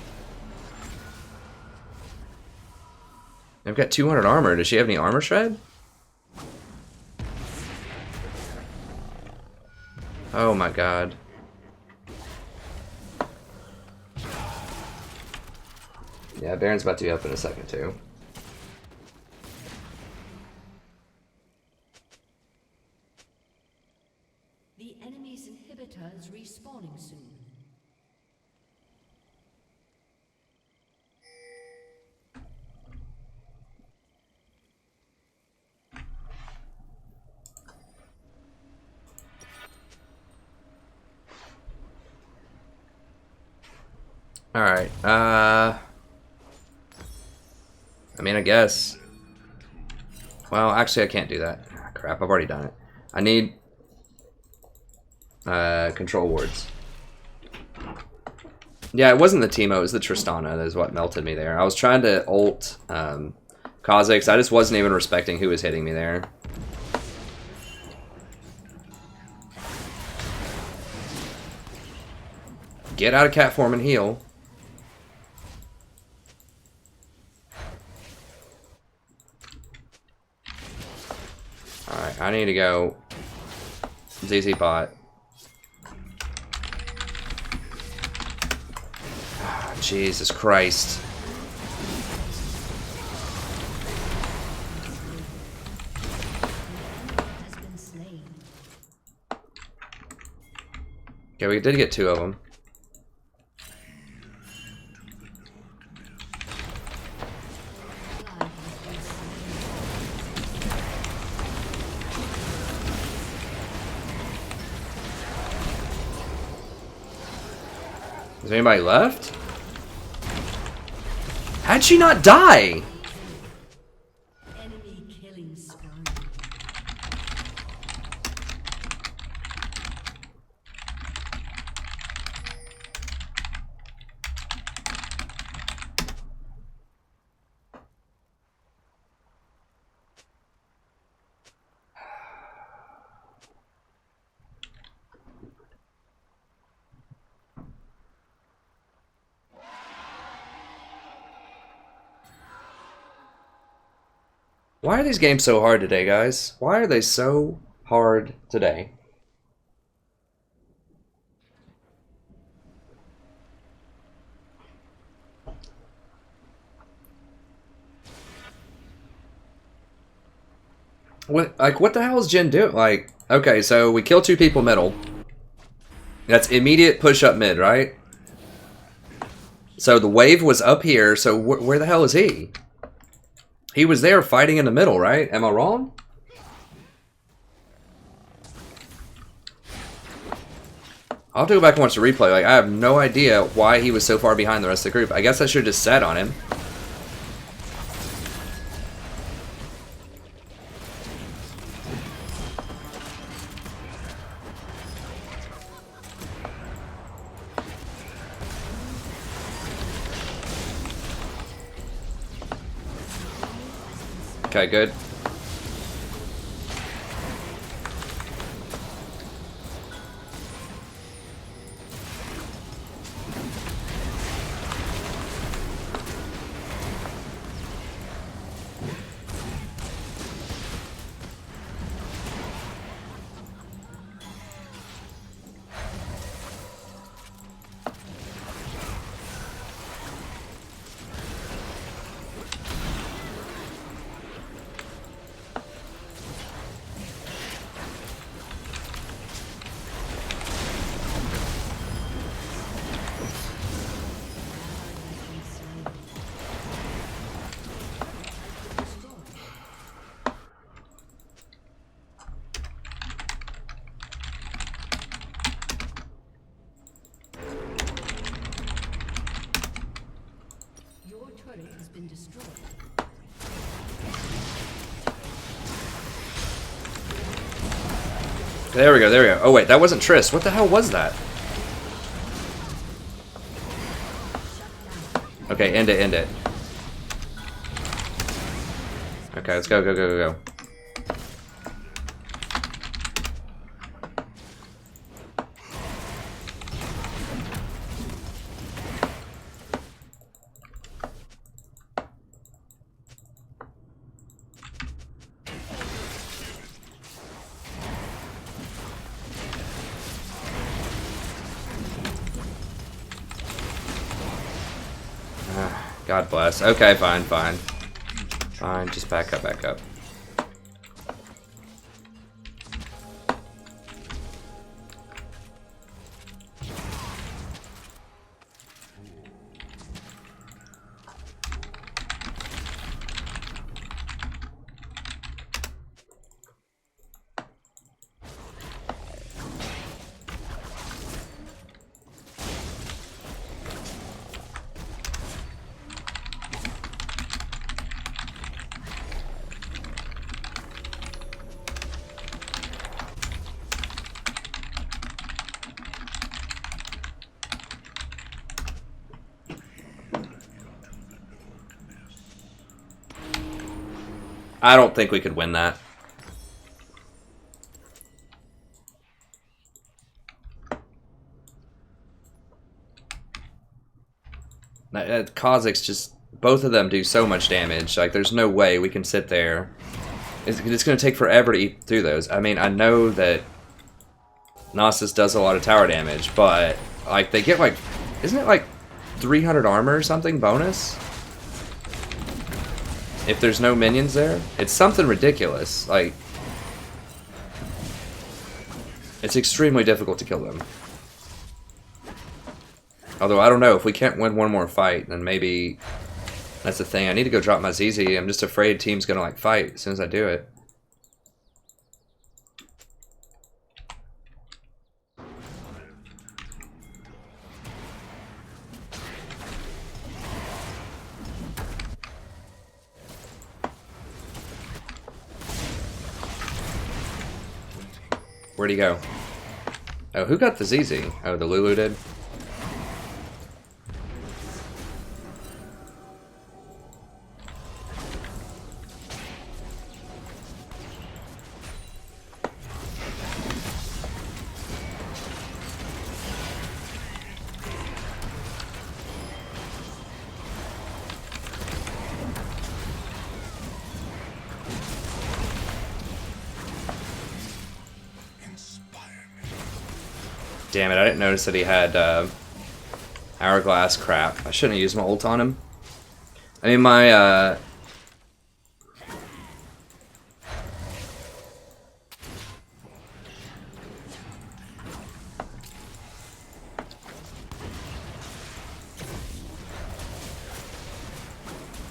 I've got 200 armor. Does she have any armor shred? Oh my god. Yeah, Baron's about to be up in a second too. The enemy's inhibitor is respawning soon. Alright, I mean, I guess. Well, actually, I can't do that. Ah, crap, I've already done it. I need control wards. Yeah, it wasn't the Teemo, it was the Tristana that is what melted me there. I was trying to ult Kha'Zix. I just wasn't even respecting who was hitting me there. Get out of cat form and heal. Alright, I need to go ZZ bot. Ah, Jesus Christ. Has been slain. Okay, we did get 2 of them. Ally has been slain. Is there anybody left? How'd she not die? Enemy killing spree. Why are these games so hard today, guys? Why are they so hard today? What the hell is Jin doing? Like, okay, so we kill 2 people middle. That's immediate push up mid, right? So the wave was up here, so where the hell is he? He was there fighting in the middle, right? Am I wrong? I'll have to go back and watch the replay. Like, I have no idea why he was so far behind the rest of the group. I guess I should have just sat on him. Okay, good. Your turret has been destroyed. There we go, there we go. Oh wait, that wasn't Triss. What the hell was that? Okay, end it, end it. Okay, let's go, go, go, go, go. God bless. Okay, fine, fine. Fine, just back up, back up. I don't think we could win that. Kha'Zix just... Both of them do so much damage. Like, there's no way we can sit there. It's going to take forever to eat through those. I mean, I know that Nautilus does a lot of tower damage, but, like, they get, like... Isn't it, like, 300 armor or something bonus? If there's no minions there? It's something ridiculous. Like, it's extremely difficult to kill them. Although, I don't know. If we can't win one more fight, then maybe that's the thing. I need to go drop my ZZ. I'm just afraid team's gonna, like, fight as soon as I do it. Where'd he go? Oh, who got the ZZ? Oh, the Lulu did? Damn it, I didn't notice that he had Hourglass. Crap. I shouldn't have used my ult on him. I mean, my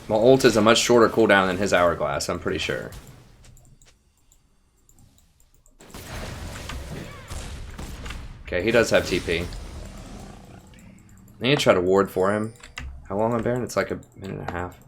ult is a much shorter cooldown than his Hourglass, I'm pretty sure. Okay, he does have TP. I need to try to ward for him. How long on Baron? It's like a minute and a half.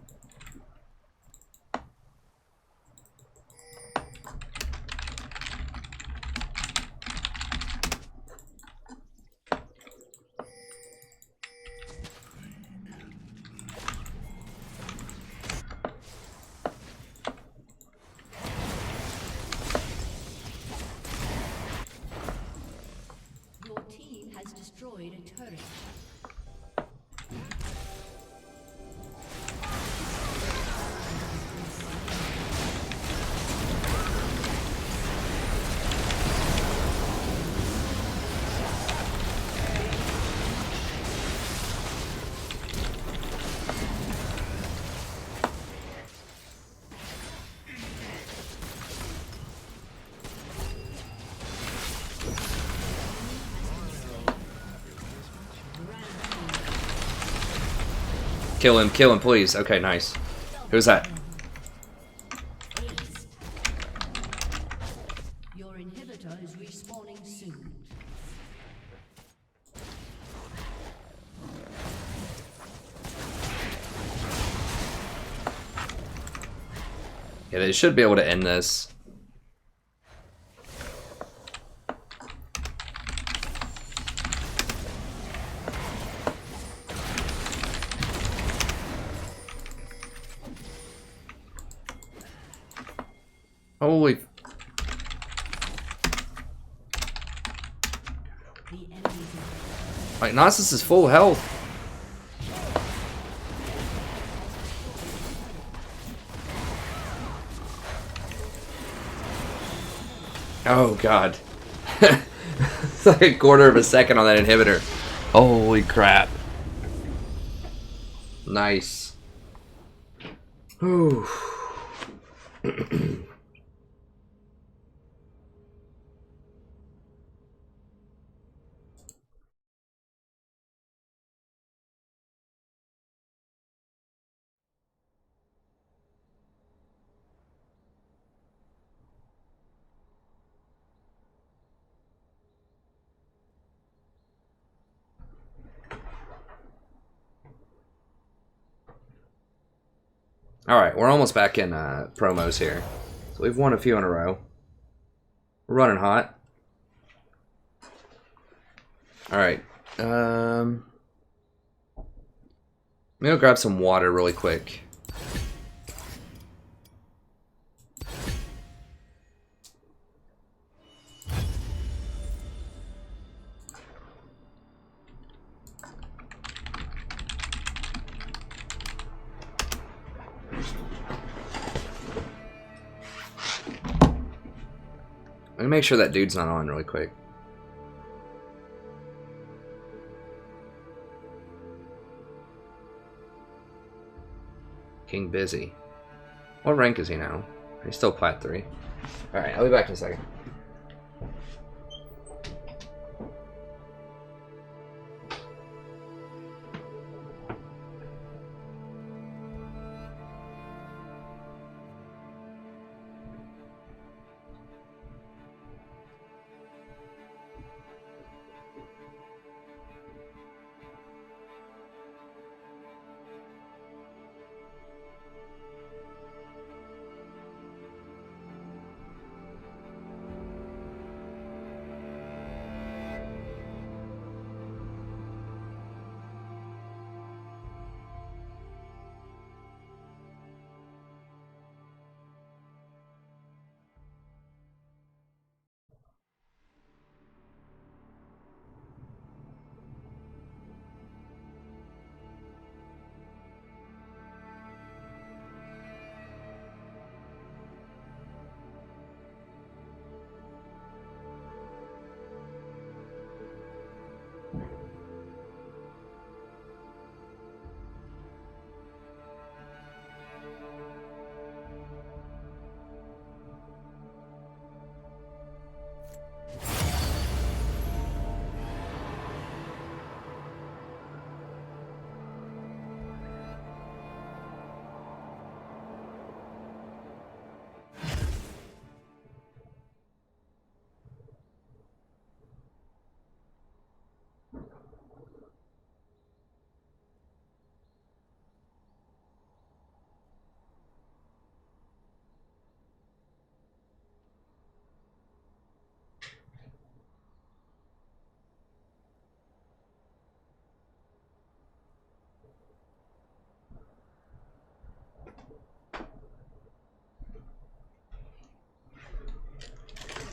Destroyed a turret. Kill him, please. Okay, nice. Who's that? Your inhibitor is respawning soon. Yeah, they should be able to end this. Holy. Like, Nasus is full health. Oh, God. It's like a quarter of a second on that inhibitor. Holy crap. Nice. Whew. Alright, we're almost back in promos here. So we've won a few in a row. We're running hot. Alright. I'm gonna grab some water really quick. Let me make sure that dude's not on really quick. King Busy. What rank is he now? He's still Plat 3. Alright, I'll be back in a second.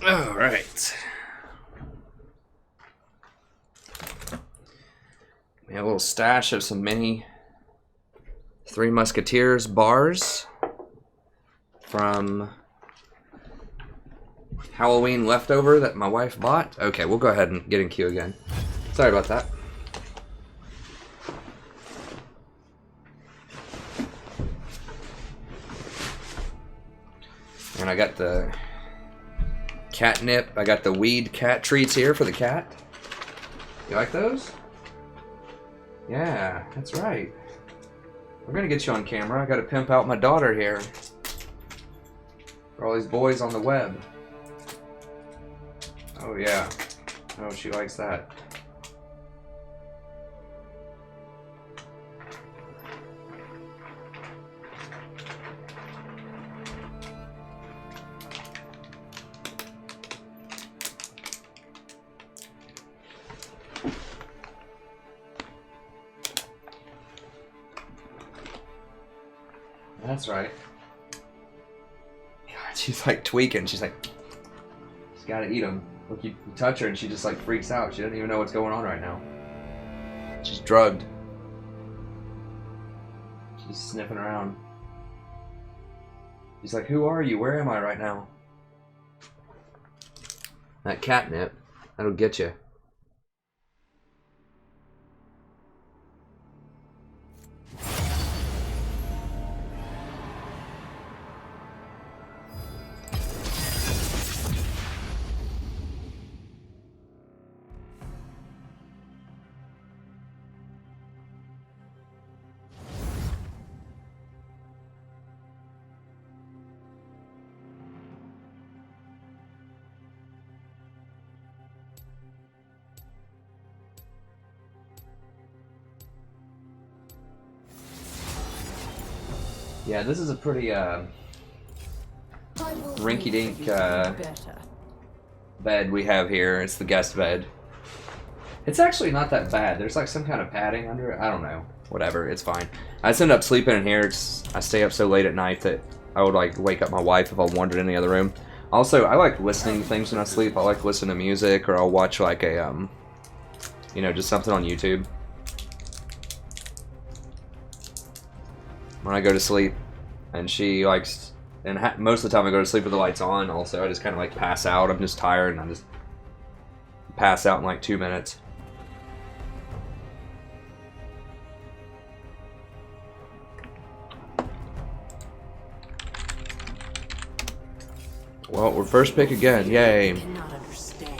All right. We have a little stash of some mini Three Musketeers bars from Halloween leftover that my wife bought. Okay, we'll go ahead and get in queue again. Sorry about that. And I got the catnip. I got the weed cat treats here for the cat. You like those? Yeah, that's right. We're gonna get you on camera. I gotta pimp out my daughter here. For all these boys on the web. Oh yeah. Oh, she likes that. That's right. God, she's like tweaking. She's like, she's gotta eat them. Look, you touch her and she just like freaks out. She doesn't even know what's going on right now. She's drugged. She's sniffing around. She's like, who are you? Where am I right now? That catnip, that'll get you. Yeah, this is a pretty rinky-dink bed we have here. It's the guest bed. It's actually not that bad. There's like some kind of padding under it. I don't know. Whatever, it's fine. I just end up sleeping in here. I stay up so late at night that I would like wake up my wife if I wandered in the other room. Also, I like listening to things when I sleep. I like listening to music, or I'll watch like a you know, just something on YouTube when I go to sleep. And she likes, and most of the time I go to sleep with the lights on. Also, I just kind of like pass out. I'm just tired, and I just pass out in like 2 minutes. Well, we're first pick again. Yay. Cannot understand.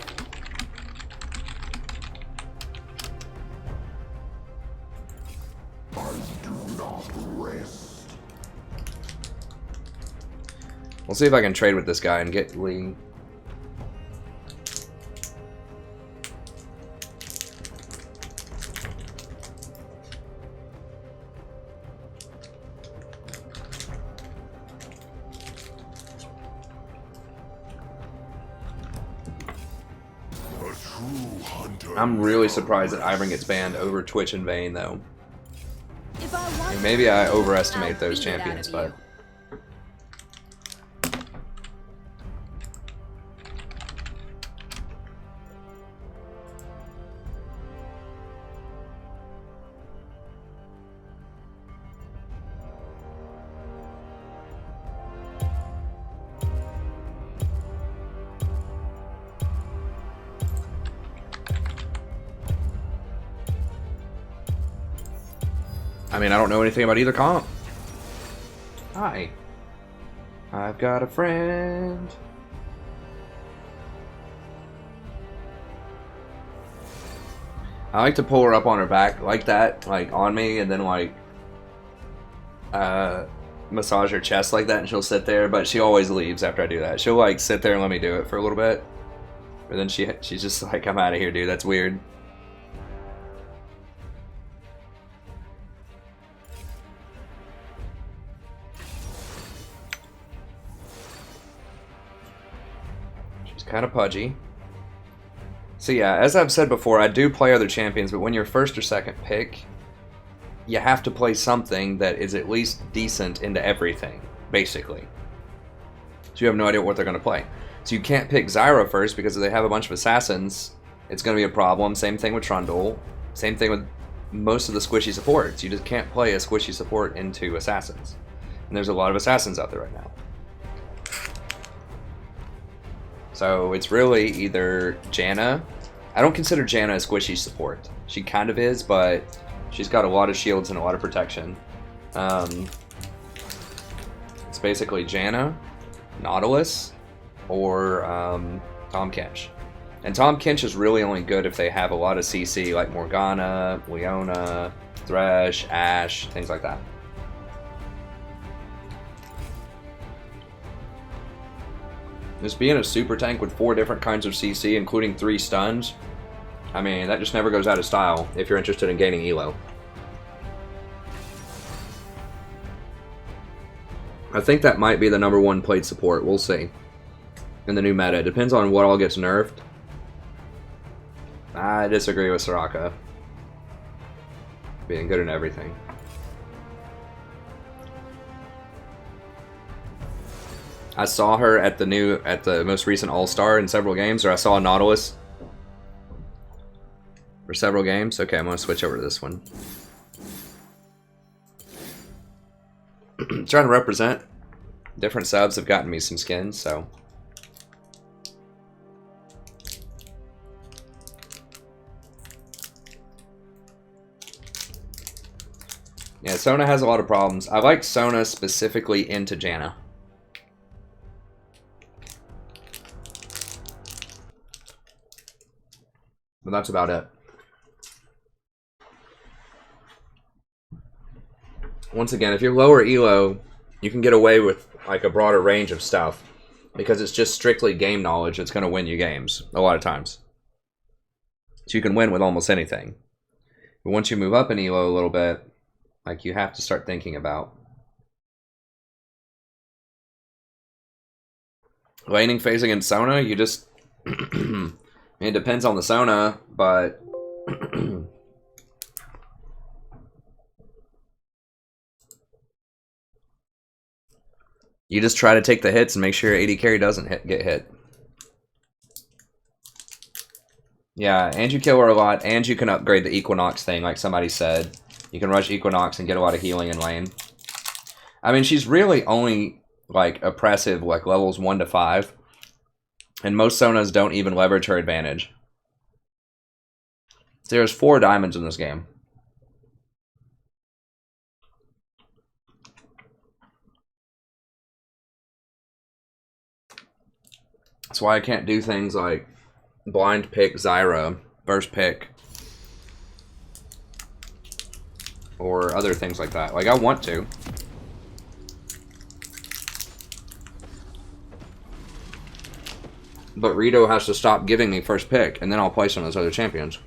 We'll see if I can trade with this guy and get Lee. I'm really surprised that Ivern gets banned over Twitch and Vayne, though. If I want Maybe I I'll overestimate those beat it out champions, of but... you. I mean, I don't know anything about either comp. Hi. I've got a friend. I like to pull her up on her back like that, like on me, and then like massage her chest like that, and she'll sit there, but she always leaves after I do that. She'll like sit there and let me do it for a little bit. But then she's just like, I'm out of here, dude. That's weird. Kind of pudgy. So yeah, as I've said before, I do play other champions, but when you're first or second pick, you have to play something that is at least decent into everything, basically. So you have no idea what they're going to play. So you can't pick Zyra first because if they have a bunch of assassins, it's going to be a problem. Same thing with Trundle. Same thing with most of the squishy supports. You just can't play a squishy support into assassins. And there's a lot of assassins out there right now. So it's really either Janna. I don't consider Janna a squishy support. She kind of is, but she's got a lot of shields and a lot of protection. It's basically Janna, Nautilus, or Tahm Kench. And Tahm Kench is really only good if they have a lot of CC, like Morgana, Leona, Thresh, Ashe, things like that. Just being a super tank with 4 different kinds of CC, including 3 stuns, I mean, that just never goes out of style if you're interested in gaining elo. I think that might be the #1 played support. We'll see. In the new meta. It depends on what all gets nerfed. I disagree with Soraka being good in everything. I saw her at the most recent All-Star in several games, or I saw Nautilus for several games. Okay, I'm gonna switch over to this one. Trying to represent. Different subs have gotten me some skins, so. Yeah, Sona has a lot of problems. I like Sona specifically into Janna. But that's about it. Once again, if you're lower elo, you can get away with like a broader range of stuff because it's just strictly game knowledge that's going to win you games a lot of times. So you can win with almost anything. But once you move up in elo a little bit, like you have to start thinking about laning phase against Sona. You just it depends on the Sona, but you just try to take the hits and make sure your AD carry doesn't get hit. Yeah, and you kill her a lot, and you can upgrade the Equinox thing, like somebody said. You can rush Equinox and get a lot of healing in lane. I mean, she's really only like oppressive, like levels 1 to 5. And most Sonas don't even leverage her advantage. There's 4 diamonds in this game. That's why I can't do things like blind pick Zyra first pick. Or other things like that. Like, I want to. But Rito has to stop giving me first pick, and then I'll play some of those other champions.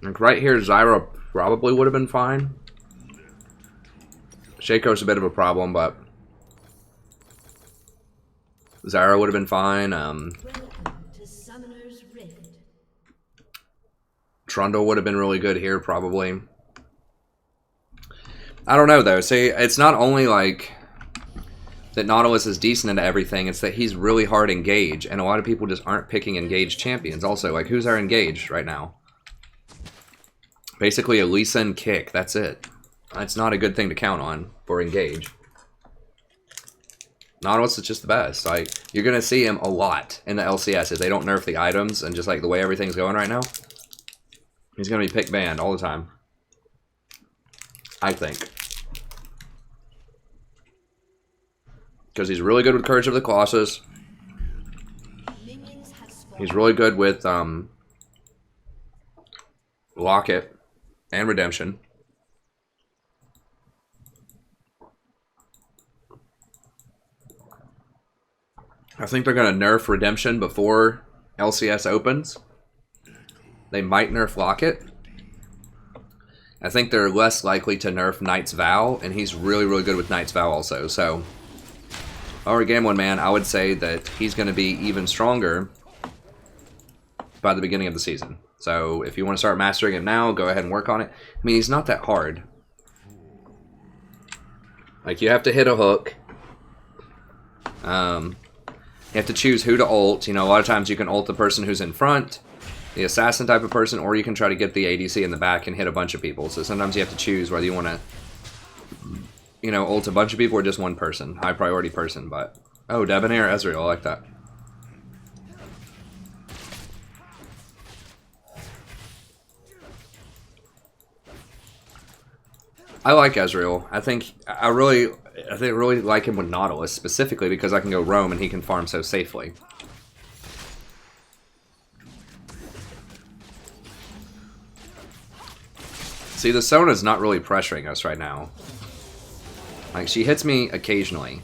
Like, right here, Zyra probably would have been fine. Shaco's a bit of a problem, but Zyra would have been fine. Welcome to Summoner's Rift. Trundle would have been really good here, probably. I don't know, though. See, it's not only, like, that Nautilus is decent into everything, it's that he's really hard engage, and a lot of people just aren't picking engaged champions. Also, like, who's our engaged right now? Basically, a Lee Sin kick. That's it. That's not a good thing to count on for engage. Nautilus is just the best. Like, you're going to see him a lot in the LCS if they don't nerf the items and just, like, the way everything's going right now. He's going to be pick banned all the time. I think. Because he's really good with Courage of the Colossus. He's really good with Locket and Redemption. I think they're going to nerf Redemption before LCS opens. They might nerf Locket. I think they're less likely to nerf Knight's Vow, and he's really, really good with Knight's Vow also. So, if I were a gambling man, I would say that he's going to be even stronger by the beginning of the season. So, if you want to start mastering it now, go ahead and work on it. I mean, he's not that hard. Like, you have to hit a hook. You have to choose who to ult. You know, a lot of times you can ult the person who's in front, the assassin type of person, or you can try to get the ADC in the back and hit a bunch of people. So sometimes you have to choose whether you want to, you know, ult a bunch of people or just one person, high priority person. But, oh, Debonair Ezreal, I like that. I like Ezreal. I really like him with Nautilus, specifically because I can go roam and he can farm so safely. See, the Sona's not really pressuring us right now. Like, she hits me occasionally.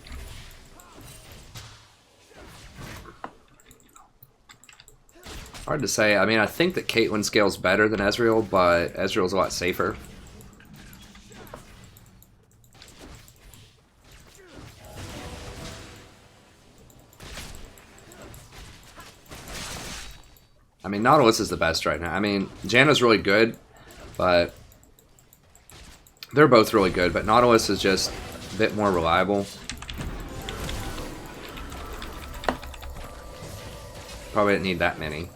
Hard to say. I mean, I think that Caitlyn scales better than Ezreal, but Ezreal's a lot safer. I mean, Nautilus is the best right now. I mean, Janna's really good, but they're both really good, but Nautilus is just a bit more reliable. Probably didn't need that many.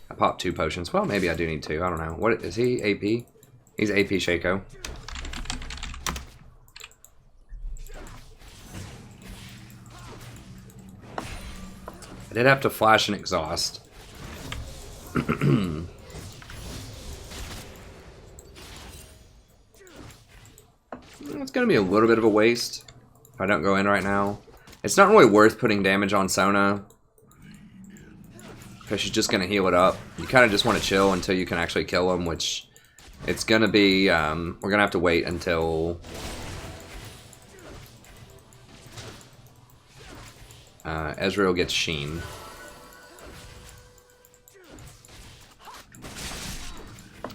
I popped 2 potions. Well, maybe I do need 2. I don't know. What is he? AP? He's AP Shaco. I did have to flash and exhaust. It's going to be a little bit of a waste if I don't go in right now. It's not really worth putting damage on Sona because she's just going to heal it up. You kind of just want to chill until you can actually kill him, which it's going to be, we're going to have to wait until Ezreal gets Sheen.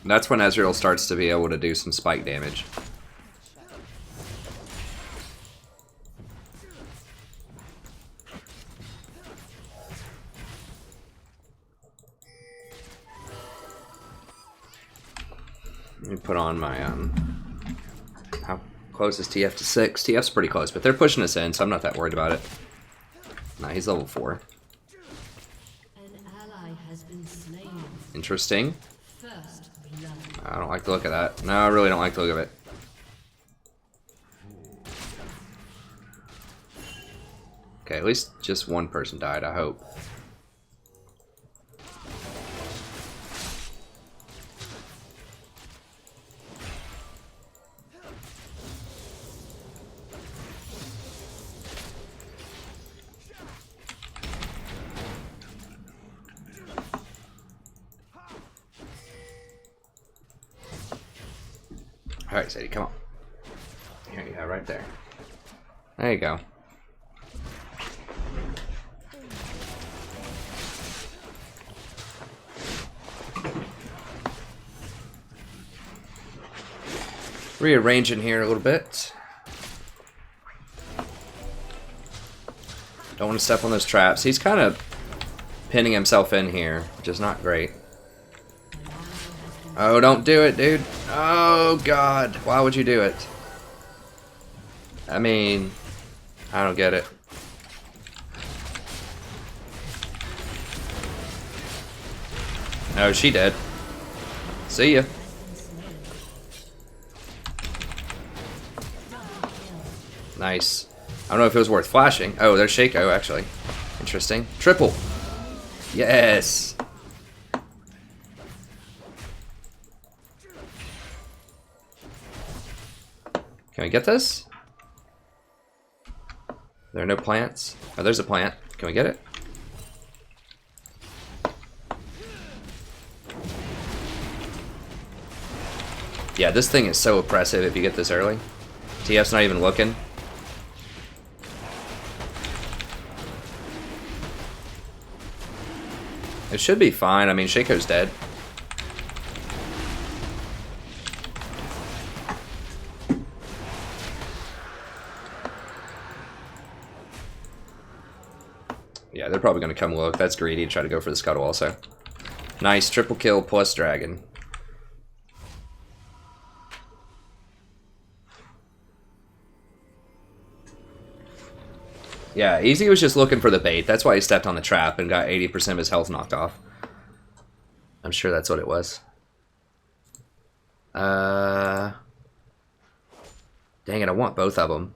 That's when Ezreal starts to be able to do some spike damage. Let me put on my, how close is TF to 6? TF's pretty close, but they're pushing us in, so I'm not that worried about it. Nah, he's level 4. An ally has been slain. Interesting. First blood. I don't like the look of that. No, I really don't like the look of it. Okay, at least just one person died, I hope. Alright, Sadie, come on. Here you go, right there. There you go. Rearranging here a little bit. Don't want to step on those traps. He's kind of pinning himself in here, which is not great. Oh, don't do it, dude. Oh, God. Why would you do it? I mean, I don't get it. Oh, she dead. See ya. Nice. I don't know if it was worth flashing. Oh, there's Shaco, actually. Interesting. Triple. Yes. Can we get this? There are no plants. Oh, there's a plant. Can we get it? Yeah, this thing is so oppressive if you get this early. TF's not even looking. It should be fine. I mean, Shaco's dead. Yeah, they're probably going to come look. That's greedy to try to go for the scuttle also. Nice. Triple kill plus dragon. Yeah, Easy was just looking for the bait. That's why he stepped on the trap and got 80% of his health knocked off. I'm sure that's what it was. Dang it, I want both of them.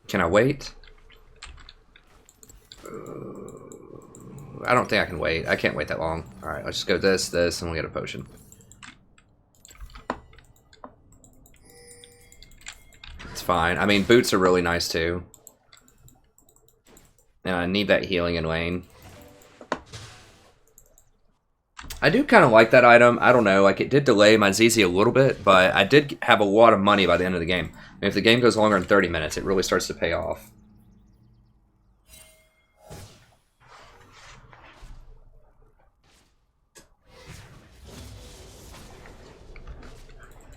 Can I wait? I don't think I can wait. I can't wait that long. Alright, let's just go this, and we'll get a potion. It's fine. I mean, boots are really nice too. And I need that healing in lane. I do kind of like that item. I don't know. Like, it did delay my ZZ a little bit, but I did have a lot of money by the end of the game. I mean, if the game goes longer than 30 minutes, it really starts to pay off.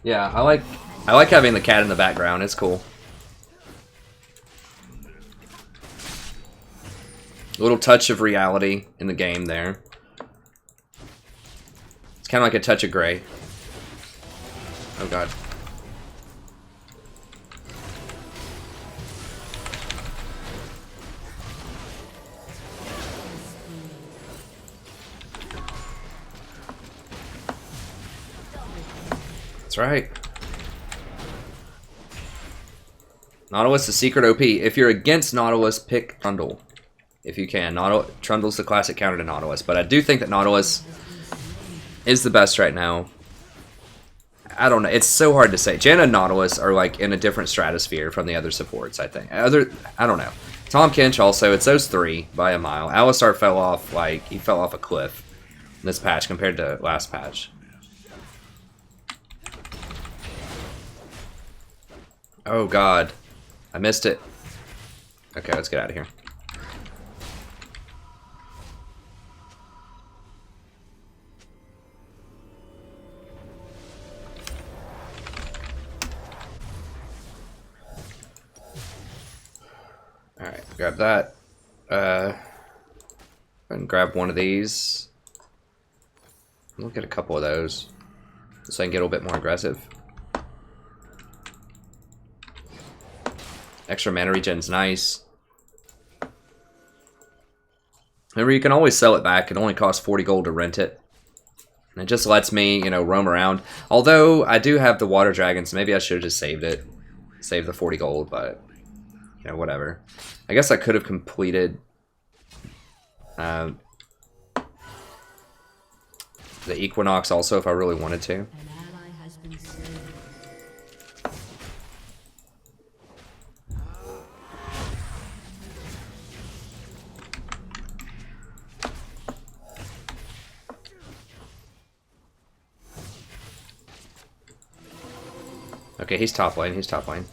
Yeah, I like having the cat in the background. It's cool. A little touch of reality in the game there. It's kind of like a touch of gray. Oh god. That's right. Nautilus is secret OP. If you're against Nautilus, pick Trundle. If you can. Trundle's the classic counter to Nautilus. But I do think that Nautilus is the best right now. I don't know. It's so hard to say. Janna and Nautilus are like in a different stratosphere from the other supports, I think. I don't know. Tahm Kench also, it's those three by a mile. Alistar fell off, like, he fell off a cliff in this patch compared to last patch. Oh god. I missed it. Okay, let's get out of here. Alright, grab that. And grab one of these. We'll get a couple of those. So I can get a little bit more aggressive. Extra mana regen's nice. Remember, you can always sell it back. It only costs 40 gold to rent it. And it just lets me, you know, roam around. Although, I do have the water dragon, so maybe I should have just saved it. Save the 40 gold, but, you know, whatever. I guess I could have completed the Equinox also if I really wanted to. Okay, he's top lane. He's top lane.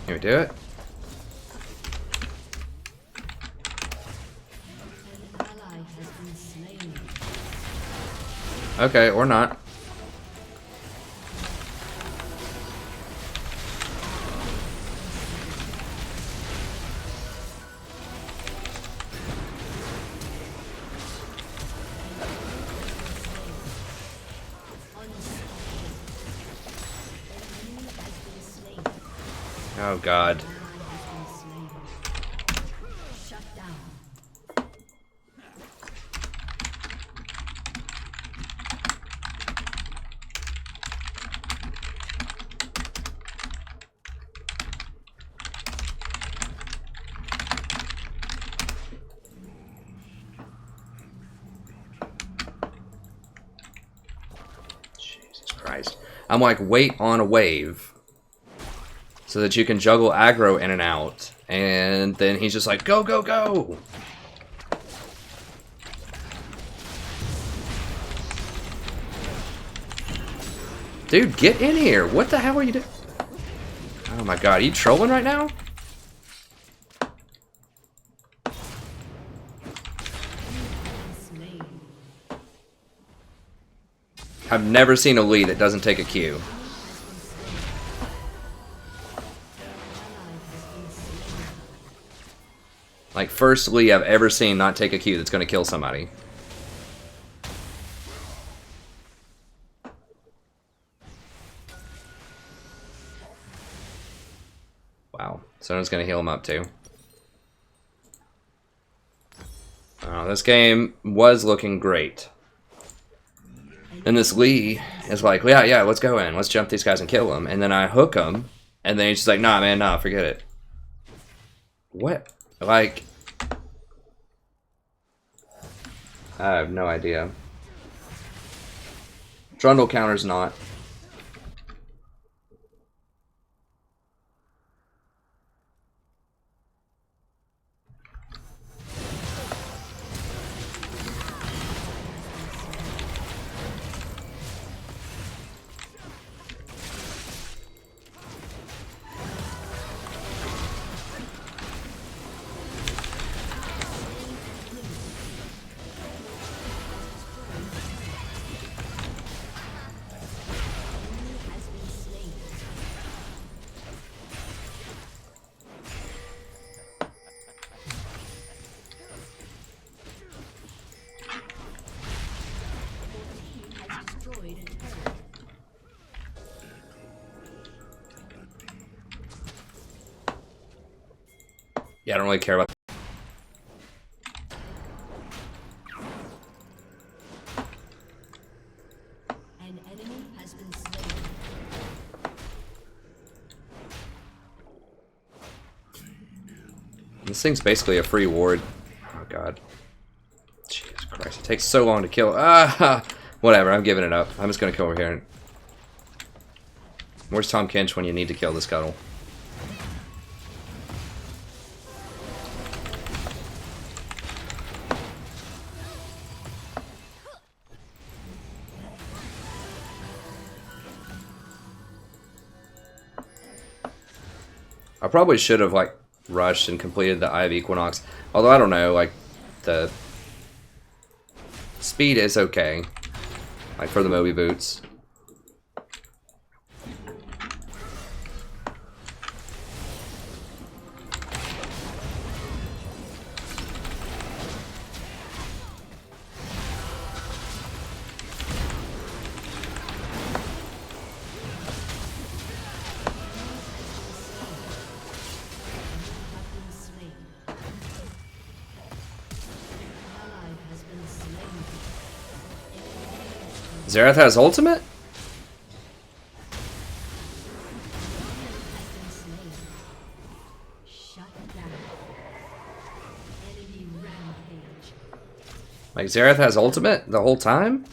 Can we do it? An ally has been slain. Okay, or not. Oh god. Shut down. Jesus Christ. I'm like, wait on a wave. So that you can juggle aggro in and out. And then he's just like, go, go, go! Dude, get in here! What the hell are you doing? Oh my god, are you trolling right now? Slain. I've never seen a Lee that doesn't take a Q. Like, first Lee I've ever seen not take a Q that's gonna kill somebody. Wow. Sona's gonna heal him up too. Oh, this game was looking great. And this Lee is like, yeah, let's go in. Let's jump these guys and kill them. And then I hook him. And then he's just like, nah, man, nah, forget it. What? Like... I have no idea. Trundle counters not. Yeah, I don't really care about. An enemy has been slain. This thing's basically a free ward. Oh god. Jesus Christ, it takes so long to kill. Ah, whatever, I'm giving it up. I'm just gonna come over here. Where's Tahm Kench when you need to kill the scuttle? I probably should have like rushed and completed the Eye of Equinox. Although I don't know, like the speed is okay. Like for the Moby boots. Xerath has ultimate? Like, Xerath has ultimate the whole time?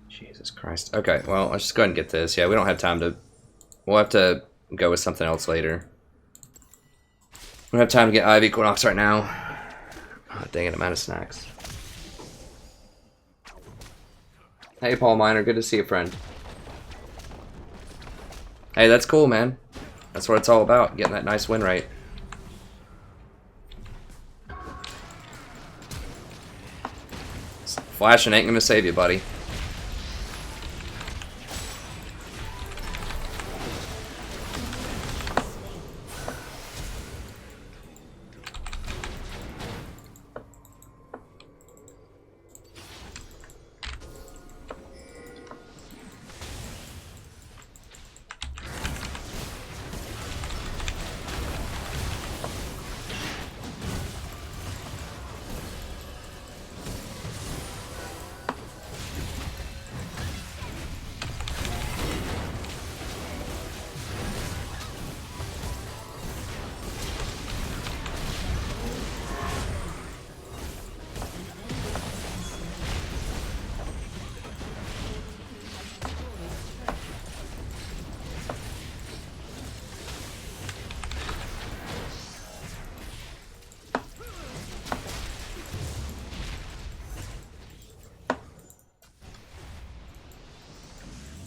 Jesus Christ. Okay, well, let's just go ahead and get this. Yeah, we don't have time to... We'll have to go with something else later. We don't have time to get Ivy Equinox right now. Oh, dang it, I'm out of snacks. Hey, Paul Miner, good to see you, friend. Hey, that's cool, man. That's what it's all about, getting that nice win rate. Flashing ain't gonna save you, buddy.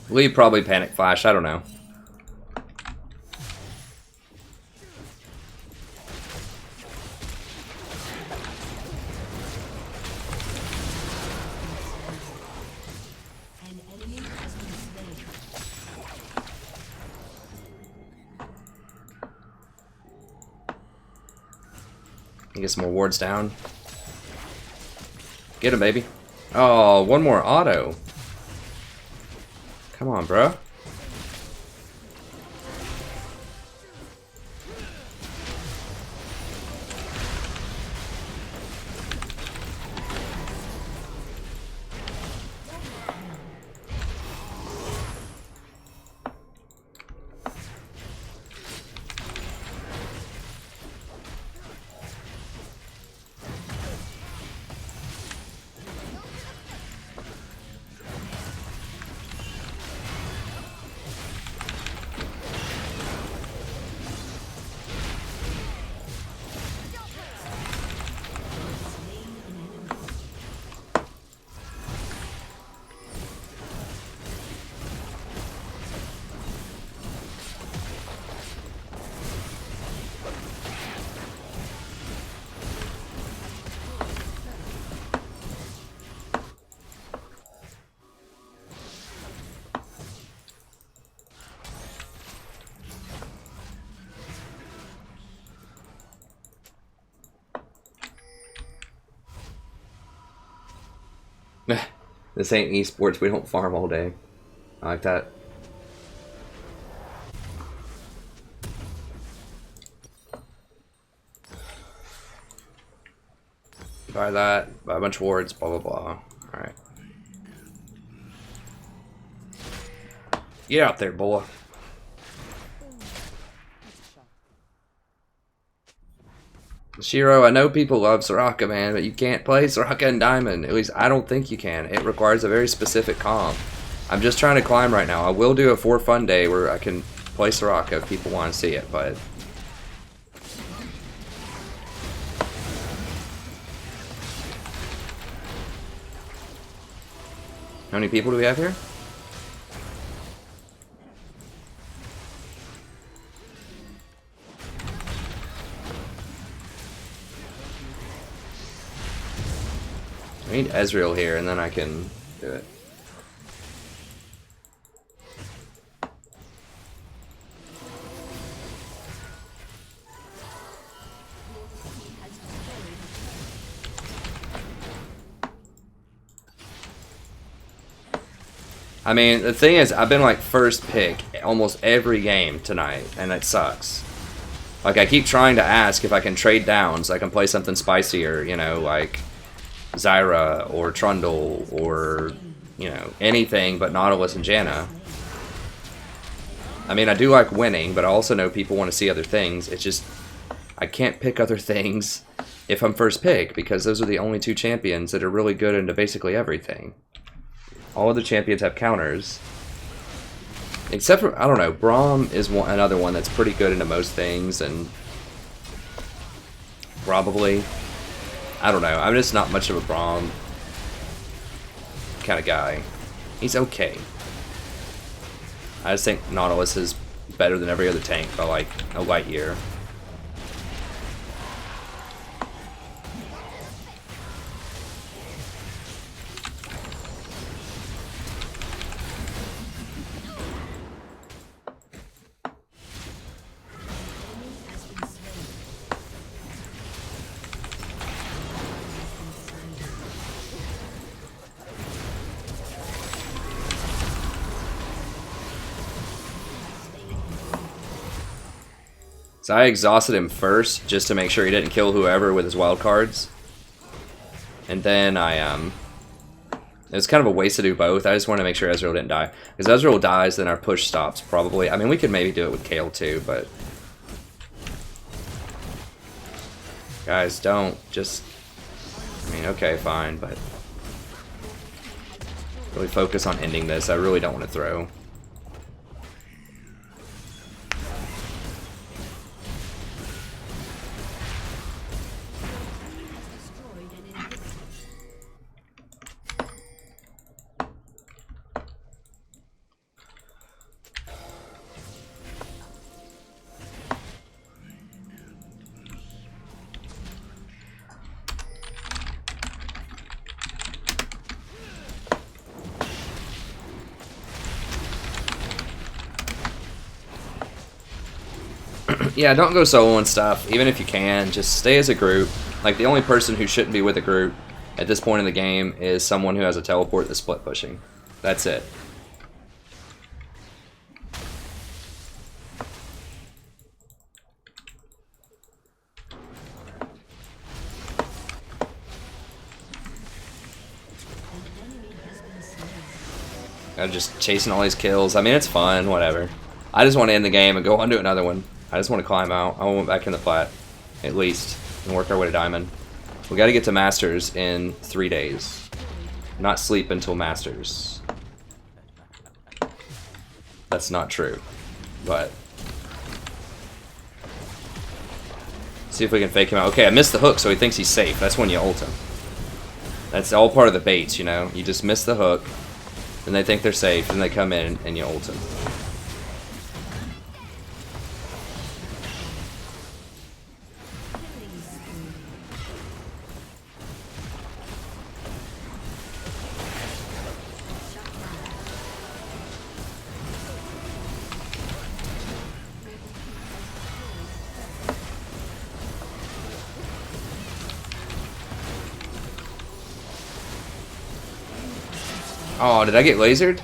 We probably Panic Flash, I don't know. An enemy has been slain. Get some more wards down. Get him, baby. Oh, one more auto. Come on, bro. This ain't esports, we don't farm all day. I like that. Buy that, buy a bunch of wards, blah blah blah. Alright. Get out there, boy. Shiro, I know people love Soraka, man, but you can't play Soraka and Diamond. At least I don't think you can. It requires a very specific comp. I'm just trying to climb right now. I will do a for fun day where I can play Soraka if people want to see it, but... How many people do we have here? I need Ezreal here, and then I can do it. I mean, the thing is, I've been like first pick almost every game tonight, and it sucks. Like, I keep trying to ask if I can trade down so I can play something spicier, you know, like Zyra or Trundle or, you know, anything but Nautilus and Janna. I mean, I do like winning, but I also know people want to see other things. It's just, I can't pick other things if I'm first pick, because those are the only 2 champions that are really good into basically everything. All other champions have counters. Except for, I don't know, Braum is another one that's pretty good into most things, and probably, I don't know, I'm just not much of a Braum kind of guy. He's okay. I just think Nautilus is better than every other tank by like a light year. So I exhausted him first, just to make sure he didn't kill whoever with his wild cards. And then it was kind of a waste to do both. I just wanted to make sure Ezreal didn't die. Because Ezreal dies, then our push stops, probably. I mean, we could maybe do it with Kayle too, but... Guys, don't. Just... I mean, okay, fine, but... Really focus on ending this. I really don't want to throw. Yeah, don't go solo and stuff, even if you can. Just stay as a group. Like, the only person who shouldn't be with a group at this point in the game is someone who has a teleport that's split pushing. That's it. I'm just chasing all these kills. I mean, it's fun, whatever. I just want to end the game and go on to another one. I just want to climb out. I want back in the plat, at least, and work our way to Diamond. We got to get to Masters in 3 days. Not sleep until Masters. That's not true, but... See if we can fake him out. Okay, I missed the hook, so he thinks he's safe. That's when you ult him. That's all part of the baits, you know? You just miss the hook, then they think they're safe, and they come in and you ult them. Oh, did I get lasered?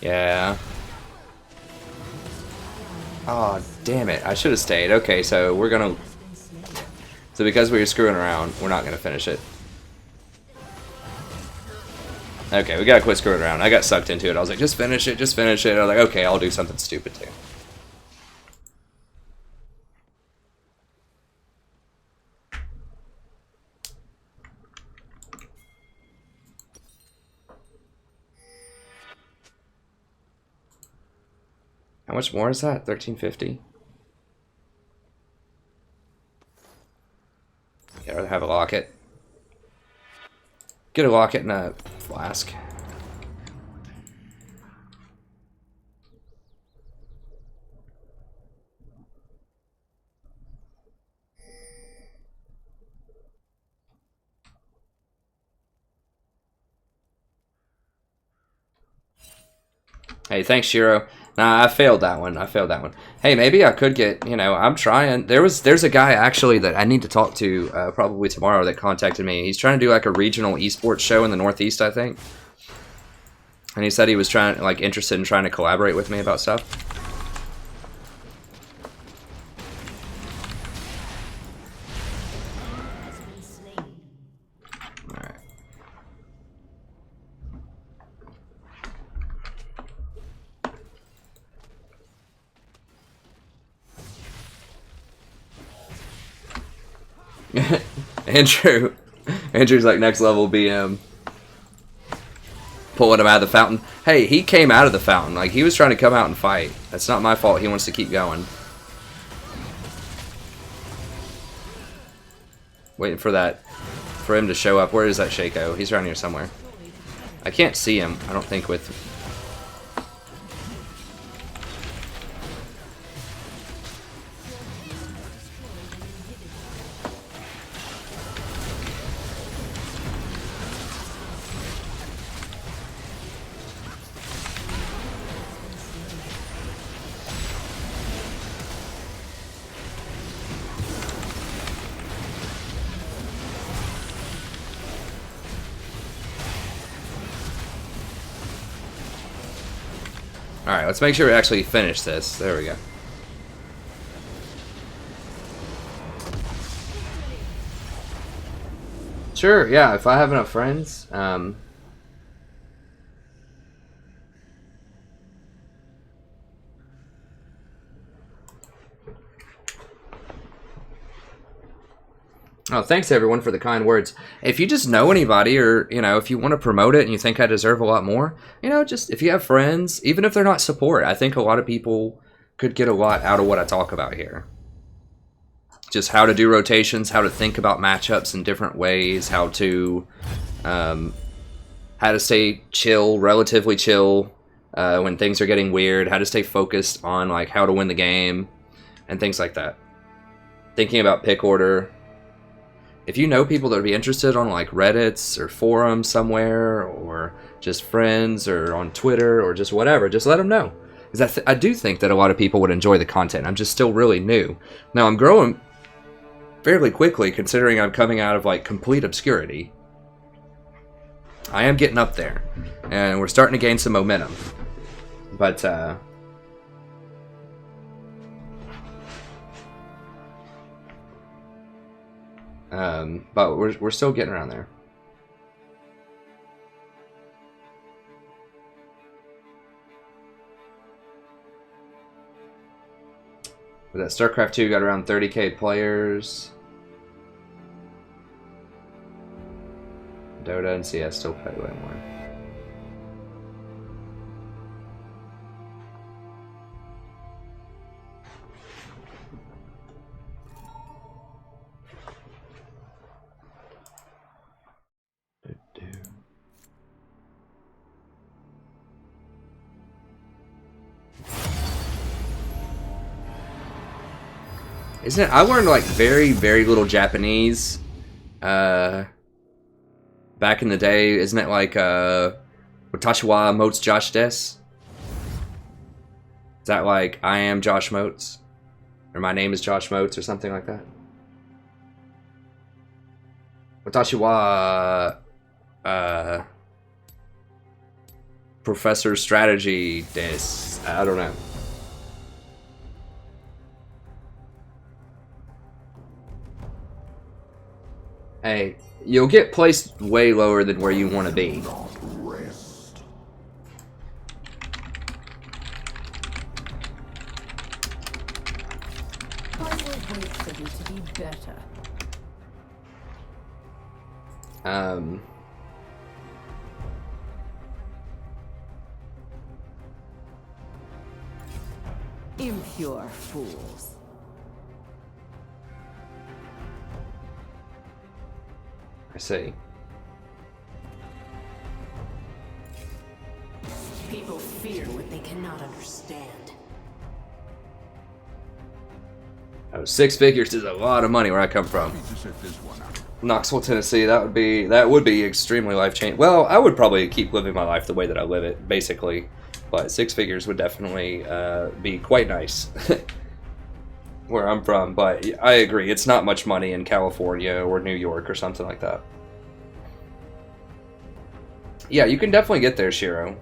Yeah. Oh, damn it. I should have stayed. Okay, so we're gonna... So because we were screwing around, we're not gonna finish it. Okay, we gotta quit screwing around. I got sucked into it. I was like, just finish it, just finish it. I was like, okay, I'll do something stupid too. How much more is that? 1350? Yeah, I'd rather have a locket. Get a locket and a flask. Hey, thanks, Shiro. Nah, I failed that one. Hey, maybe I could get, you know, I'm trying. There's a guy actually that I need to talk to probably tomorrow that contacted me. He's trying to do like a regional esports show in the Northeast, I think. And he said he was interested in trying to collaborate with me about stuff. Andrew's like next level BM. Pulling him out of the fountain. Hey, he came out of the fountain. Like, he was trying to come out and fight. That's not my fault. He wants to keep going. Waiting for him to show up. Where is that Shaco? He's around here somewhere. I can't see him, I don't think, with... Alright, let's make sure we actually finish this. There we go. Sure, yeah, if I have enough friends. Oh, thanks everyone for the kind words. If you just know anybody, or, you know, if you want to promote it and you think I deserve a lot more, you know, just if you have friends, even if they're not support, I think a lot of people could get a lot out of what I talk about here. Just how to do rotations, how to think about matchups in different ways, how to stay chill, relatively chill when things are getting weird, how to stay focused on like how to win the game, and things like that. Thinking about pick order. If you know people that would be interested on like Reddits or forums somewhere, or just friends, or on Twitter, or just whatever, just let them know. Because I do think that a lot of people would enjoy the content. I'm just still really new. Now I'm growing fairly quickly, considering I'm coming out of like complete obscurity. I am getting up there, and we're starting to gain some momentum. But we're still getting around there. But that StarCraft 2 got around 30k players. Dota and CS still play way more. Isn't it? I learned like very, very little Japanese back in the day. Isn't it like Watashi wa Motes Josh des? Is that like I am Josh Motes? Or my name is Josh Motes or something like that? Watashi wa Professor Strategy des. I don't know. Hey, you'll get placed way lower than where you want to be. Rest. I will wait for you to be better. Impure fools. I see. People fear what they cannot understand. Oh, 6 figures is a lot of money where I come from. Need to set this one out. Knoxville, Tennessee. That would be extremely life-changing. Well, I would probably keep living my life the way that I live it, basically. But 6 figures would definitely be quite nice where I'm from. But I agree, it's not much money in California or New York or something like that. Yeah, you can definitely get there, Shiro.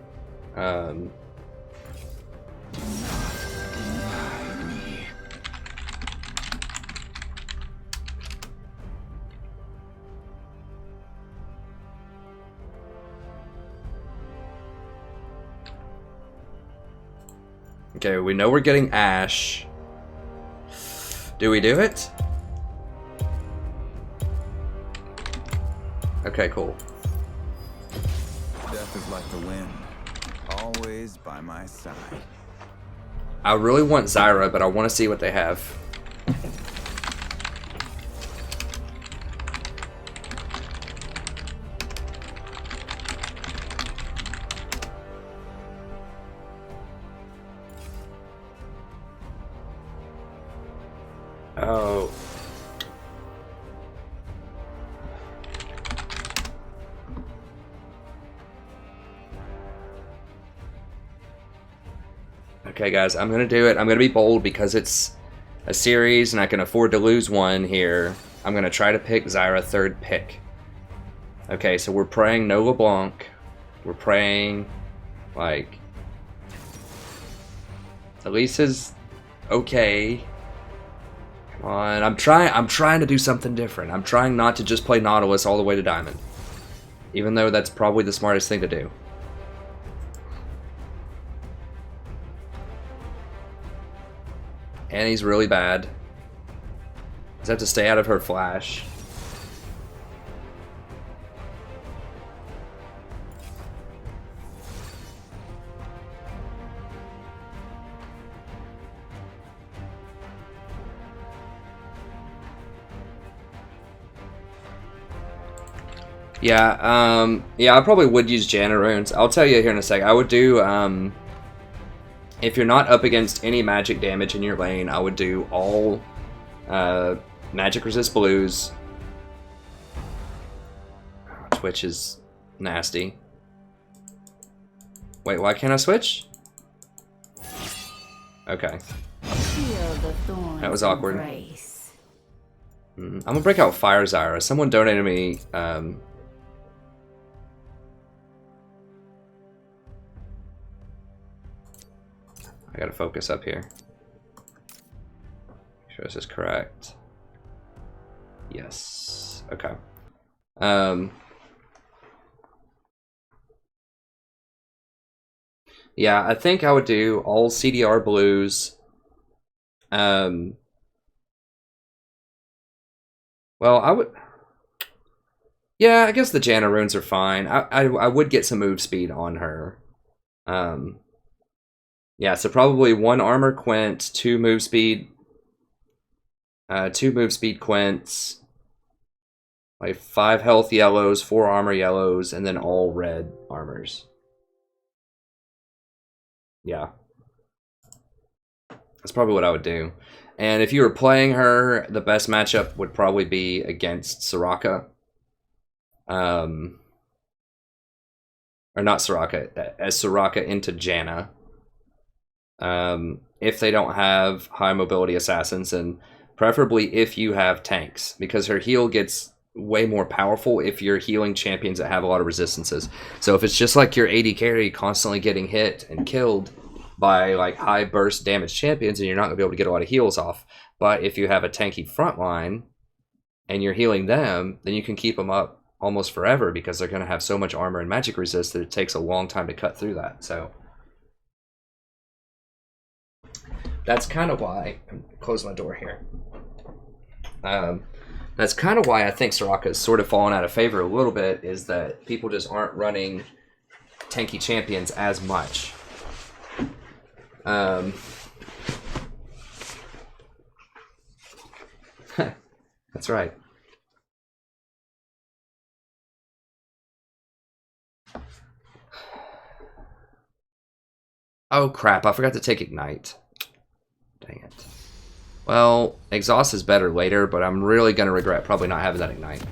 Okay, we know we're getting Ash. Do we do it? Okay, cool. Death is like the wind, always by my side. I really want Zyra, but I want to see what they have. Oh. Okay, guys, I'm gonna do it. I'm gonna be bold because it's a series and I can afford to lose one here. I'm gonna try to pick Zyra third pick. Okay, so we're praying no LeBlanc. We're praying like Elisa's okay. Come on, I'm trying to do something different. I'm trying not to just play Nautilus all the way to Diamond. Even though that's probably the smartest thing to do. Annie's really bad. Just have to stay out of her flash. Yeah, I probably would use Janna runes. I'll tell you here in a sec. I would do, if you're not up against any magic damage in your lane, I would do all magic resist blues. Twitch is nasty. Wait, why can't I switch? Okay. That was awkward. I'm gonna break out Fire Zyra. Someone donated me, I gotta focus up here. Make sure this is correct. Yes. Okay. Yeah, I think I would do all CDR blues. Well, I would. Yeah, I guess the Janna runes are fine. I would get some move speed on her. Yeah, so probably 1 armor Quint, 2 move speed, 2 move speed Quints, like 5 health yellows, 4 armor yellows, and then all red armors. Yeah. That's probably what I would do. And if you were playing her, the best matchup would probably be against Soraka. Or not Soraka, as Soraka into Janna. If they don't have high mobility assassins, and preferably if you have tanks, because her heal gets way more powerful if you're healing champions that have a lot of resistances. So if it's just like your AD carry constantly getting hit and killed by like high burst damage champions, and you're not gonna be able to get a lot of heals off. But if you have a tanky front line and you're healing them, then you can keep them up almost forever because they're gonna have so much armor and magic resist that it takes a long time to cut through that. So that's kind of why, close my door here. That's kind of why I think Soraka has sort of fallen out of favor a little bit, is that people just aren't running tanky champions as much. That's right. Oh crap, I forgot to take Ignite. Dang it. Well, Exhaust is better later, but I'm really going to regret probably not having that Ignite.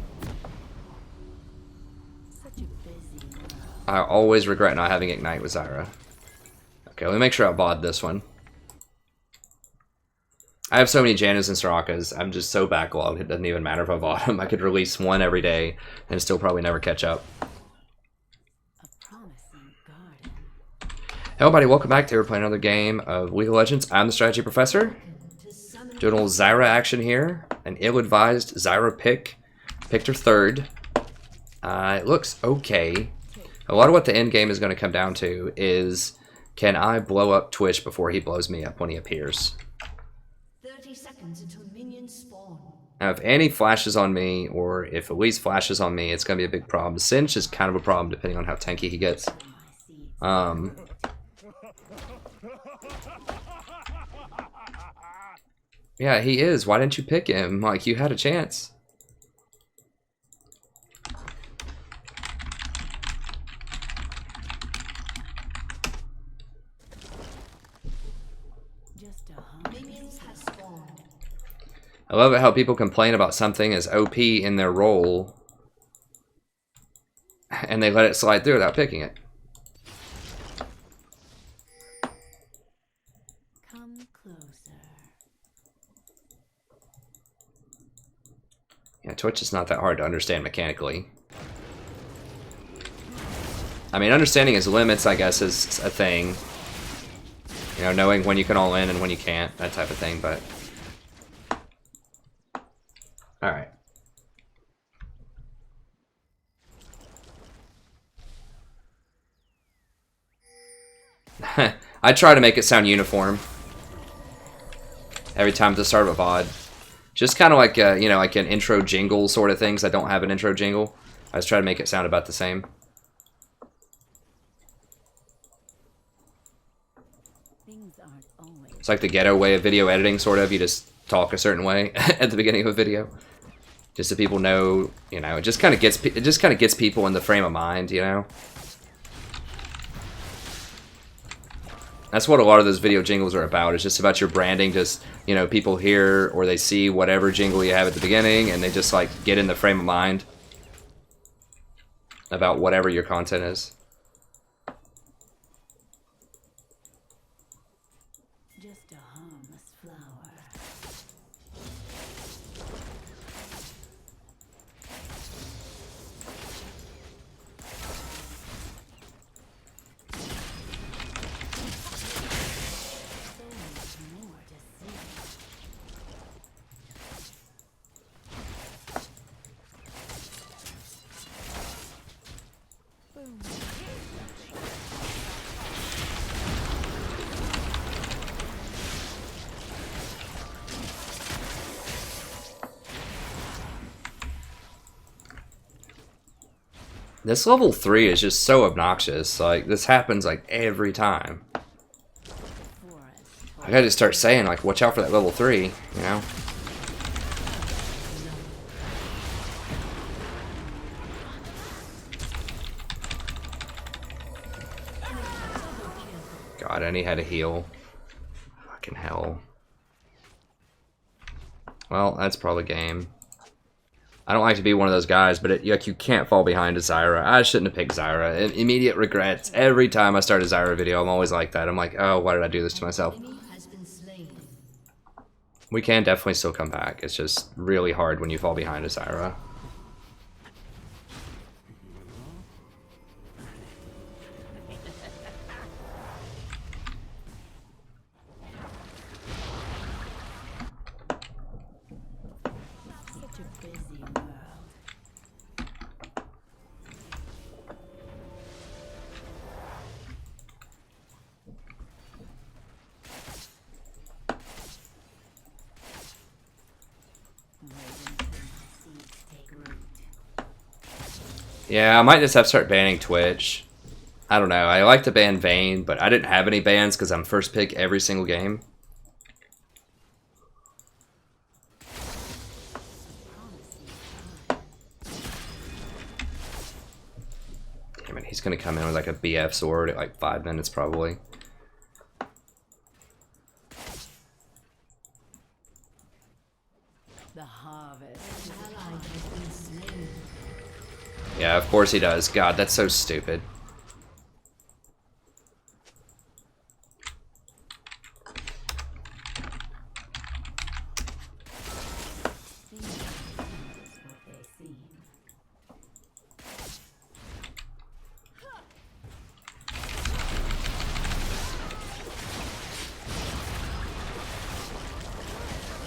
I always regret not having Ignite with Zyra. Okay, let me make sure I VOD this one. I have so many Jannas and Sorakas, I'm just so backlogged, it doesn't even matter if I VOD them. I could release one every day and still probably never catch up. Hey everybody, welcome back. Today we're playing another game of League of Legends. I'm the Strategy Professor. Doing a little Zyra action here. An ill-advised Zyra pick. Picked her third. It looks okay. A lot of what the end game is going to come down to is, can I blow up Twitch before he blows me up when he appears? 30 seconds until minions spawn. Now, if Annie flashes on me, or if Elise flashes on me, it's going to be a big problem. Cinch is kind of a problem, depending on how tanky he gets. Yeah, he is. Why didn't you pick him? Like, you had a chance. I love it how people complain about something as OP in their role, and they let it slide through without picking it. Come closer. Yeah, Twitch is not that hard to understand mechanically. I mean, understanding his limits, I guess, is a thing. You know, knowing when you can all in and when you can't, that type of thing, but... Alright. I try to make it sound uniform every time at the start of a VOD. Just kind of like, you know, like an intro jingle sort of things. I don't have an intro jingle. I just try to make it sound about the same. It's like the ghetto way of video editing, sort of. You just talk a certain way at the beginning of a video, just so people know. You know, it just kind of gets people in the frame of mind. You know, that's what a lot of those video jingles are about. It's just about your branding. Just, you know, people hear or they see whatever jingle you have at the beginning, and they just like get in the frame of mind about whatever your content is. This level 3 is just so obnoxious. Like, this happens like every time. I gotta just start saying, like, watch out for that level 3, you know? God, and he had a heal. Fucking hell. Well, that's probably game. I don't like to be one of those guys, but like, you can't fall behind a Zyra. I shouldn't have picked Zyra. Immediate regrets. Every time I start a Zyra video, I'm always like that. I'm like, oh, why did I do this to myself? We can definitely still come back. It's just really hard when you fall behind a Zyra. Yeah, I might just have to start banning Twitch. I don't know. I like to ban Vayne, but I didn't have any bans because I'm first pick every single game. Damn it, he's going to come in with like a BF sword at like 5 minutes probably. Yeah, of course he does. God, that's so stupid.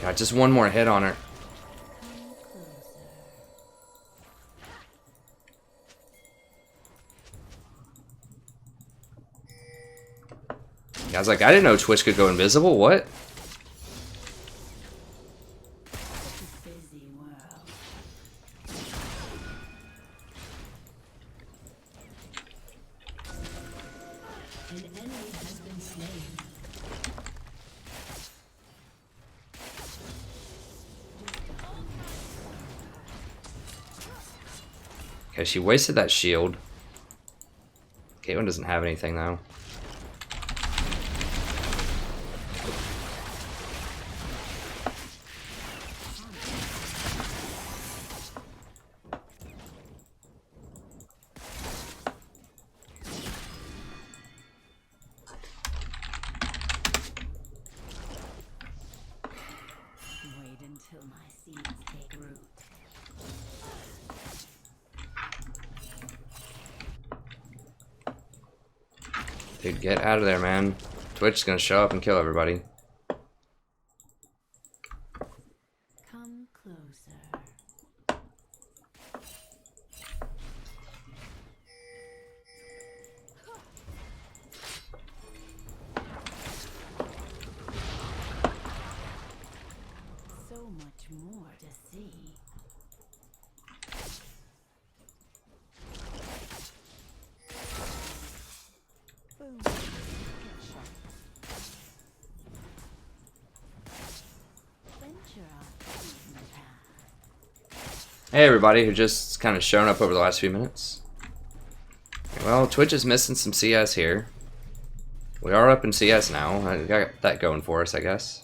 God, just one more hit on her. I was like, I didn't know Twitch could go invisible. What? An enemy has been slain. Okay, she wasted that shield. Caitlyn doesn't have anything though. Wait until my seeds take root. Dude, get out of there, man. Twitch is gonna show up and kill everybody. Come closer. So much more to see. Boom. Headshot. Venture off the path. Hey everybody who just kind of shown up over the last few minutes. Well, Twitch is missing some CS here. We are up in CS now. I got that going for us, I guess.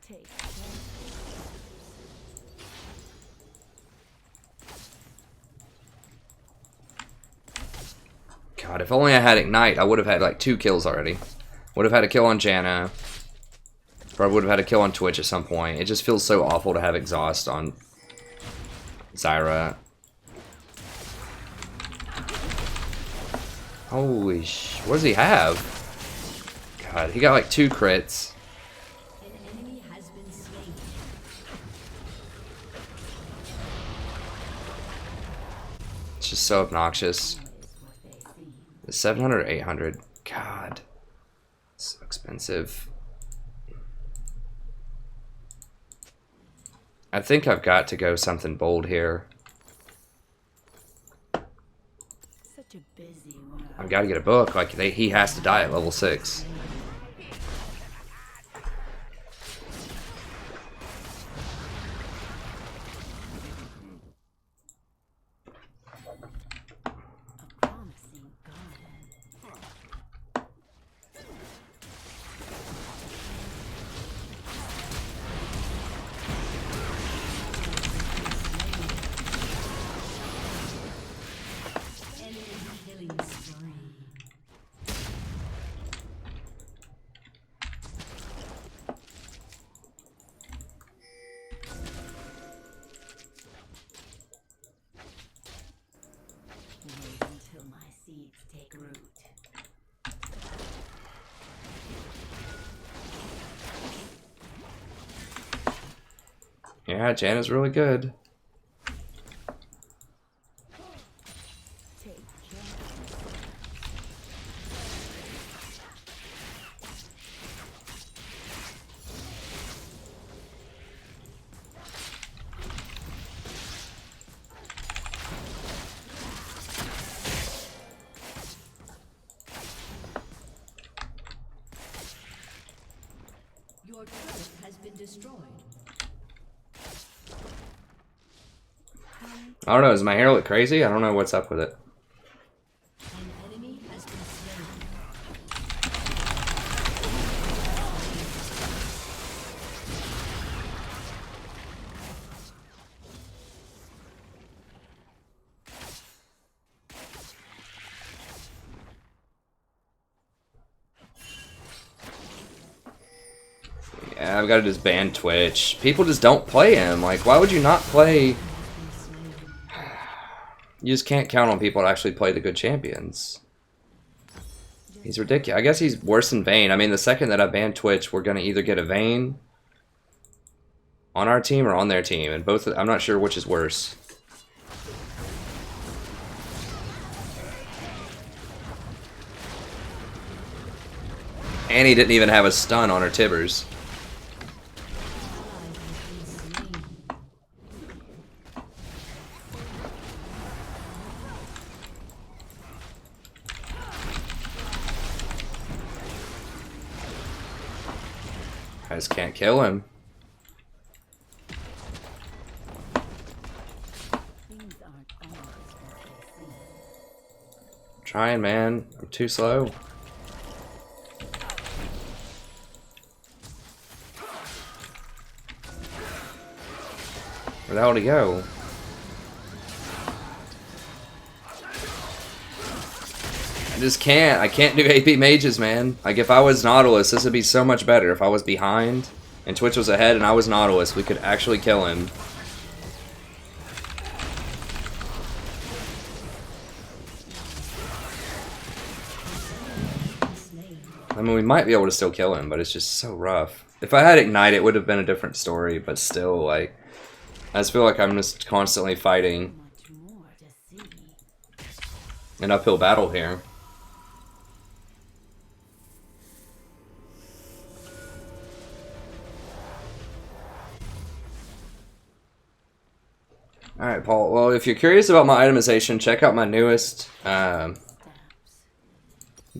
Take God, if only I had Ignite, I would have had like 2 kills already. Would have had a kill on Janna. Probably would have had a kill on Twitch at some point. It just feels so awful to have exhaust on Zyra. Holy sh... What does he have? God, he got like 2 crits. An enemy has been slain. It's just so obnoxious. is what they see. The 700 or 800. God. So expensive. I think I've got to go something bold here. Such a busy world. I've got to get a book. Like, he has to die at level 6. A promising garden. Enemy killing spree. Wait until my seeds take root. Yeah, Janna's really good. Take care. Your turret has been destroyed. I don't know, does my hair look crazy? I don't know what's up with it. An enemy has been slain. Yeah, I've got to just ban Twitch. People just don't play him. Like, why would you not play... You just can't count on people to actually play the good champions. He's ridiculous. I guess he's worse than Vayne. I mean, the second that I ban Twitch, we're going to either get a Vayne on our team or on their team. And both, I'm not sure which is worse. And he didn't even have a stun on her Tibbers. I just can't kill him. Trying, man. I'm too slow. Where'd the hell he go? I just can't. I can't do AP mages, man. Like, if I was Nautilus, this would be so much better. If I was behind and Twitch was ahead and I was Nautilus, we could actually kill him. I mean, we might be able to still kill him, but it's just so rough. If I had Ignite, it would have been a different story, but still, like, I just feel like I'm just constantly fighting an uphill battle here. Alright, Paul. Well, if you're curious about my itemization, check out my newest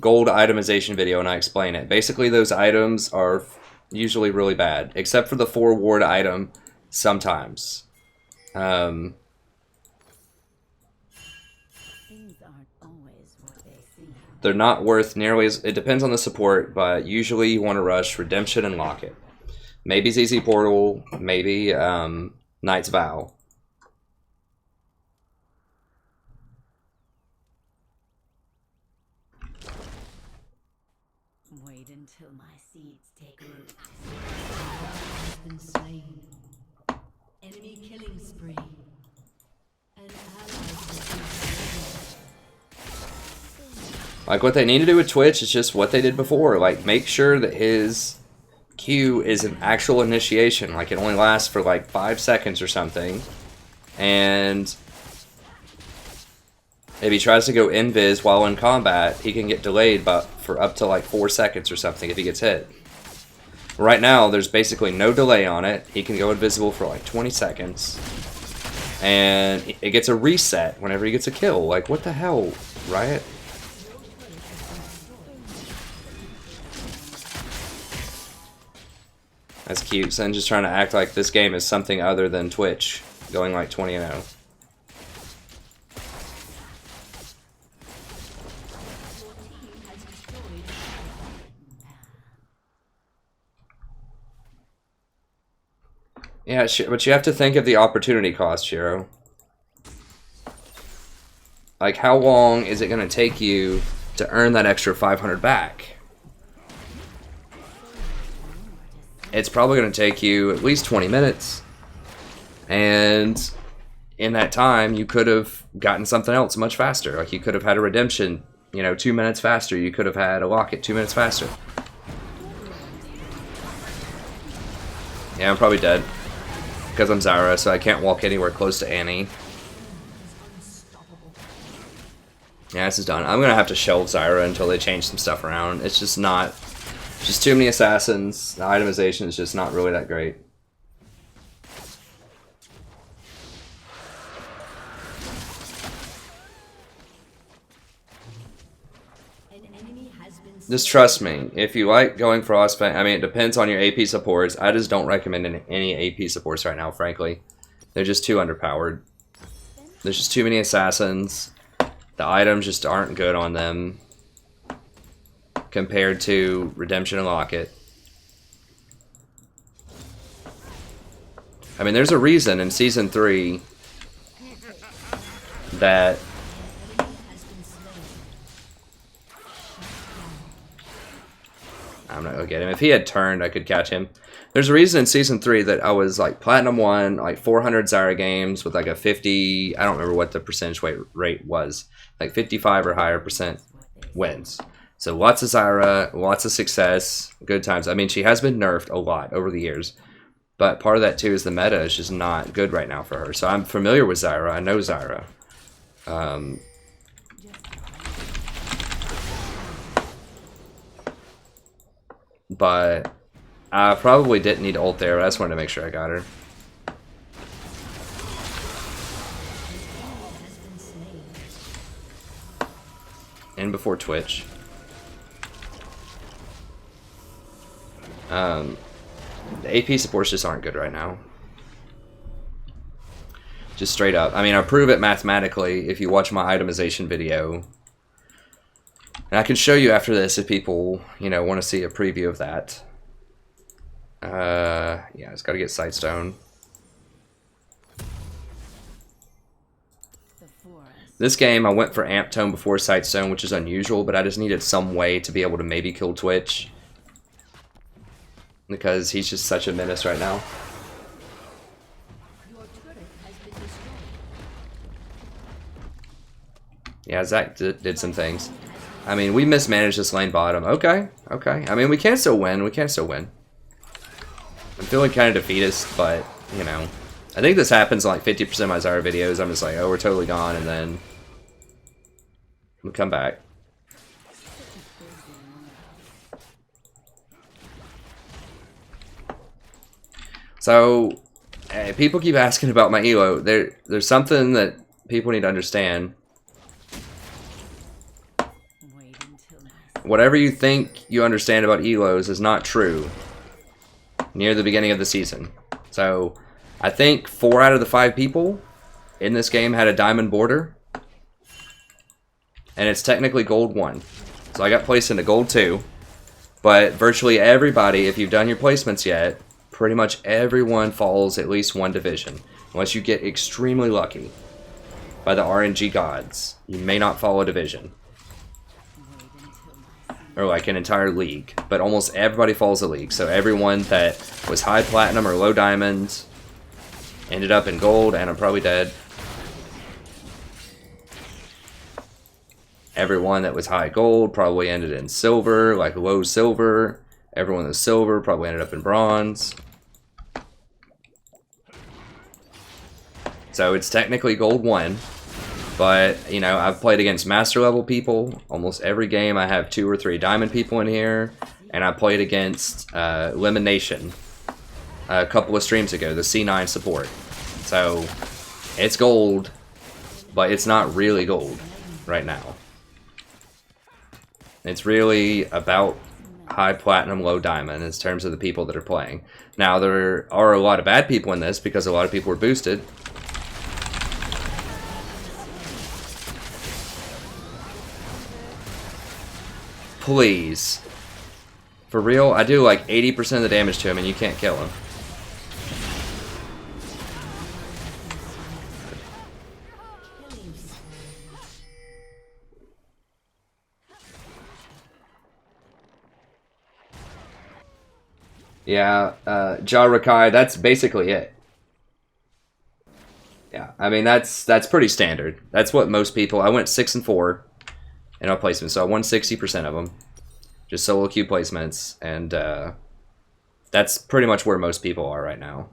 gold itemization video and I explain it. Basically, those items are usually really bad, except for the 4 ward item sometimes. Things aren't always what they seem. They're not worth nearly as... It depends on the support, but usually you want to rush Redemption and Lock It. Maybe ZZ Portal, maybe Knight's Vow. Wait until my seeds take root. Has been slain. Enemy killing spree. An ally has been slain. Like, what they need to do with Twitch is just what they did before. Like, make sure that his Q is an actual initiation. Like, it only lasts for, like, 5 seconds or something. And if he tries to go invis while in combat, he can get delayed but for up to, like, 4 seconds or something if he gets hit. Right now, there's basically no delay on it. He can go invisible for, like, 20 seconds. And it gets a reset whenever he gets a kill. Like, what the hell, Riot? That's cute. Sen just trying to act like this game is something other than Twitch, going like 20-0. Yeah, but you have to think of the opportunity cost, Shiro. Like, how long is it going to take you to earn that extra 500 back? It's probably going to take you at least 20 minutes. And in that time, you could have gotten something else much faster. Like, you could have had a redemption, you know, 2 minutes faster. You could have had a locket 2 minutes faster. Yeah, I'm probably dead. Because I'm Zyra, so I can't walk anywhere close to Annie. Yeah, this is done. I'm going to have to shelve Zyra until they change some stuff around. It's just not... Just too many assassins. The itemization is just not really that great. Just trust me. If you like going Frostbite, I mean, it depends on your AP supports. I just don't recommend any AP supports right now, frankly. They're just too underpowered. There's just too many assassins. The items just aren't good on them compared to Redemption and Locket. I mean, there's a reason in Season 3 that... I'm not gonna get him. If he had turned, I could catch him. There's a reason in Season 3 that I was like Platinum 1, like 400 Zyra games with like a 50... I don't remember what the percentage rate was. Like 55 or higher percent wins. So lots of Zyra, lots of success, good times. I mean, she has been nerfed a lot over the years. But part of that, too, is the meta is just not good right now for her. So I'm familiar with Zyra. I know Zyra. But I probably didn't need ult there, but I just wanted to make sure I got her. And before Twitch. The AP supports just aren't good right now. Just straight up. I mean, I prove it mathematically if you watch my itemization video. And I can show you after this if people, you know, want to see a preview of that. Yeah, it's got to get Sightstone. This game, I went for Amp Tone before Sightstone, which is unusual, but I just needed some way to be able to maybe kill Twitch. Because he's just such a menace right now. Yeah, Zach did some things. I mean, we mismanaged this lane bottom. Okay, okay. I mean, we can still win. We can still win. I'm feeling kind of defeatist, but, you know. I think this happens in like 50% of my Zyra videos. I'm just like, oh, we're totally gone, and then we come back. So, people keep asking about my elo. There's something that people need to understand. Whatever you think you understand about elos is not true near the beginning of the season. So, I think 4 out of the 5 people in this game had a diamond border. And it's technically gold 1. So I got placed into gold 2. But virtually everybody, if you've done your placements yet, pretty much everyone falls at least 1 division. Unless you get extremely lucky by the RNG gods. You may not fall a division. Or like an entire league. But almost everybody falls a league. So everyone that was high platinum or low diamonds ended up in gold, and I'm probably dead. Everyone that was high gold probably ended in silver, like low silver. Everyone that was silver probably ended up in bronze. So it's technically gold 1. But, you know, I've played against master level people. Almost every game I have 2 or 3 diamond people in here. And I played against Lemon Nation a couple of streams ago, the C9 support. So, it's gold, but it's not really gold right now. It's really about high platinum, low diamond in terms of the people that are playing. Now, there are a lot of bad people in this because a lot of people were boosted. Please. For real, I do like 80% of the damage to him and you can't kill him. Yeah, Jarakai, that's basically it. Yeah, I mean, that's pretty standard. That's what most people... I went 6 and 4 in our placements, so I won 60% of them. Just solo queue placements, and that's pretty much where most people are right now.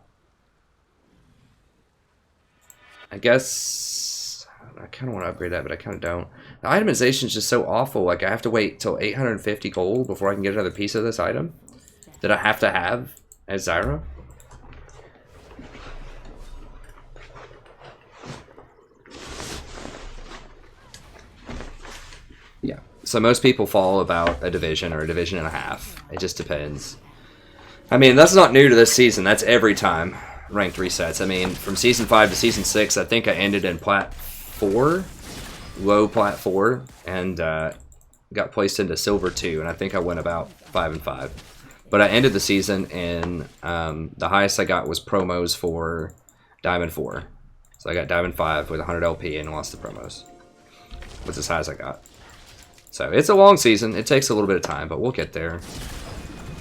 I guess... I kind of want to upgrade that, but I kind of don't. The itemization is just so awful. Like, I have to wait till 850 gold before I can get another piece of this item that I have to have as Zyra. Yeah, so most people fall about a division or a division and a half. It just depends. I mean, that's not new to this season. That's every time ranked resets. I mean, from Season 5 to Season 6, I think I ended in Plat 4, low Plat 4, and got placed into Silver 2, and I think I went about 5 and 5. But I ended the season in, the highest I got was promos for Diamond 4. So I got Diamond 5 with 100 LP and lost the promos. That's as high as I got. So it's a long season. It takes a little bit of time, but we'll get there.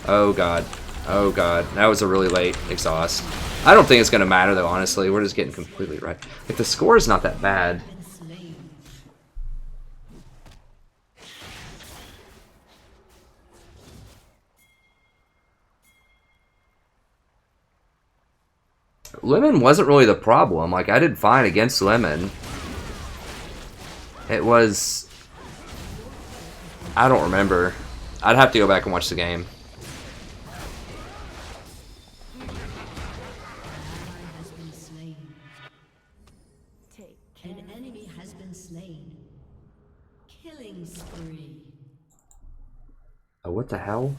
Oh god. Oh god. That was a really late exhaust. I don't think it's going to matter though, honestly. We're just getting completely right. Like, the score is not that bad. Lemon wasn't really the problem. Like, I did fine against Lemon. It was... I don't remember. I'd have to go back and watch the game. An enemy has been slain. Killing spree. Oh, what the hell?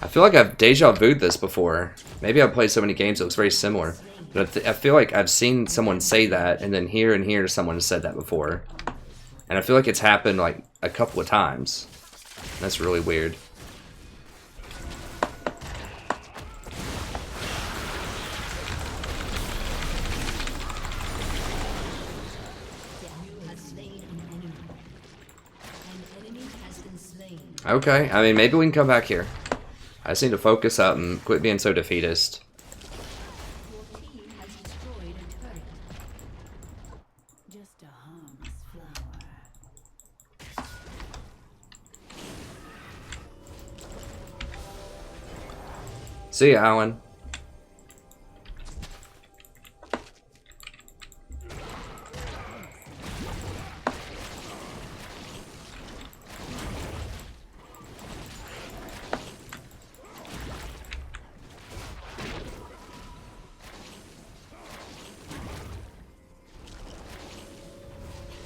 I feel like I've deja vu'd this before. Maybe I've played so many games it looks very similar. But I feel like I've seen someone say that, and then here and here someone has said that before. And I feel like it's happened like a couple of times. That's really weird. Okay, I mean, maybe we can come back here. I just need to focus up and quit being so defeatist. Your team has destroyed a turret. Just a harmless flower. See ya, Alan.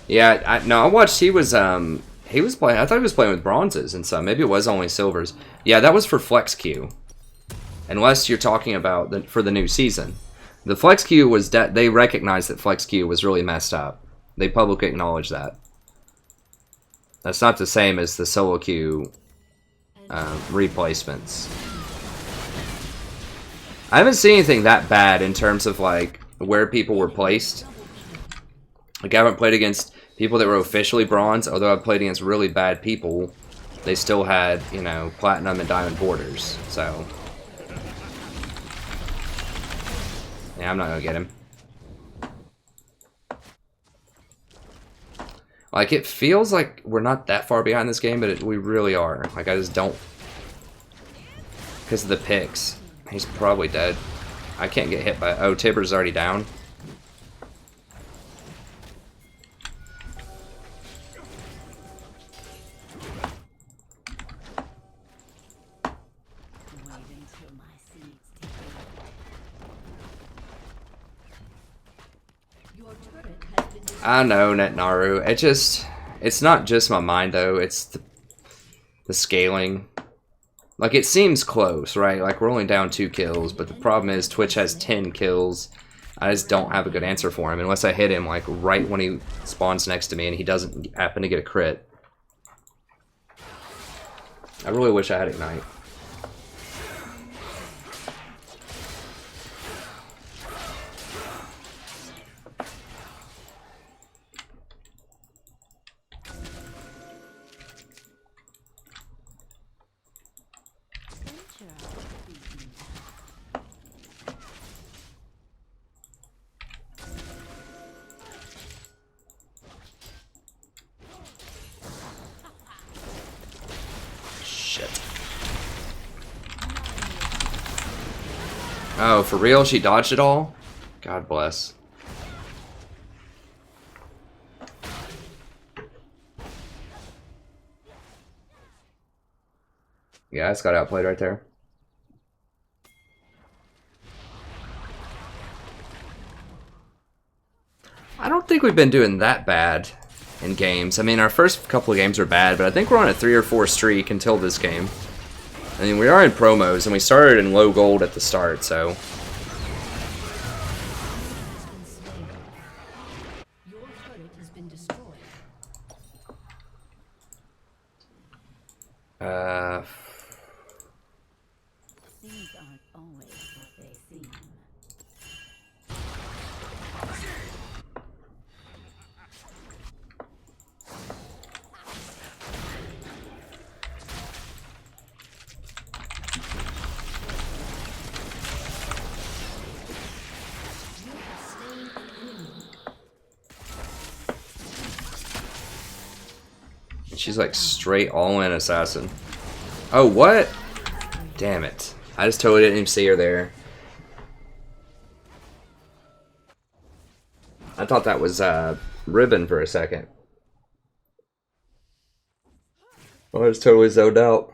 Yeah, I watched. He was playing. I thought he was playing with bronzes and some. Maybe it was only silvers. Yeah, that was for flex queue. Unless you're talking about for the new season, the flex queue was they recognized that flex queue was really messed up. They publicly acknowledged that. That's not the same as the solo queue replacements. I haven't seen anything that bad in terms of like where people were placed. Like I haven't played against people that were officially bronze, although I've played against really bad people. They still had, you know, platinum and diamond borders. So yeah, I'm not gonna get him. Like it feels like we're not that far behind this game, but we really are. Like I just don't, because of the picks. He's probably dead. I can't get hit by. Oh, Tibbers already down. I know, Netnaru. It's not just my mind though. It's the scaling. Like it seems close, right? Like we're only down 2 kills, but the problem is Twitch has 10 kills. I just don't have a good answer for him unless I hit him like right when he spawns next to me and he doesn't happen to get a crit. I really wish I had Ignite. Oh, for real? She dodged it all? God bless. Yeah, it's got outplayed right there. I don't think we've been doing that bad in games. I mean, our first couple of games were bad, but I think we're on a 3 or 4 streak until this game. I mean, we are in promos, and we started in low gold at the start, so... Things aren't always what they seem. She's like straight all-in assassin. Oh, what? Damn it. I just totally didn't even see her there. I thought that was Ribbon for a second. Oh, I was totally zoned out.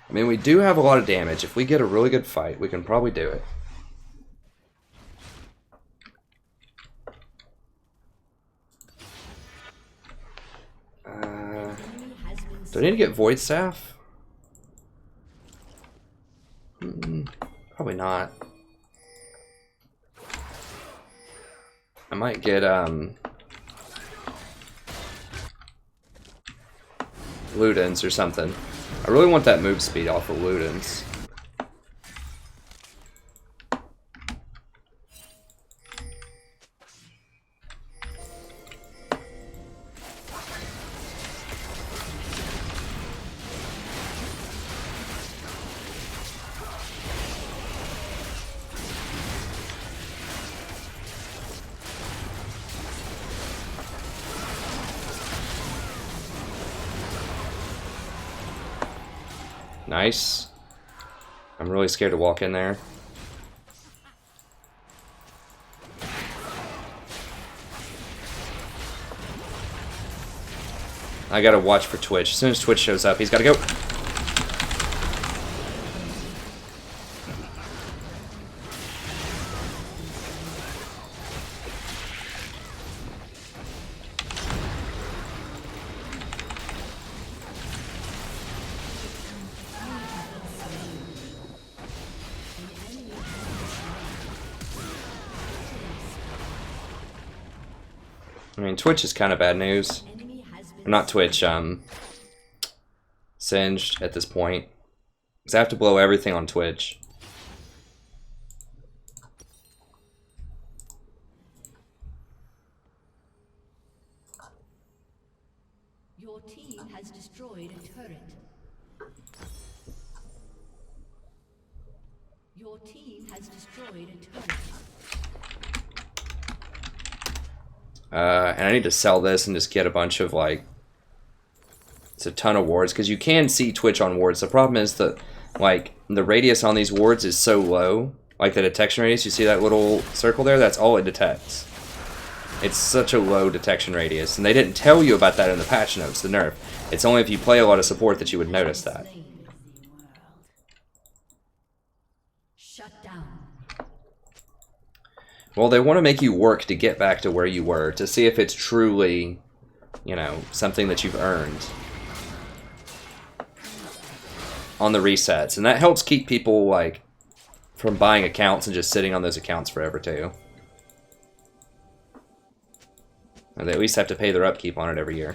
I mean, we do have a lot of damage. If we get a really good fight, we can probably do it. Do I need to get Void Staff? Probably not. I might get Ludens or something. I really want that move speed off of Ludens. Nice. I'm really scared to walk in there. I gotta watch for Twitch. As soon as Twitch shows up, he's gotta go. I mean, Twitch is kind of bad news. Or not Twitch, Singed at this point. Because I have to blow everything on Twitch. Your team has destroyed a turret. Your team has destroyed a turret. And I need to sell this and just get a bunch of, like, it's a ton of wards, because you can see Twitch on wards. The problem is that, like, the radius on these wards is so low, like the detection radius, you see that little circle there? That's all it detects. It's such a low detection radius, and they didn't tell you about that in the patch notes, the nerf. It's only if you play a lot of support that you would notice that. Shut down. Well, they want to make you work to get back to where you were, to see if it's truly, you know, something that you've earned on the resets. And that helps keep people, like, from buying accounts and just sitting on those accounts forever, too. And they at least have to pay their upkeep on it every year.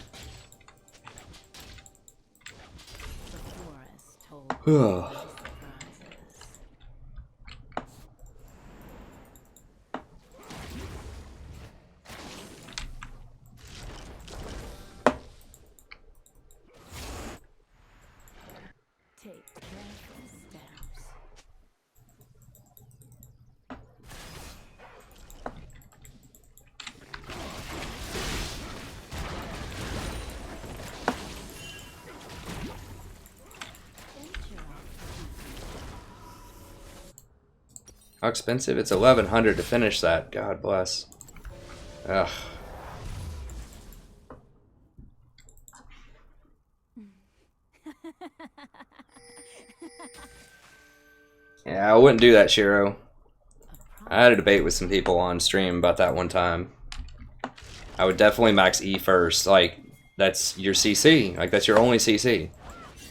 How expensive? It's 1,100 to finish that. God bless. Ugh. Yeah, I wouldn't do that, Shiro. I had a debate with some people on stream about that one time. I would definitely max E first. Like, that's your CC. Like, that's your only CC.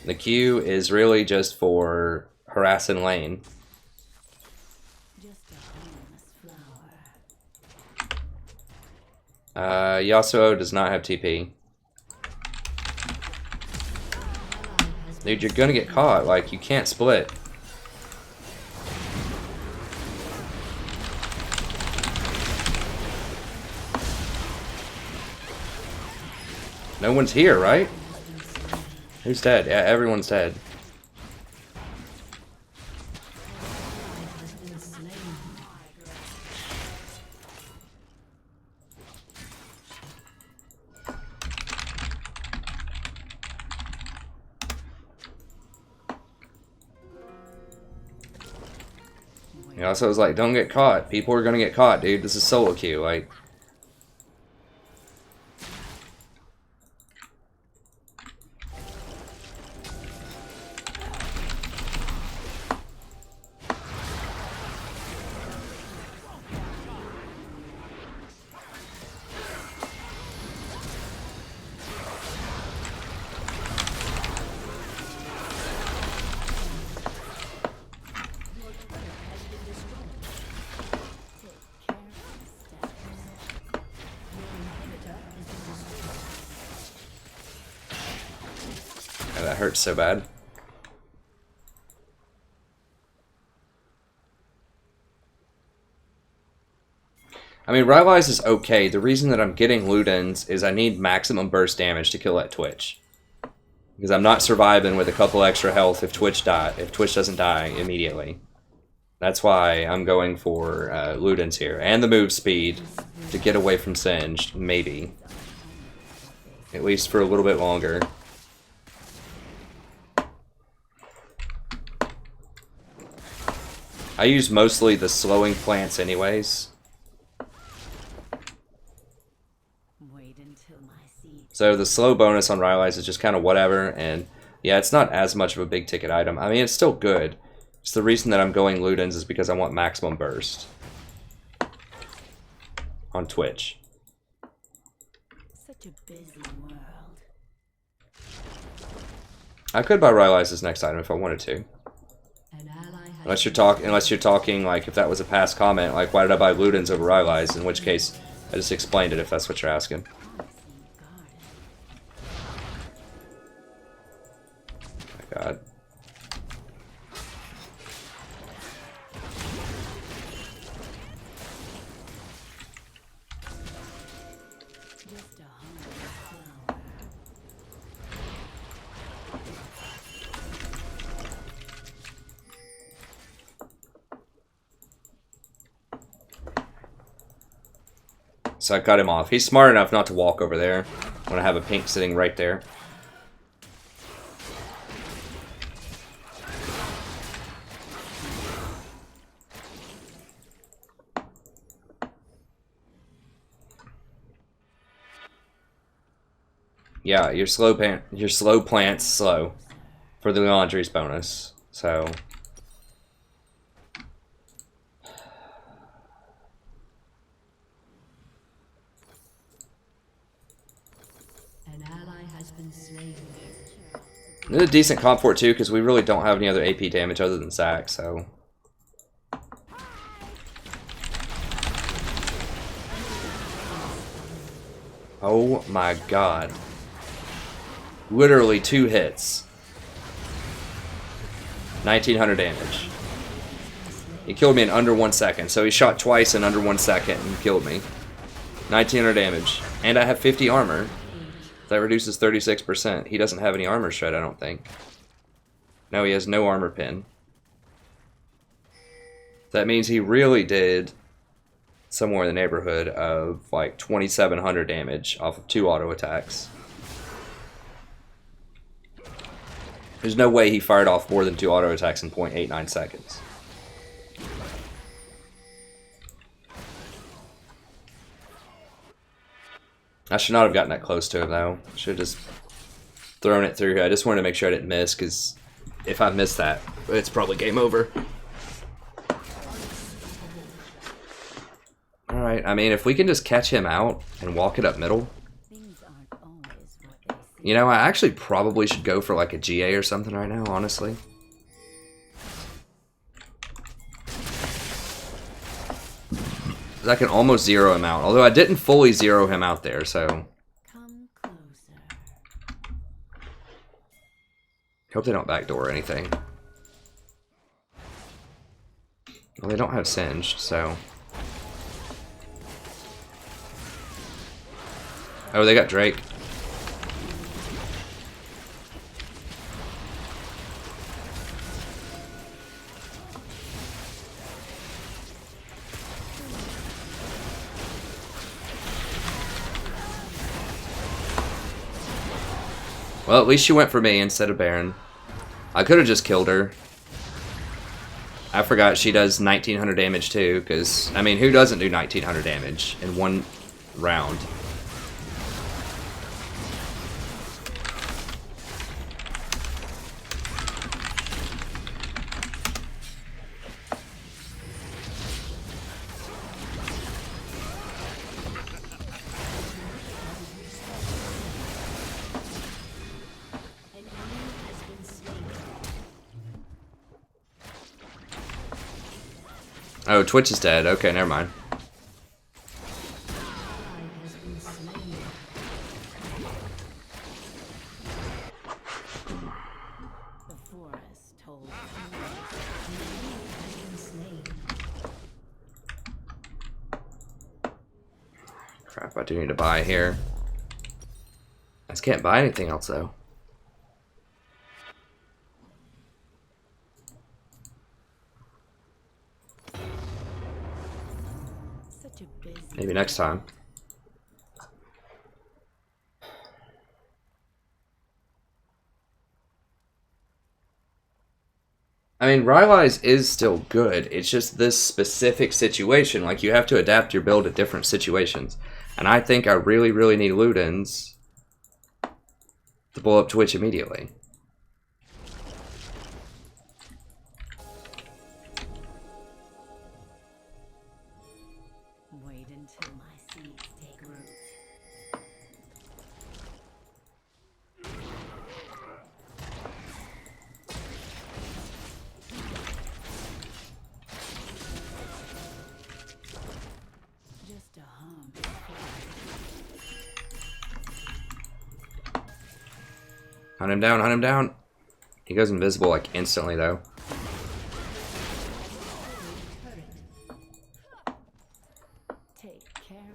The Q is really just for harassing lane. Yasuo does not have TP. Dude, you're gonna get caught. Like, you can't split. No one's here, right? Who's dead? Yeah, everyone's dead. You know, so I was like, don't get caught. People are gonna get caught, dude. This is solo queue, like. Oh, that hurts so bad. I mean, Rylai's is okay. The reason that I'm getting Ludens is I need maximum burst damage to kill that Twitch. Because I'm not surviving with a couple extra health if Twitch doesn't die immediately. That's why I'm going for Ludens here. And the move speed to get away from Singed, maybe. At least for a little bit longer. I use mostly the slowing plants anyways. So the slow bonus on Rylai's is just kind of whatever, and yeah, it's not as much of a big ticket item. I mean, it's still good. It's the reason that I'm going Ludens is because I want maximum burst on Twitch. Such a busy world. I could buy Rylai's as next item if I wanted to. Unless you're talking like if that was a past comment, like why did I buy Ludens over Rylai's? In which case, I just explained it if that's what you're asking. God. So I cut him off. He's smart enough not to walk over there when I have a pink sitting right there. Yeah, your slow plant's slow for the laundry's bonus. So An ally has been slain. it's a decent comp for it too, because we really don't have any other AP damage other than Zac, so. Oh my god. Literally 2 hits. 1900 damage. He killed me in under 1 second, so he shot twice in under 1 second and killed me. 1900 damage. And I have 50 armor. That reduces 36%. He doesn't have any armor shred, I don't think. No, he has no armor pin. That means he really did somewhere in the neighborhood of like 2700 damage off of 2 auto attacks. There's no way he fired off more than 2 auto attacks in 0.89 seconds. I should not have gotten that close to him though. Should have just thrown it through. I just wanted to make sure I didn't miss, because if I miss that, it's probably game over. Alright, I mean, if we can just catch him out and walk it up middle. You know, I actually probably should go for like a GA or something right now, honestly. I can almost zero him out, although I didn't fully zero him out there, so. Come closer. Hope they don't backdoor or anything. Well, they don't have Singed, so. Oh, they got Drake. Well, at least she went for me instead of Baron. I could have just killed her. I forgot she does 1900 damage too, because, I mean, who doesn't do 1900 damage in 1 round? Oh, Twitch is dead. Okay, never mind. Crap, I do need to buy here. I just can't buy anything else though. Such a busy. Maybe next time. I mean, Rylai's is still good. It's just this specific situation. Like, you have to adapt your build to different situations. And I think I really, really need Ludens to blow up Twitch immediately. Wait until my seeds take root. Just a hum. Hunt him down, hunt him down. He goes invisible like instantly though. Take care of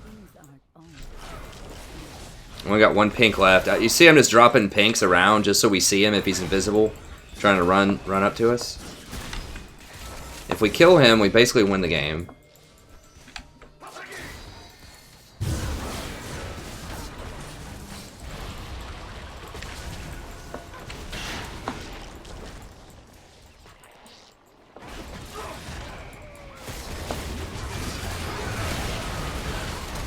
things aren't only. We only got one pink left. You see I'm just dropping pinks around just so we see him if he's invisible. Trying to run up to us. If we kill him, we basically win the game.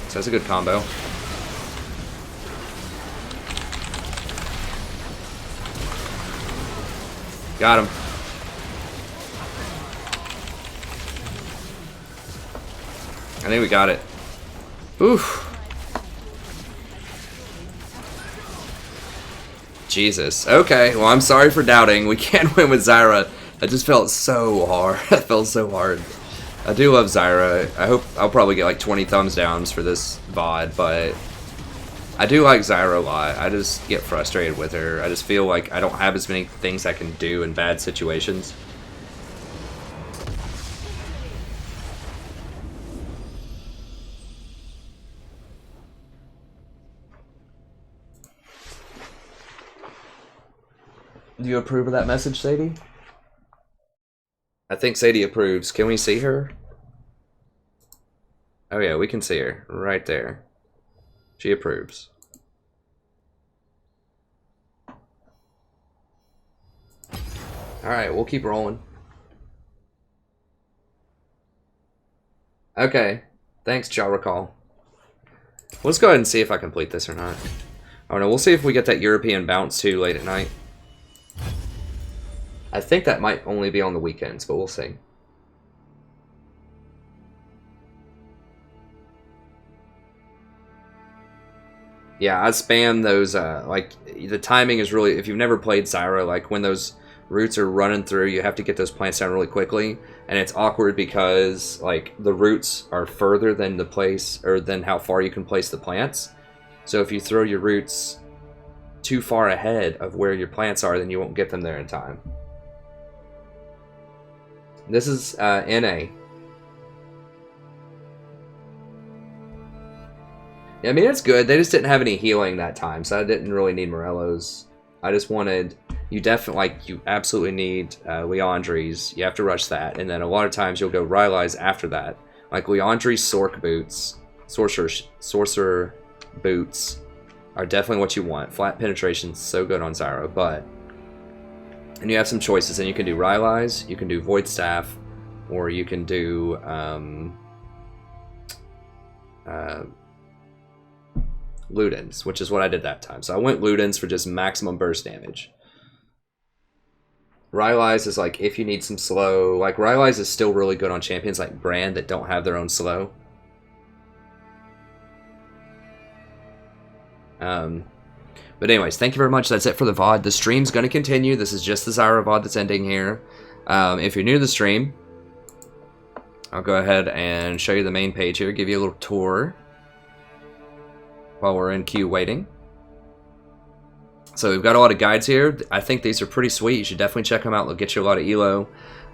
So that's a good combo. Got him. I think we got it. Oof. Jesus. Okay, well, I'm sorry for doubting. We can't win with Zyra. I just felt so hard. I felt so hard. I do love Zyra. I hope I'll probably get like 20 thumbs downs for this VOD, but I do like Zyra a lot. I just get frustrated with her. I just feel like I don't have as many things I can do in bad situations. Do you approve of that message, Sadie? I think Sadie approves. Can we see her? Oh yeah, we can see her. Right there. She approves. Alright, we'll keep rolling. Okay. Thanks, Jarrakal. Let's go ahead and see if I complete this or not. Oh no, we'll see if we get that European bounce too late at night. I think that might only be on the weekends, but we'll see. Yeah, I spam those, like, the timing is really, if you've never played Zyra, like, when those roots are running through, you have to get those plants down really quickly, and it's awkward because, like, the roots are further than the place, or than how far you can place the plants. So if you throw your roots too far ahead of where your plants are, then you won't get them there in time. This is, NA. I mean, it's good. They just didn't have any healing that time, so I didn't really need Morello's. I just wanted... You definitely, like, you absolutely need Leandri's. You have to rush that. And then a lot of times you'll go Rylai's after that. Like, Leandri's Sorc boots, Sorcerer boots are definitely what you want. Flat penetration's so good on Zyra, but... And you have some choices, and you can do Rylai's, you can do Void Staff, or you can do... Ludens, which is what I did that time. So I went Ludens for just maximum burst damage. Rylai's is like if you need some slow. Like Rylai's is still really good on champions like Brand that don't have their own slow. But anyways, thank you very much. That's it for the VOD. The stream's going to continue. This is just the Zyra VOD that's ending here. If you're new to the stream, I'll go ahead and show you the main page here. Give you a little tour. while we're in queue waiting. So we've got a lot of guides here. I think these are pretty sweet. You should definitely check them out. They'll get you a lot of elo.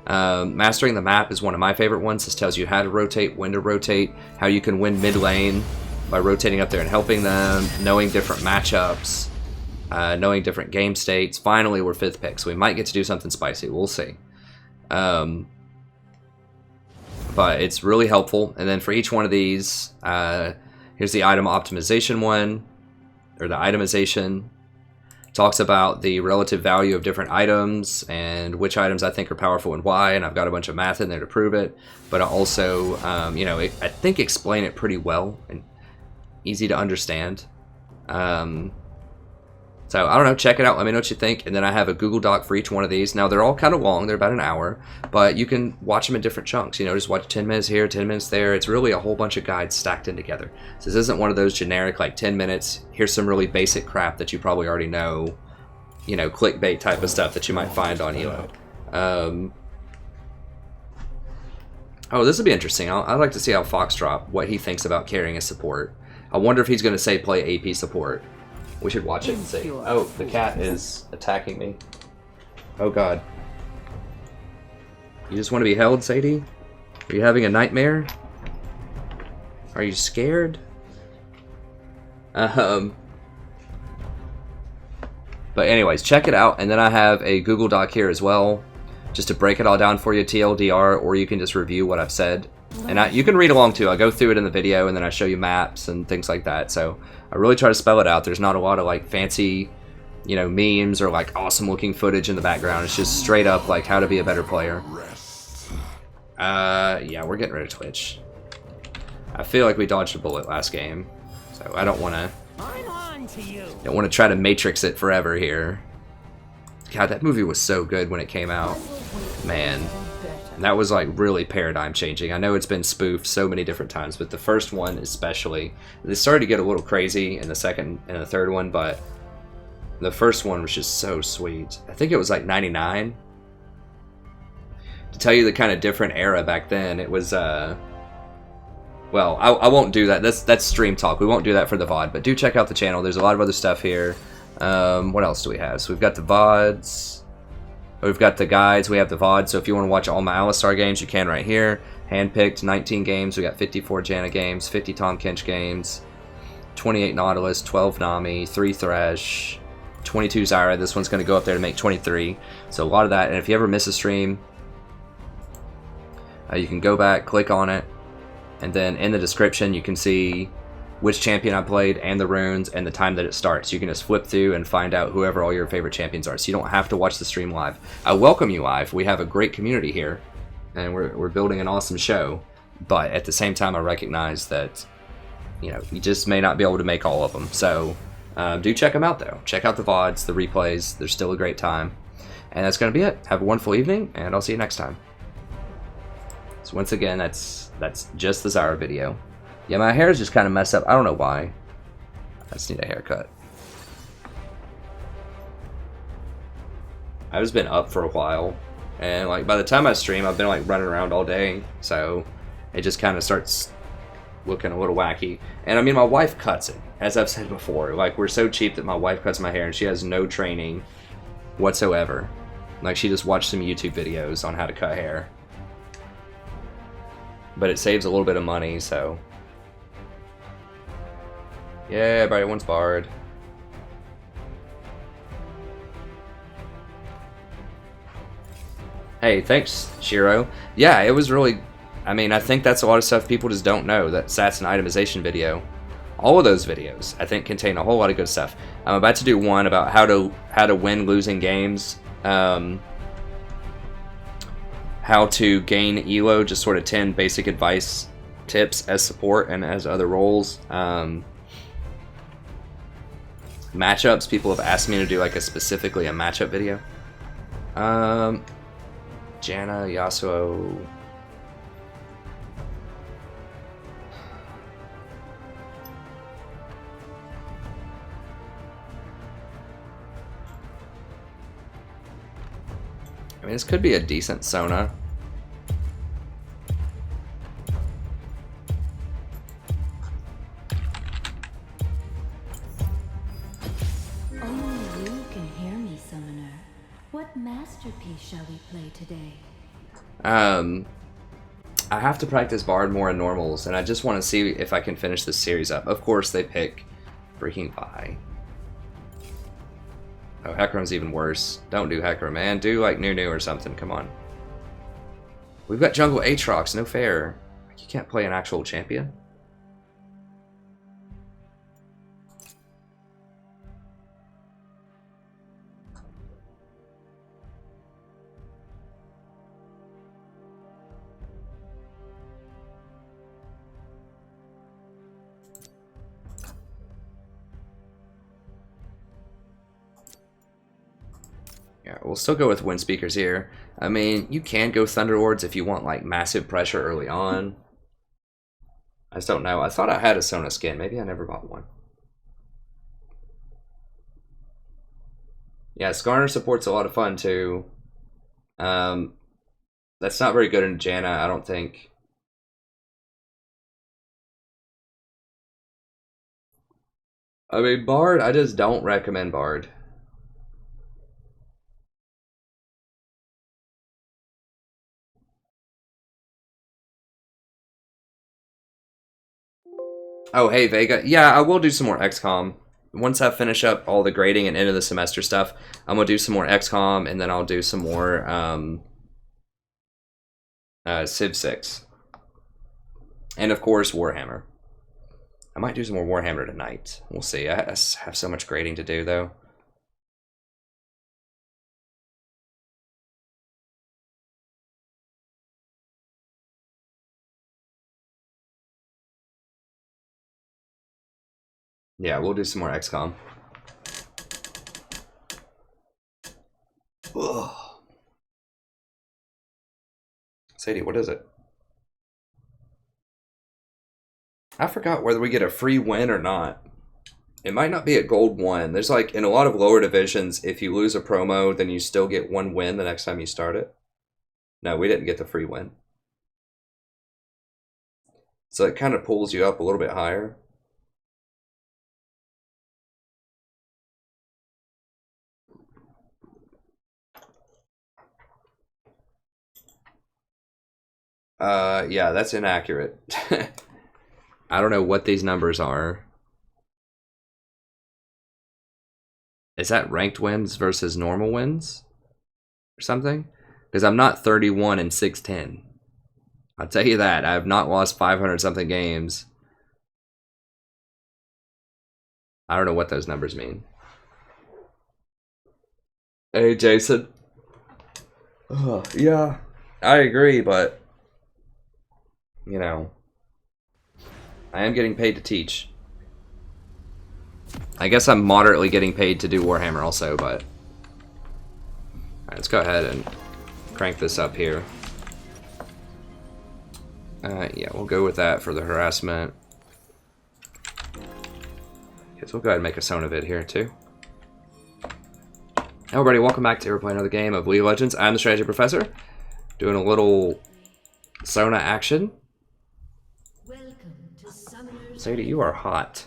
Mastering the map is one of my favorite ones. This tells you how to rotate, when to rotate, how you can win mid lane by rotating up there and helping them, knowing different matchups, knowing different game states. Finally, we're 5th pick, so we might get to do something spicy. We'll see. But it's really helpful. And then for each one of these, here's the item optimization one, or the itemization. Talks about the relative value of different items and which items I think are powerful and why, and I've got a bunch of math in there to prove it. But I also, you know, I think explain it pretty well and easy to understand. So I don't know, check it out, let me know what you think. And then I have a Google Doc for each one of these. Now they're all kind of long, they're about an hour, but you can watch them in different chunks. You know, just watch 10 minutes here, 10 minutes there. It's really a whole bunch of guides stacked in together. So this isn't one of those generic like 10 minutes, here's some really basic crap that you probably already know, you know, clickbait type of stuff that you might find on Elo. Oh, this would be interesting. I'd like to see how Foxdrop, what he thinks about carrying a support. I wonder if he's going to say play AP support. We should watch it and see. Oh, the cat is attacking me. Oh god. You just want to be held, Sadie? Are you having a nightmare? Are you scared? But anyways, check it out. And then I have a Google Doc here as well, just to break it all down for you, TLDR, or you can just review what I've said. And you can read along too. I go through it in the video and then I show you maps and things like that. So I really try to spell it out. There's not a lot of like fancy, you know, memes or like awesome looking footage in the background. It's just straight up like how to be a better player. Yeah, we're getting rid of Twitch. I feel like we dodged a bullet last game, so I don't want to try to matrix it forever here. God, that movie was so good when it came out, man. And that was like really paradigm changing. I know it's been spoofed so many different times, but the first one especially, they started to get a little crazy in the second and the third one, but the first one was just so sweet. I think it was like 99. To tell you the kind of different era back then, it was well, I won't do that. That's stream talk. We won't do that for the VOD, but do check out the channel. There's a lot of other stuff here. What else do we have? So we've got the VODs. We've got the guides, we have the VOD, so if you want to watch all my Alistar games, you can right here. Handpicked 19 games, we got 54 Janna games, 50 Tahm Kench games, 28 Nautilus, 12 Nami, 3 Thresh, 22 Zyra. This one's going to go up there to make 23. So a lot of that, and if you ever miss a stream, you can go back, click on it, and then in the description you can see which champion I played and the runes and the time that it starts. You can just flip through and find out whoever all your favorite champions are, so you don't have to watch the stream live. I welcome you live. We have a great community here and we're building an awesome show, but at the same time I recognize that, you know, you just may not be able to make all of them. So do check them out though. Check out the VODs, the replays. They're still a great time. And that's going to be it. Have a wonderful evening, and I'll see you next time. So once again, that's just the Zyra video. Yeah, my hair is just kind of messed up. I don't know why. I just need a haircut. I've just been up for a while, and like by the time I stream, I've been like running around all day, so it just kind of starts looking a little wacky. And I mean, my wife cuts it, as I've said before. Like, we're so cheap that my wife cuts my hair, and she has no training whatsoever. Like, she just watched some YouTube videos on how to cut hair. But it saves a little bit of money, so. Yeah, everybody wants Bard. Hey, thanks, Shiro. Yeah, it was really, I mean, I think that's a lot of stuff people just don't know, that stats and itemization video. All of those videos, I think, contain a whole lot of good stuff. I'm about to do one about how to win losing games, how to gain elo, just sort of 10 basic advice tips as support and as other roles. Matchups, people have asked me to do like specifically a matchup video. Janna, Yasuo. I mean, this could be a decent Sona. masterpiece shall we play today? I have to practice Bard more in normals, and I just want to see if I can finish this series up. Of course, they pick freaking Vi. Oh, Hecarim's even worse. Don't do Hecarim, man. Do like Nunu or something. Come on. We've got jungle Aatrox. No fair. You can't play an actual champion. Yeah, we'll still go with Wind Speakers here. I mean, you can go Thunder Lords if you want like massive pressure early on. I just don't know. I thought I had a Sona skin. Maybe I never bought one. Yeah, Skarner support's a lot of fun too. That's not very good in Janna, I don't think. I mean, Bard, I just don't recommend Bard. Oh, hey, Vega. Yeah, I will do some more XCOM. Once I finish up all the grading and end of the semester stuff, I'm going to do some more XCOM, and then I'll do some more Civ 6. And, of course, Warhammer. I might do some more Warhammer tonight. We'll see. I have so much grading to do, though. Yeah, we'll do some more XCOM. Ugh. Sadie, what is it? I forgot whether we get a free win or not. It might not be a gold 1. There's like, in a lot of lower divisions, if you lose a promo, then you still get 1 win the next time you start it. No, we didn't get the free win. So it kind of pulls you up a little bit higher. Yeah, that's inaccurate. I don't know what these numbers are. Is that ranked wins versus normal wins? Or something? Because I'm not 31 and 610. I'll tell you that. I have not lost 500 something games. I don't know what those numbers mean. Hey, Jason. Yeah, I agree, but you know, I am getting paid to teach. I guess I'm moderately getting paid to do Warhammer also, but alright, let's go ahead and crank this up here. Yeah, we'll go with that for the harassment. Guess we'll go ahead and make a Sona vid here too. Hey everybody, welcome back to We're playing another game of League of Legends. I'm the Strategy Professor, doing a little Sona action. Sadie, you are hot.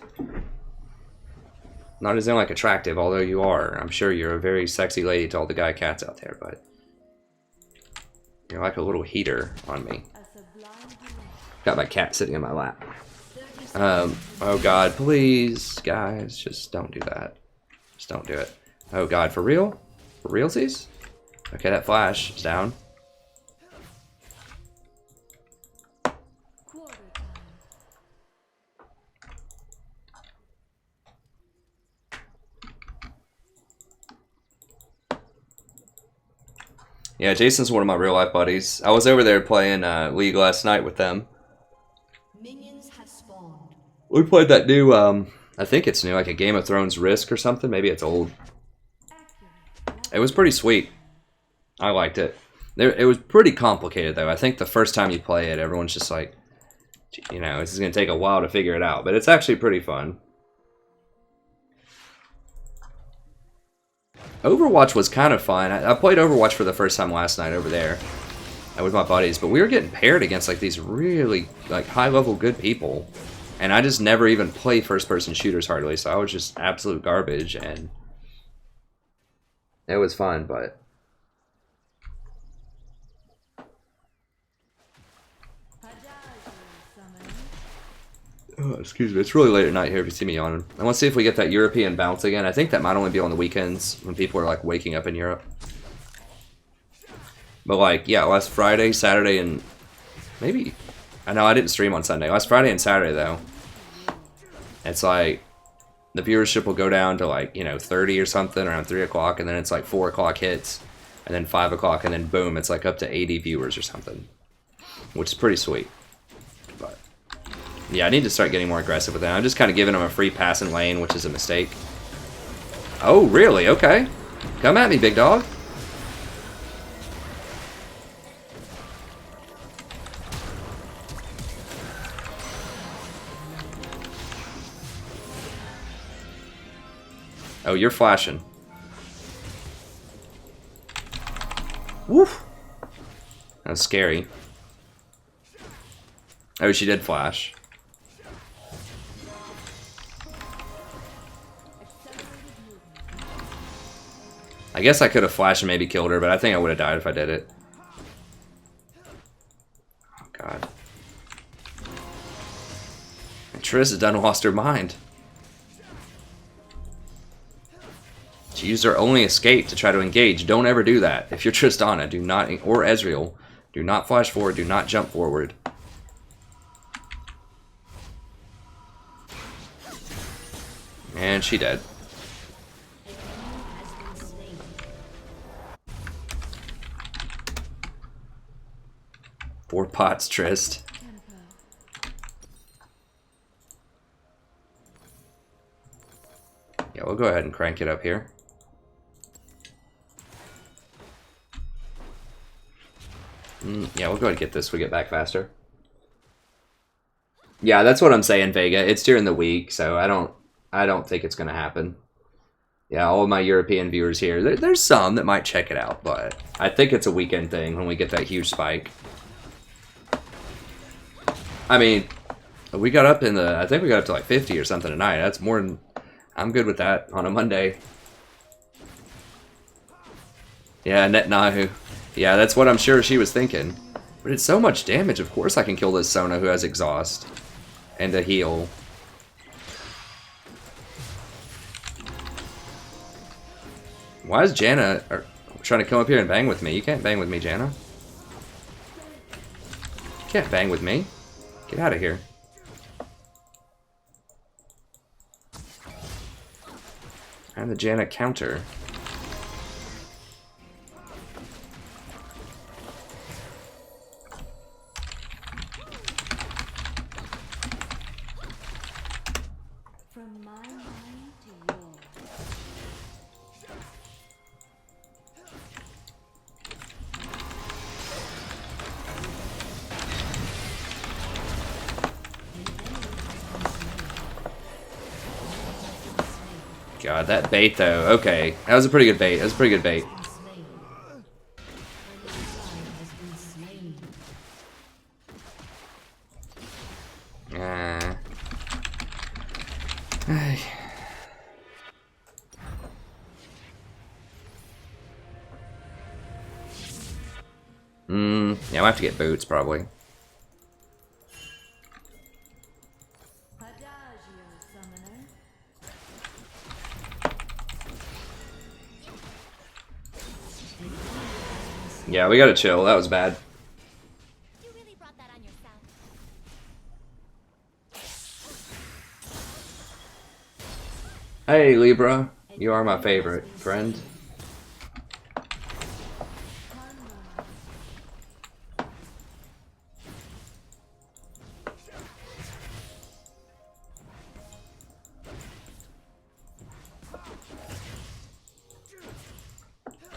Not as in like attractive, although you are. I'm sure you're a very sexy lady to all the guy cats out there, but you're like a little heater on me. Got my cat sitting in my lap. Oh god, please, guys, just don't do that. Just don't do it. Oh god, for real? For realsies? Okay, that flash is down. Yeah, Jason's one of my real life buddies. I was over there playing League last night with them. Minions have spawned. We played that new, I think it's new, like a Game of Thrones Risk or something. Maybe it's old. It was pretty sweet. I liked it. It was pretty complicated though. I think the first time you play it, everyone's just like, you know, this is going to take a while to figure it out. But it's actually pretty fun. Overwatch was kind of fun. I played Overwatch for the first time last night over there with my buddies, but we were getting paired against like these really like high-level good people, and I just never even play first-person shooters hardly, so I was just absolute garbage, and it was fun, but Oh, excuse me. It's really late at night here if you see me yawning. I want to see if we get that European bounce again. I think that might only be on the weekends when people are like waking up in Europe. But like, yeah, last Friday, Saturday, and maybe... I know I didn't stream on Sunday. Last Friday and Saturday, though. It's like... The viewership will go down to like, you know, 30 or something around 3 o'clock. And then it's like 4 o'clock hits. And then 5 o'clock. And then boom, it's like up to 80 viewers or something. Which is pretty sweet. But... yeah, I need to start getting more aggressive with that. I'm just kind of giving them a free pass in lane, which is a mistake. Oh, really? Okay. Come at me, big dog. Oh, you're flashing. Woof. That was scary. Oh, she did flash. I guess I could have flashed and maybe killed her, but I think I would have died if I did it. Oh, God. And Triss has done lost her mind. She used her only escape to try to engage. Don't ever do that. If you're Tristana, do not, or Ezreal, do not flash forward, do not jump forward. And she dead. 4 pots, Trist. Yeah, we'll go ahead and crank it up here. Yeah, we'll go ahead and get this. We get back faster. Yeah, that's what I'm saying, Vega. It's during the week, so I don't think it's gonna happen. Yeah, all of my European viewers here. There's some that might check it out, but I think it's a weekend thing when we get that huge spike. I mean, we got up in the... I think we got up to like 50 or something tonight. That's more than... I'm good with that on a Monday. Yeah, Net Nahu. Yeah, that's what I'm sure she was thinking. But it's so much damage. Of course I can kill this Sona who has exhaust. And a heal. Why is Janna trying to come up here and bang with me? You can't bang with me, Janna. You can't bang with me. Get out of here. And the Janna counter. From my mind to yours. God, that bait though. Okay, that was a pretty good bait. That was a pretty good bait. Yeah, I'll have to get boots probably. Yeah, we gotta chill. That was bad. You really brought that on yourself. Hey, Libra. You are my favorite friend.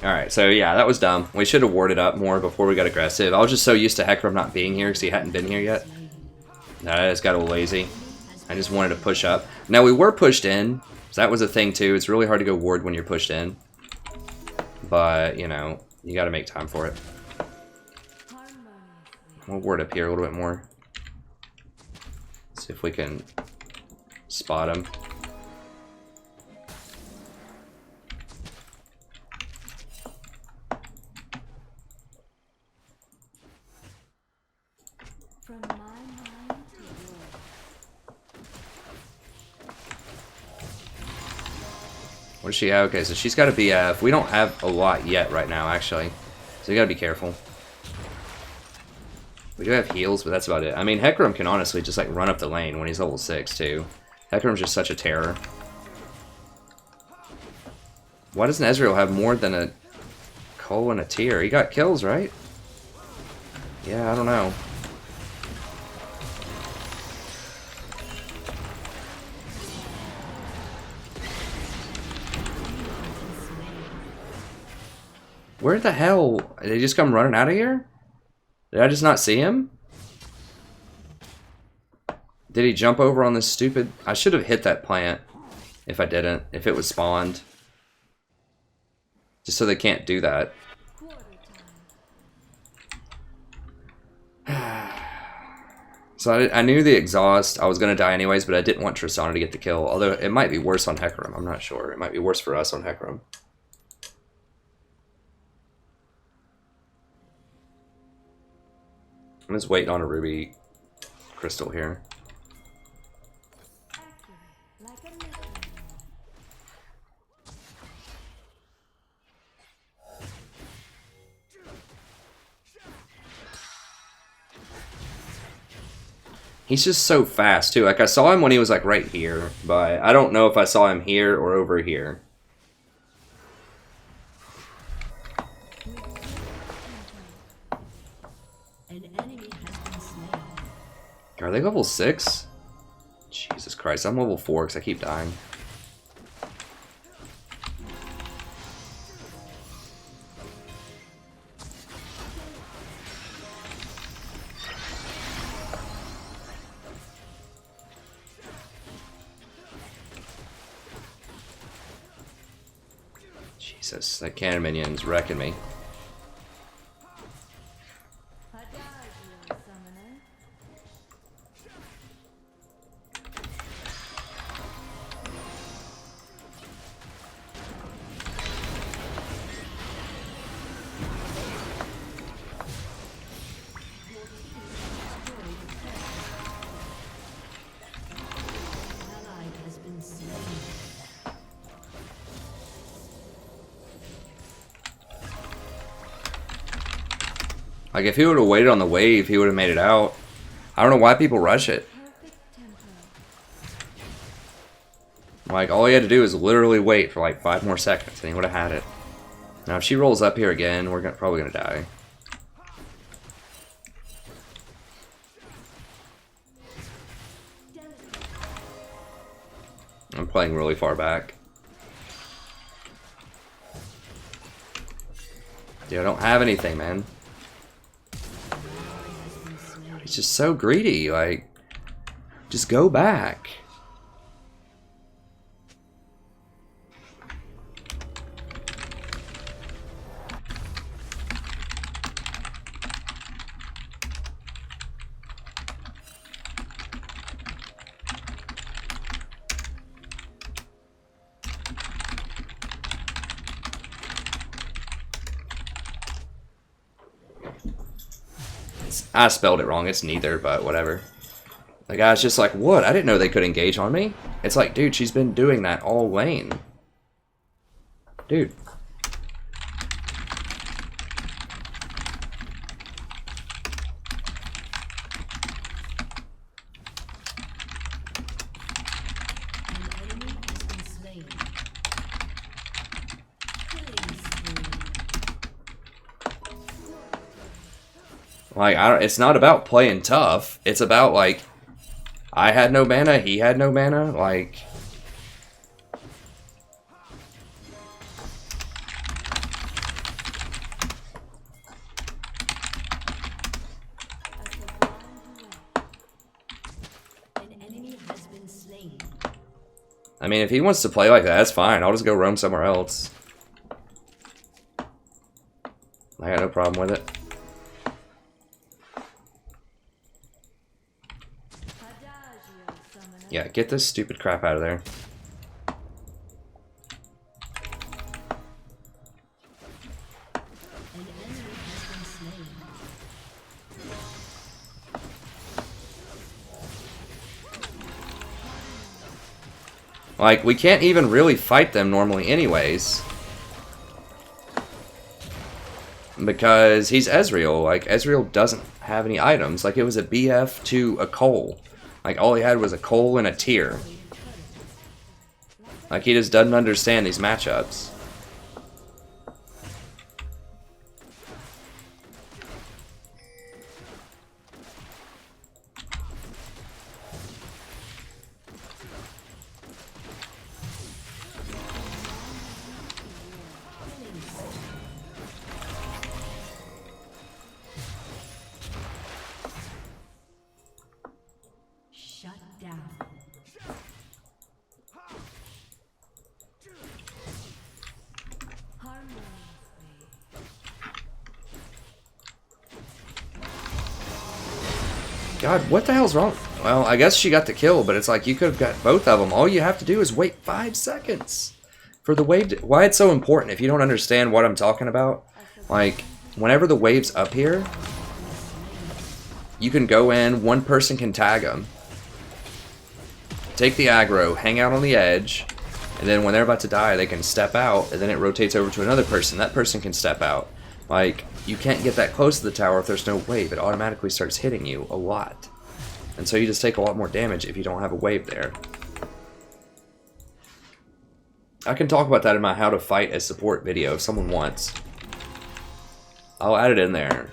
Alright, so yeah, that was dumb. We should have warded up more before we got aggressive. I was just so used to Hecarim not being here because he hadn't been here yet. I just got a little lazy. I just wanted to push up. Now, we were pushed in, so that was a thing too. It's really hard to go ward when you're pushed in. But, you know, you gotta make time for it. We'll ward up here a little bit more. See if we can spot him. From my mind to yours. What does she have? Okay, so she's got a BF. We don't have a lot yet right now, actually. So you gotta be careful. We do have heals, but that's about it. I mean, Hecarim can honestly just like run up the lane when he's level 6 too. Hecarim's just such a terror. Why doesn't Ezreal have more than a Cole and a Tear? He got kills, right? Yeah, I don't know. Where the hell? Did he just come running out of here? Did I just not see him? Did he jump over on this stupid... I should have hit that plant if I didn't, if it was spawned. Just so they can't do that. So I knew the exhaust, I was going to die anyways, but I didn't want Tristana to get the kill. Although it might be worse on Hecarim, I'm not sure. It might be worse for us on Hecarim. I'm just waiting on a ruby crystal here. He's just so fast too. Like I saw him when he was like right here, but I don't know if I saw him here or over here. Are they level 6? Jesus Christ, I'm level 4 because I keep dying. Jesus, that cannon minion's wrecking me. Like, if he would have waited on the wave, he would have made it out. I don't know why people rush it. Like, all he had to do is literally wait for like 5 more seconds, and he would have had it. Now, if she rolls up here again, we're probably going to die. I'm playing really far back. Dude, I don't have anything, man. He's just so greedy, like, just go back. I spelled it wrong, it's neither, but whatever. The guy's just like, what? I didn't know they could engage on me. It's like, dude, she's been doing that all lane. Dude. Like, it's not about playing tough. It's about, like, I had no mana, he had no mana. Like, I mean, if he wants to play like that, that's fine. I'll just go roam somewhere else. I got no problem with it. Yeah, get this stupid crap out of there. Like, we can't even really fight them normally anyways. Because he's Ezreal. Like, Ezreal doesn't have any items. Like, it was a BF to a Cole. Like, all he had was a Cole and a Tier. Like, he just doesn't understand these matchups. Shut down. God, what the hell's wrong? Well, I guess she got the kill, but it's like you could have got both of them. All you have to do is wait 5 seconds for the wave to... Why it's so important if you don't understand what I'm talking about? Like, whenever the wave's up here, you can go in, one person can tag them, take the aggro, hang out on the edge, and then when they're about to die, they can step out, and then it rotates over to another person. That person can step out. Like, you can't get that close to the tower if there's no wave. It automatically starts hitting you a lot. And so you just take a lot more damage if you don't have a wave there. I can talk about that in my how to fight a support video if someone wants. I'll add it in there.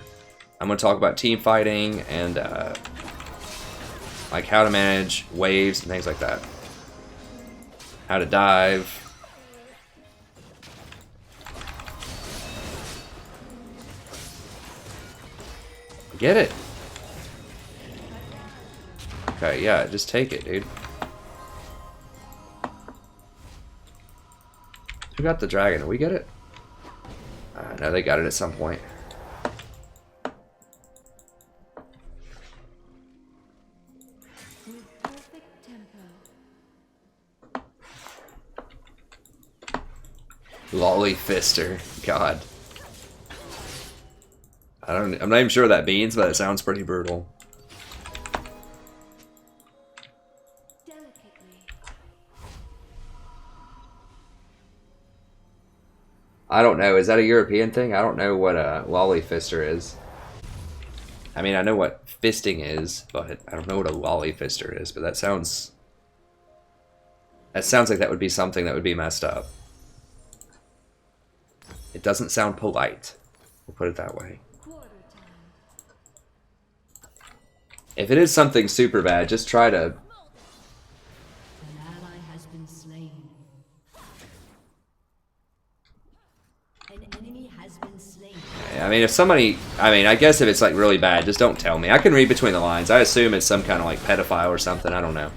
I'm going to talk about team fighting and like how to manage waves and things like that. How to dive. Get it. Okay, yeah, just take it, dude. Who got the dragon? Did we get it? No, they got it at some point. Lolly Fister. God. I'm not even sure what that means, but it sounds pretty brutal. I don't know. Is that a European thing? I don't know what a lolly fister is. I mean, I know what fisting is, but I don't know what a lolly fister is. But that sounds like that would be something that would be messed up. It doesn't sound polite. We'll put it that way. If it is something super bad, just try to... An ally has been slain. An enemy has been slain. I mean, if somebody... I mean, I guess if it's, like, really bad, just don't tell me. I can read between the lines. I assume it's some kind of, like, pedophile or something. I don't know.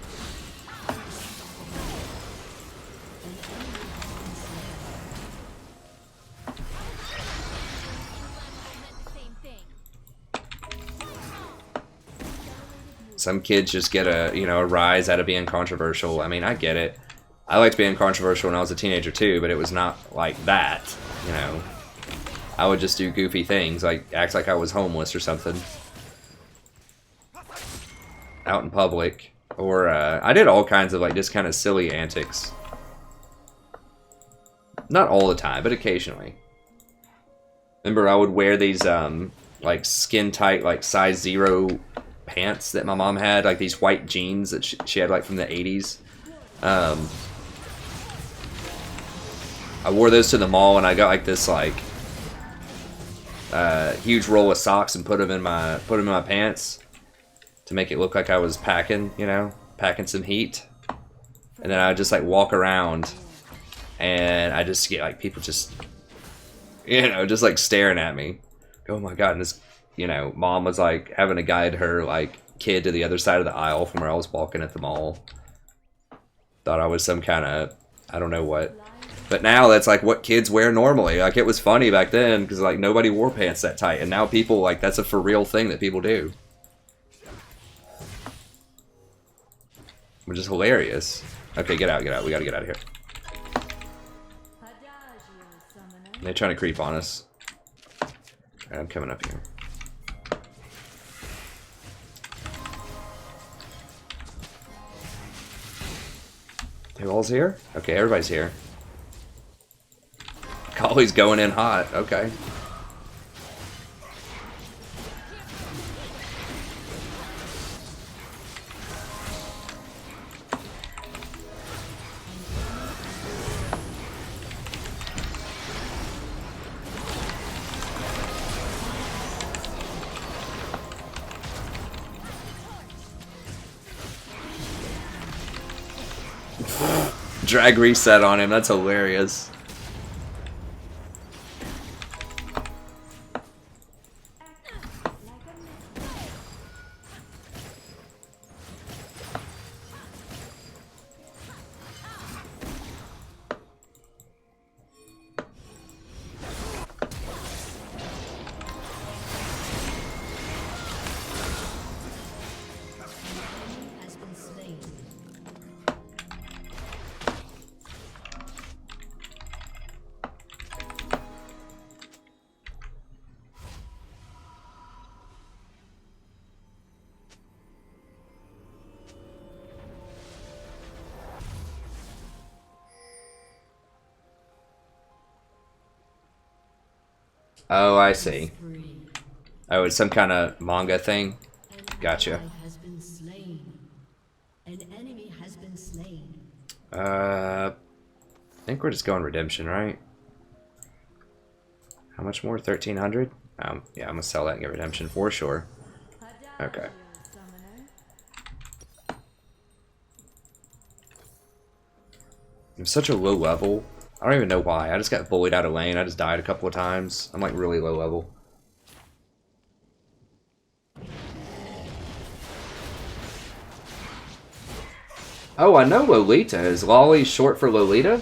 Some kids just get a, you know, a rise out of being controversial. I mean, I get it. I liked being controversial when I was a teenager too, but it was not like that, you know. I would just do goofy things, like act like I was homeless or something. Out in public. Or, I did all kinds of, like, just kind of silly antics. Not all the time, but occasionally. Remember, I would wear these, like, skin-tight, like, size 0 pants that my mom had, like these white jeans that she had, like, from the 80s. I wore those to the mall, and I got, like, this, like, huge roll of socks and put them in my pants to make it look like I was packing, you know, packing some heat. And then I would just, like, walk around, and I just get, like, people just, you know, just, like, staring at me. Oh my god, and this, you know, mom was, like, having to guide her, like, kid to the other side of the aisle from where I was walking at the mall. Thought I was some kind of, I don't know what. But now that's, like, what kids wear normally. Like, it was funny back then, because, like, nobody wore pants that tight. And now people, like, that's a for real thing that people do. Which is hilarious. Okay, get out, get out. We gotta get out of here. They're trying to creep on us. I'm coming up here. Who all's here? Okay, everybody's here. Collie's going in hot. Okay. Drag reset on him. That's hilarious. Has been slain. Oh, I see. Spree. Oh, it's some kind of manga thing. An Gotcha. ally has been slain. An enemy has been slain. I think we're just going redemption, right? How much more? 1,300? Yeah, I'm gonna sell that and get redemption for sure. Okay. I'm such a low level. I don't even know why. I just got bullied out of lane. I just died a couple of times. I'm like really low level. Oh, I know Lolita. Is Lolly short for Lolita?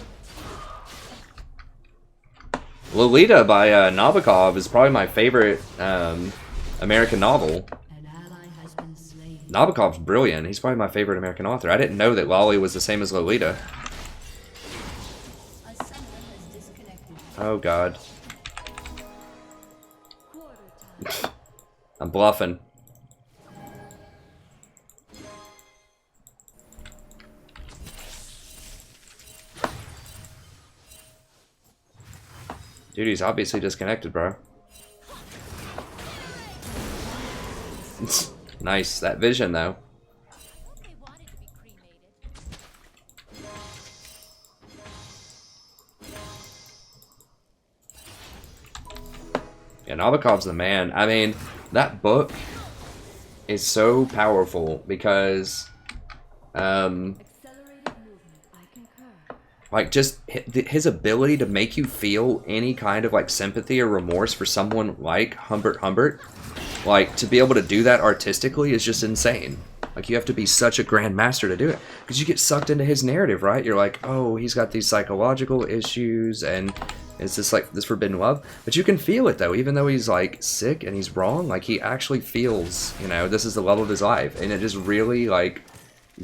Lolita by Nabokov is probably my favorite American novel. An ally has been slain. Nabokov's brilliant. He's probably my favorite American author. I didn't know that Lolly was the same as Lolita. A summoner has disconnected. Oh god. Quarter time. I'm bluffing. Dude, he's obviously disconnected, bro. Nice. That vision, though. They wanted to be cremated. Yeah, Nabokov's the man. I mean, that book is so powerful because, Accelerated movement. I concur. like, just his ability to make you feel any kind of, like, sympathy or remorse for someone like Humbert Humbert, like, to be able to do that artistically is just insane. Like, you have to be such a grandmaster to do it. Because you get sucked into his narrative, right? You're like, oh, he's got these psychological issues, and it's just, like, this forbidden love. But you can feel it, though. Even though he's, like, sick and he's wrong, like, he actually feels, you know, this is the love of his life. And it just really, like,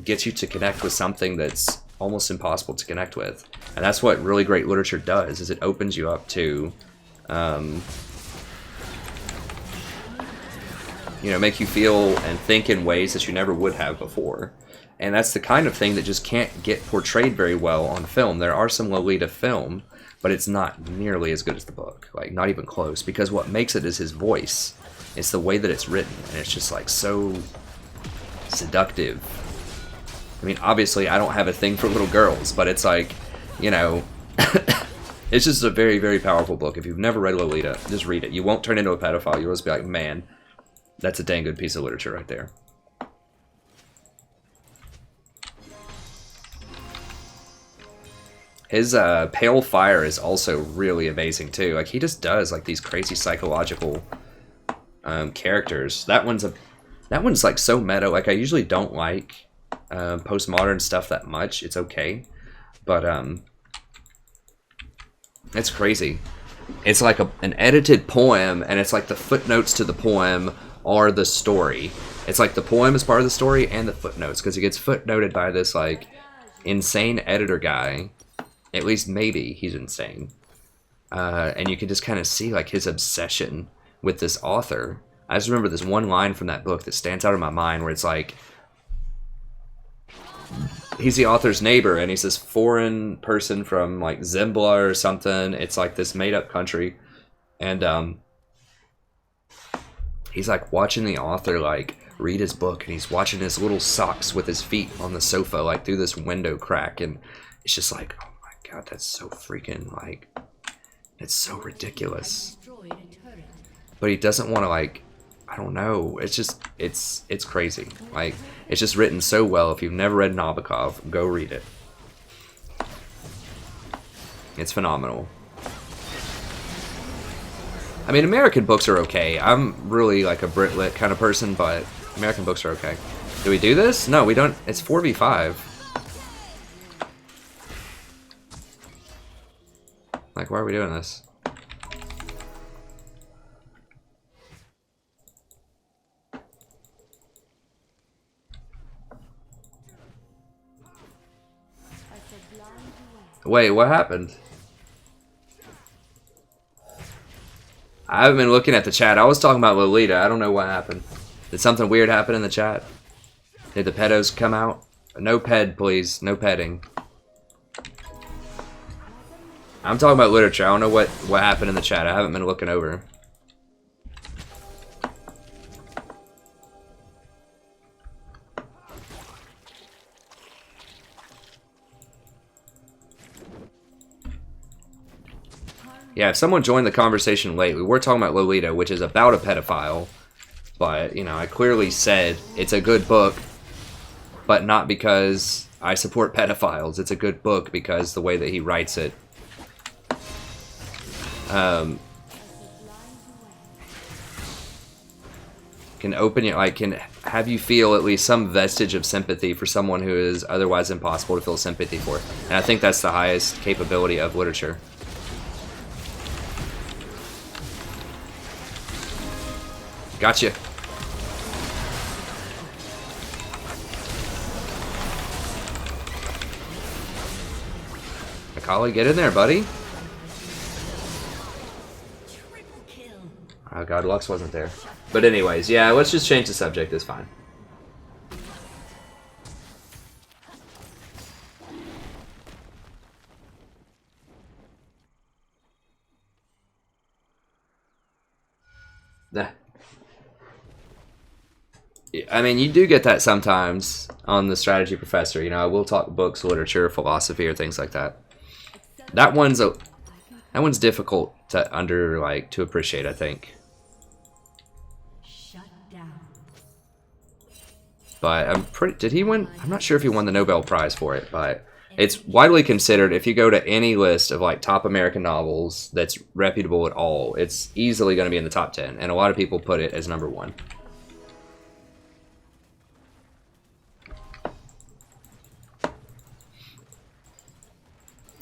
gets you to connect with something that's almost impossible to connect with. And that's what really great literature does, is it opens you up to, you know, make you feel and think in ways that you never would have before. And that's the kind of thing that just can't get portrayed very well on film. There are some Lolita film, but it's not nearly as good as the book. Like, not even close. Because what makes it is his voice. It's the way that it's written. And it's just, like, so seductive. I mean, obviously, I don't have a thing for little girls, but it's like, you know, it's just a very, very powerful book. If you've never read Lolita, just read it. You won't turn into a pedophile. You'll just be like, man, that's a dang good piece of literature right there. His Pale Fire is also really amazing too. Like, he just does like these crazy psychological characters. That one's like so meta. Like, I usually don't like postmodern stuff that much. It's okay, but it's crazy. It's like an edited poem, and it's like the footnotes to the poem are the story. It's like the poem is part of the story and the footnotes, because it gets footnoted by this like insane editor guy. At least maybe he's insane. And you can just kind of see like his obsession with this author. I just remember this one line from that book that stands out in my mind where it's like, he's the author's neighbor, and he's this foreign person from like Zimbabwe or something. It's like this made up country, and he's like watching the author like read his book, and he's watching his little socks with his feet on the sofa like through this window crack, and it's just like, oh my god, that's so freaking like, it's so ridiculous. But he doesn't want to like, I don't know, it's just it's crazy. Like, it's just written so well. If you've never read Nabokov, go read it. It's phenomenal. I mean, American books are okay. I'm really like a Brit lit kind of person, but American books are okay. Do we do this? No, we don't. It's 4v5. Like, why are we doing this? Wait, what happened? I haven't been looking at the chat. I was talking about Lolita. I don't know what happened. Did something weird happen in the chat? Did the pedos come out? No ped, please. No petting. I'm talking about literature. I don't know what happened in the chat. I haven't been looking over. Yeah, if someone joined the conversation late, we were talking about Lolita, which is about a pedophile. But, you know, I clearly said it's a good book, but not because I support pedophiles. It's a good book because the way that he writes it. Can open you, like, can have you feel at least some vestige of sympathy for someone who is otherwise impossible to feel sympathy for. And I think that's the highest capability of literature. Gotcha. Akali, get in there, buddy. Oh god, Lux wasn't there. But anyways, yeah, let's just change the subject, it's fine. Nah. I mean, you do get that sometimes on the Strategy Professor. You know, we'll talk books, literature, philosophy, or things like that. That one's difficult to appreciate, I think. Shut down. But did he win? I'm not sure if he won the Nobel Prize for it, but it's widely considered, if you go to any list of like top American novels that's reputable at all, it's easily going to be in the top 10, and a lot of people put it as #1.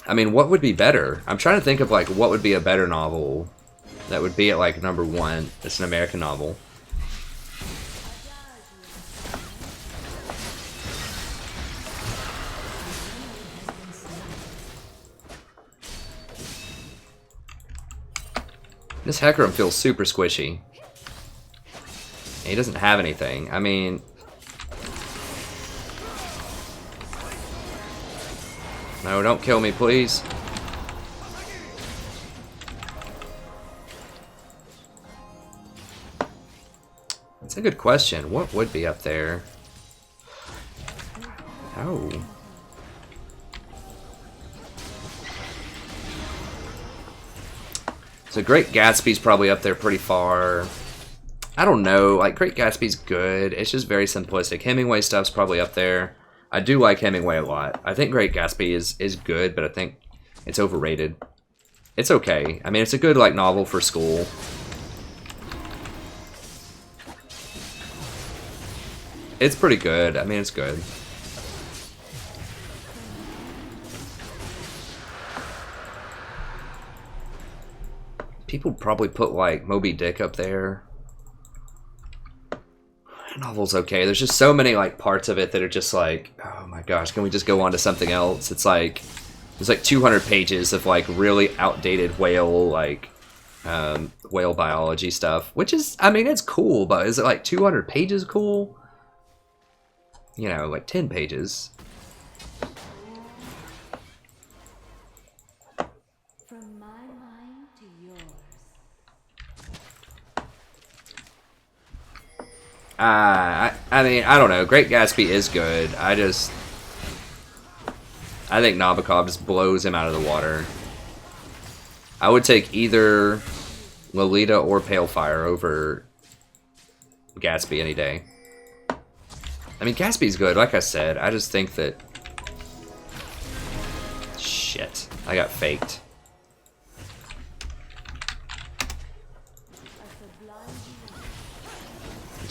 I mean, what would be better? I'm trying to think of like what would be a better novel that would be at like #1. It's an American novel. This Hecarim feels super squishy. He doesn't have anything. I mean, no, don't kill me, please. That's a good question. What would be up there? Oh. So Great Gatsby's probably up there pretty far. I don't know. Like, Great Gatsby's good. It's just very simplistic. Hemingway stuff's probably up there. I do like Hemingway a lot. I think Great Gatsby is good, but I think it's overrated. It's okay. I mean, it's a good like novel for school. It's pretty good. I mean, it's good. People probably put like Moby Dick up there. That novel's okay. There's just so many like parts of it that are just like, oh my gosh, can we just go on to something else? It's like there's like 200 pages of like really outdated whale biology stuff, which is, I mean, it's cool, but is it like 200 pages cool? You know, like 10 pages. I mean, I don't know. Great Gatsby is good. I think Nabokov just blows him out of the water. I would take either Lolita or Palefire over Gatsby any day. I mean, Gatsby's good, like I said. I just think that... Shit. I got faked.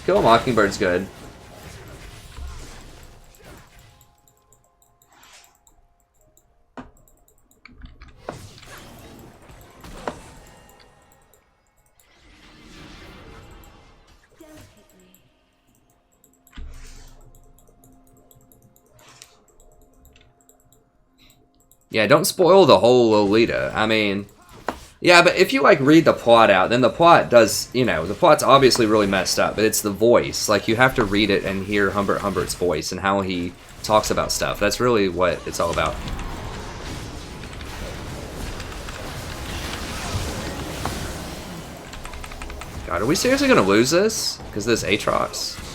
Kill a Mockingbird's good. Yeah, don't spoil the whole Lolita. I mean, yeah, but if you, like, read the plot out, then the plot does, you know, the plot's obviously really messed up, but it's the voice. Like, you have to read it and hear Humbert's voice and how he talks about stuff. That's really what it's all about. God, are we seriously gonna lose this? Because this Aatrox?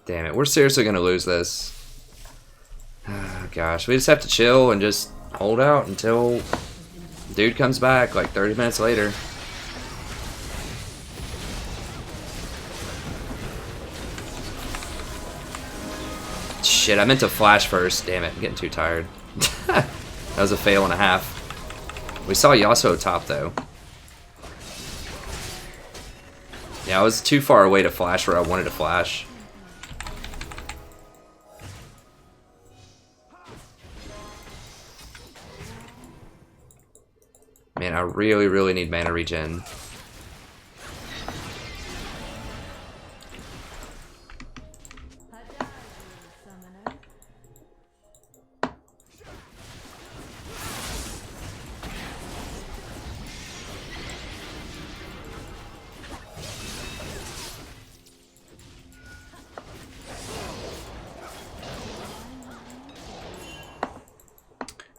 Damn it, we're seriously gonna lose this. Oh, gosh, we just have to chill and just hold out until dude comes back like 30 minutes later. Shit, I meant to flash first. Damn it, I'm getting too tired. That was a fail and a half. We saw Yasuo top though. Yeah, I was too far away to flash where I wanted to flash. Man, I really, really need mana regen.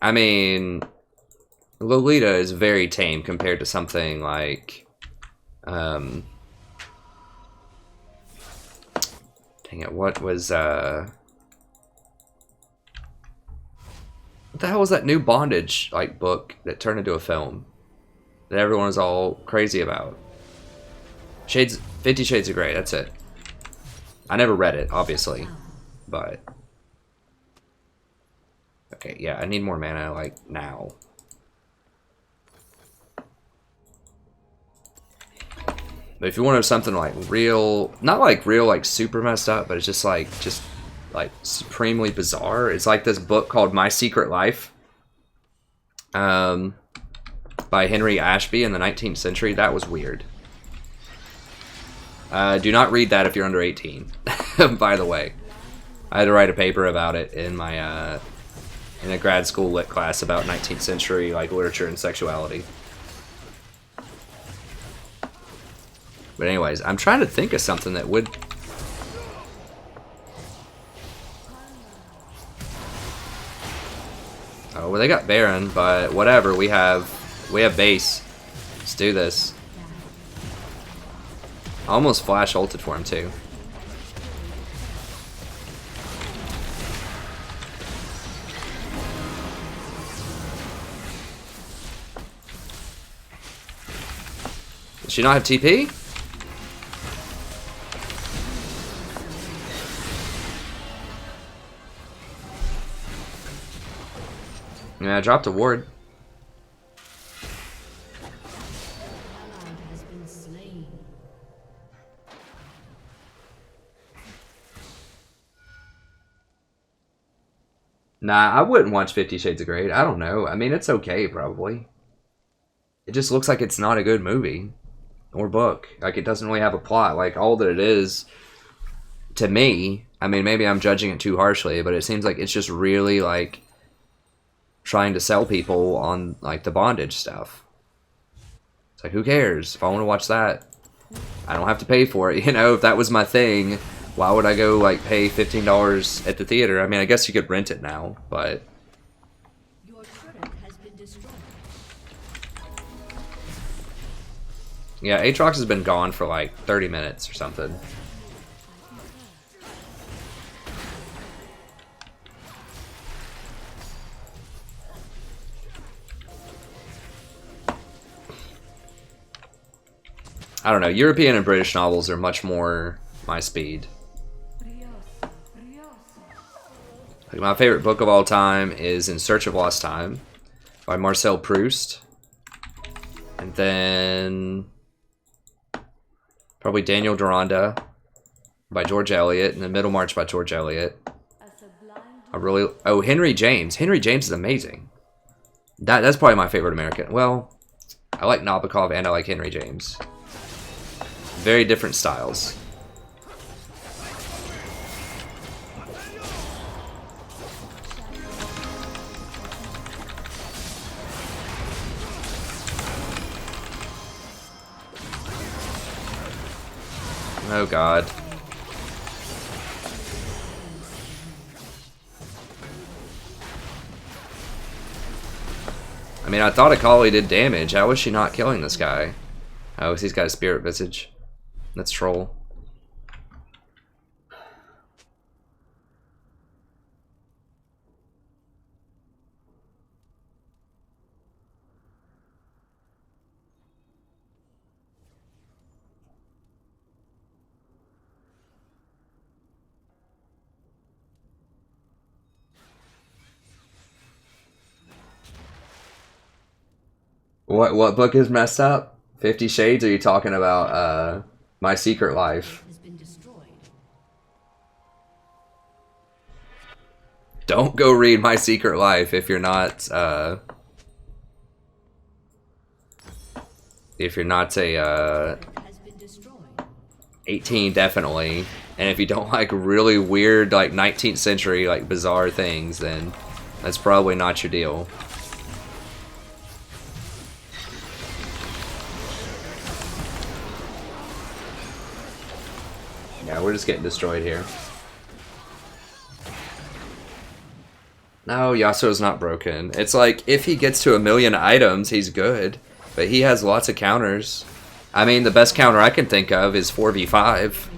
I mean, Lolita is very tame compared to something like, dang it, what was, what the hell was that new Bondage, like, book that turned into a film that everyone was all crazy about? 50 Shades of Grey, that's it. I never read it, obviously, but... Okay, yeah, I need more mana, like, now. But if you want to have something like real, not like real, like super messed up, but it's just like supremely bizarre. It's like this book called My Secret Life, by Henry Ashby in the 19th century. That was weird. Do not read that if you're under 18. By the way, I had to write a paper about it in my in a grad school lit class about 19th century like literature and sexuality. But anyways, I'm trying to think of something that would... Oh, well, they got Baron, but whatever. We have base. Let's do this. I almost flash ulted for him too. Does she not have TP? Yeah, I dropped a ward. Has been slain. Nah, I wouldn't watch 50 Shades of Grey. I don't know. I mean, it's okay, probably. It just looks like it's not a good movie or book. Like, it doesn't really have a plot. Like, all that it is, to me, I mean, maybe I'm judging it too harshly, but it seems like it's just really, like, trying to sell people on, like, the bondage stuff. It's like, who cares? If I want to watch that, I don't have to pay for it. You know, if that was my thing, why would I go, like, pay $15 at the theater? I mean, I guess you could rent it now, but... Your turret has been destroyed. Yeah, Aatrox has been gone for, like, 30 minutes or something. I don't know. European and British novels are much more my speed. Like, my favorite book of all time is In Search of Lost Time by Marcel Proust. And then probably Daniel Deronda by George Eliot, and then Middlemarch by George Eliot. Henry James. Henry James is amazing. That's probably my favorite American. Well, I like Nabokov and I like Henry James. Very different styles. Oh God. I mean, I thought Akali did damage. How was she not killing this guy? Oh, he's got a spirit visage. That's troll. What book is messed up? 50 Shades? Or are you talking about My Secret Life? Has been destroyed. Don't go read My Secret Life if you're not a 18, definitely. And if you don't like really weird, like 19th century, like bizarre things, then that's probably not your deal. Yeah, we're just getting destroyed here. No, Yasuo's not broken. It's like, if he gets to 1,000,000 items, he's good. But he has lots of counters. I mean, the best counter I can think of is 4v5.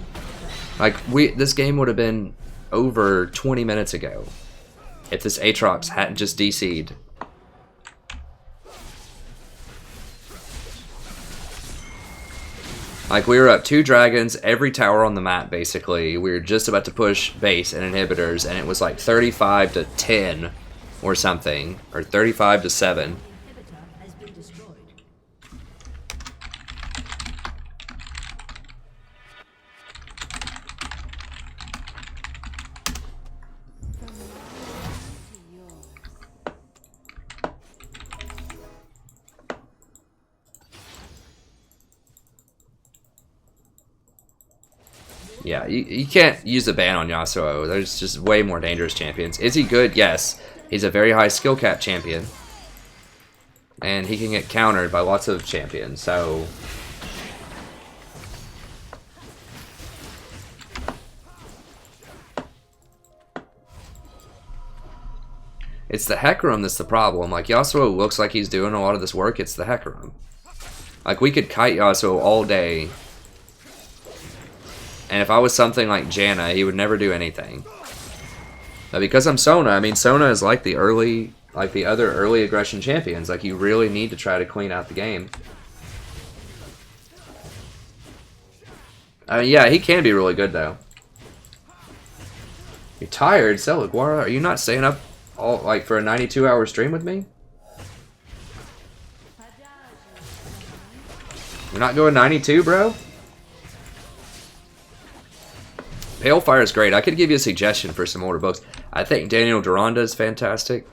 Like, this game would have been over 20 minutes ago if this Aatrox hadn't just DC'd. Like, we were up 2 dragons, every tower on the map, basically. We were just about to push base and inhibitors, and it was like 35 to 10 or something. Or 35 to 7. Inhibitor has been destroyed. Yeah, you can't use a ban on Yasuo. There's just way more dangerous champions. Is he good? Yes. He's a very high skill cap champion. And he can get countered by lots of champions, so... It's the Hecarim that's the problem. Like, Yasuo looks like he's doing a lot of this work. It's the Hecarim. Like, we could kite Yasuo all day. And if I was something like Janna, he would never do anything. But because I'm Sona, I mean, Sona is like the other early aggression champions. Like, you really need to try to clean out the game. Yeah, he can be really good, though. You're tired, Celigwara? Are you not staying up all like for a 92-hour stream with me? You're not going 92, bro? Pale Fire is great. I could give you a suggestion for some older books. I think Daniel Deronda is fantastic.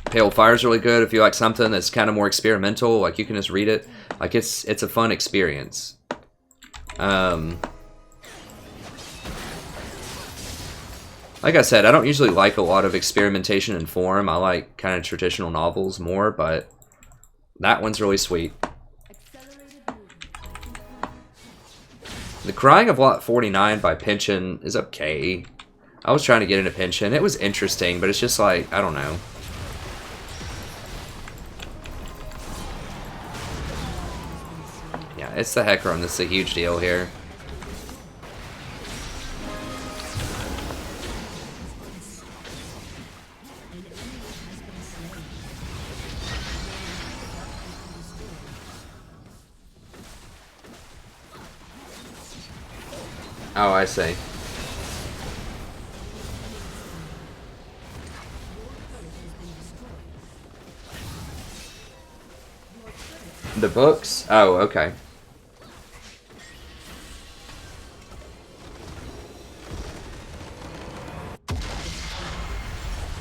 Pale Fire is really good if you like something that's kind of more experimental. Like, you can just read it. Like, it's a fun experience. Like I said, I don't usually like a lot of experimentation in form. I like kind of traditional novels more, but that one's really sweet. The Crying of Lot 49 by Pension is okay. I was trying to get into Pension. It was interesting, but it's just like, I don't know. Yeah, it's the Hecarim that's a huge deal here. Oh, I see. The books? Oh, okay.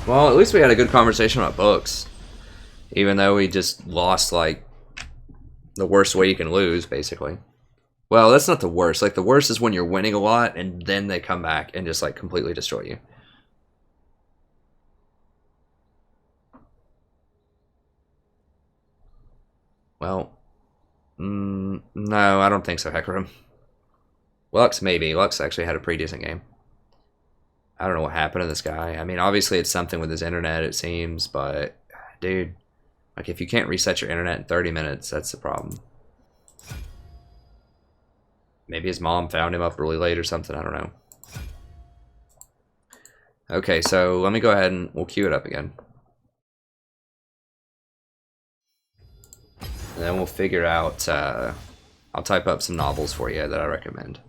Well, at least we had a good conversation about books. Even though we just lost, like, the worst way you can lose, basically. Well, that's not the worst. Like, the worst is when you're winning a lot and then they come back and just, like, completely destroy you. Well, no, I don't think so, Hecarim. Lux, maybe. Lux actually had a pretty decent game. I don't know what happened to this guy. I mean, obviously it's something with his internet, it seems, but, dude, like, if you can't reset your internet in 30 minutes, that's the problem. Maybe his mom found him up really late or something, I don't know. Okay, so let me go ahead and we'll queue it up again. And then we'll figure out, I'll type up some novels for you that I recommend.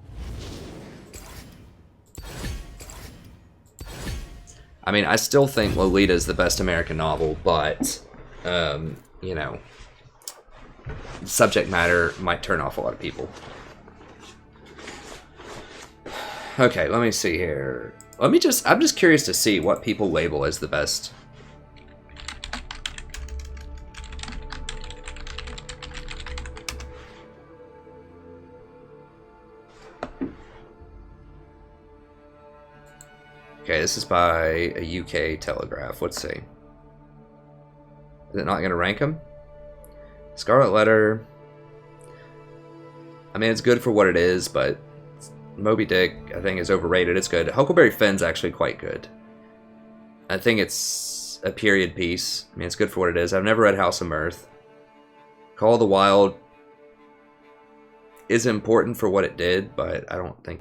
I mean, I still think Lolita is the best American novel, but, you know, subject matter might turn off a lot of people. Okay, let me see here. I'm just curious to see what people label as the best. Okay, this is by a UK Telegraph. Let's see. Is it not going to rank them? Scarlet Letter. I mean, it's good for what it is, but Moby Dick, I think, is overrated. It's good. Huckleberry Finn's actually quite good. I think it's a period piece. I mean, it's good for what it is. I've never read House of Mirth. Call of the Wild is important for what it did, but I don't think...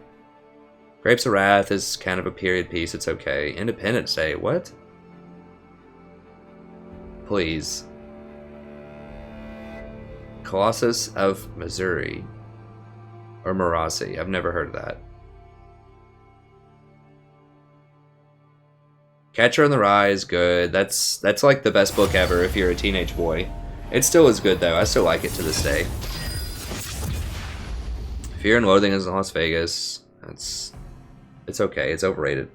Grapes of Wrath is kind of a period piece. It's okay. Independence Day. What? Please. Colossus of Missouri. Or Marasi. I've never heard of that. Catcher in the Rye is good. That's like the best book ever if you're a teenage boy. It still is good though. I still like it to this day. Fear and Loathing is in Las Vegas. It's okay. It's overrated.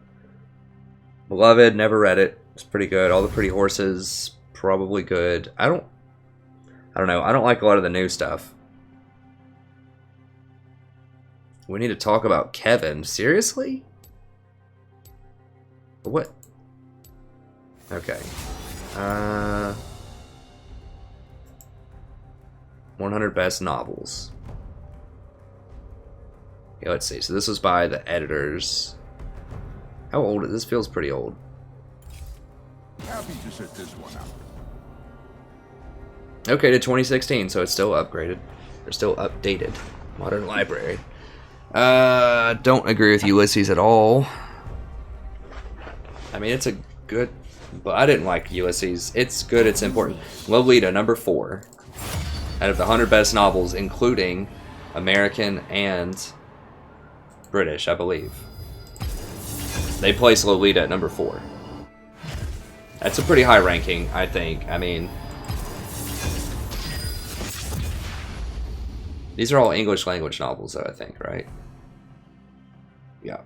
Beloved, never read it. It's pretty good. All the Pretty Horses, probably good. I don't know. I don't like a lot of the new stuff. We need to talk about Kevin. Seriously? What? Okay. 100 Best Novels. Okay, let's see. So this was by the editors. How old is this? Feels pretty old. Happy to set this one out. Okay, to 2016, so it's still upgraded. Or still updated. Modern Library. Don't agree with Ulysses at all. I mean, it's a good... But I didn't like Ulysses. It's good, it's important. Lolita, number 4. Out of the 100 best novels, including American and British, I believe. They place Lolita at number 4. That's a pretty high ranking, I think. I mean... These are all English language novels, though, I think, right? Yeah.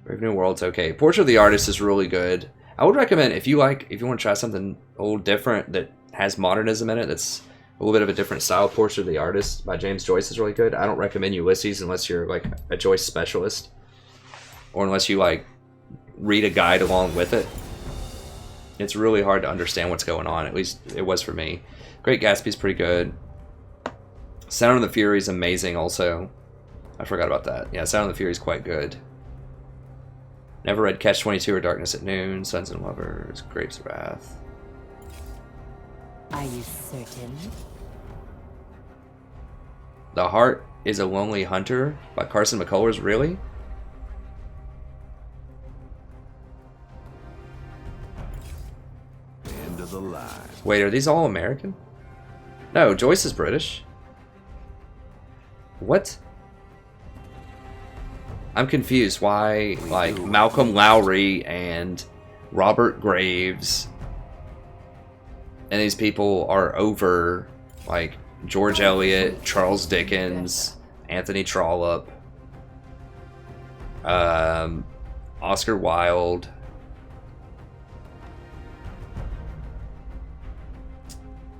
Brave New World's okay. Portrait of the Artist is really good. I would recommend if you want to try something a little different that has modernism in it, that's a little bit of a different style. Portrait of the Artist by James Joyce is really good. I don't recommend Ulysses unless you're like a Joyce specialist, or unless you like read a guide along with it. It's really hard to understand what's going on. At least it was for me. Great Gatsby's pretty good. Sound of the Fury is amazing also. I forgot about that. Yeah, Sound of the Fury is quite good. Never read Catch-22 or Darkness at Noon, Sons and Lovers, Grapes of Wrath. Are you certain? The Heart is a Lonely Hunter by Carson McCullers, really? End of the line. Wait, are these all American? No, Joyce is British. What? I'm confused why, like, Malcolm Lowry and Robert Graves and these people are over, like, George Eliot, Charles Dickens, Anthony Trollope, Oscar Wilde,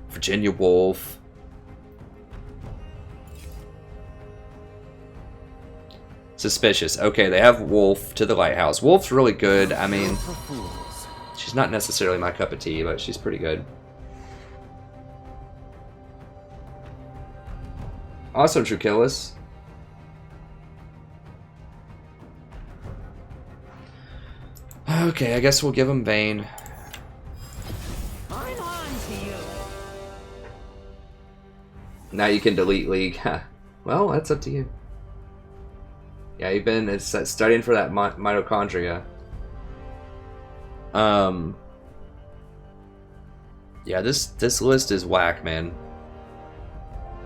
Virginia Woolf. Suspicious. Okay, they have Wolf to the Lighthouse. Wolf's really good. I mean, she's not necessarily my cup of tea, but she's pretty good. Also, Truchillis. Okay, I guess we'll give him Vayne. I'm on to you. Now you can delete League. Well, that's up to you. Yeah, you've been studying for that mitochondria. Yeah, this list is whack, man.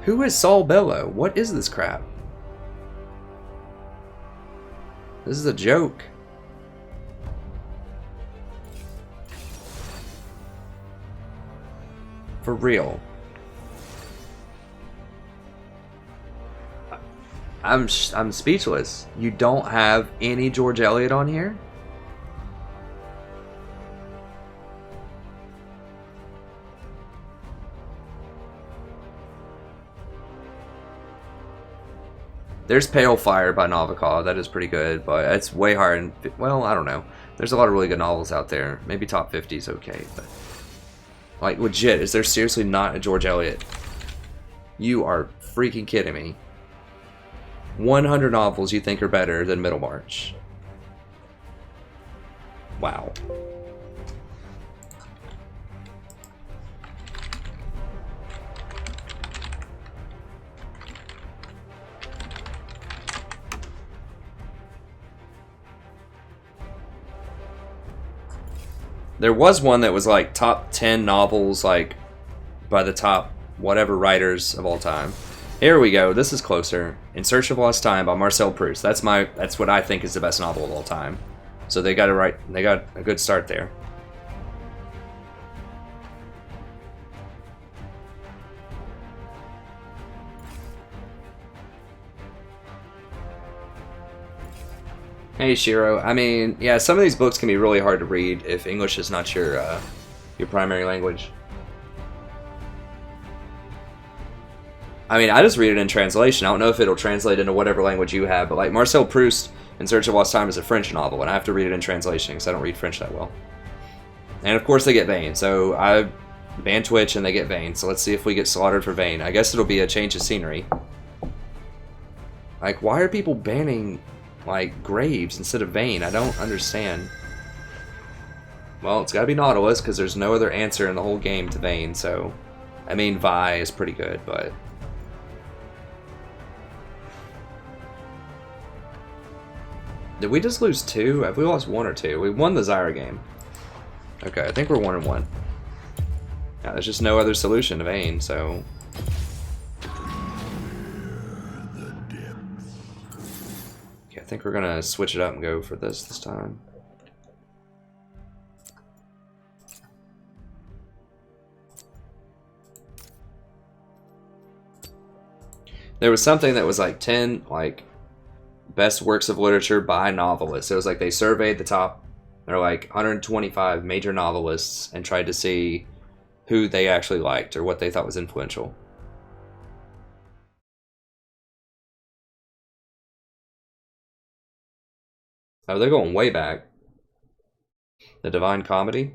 Who is Saul Bellow? What is this crap? This is a joke. For real. I'm speechless. You don't have any George Eliot on here? There's Pale Fire by Novikov. That is pretty good, but it's way higher. Well, I don't know. There's a lot of really good novels out there. Maybe top 50 is okay, but like legit, is there seriously not a George Eliot? You are freaking kidding me. 100 novels you think are better than Middlemarch. Wow. There was one that was like top 10 novels, like by the top whatever writers of all time. Here we go. This is closer. In Search of Lost Time by Marcel Proust. That's what I think is the best novel of all time. So they got it right. They got a good start there. Hey Shiro. I mean, yeah, some of these books can be really hard to read if English is not your primary language. I mean, I just read it in translation. I don't know if it'll translate into whatever language you have, but like Marcel Proust in Search of Lost Time is a French novel, and I have to read it in translation because I don't read French that well. And of course they get Vayne, so I ban Twitch and they get Vayne, so let's see if we get slaughtered for Vayne. I guess it'll be a change of scenery. Like, why are people banning, like, Graves instead of Vayne? I don't understand. Well, it's gotta be Nautilus, because there's no other answer in the whole game to Vayne, so... I mean, Vi is pretty good, but... Did we just lose 2? Have we lost 1 or 2? We won the Zyra game. Okay, I think we're 1-1. Yeah, there's just no other solution to Vayne, so... Okay, I think we're gonna switch it up and go for this time. There was something that was like 10, like... Best works of literature by novelists. It was like they surveyed the top, they're like 125 major novelists and tried to see who they actually liked or what they thought was influential. Oh, they're going way back. The Divine Comedy.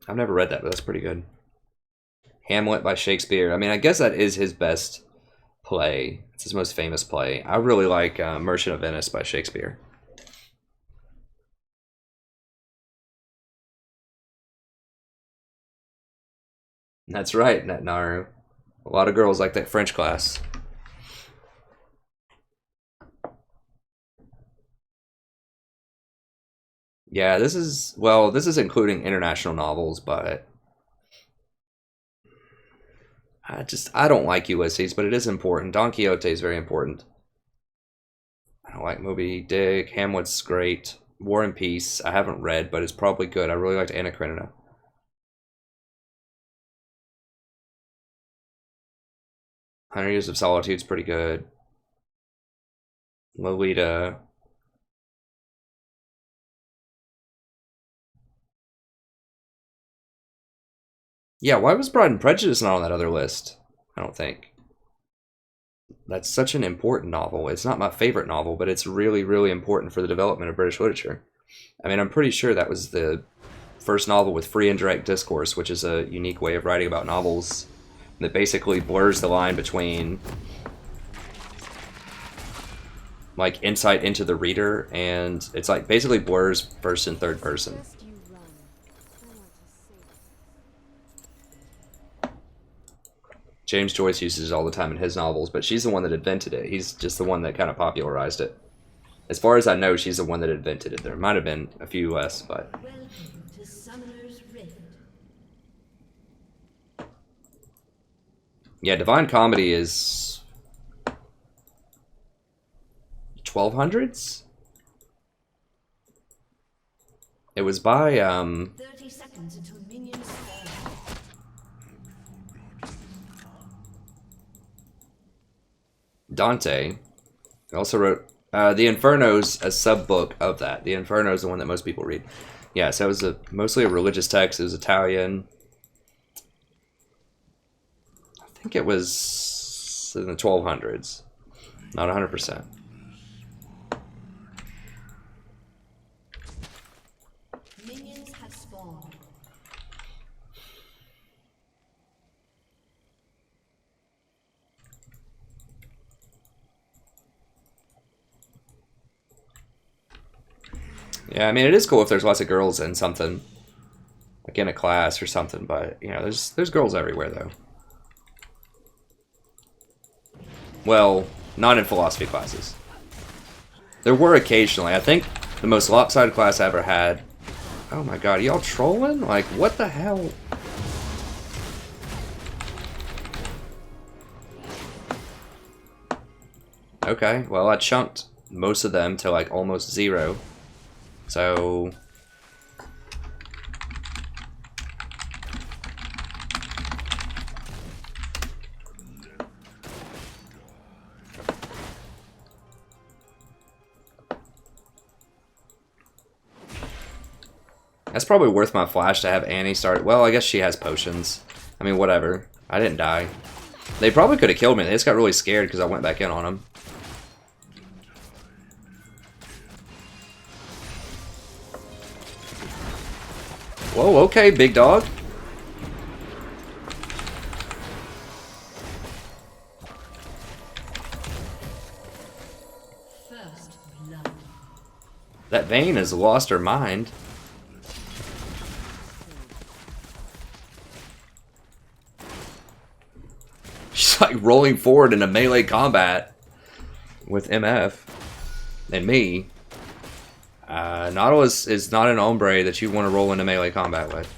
I've never read that, but that's pretty good. Hamlet by Shakespeare. I mean, I guess that is his best play. It's his most famous play. I really like Merchant of Venice by Shakespeare. That's right, Netnaru. A lot of girls like that French class. Yeah, this is, well, this is including international novels, but I don't like Ulysses, but it is important. Don Quixote is very important. I don't like Moby Dick. Hamlet's great. War and Peace, I haven't read, but it's probably good. I really liked Anna Karenina. Hundred Years of Solitude's pretty good. Lolita. Yeah, why was Pride and Prejudice not on that other list? I don't think. That's such an important novel. It's not my favorite novel, but it's really, really important for the development of British literature. I mean, I'm pretty sure that was the first novel with free and direct discourse, which is a unique way of writing about novels that basically blurs the line between like insight into the reader, and it's like basically blurs first and third person. James Joyce uses it all the time in his novels, but she's the one that invented it. He's just the one that kind of popularized it. As far as I know, she's the one that invented it. There might have been a few less, but... Welcome to Summoner's Rift. Yeah, Divine Comedy is... 1200s? It was by, 30 seconds until minions spawn. Dante also wrote The Inferno's a sub-book of that. The Inferno is the one that most people read. Yeah, so it was mostly a religious text. It was Italian. I think it was in the 1200s. Not 100%. Minions have spawned. Yeah, I mean, it is cool if there's lots of girls in something, like in a class or something, but, you know, there's girls everywhere, though. Well, not in philosophy classes. There were occasionally. I think the most lopsided class I ever had... Oh my god, y'all trolling? Like, what the hell? Okay, well, I chunked most of them to, like, almost 0. So... That's probably worth my flash to have Annie start... Well, I guess she has potions. I mean, whatever. I didn't die. They probably could have killed me. They just got really scared because I went back in on them. Whoa, okay, big dog. First blood. That Vayne has lost her mind. She's like rolling forward into melee combat with MF and me. Nautilus is not an Ombre that you want to roll into melee combat with.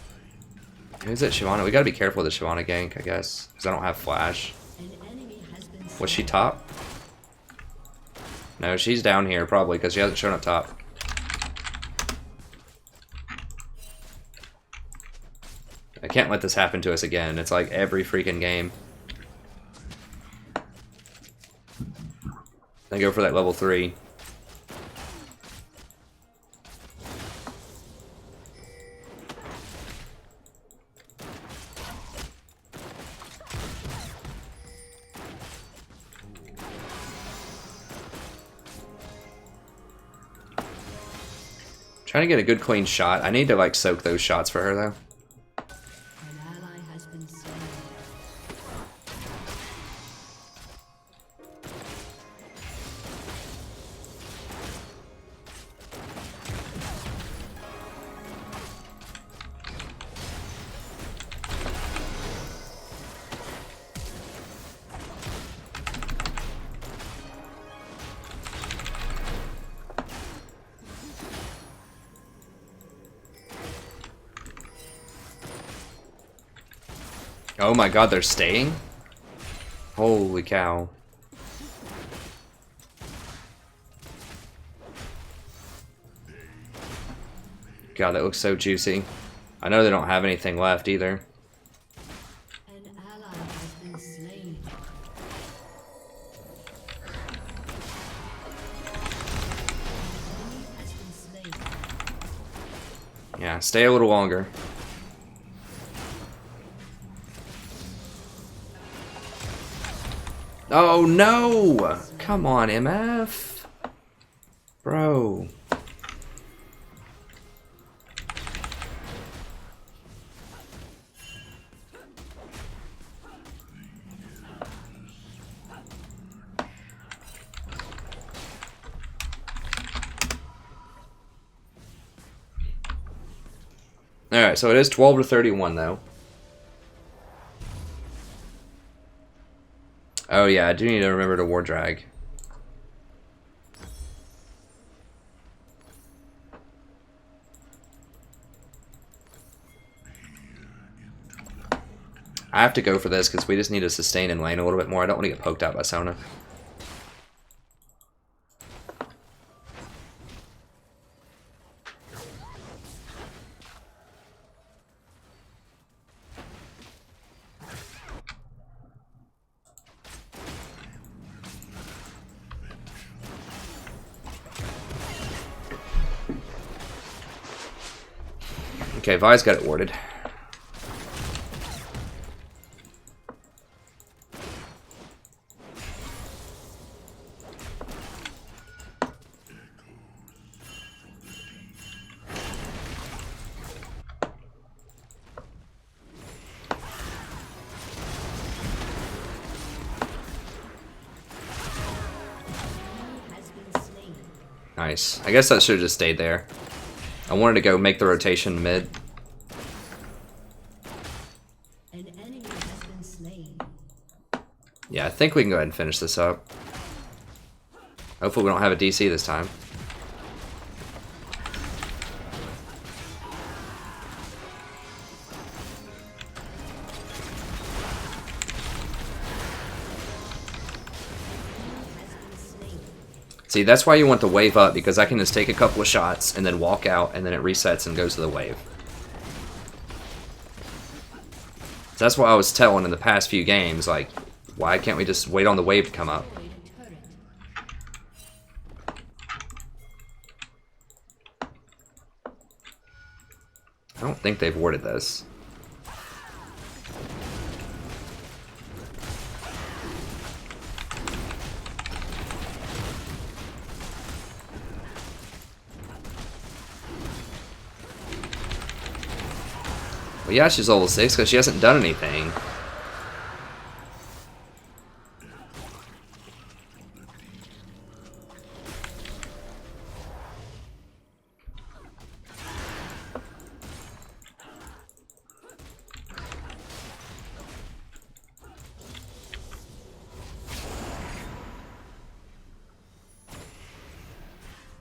Who's that Shyvana? We gotta be careful with the Shyvana gank, I guess, because I don't have flash. An enemy has been Was she top? No, she's down here probably because she hasn't shown up top. I can't let this happen to us again. It's like every freaking game. I go for that level 3. Trying to get a good clean shot. I need to like soak those shots for her though. An ally has been slain. Oh my god, they're staying? Holy cow. God, that looks so juicy. I know they don't have anything left either. An ally has been slain. An enemy has been slain. Yeah, stay a little longer. Oh no! Come on, MF. Bro. Alright, so it is 12 to 31 though. Oh yeah, I do need to remember to war drag. I have to go for this because we just need to sustain in lane a little bit more. I don't want to get poked out by Sona. Okay, Vi's got it warded. Nice. I guess that should have just stayed there. I wanted to go make the rotation mid. An enemy has been slain. Yeah, I think we can go ahead and finish this up. Hopefully we don't have a DC this time. See, that's why you want the wave up, because I can just take a couple of shots and then walk out, and then it resets and goes to the wave. So that's what I was telling in the past few games, like, why can't we just wait on the wave to come up? I don't think they've warded this. Well, yeah, she's level 6 because she hasn't done anything.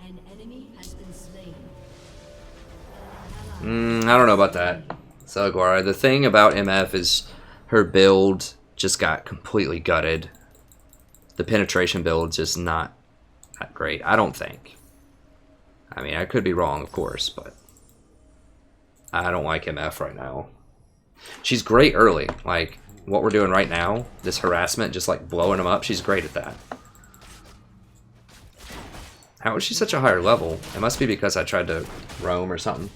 An enemy has been slain. I don't know about that. So, Guara, the thing about MF is her build just got completely gutted. The penetration build just not that great, I don't think. I mean, I could be wrong, of course, but I don't like MF right now. She's great early. Like, what we're doing right now, this harassment, just like blowing them up, she's great at that. How is she such a higher level? It must be because I tried to roam or something.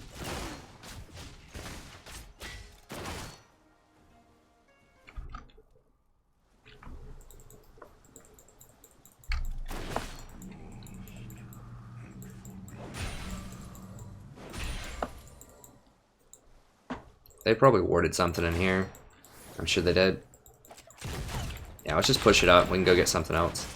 They probably warded something in here. I'm sure they did. Yeah, let's just push it up. We can go get something else.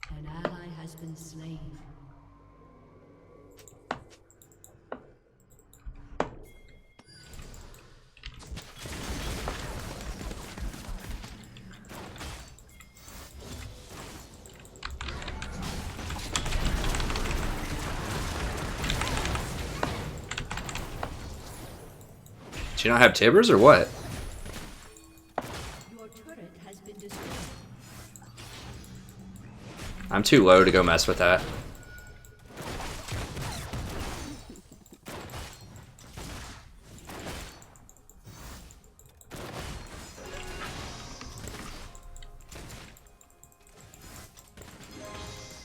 An ally has been slain. Do you not have Tibbers or what? Your turret has been destroyed. I'm too low to go mess with that.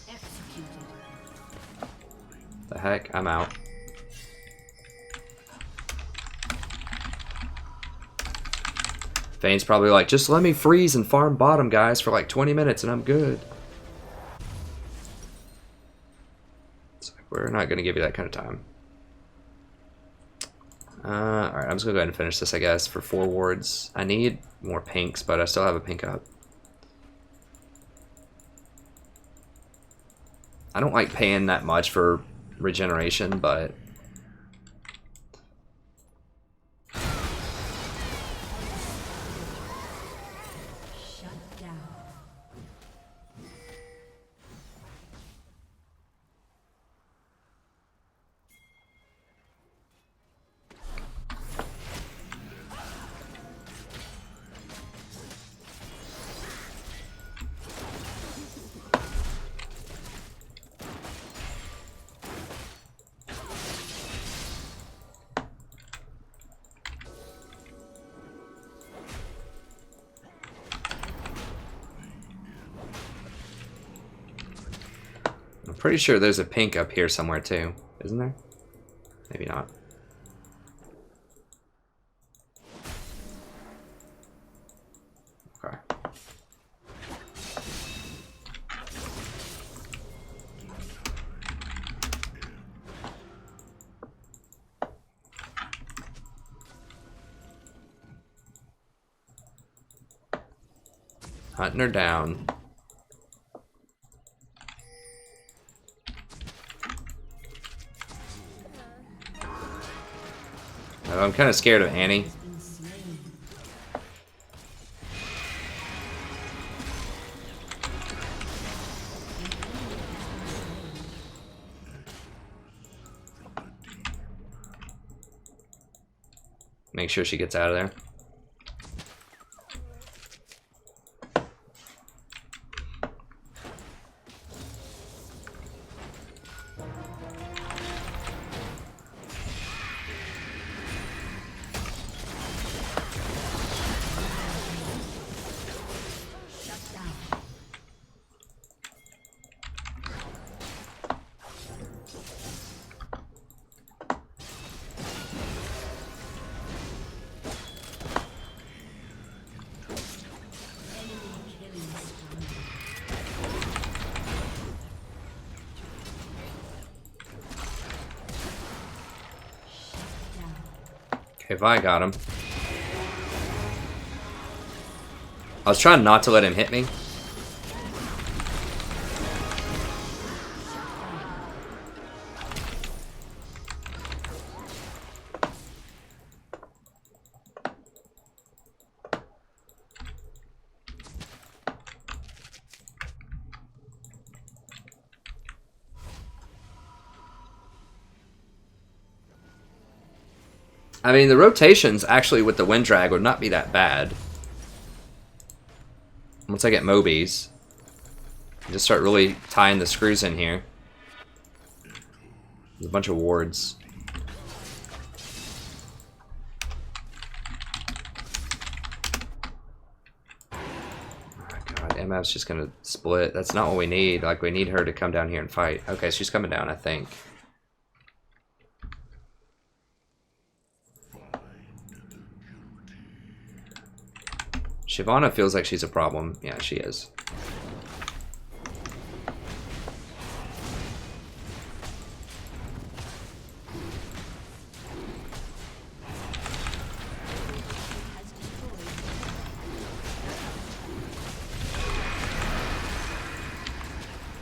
Executed. The heck? I'm out. Fane's probably like, just let me freeze and farm bottom, guys, for like 20 minutes and I'm good. So we're not going to give you that kind of time. Alright, I'm just going to go ahead and finish this, I guess, for 4 wards. I need more pinks, but I still have a pink up. I don't like paying that much for regeneration, but... Shut down. I'm pretty sure there's a pink up here somewhere too, isn't there? Maybe not. Okay. Hunting her down. Oh, I'm kind of scared of Annie. Make sure she gets out of there. Okay, Vi got him. I was trying not to let him hit me. I mean, the rotations actually with the wind drag would not be that bad. Once I get Mobies, just start really tying the screws in here. There's a bunch of wards. MF's just gonna split. That's not what we need. Like, we need her to come down here and fight. Okay, she's coming down, I think. Shyvana feels like she's a problem. Yeah, she is.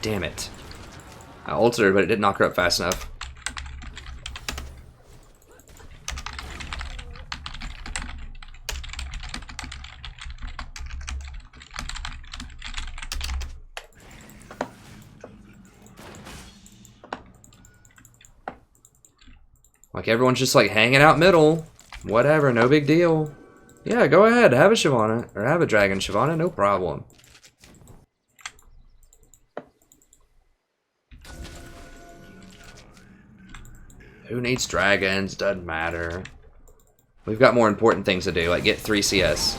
Damn it. I ulted her, but it didn't knock her up fast enough. Like, everyone's just like hanging out middle. Whatever, no big deal. Yeah, go ahead, have a Shyvana, or have a dragon Shyvana, no problem. Who needs dragons? Doesn't matter. We've got more important things to do, like get 3 CS.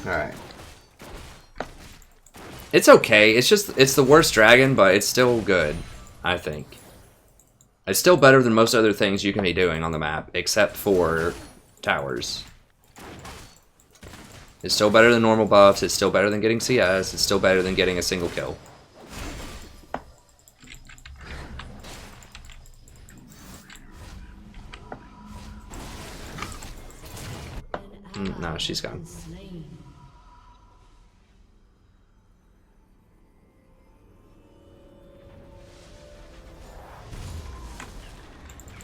Alright. It's okay. It's the worst dragon, but it's still good, I think. It's still better than most other things you can be doing on the map, except for towers. It's still better than normal buffs, it's still better than getting CS, it's still better than getting a single kill. No, she's gone.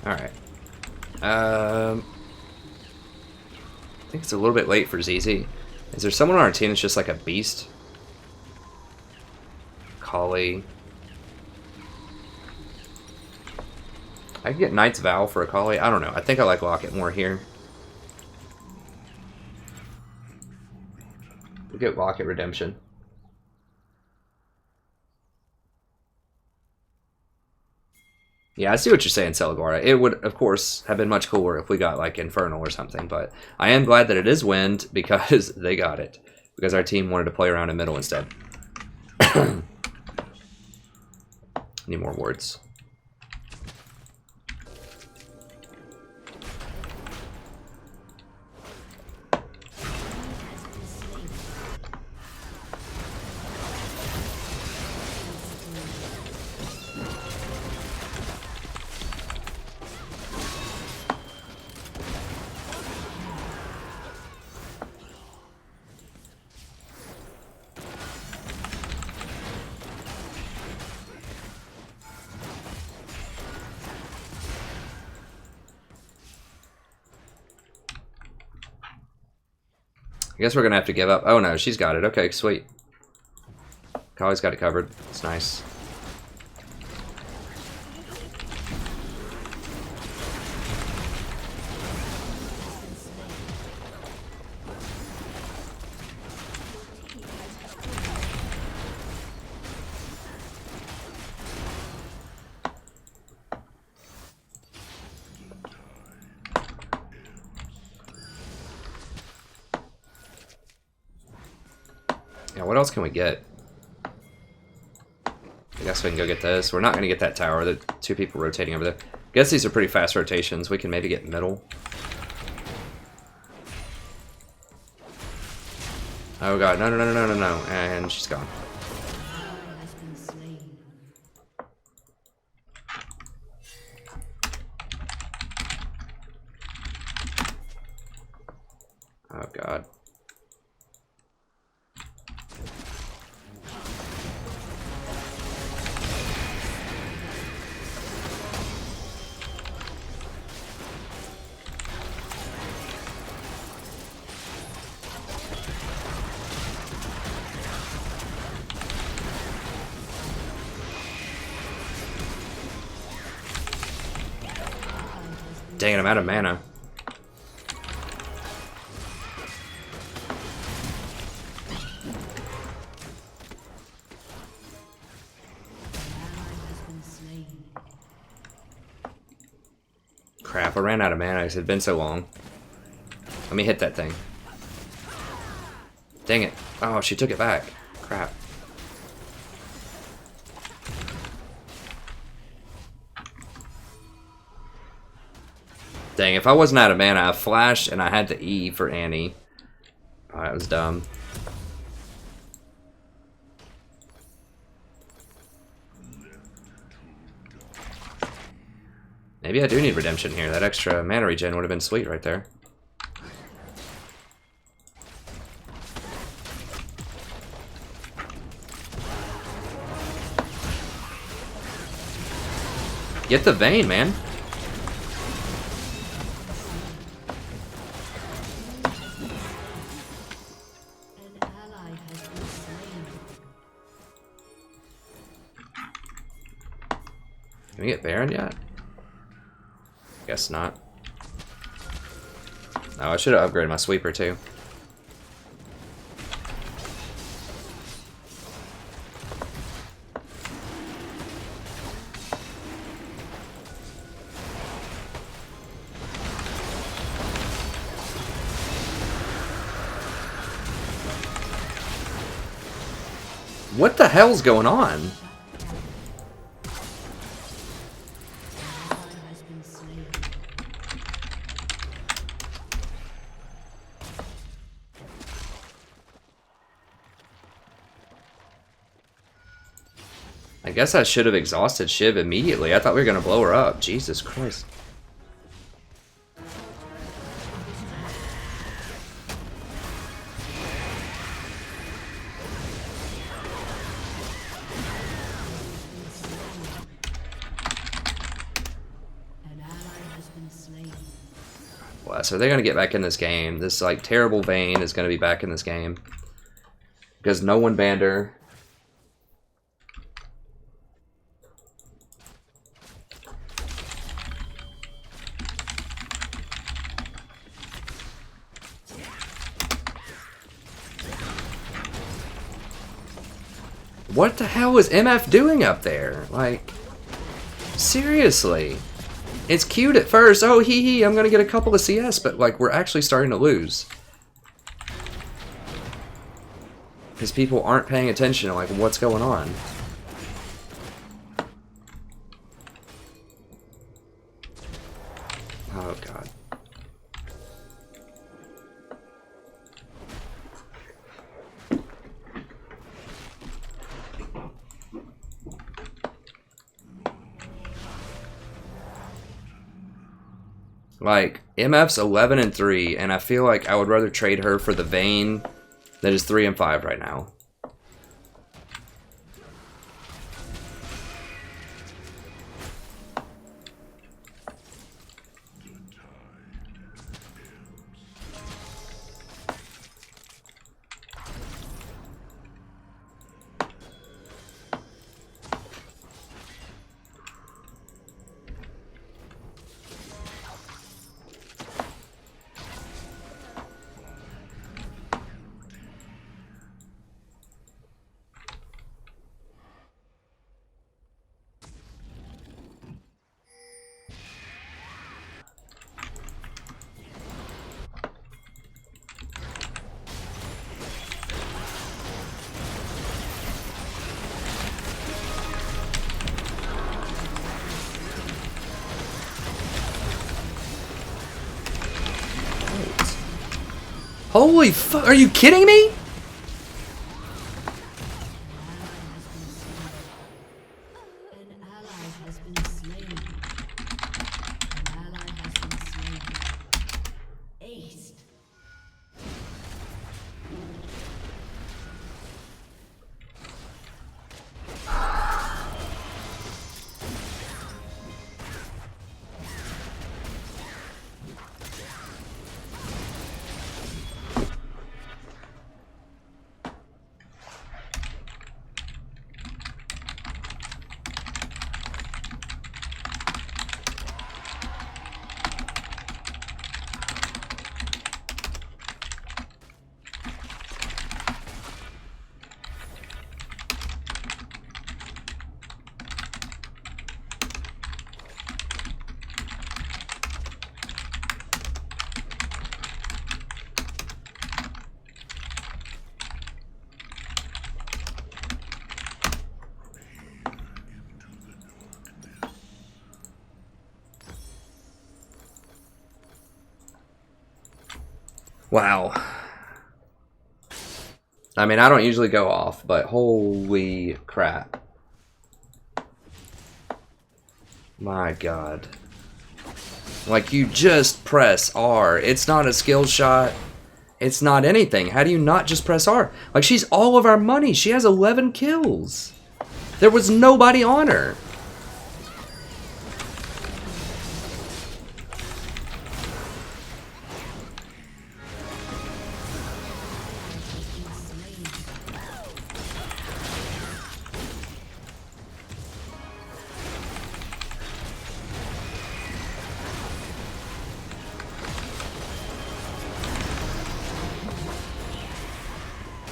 Alright. I think it's a little bit late for ZZ. Is there someone on our team that's just like a beast? Kali. I could get Knight's Vow for a Kali. I don't know. I think I like Locket more here. We'll get Locket Redemption. Yeah, I see what you're saying, Celigora. It would, of course, have been much cooler if we got, like, Infernal or something, but I am glad that it is Wind because they got it. Because our team wanted to play around in middle instead. Need more words. I guess we're gonna have to give up. Oh no, she's got it. Okay, sweet. Kali's got it covered. It's nice. Yeah, what else can we get? I guess we can go get this. We're not going to get that tower. The 2 people rotating over there. I guess these are pretty fast rotations. We can maybe get middle. Oh god, no, no, no, no, no, no. And she's gone. Oh god. Dang it, I'm out of mana. Crap, I ran out of mana because it had been so long. Let me hit that thing. Dang it. Oh, she took it back. Crap. Dang, if I wasn't out of mana, I flashed and I had to E for Annie. Oh, that was dumb. Maybe I do need redemption here. That extra mana regen would have been sweet right there. Get the vein, man. An ally has been slain. Can we get Baron yet? Guess not. Oh, I should have upgraded my sweeper too. What the hell's going on? I guess I should have exhausted Shiv immediately. I thought we were gonna blow her up. Jesus Christ. An ally has been slain. Wow, so they're gonna get back in this game. This like terrible Vayne is gonna be back in this game. Because no one banned her. What the hell is MF doing up there? Like, seriously. It's cute at first. Oh, hee hee, I'm gonna get a couple of CS, but like, we're actually starting to lose. Because people aren't paying attention to like, what's going on. Oh, God. Like, MF's 11-3, and I feel like I would rather trade her for the Vayne that is 3-5 right now. Holy fuck, are you kidding me? An ally has been slain. An ally has been slain. Aced. Wow. I mean, I don't usually go off, but holy crap. My god. Like, you just press R. It's not a skill shot. It's not anything. How do you not just press R? Like, she's all of our money. She has 11 kills. There was nobody on her.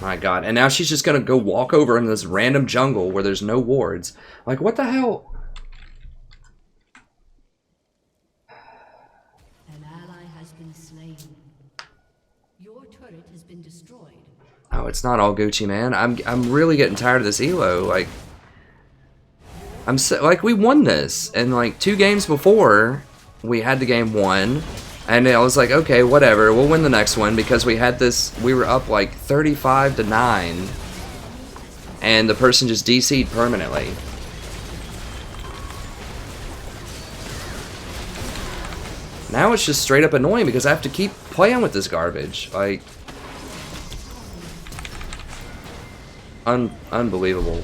My god, and now she's just gonna go walk over in this random jungle where there's no wards. Like, what the hell? An ally has been slain. Your turret has been destroyed. Oh, it's not all Gucci, man. I'm really getting tired of this elo. Like, like, we won this, and like 2 games before we had the game won. And I was like, okay, whatever, we'll win the next one because we had this, we were up like 35-9 and the person just DC'd permanently. Now it's just straight up annoying because I have to keep playing with this garbage. Like, unbelievable.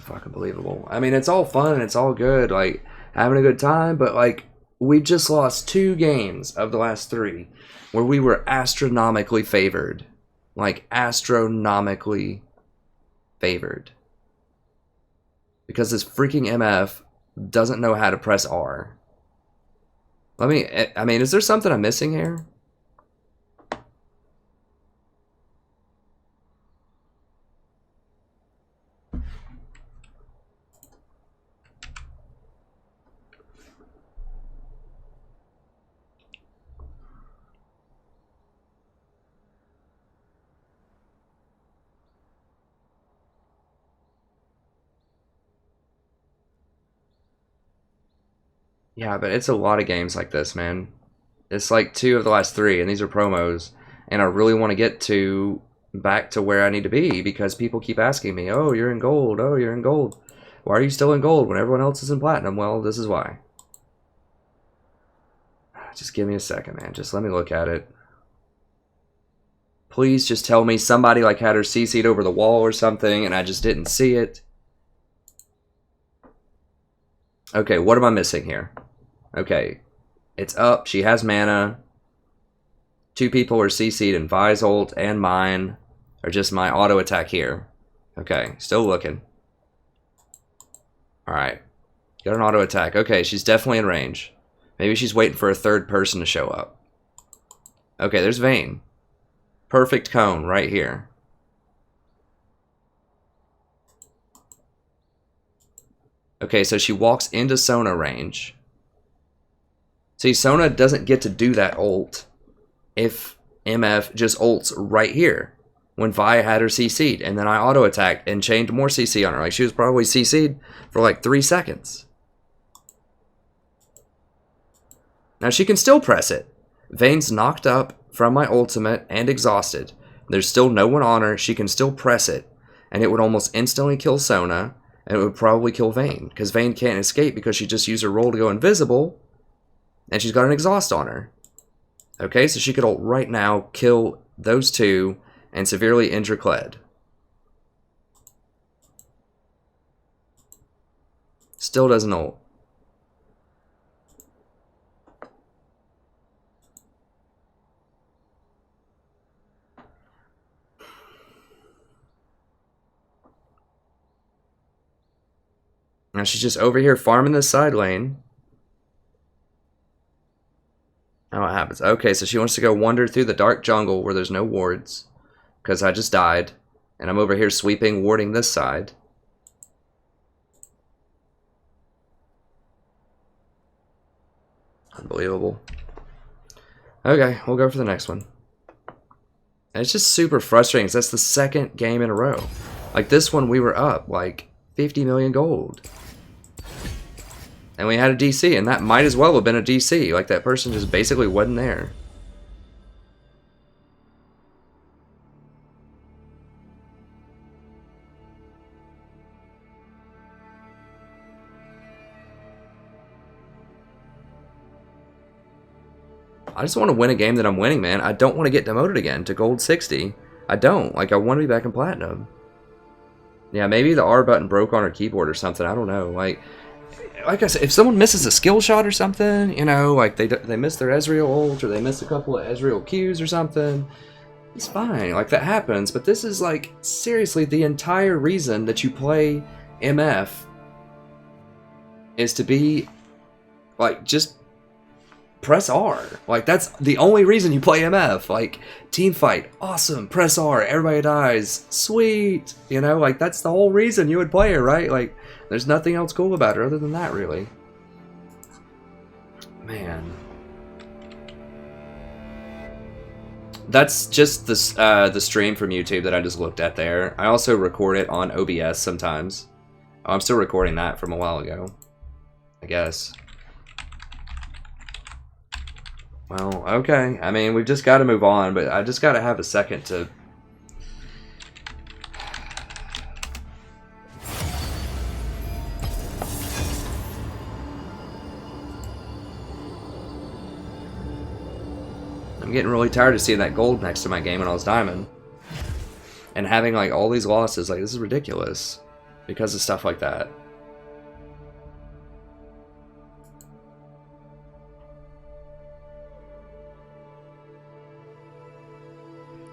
Fucking believable. I mean, it's all fun and it's all good, like having a good time, but like we just lost 2 games of the last 3 where we were astronomically favored. Like astronomically favored. Because this freaking MF doesn't know how to press R. I mean, is there something I'm missing here? Yeah, but it's a lot of games like this, man. It's like 2 of the last 3, and these are promos. And I really want to get back to where I need to be because people keep asking me, oh, you're in gold, oh, you're in gold. Why are you still in gold when everyone else is in platinum? Well, this is why. Just give me a second, man. Just let me look at it. Please just tell me somebody like had her CC'd over the wall or something and I just didn't see it. Okay, what am I missing here? Okay, it's up. She has mana. 2 people are CC'd in Vi's ult and mine, or just my auto attack here. Okay, still looking. Alright, got an auto attack. Okay, she's definitely in range. Maybe she's waiting for a 3rd person to show up. Okay, there's Vayne. Perfect cone right here. Okay, so she walks into Sona range. See, Sona doesn't get to do that ult if MF just ults right here when Vi had her CC'd, and then I auto-attacked and chained more CC on her. Like, she was probably CC'd for like 3 seconds. Now, she can still press it. Vayne's knocked up from my ultimate and exhausted. There's still no one on her. She can still press it, and it would almost instantly kill Sona, and it would probably kill Vayne, because Vayne can't escape because she just used her roll to go invisible, and she's got an exhaust on her. Okay, so she could ult right now, kill those 2, and severely injure Kled. Still doesn't ult. Now she's just over here farming this side lane. Now what happens? Okay, so she wants to go wander through the dark jungle where there's no wards. Because I just died. And I'm over here sweeping, warding this side. Unbelievable. Okay, we'll go for the next one. And it's just super frustrating because that's the 2nd game in a row. Like this one, we were up like 50 million gold. And we had a DC, and that might as well have been a DC. Like that person just basically wasn't there. I just want to win a game that I'm winning, man. I don't want to get demoted again to gold 60. I don't. Like, I want to be back in platinum. Yeah, maybe the R button broke on her keyboard or something. I don't know. Like I said, if someone misses a skill shot or something, you know, like they miss their Ezreal ult or they miss a couple of Ezreal Qs or something, it's fine. Like, that happens. But this is, like, seriously, the entire reason that you play MF is to be, like, just press R. Like, that's the only reason you play MF. Like, team fight, awesome, press R, everybody dies, sweet. You know, like, that's the whole reason you would play her, right? Like, there's nothing else cool about her other than that, really. Man. That's just the stream from YouTube that I just looked at there. I also record it on OBS sometimes. Oh, I'm still recording that from a while ago, I guess. Well, okay. I mean, we've just got to move on, but I just got to have a second to... I'm getting really tired of seeing that gold next to my game when I was diamond. And having, like, all these losses. Like, this is ridiculous. Because of stuff like that.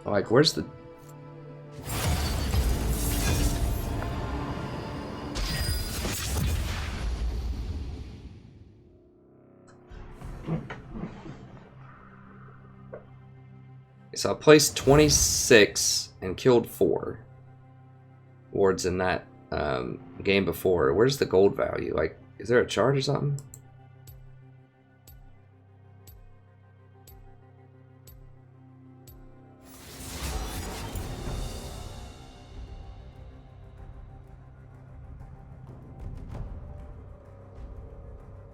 Like, where's the... So I placed 26 and killed 4 wards in that game before. Where's the gold value? Like, is there a chart or something?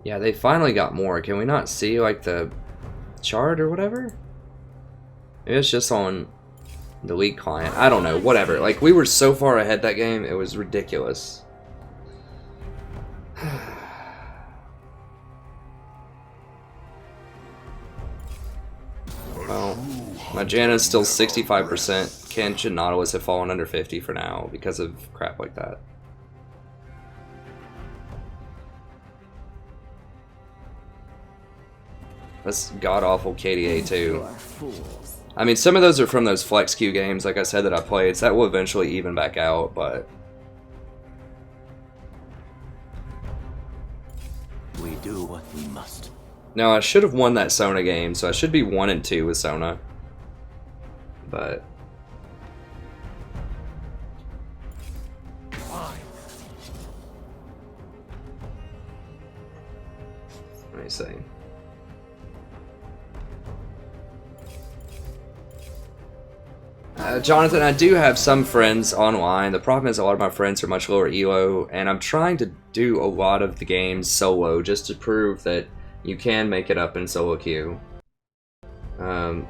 Yeah, they finally got more. Can we not see, like, the chart or whatever? Maybe it's just on the League client. I don't know. Whatever. Like, we were so far ahead that game, it was ridiculous. Well, my Janna's still 65%. Kench and Nautilus have fallen under 50 for now because of crap like that. That's god-awful KDA too. I mean, some of those are from those flex queue games, like I said, that I played, so that will eventually even back out, but... We do what we must. No, I should have won that Sona game, so I should be 1-2 with Sona. But... Let me see. Jonathan, I do have some friends online. The problem is a lot of my friends are much lower elo, and I'm trying to do a lot of the games solo just to prove that you can make it up in solo queue. And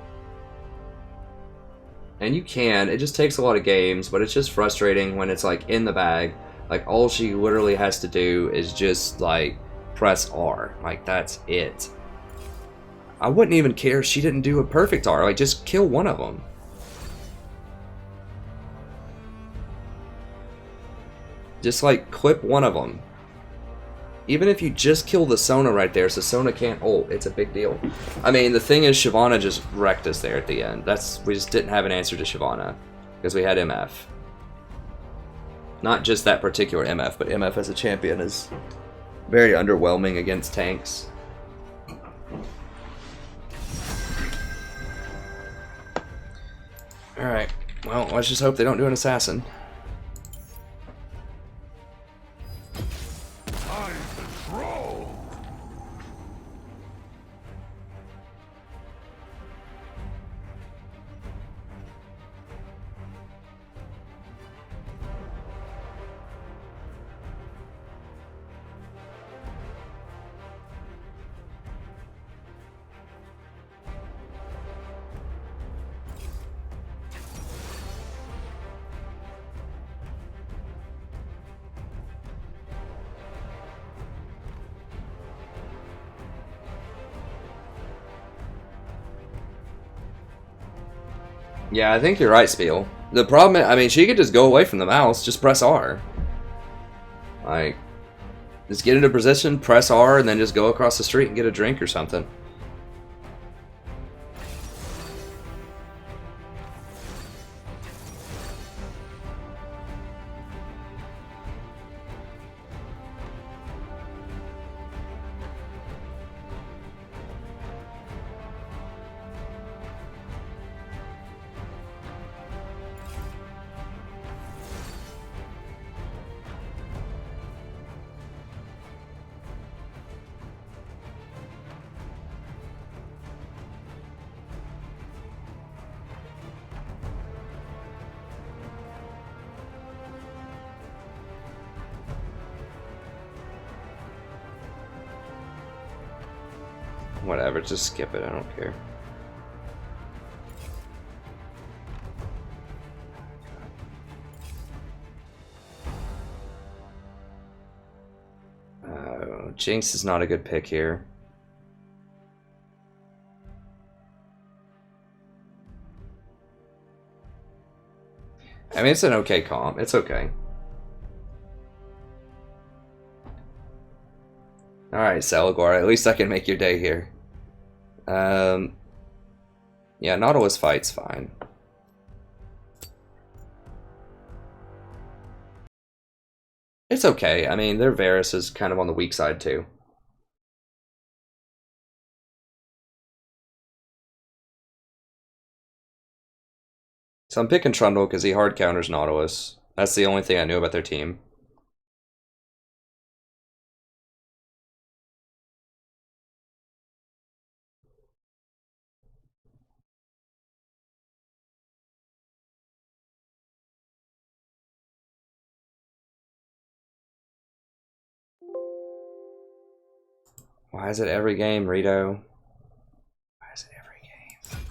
you can. It just takes a lot of games, but it's just frustrating when it's like in the bag. Like, all she literally has to do is just like press R. Like, that's it. I wouldn't even care if she didn't do a perfect R. Like, just kill one of them. Just, like, clip one of them. Even if you just kill the Sona right there, so Sona can't ult, it's a big deal. I mean, the thing is, Shyvana just wrecked us there at the end. We just didn't have an answer to Shyvana, because we had MF. Not just that particular MF, but MF as a champion is very underwhelming against tanks. Alright, well, let's just hope they don't do an assassin. Yeah, I think you're right, Spiel. The problem, I mean, she could just go away from the mouse, just press R. Like, just get into position, press R, and then just go across the street and get a drink or something. Whatever, just skip it, I don't care. Jinx is not a good pick here. I mean, it's an okay comp. It's okay. Alright, Celigor, at least I can make your day here. Yeah, Nautilus fight's fine. It's okay. I mean, their Varus is kind of on the weak side, too. So I'm picking Trundle because he hard counters Nautilus. That's the only thing I knew about their team. Why is it every game, Rito? Why is it every game?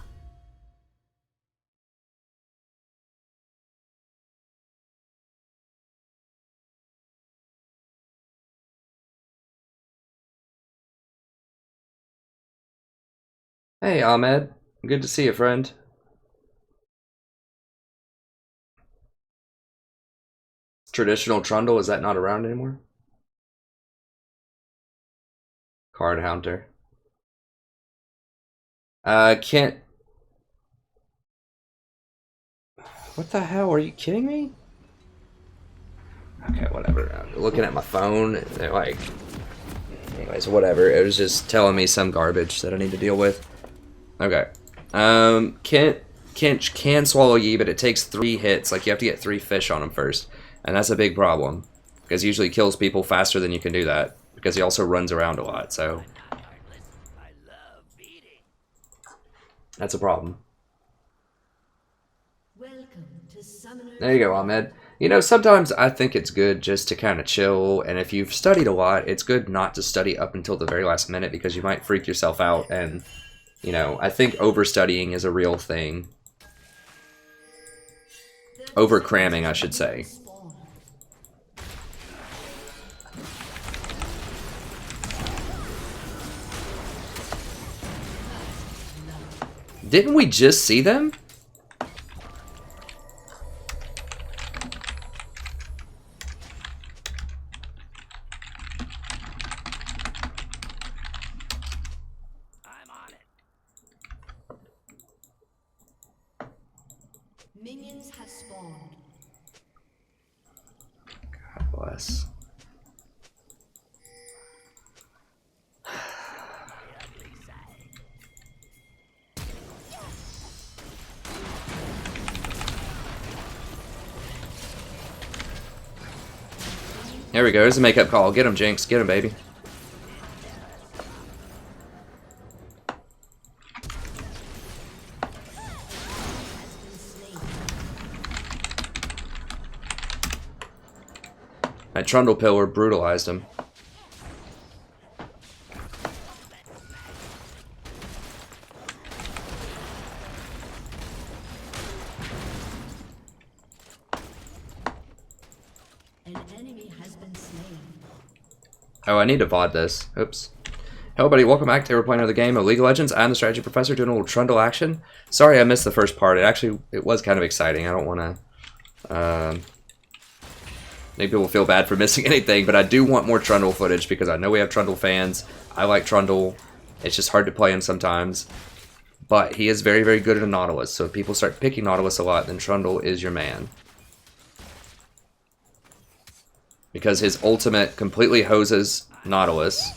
Hey, Ahmed. Good to see you, friend. Traditional Trundle, is that not around anymore? Card Hunter. Can't... What the hell? Are you kidding me? Okay, whatever. I'm looking at my phone, and they're like... Anyways, whatever. It was just telling me some garbage that I need to deal with. Okay. Kench can swallow Yi, but it takes 3 hits. Like, you have to get 3 fish on him first. And that's a big problem. Because he usually kills people faster than you can do that. Because he also runs around a lot, so... That's a problem. There you go, Ahmed. You know, sometimes I think it's good just to kind of chill, and if you've studied a lot, it's good not to study up until the very last minute because you might freak yourself out, and, you know, I think overstudying is a real thing. Over-cramming, I should say. Didn't we just see them? I'm on it. Minions have spawned. God bless. There we go. There's a makeup call. Get him, Jinx. Get him, baby. My Trundle Pillar brutalized him. Oh, I need to VOD this. Oops. Hello, buddy. Welcome back. Today we're playing another game of League of Legends. I'm the strategy professor doing a little Trundle action. Sorry I missed the first part. It was kind of exciting. I don't want to make people feel bad for missing anything, but I do want more Trundle footage because I know we have Trundle fans. I like Trundle. It's just hard to play him sometimes. But he is very, very good at a Nautilus. So if people start picking Nautilus a lot, then Trundle is your man. Because his ultimate completely hoses Nautilus.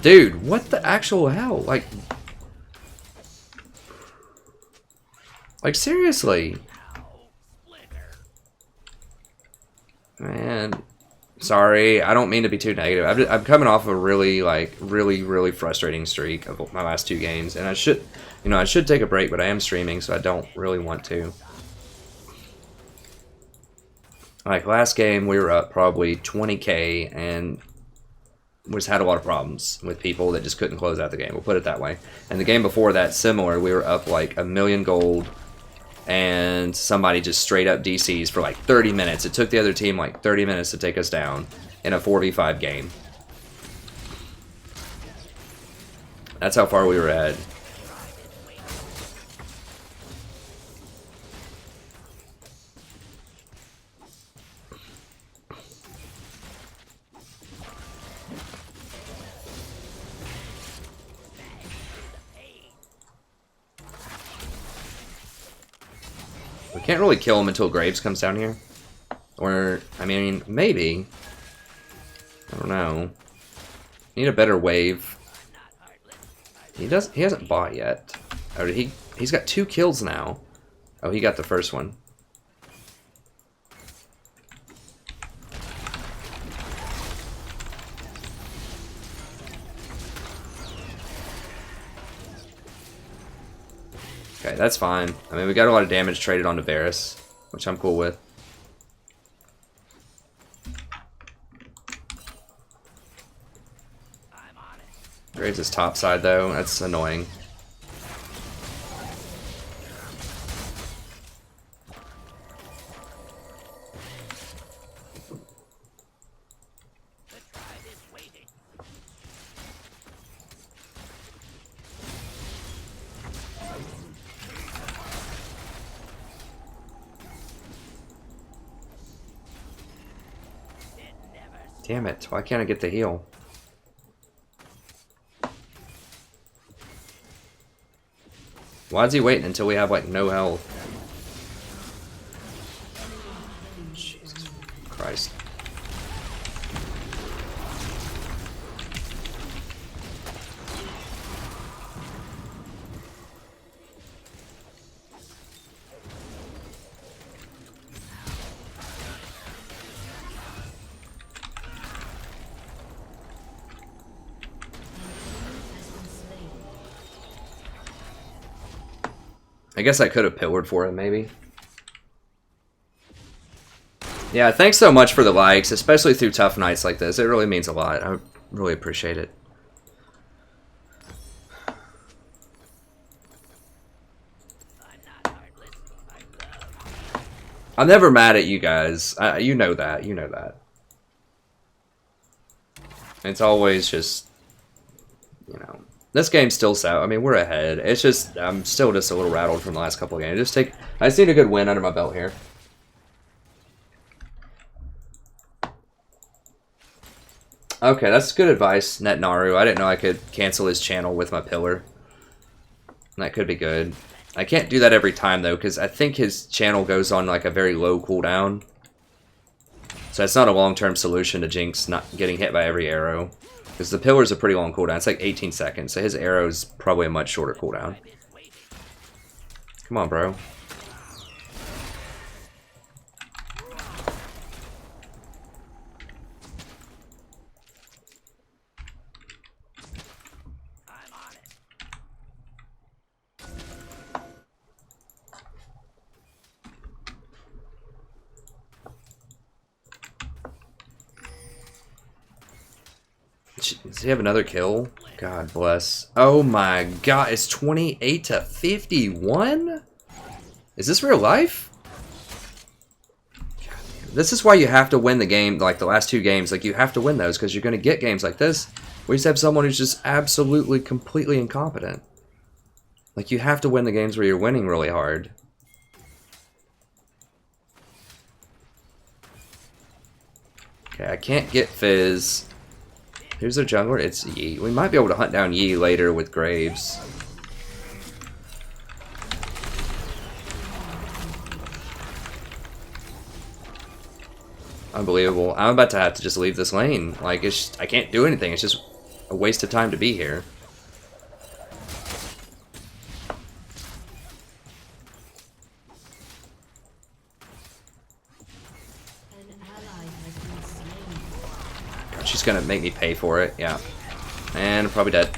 Dude, what the actual hell? Like seriously. Man, sorry. I don't mean to be too negative. I'm coming off a really frustrating streak of my last 2 games, and I should take a break, but I am streaming, so I don't really want to. Like last game, we were up probably 20k, and we just had a lot of problems with people that just couldn't close out the game. We'll put it that way. And the game before that, similar, we were up like 1 million gold, and somebody just straight up DCs for like 30 minutes. It took the other team like 30 minutes to take us down in a 4v5 game. That's how far we were ahead. We can't really kill him until Graves comes down here. Or, I mean, maybe. I don't know. Need a better wave. He hasn't bought yet. Oh, he's got 2 kills now. Oh, he got the first one. Okay, that's fine. I mean, we got a lot of damage traded onto Varus, which I'm cool with. Graves is top side though. That's annoying. Damn it, why can't I get the heal? Why is he waiting until we have like no health? Jesus Christ. I guess I could have pillared for him, maybe. Yeah, thanks so much for the likes, especially through tough nights like this. It really means a lot. I really appreciate it. I'm never mad at you guys. You know that. You know that. It's always just, you know. This game's still out. I mean, we're ahead. It's just, I'm still just a little rattled from the last couple of games. I just need a good win under my belt here. Okay, that's good advice, Netnaru. I didn't know I could cancel his channel with my pillar. That could be good. I can't do that every time, though, because I think his channel goes on, like, a very low cooldown. So it's not a long-term solution to Jinx not getting hit by every arrow. Because the pillar's a pretty long cooldown. It's like 18 seconds. So his arrow's probably a much shorter cooldown. Come on, bro. Does he have another kill? God bless. Oh my god, it's 28 to 51? Is this real life? God damn This is why you have to win the game, like the last 2 games. Like, you have to win those because you're going to get games like this where you just have someone who's just absolutely, completely incompetent. Like, you have to win the games where you're winning really hard. Okay, I can't get Fizz. Who's their jungler? It's Yi. We might be able to hunt down Yi later with Graves. Unbelievable. I'm about to have to just leave this lane. Like, it's just, I can't do anything. It's just a waste of time to be here. God, she's gonna make me pay for it. Yeah. And I'm probably dead.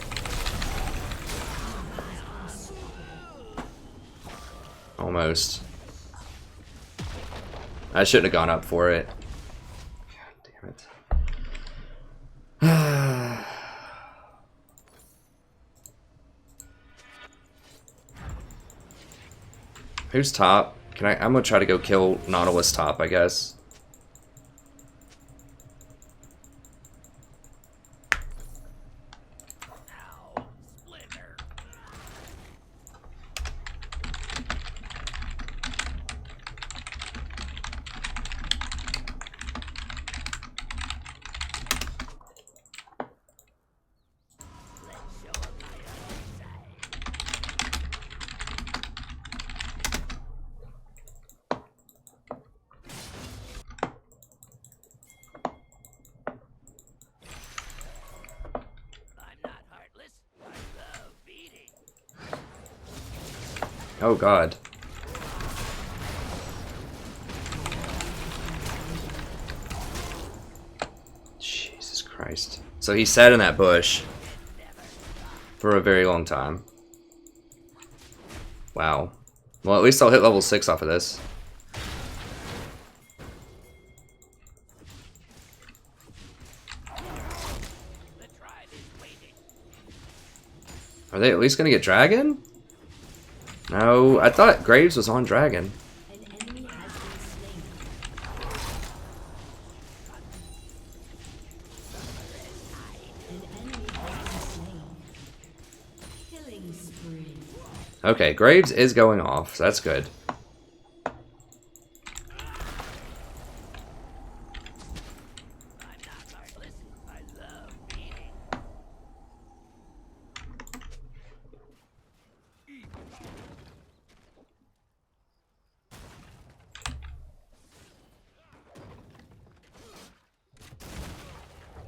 Almost. I shouldn't have gone up for it. God damn it. Who's top? I'm gonna try to go kill Nautilus top, I guess. Oh god. Jesus Christ. So he sat in that bush for a very long time. Wow. Well, at least I'll hit level 6 off of this. Are they at least gonna get Dragon? No, I thought Graves was on Dragon. An enemy has been slain. An enemy has been slain. Killing spree. Okay, Graves is going off, so that's good.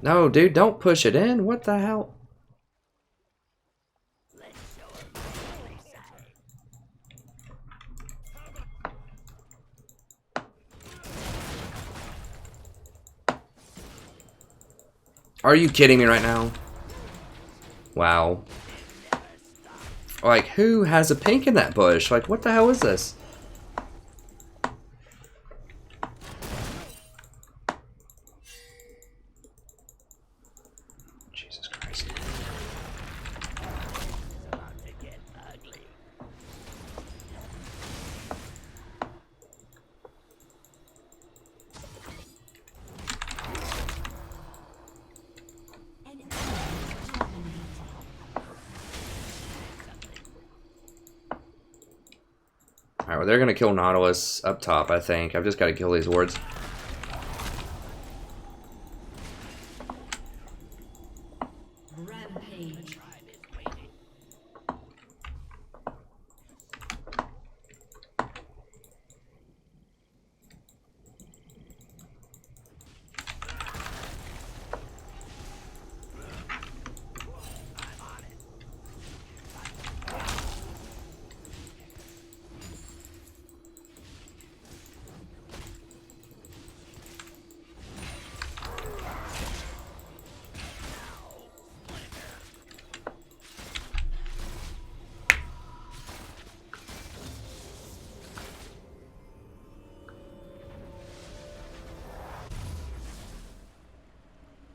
No, dude, don't push it in. What the hell? Are you kidding me right now? Wow. Like, who has a pink in that bush? Like, what the hell is this? Jesus Christ. Alright, well, they're gonna kill Nautilus up top, I think. I've just got to kill these wards. Rampage.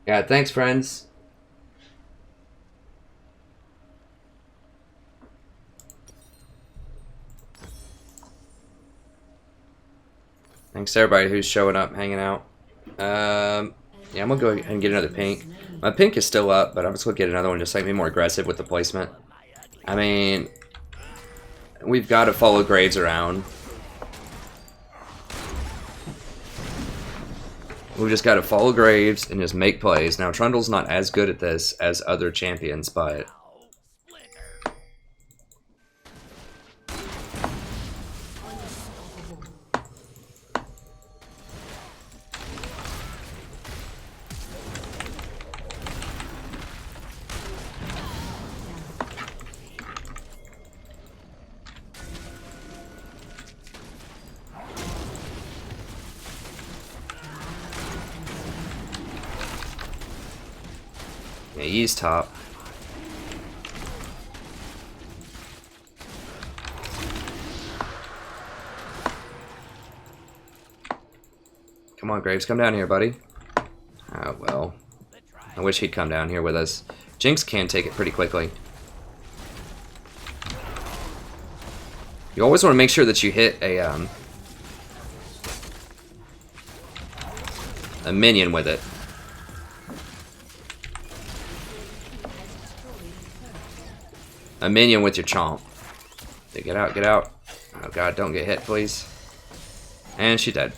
Yeah, thanks, friends. Thanks to everybody who's showing up, hanging out. Yeah, I'm gonna go ahead and get another pink. My pink is still up, but I'm just gonna get another one just like be more aggressive with the placement. I mean, we've got to follow Graves around. We just got to follow Graves and just make plays. Now, Trundle's not as good at this as other champions, but... Yeah, he's top. Come on, Graves, come down here, buddy. Oh, well. I wish he'd come down here with us. Jinx can take it pretty quickly. You always want to make sure that you hit a minion with it. A minion with your chomp. Get out, get out. Oh god, don't get hit, please. And she dead.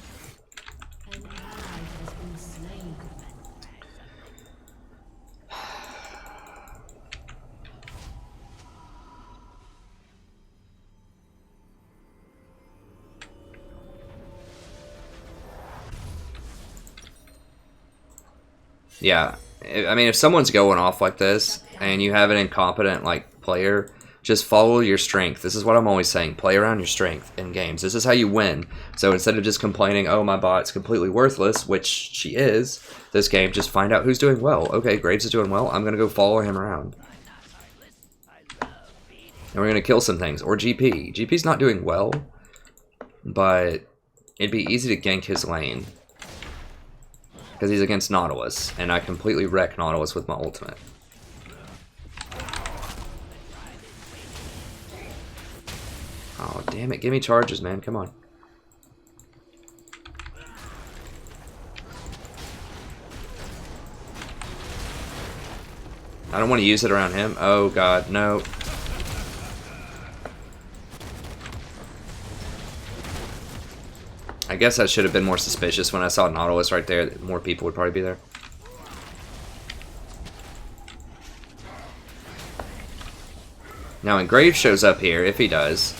Yeah, I mean, if someone's going off like this, and you have an incompetent, like, player, just follow your strength. This is what I'm always saying. Play around your strength in games. This is how you win. So instead of just complaining, oh, my bot's completely worthless, which she is, this game, just find out who's doing well. Okay, Graves is doing well. I'm going to go follow him around. And we're going to kill some things. Or GP. GP's not doing well, but it'd be easy to gank his lane. Because he's against Nautilus, and I completely wreck Nautilus with my ultimate. Oh, damn it. Give me charges, man. Come on. I don't want to use it around him. Oh, God. No. I guess I should have been more suspicious when I saw Nautilus right there. More people would probably be there. Now, when Graves shows up here, if he does...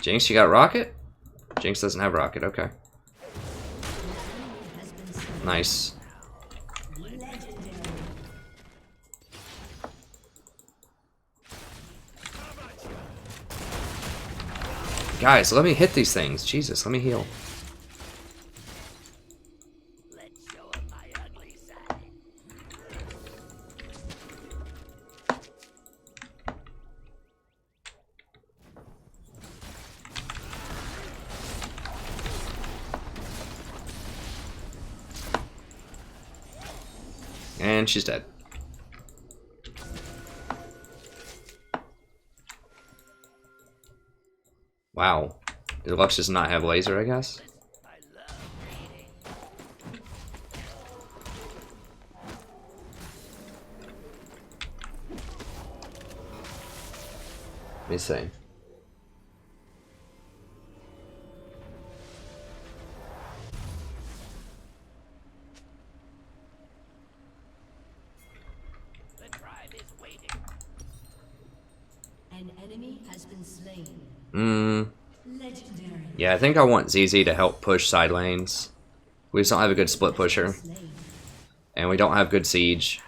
Jinx, you got rocket? Jinx doesn't have rocket, okay. Nice. Guys, let me hit these things. Jesus, let me heal. And she's dead. Wow. Did Lux just not have laser, I guess? Let me see. An enemy has been slain. Legendary. Yeah, I think I want ZZ to help push side lanes. We just don't have a good split pusher. And we don't have good siege.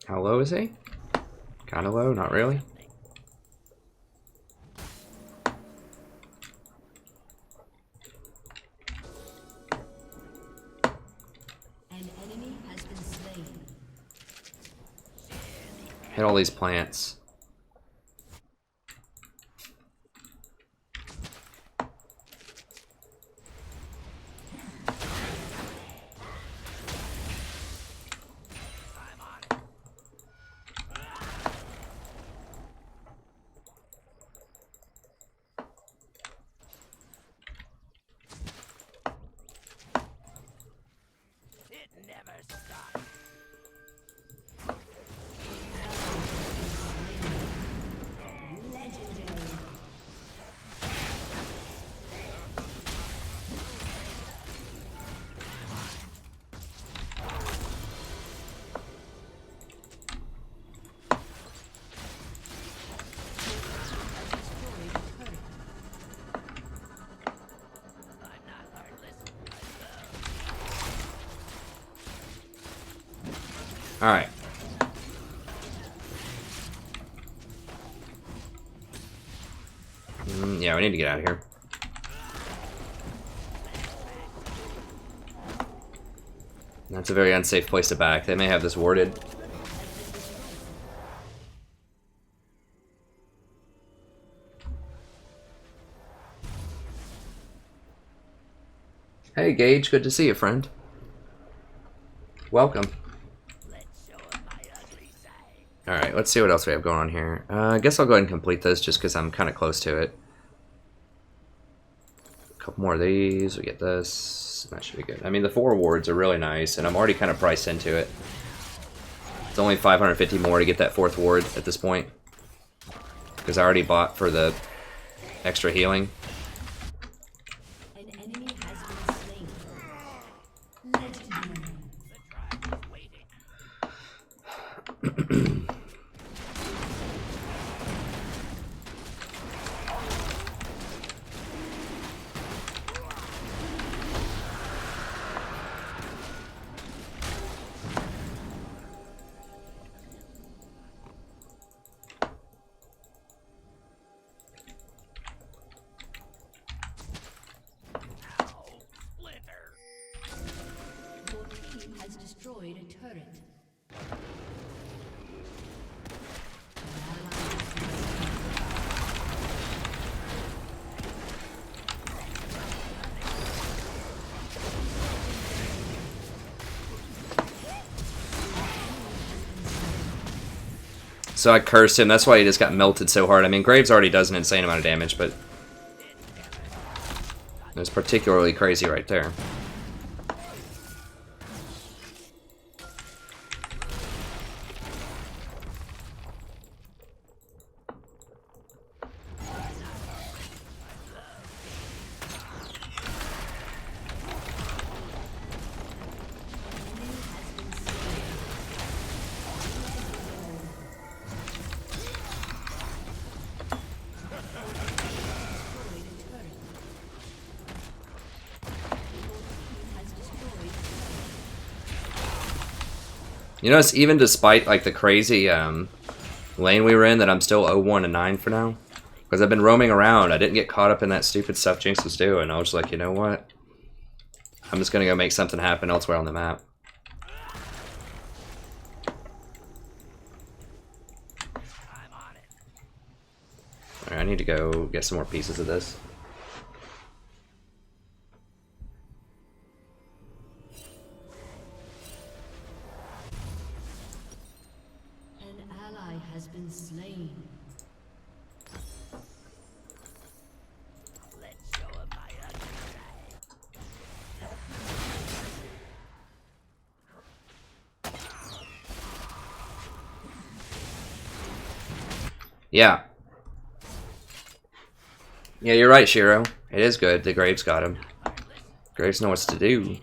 How low is he? Kinda low, not really. Hit all these plants. Alright. Yeah, we need to get out of here. That's a very unsafe place to back. They may have this warded. Hey Gage, good to see you, friend. Welcome. Alright, let's see what else we have going on here. I guess I'll go ahead and complete this just because I'm kind of close to it. A couple more of these, we get this. That should be good. I mean, the 4 wards are really nice, and I'm already kind of priced into it. It's only 550 more to get that 4th ward at this point. Because I already bought for the extra healing. An enemy has been slain. Legendary. Your team has destroyed a turret. So I cursed him, that's why he just got melted so hard. I mean, Graves already does an insane amount of damage, but it was particularly crazy right there. You notice, even despite like the crazy lane we were in, that I'm still 0-1 and 9 for now? Because I've been roaming around. I didn't get caught up in that stupid stuff Jinx was doing. I was like, you know what? I'm just going to go make something happen elsewhere on the map. Alright, I need to go get some more pieces of this. Has been slain. Let's show him my ugly Yeah. Yeah, you're right, Shiro. It is good. The Graves got him. Graves know what to do.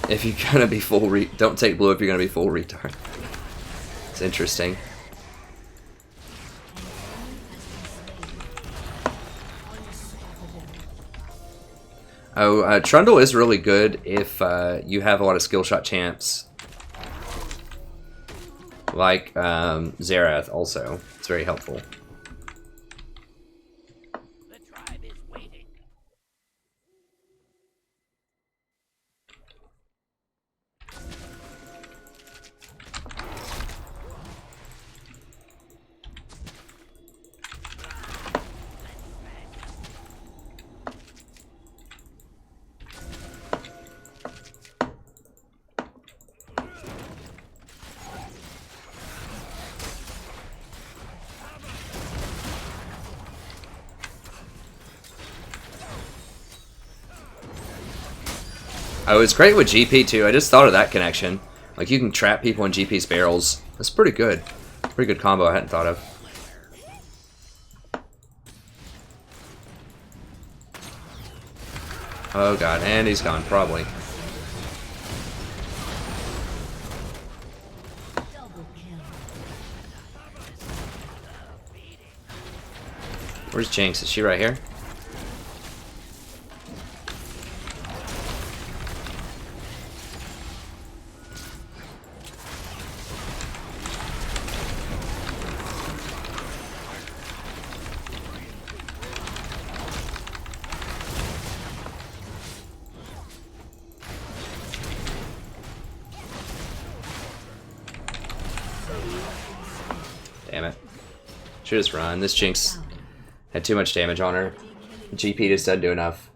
If you're gonna be full don't take blue if you're gonna be full retard. It's interesting. Oh, Trundle is really good if you have a lot of skill shot champs. Like Zyra also. It's very helpful. Oh, it's great with GP too. I just thought of that connection. Like you can trap people in GP's barrels. That's pretty good. Pretty good combo I hadn't thought of. Oh god, and he's gone, probably. Where's Jinx? Is she right here? Damn it. Should just run. This Jinx had too much damage on her. GP just doesn't do enough.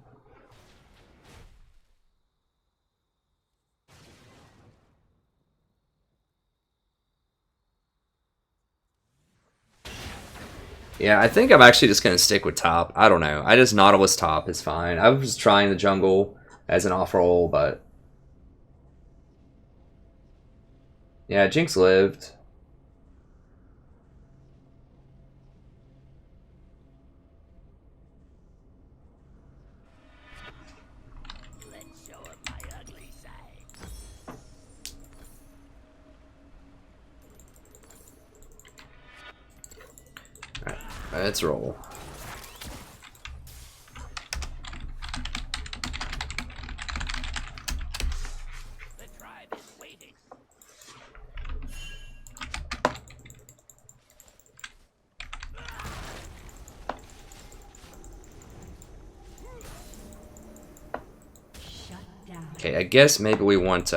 Yeah, I think I'm actually just going to stick with top. I don't know. I just Nautilus top is fine. I was trying the jungle as an off-roll, but... Yeah, Jinx lived. Let's roll. The tribe is waiting. Shut down. Okay, I guess maybe we want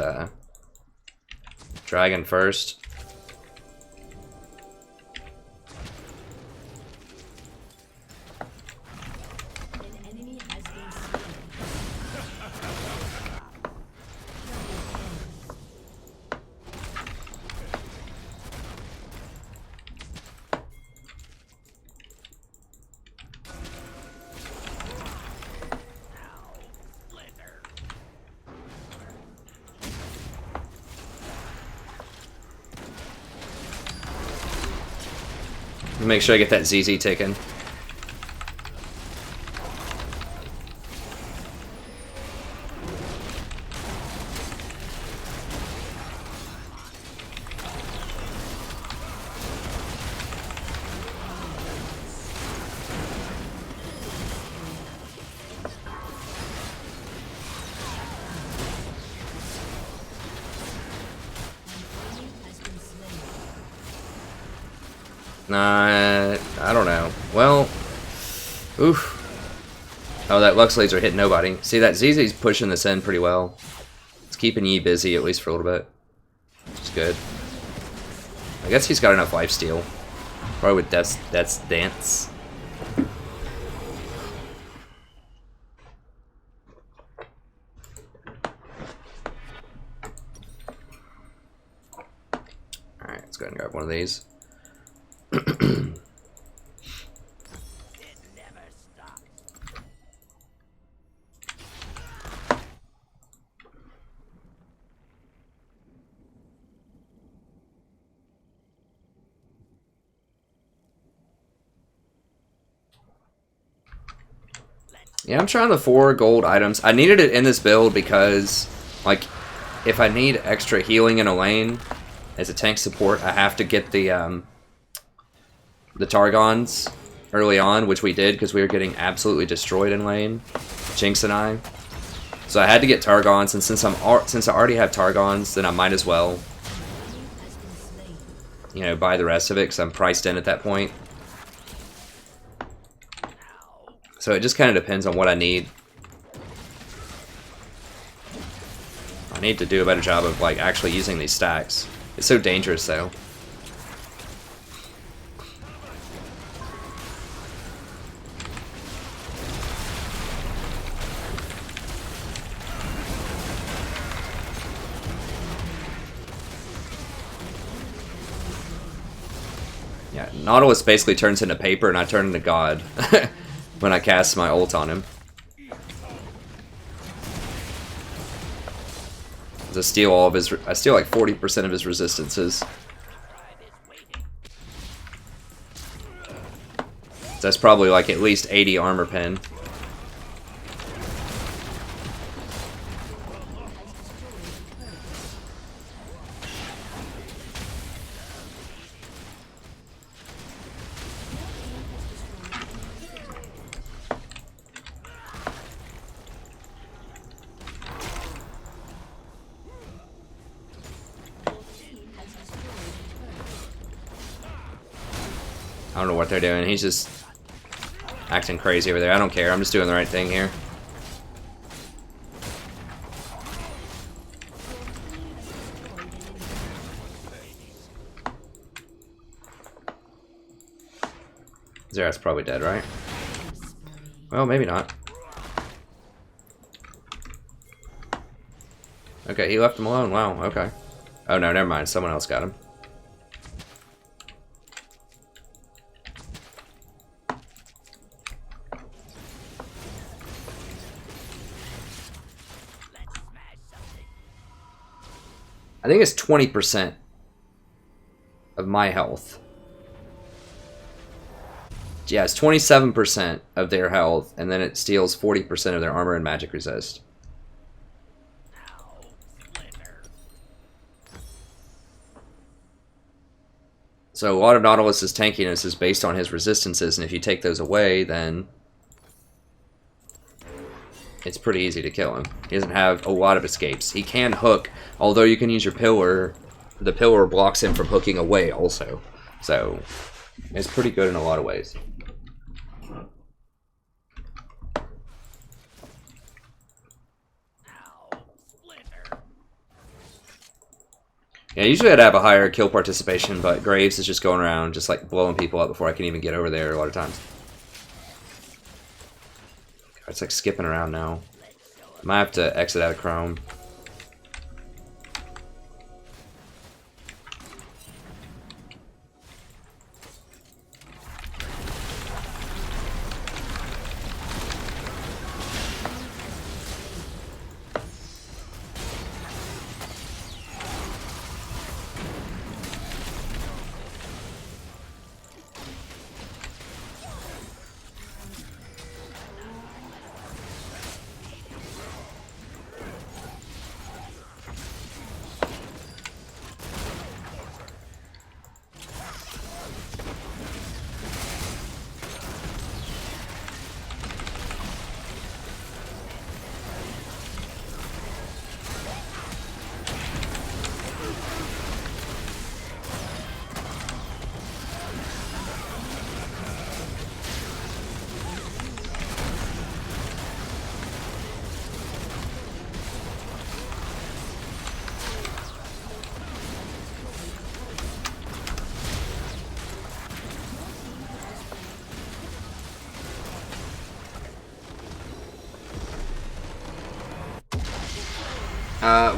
Dragon first. An enemy has been slain. Make sure I get that ZZ taken. I don't know. Well, oof. Oh, that Lux Laser hit nobody. See, that ZZ's pushing this in pretty well. It's keeping Yi busy, at least for a little bit. Which is good. I guess he's got enough lifesteal. Probably with Death's Dance. Alright, let's go ahead and grab one of these. Yeah, I'm trying the 4 gold items. I needed it in this build because, like, if I need extra healing in a lane as a tank support, I have to get the Targons early on, which we did because we were getting absolutely destroyed in lane, Jinx and I. So I had to get Targons, and since I already have Targons, then I might as well, you know, buy the rest of it because I'm priced in at that point. So it just kind of depends on what I need. I need to do a better job of like actually using these stacks. It's so dangerous though. Yeah, Nautilus basically turns into paper and I turn into God. When I cast my ult on him. I steal all of his. I steal like 40% of his resistances. That's probably like at least 80 armor pen. I don't know what they're doing. He's just acting crazy over there. I don't care. I'm just doing the right thing here. Zyra's probably dead, right? Well, maybe not. Okay, he left him alone. Wow, okay. Oh no, never mind. Someone else got him. I think it's 20% of my health. Yeah, it's 27% of their health, and then it steals 40% of their armor and magic resist. So a lot of Nautilus's tankiness is based on his resistances, and if you take those away, then it's pretty easy to kill him. He doesn't have a lot of escapes. He can hook, although you can use your pillar. The pillar blocks him from hooking away also. So it's pretty good in a lot of ways. Yeah, usually I'd have a higher kill participation, but Graves is just going around just like blowing people up before I can even get over there a lot of times. It's like skipping around now. I might have to exit out of Chrome.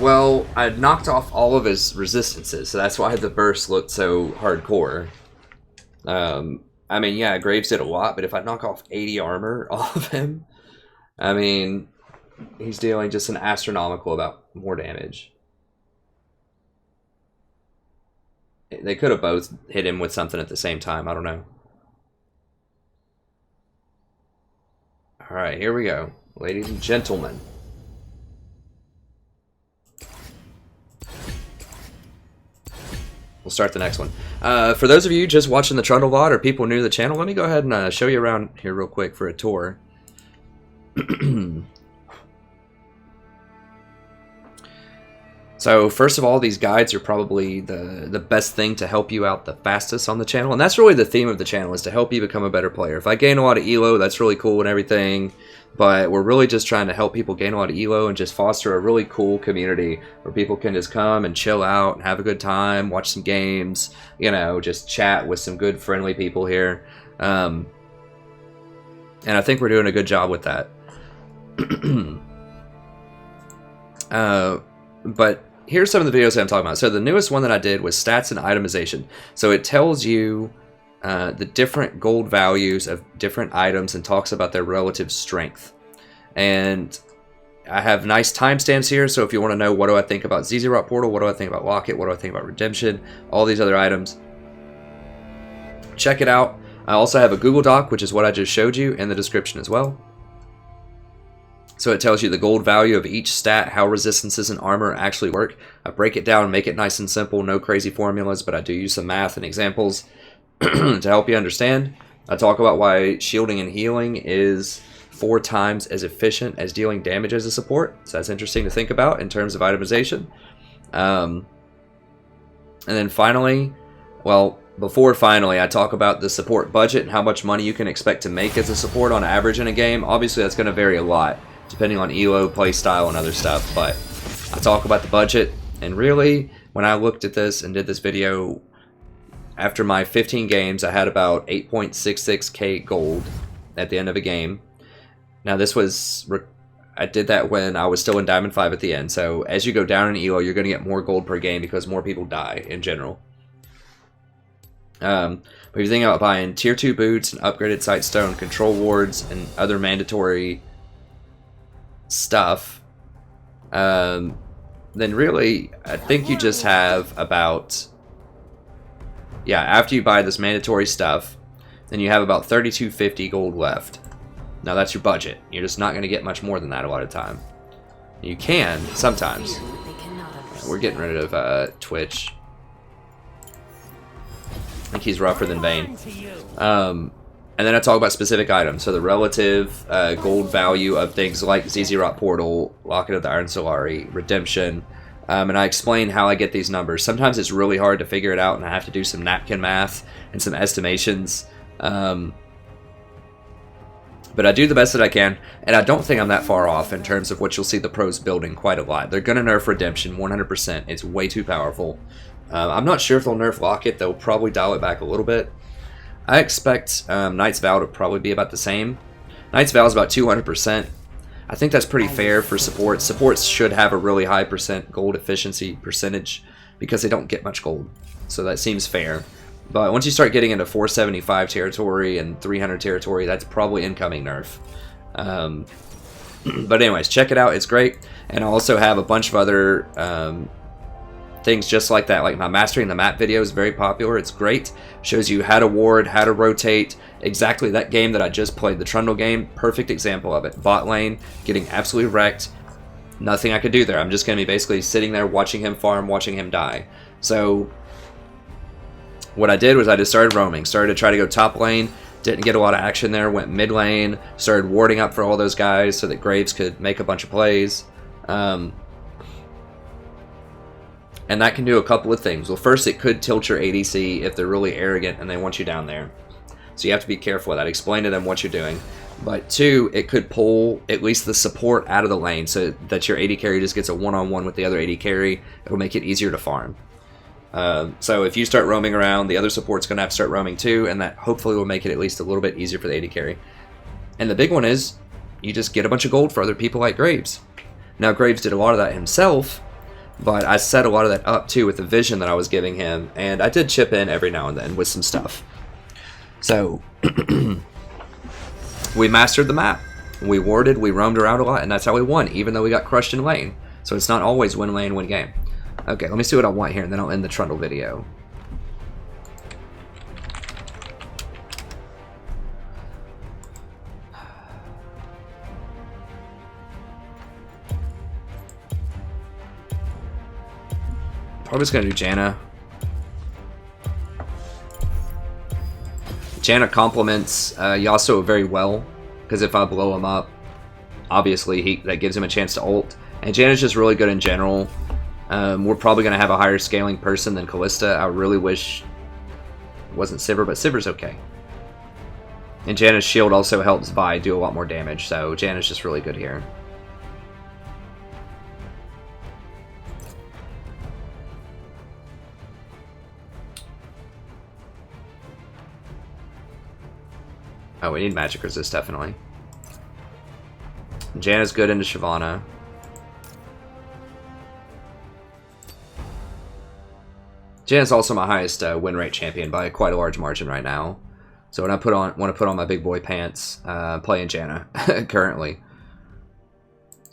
Well, I knocked off all of his resistances, so that's why the burst looked so hardcore. I mean, yeah, Graves did a lot, but if I knock off 80 armor off of him, I mean, he's dealing just an astronomical amount more damage. They could have both hit him with something at the same time, I don't know. Alright, here we go, ladies and gentlemen. We'll start the next one. For those of you just watching the Trundle VOD or people new to the channel, let me go ahead and show you around here real quick for a tour. So first of all, these guides are probably the best thing to help you out the fastest on the channel. And that's really the theme of the channel, is to help you become a better player. If I gain a lot of elo, that's really cool and everything. But we're really just trying to help people gain a lot of elo and just foster a really cool community where people can just come and chill out and have a good time, watch some games, you know, just chat with some good friendly people here. And I think we're doing a good job with that. But here's some of the videos that I'm talking about. So the newest one that I did was stats and itemization. So it tells you the different gold values of different items and talks about their relative strength. And I have nice timestamps here, so if you want to know what do I think about Zyra Portal, what do I think about Locket, what do I think about Redemption, all these other items, check it out. I also have a Google Doc, which is what I just showed you, in the description as well. So it tells you the gold value of each stat, how resistances and armor actually work. I break it down, make it nice and simple, no crazy formulas, but I do use some math and examples to help you understand. I talk about why shielding and healing is 4 times as efficient as dealing damage as a support. So that's interesting to think about in terms of itemization. And then finally, well, before finally, I talk about the support budget and how much money you can expect to make as a support on average in a game. Obviously, that's going to vary a lot depending on elo, playstyle, and other stuff. But I talk about the budget, and really, when I looked at this and did this video, after my 15 games, I had about 8.66k gold at the end of a game. Now this was, I did that when I was still in Diamond 5 at the end. So as you go down in elo, you're going to get more gold per game because more people die in general. But if you think about buying tier 2 boots and upgraded sightstone, control wards, and other mandatory stuff, then really, I think you just have about, yeah, after you buy this mandatory stuff, then you have about 3250 gold left. Now that's your budget. You're just not going to get much more than that a lot of time. You can, sometimes. We're getting rid of Twitch. I think he's rougher than Vayne. And then I talk about specific items. So the relative gold value of things like Zyra Portal, Locket of the Iron Solari, Redemption. And I explain how I get these numbers. Sometimes it's really hard to figure it out, and I have to do some napkin math and some estimations. But I do the best that I can, and I don't think I'm that far off in terms of what you'll see the pros building quite a lot. They're going to nerf Redemption 100%. It's way too powerful. I'm not sure if they'll nerf Locket. They'll probably dial it back a little bit. I expect Knight's Vow to probably be about the same. Knight's Vow is about 200%. I think that's pretty fair for supports. Supports should have a really high gold efficiency percentage because they don't get much gold. So that seems fair. But once you start getting into 475 territory and 300 territory, that's probably incoming nerf. But anyways, check it out. It's great. And I also have a bunch of other things just like that. Like my Mastering the Map video is very popular. It's great. Shows you how to ward, how to rotate. Exactly that game that I just played, the Trundle game. Perfect example of it. Bot lane, getting absolutely wrecked. Nothing I could do there. I'm just going to be basically sitting there watching him farm, watching him die. So what I did was I just started roaming. Started to try to go top lane. Didn't get a lot of action there. Went mid lane. Started warding up for all those guys so that Graves could make a bunch of plays. And that can do a couple of things. Well, first, it could tilt your ADC if they're really arrogant and they want you down there. So you have to be careful with that. Explain to them what you're doing. But 2, it could pull at least the support out of the lane so that your AD carry just gets a one-on-one with the other AD carry. It'll make it easier to farm. So if you start roaming around, the other support's going to have to start roaming too, and that hopefully will make it at least a little bit easier for the AD carry. And the big one is, you just get a bunch of gold for other people like Graves. Now, Graves did a lot of that himself, but I set a lot of that up too with the vision that I was giving him, and I did chip in every now and then with some stuff. So, we mastered the map. We warded, we roamed around a lot, and that's how we won, even though we got crushed in lane. So it's not always win lane, win game. Okay, let me see what I want here, and then I'll end the Trundle video. Probably just going to do Janna. Janna complements Yasuo very well, because if I blow him up, obviously that gives him a chance to ult. And Janna's just really good in general. We're probably going to have a higher scaling person than Callista. I really wish it wasn't Sivir, but Sivir's okay. And Janna's shield also helps Vi do a lot more damage, so Janna's just really good here. Oh, we need magic resist, definitely. Janna's good into Shyvana. Janna's also my highest win rate champion by quite a large margin right now. So when I want to put on my big boy pants, playing Janna currently.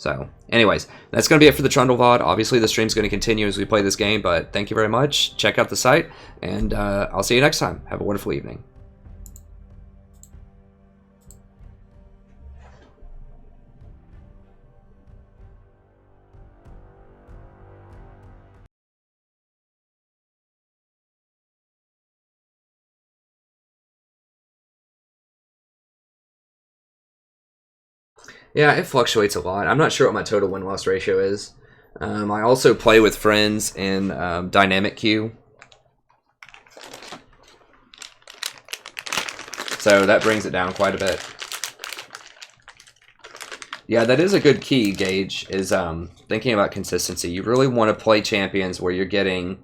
So, anyways, that's going to be it for the Trundle VOD. Obviously, the stream's going to continue as we play this game, but thank you very much. Check out the site, and I'll see you next time. Have a wonderful evening. Yeah, it fluctuates a lot. I'm not sure what my total win-loss ratio is. I also play with friends in dynamic queue. So that brings it down quite a bit. Yeah, that is a good key, Gage, is thinking about consistency. You really want to play champions where you're getting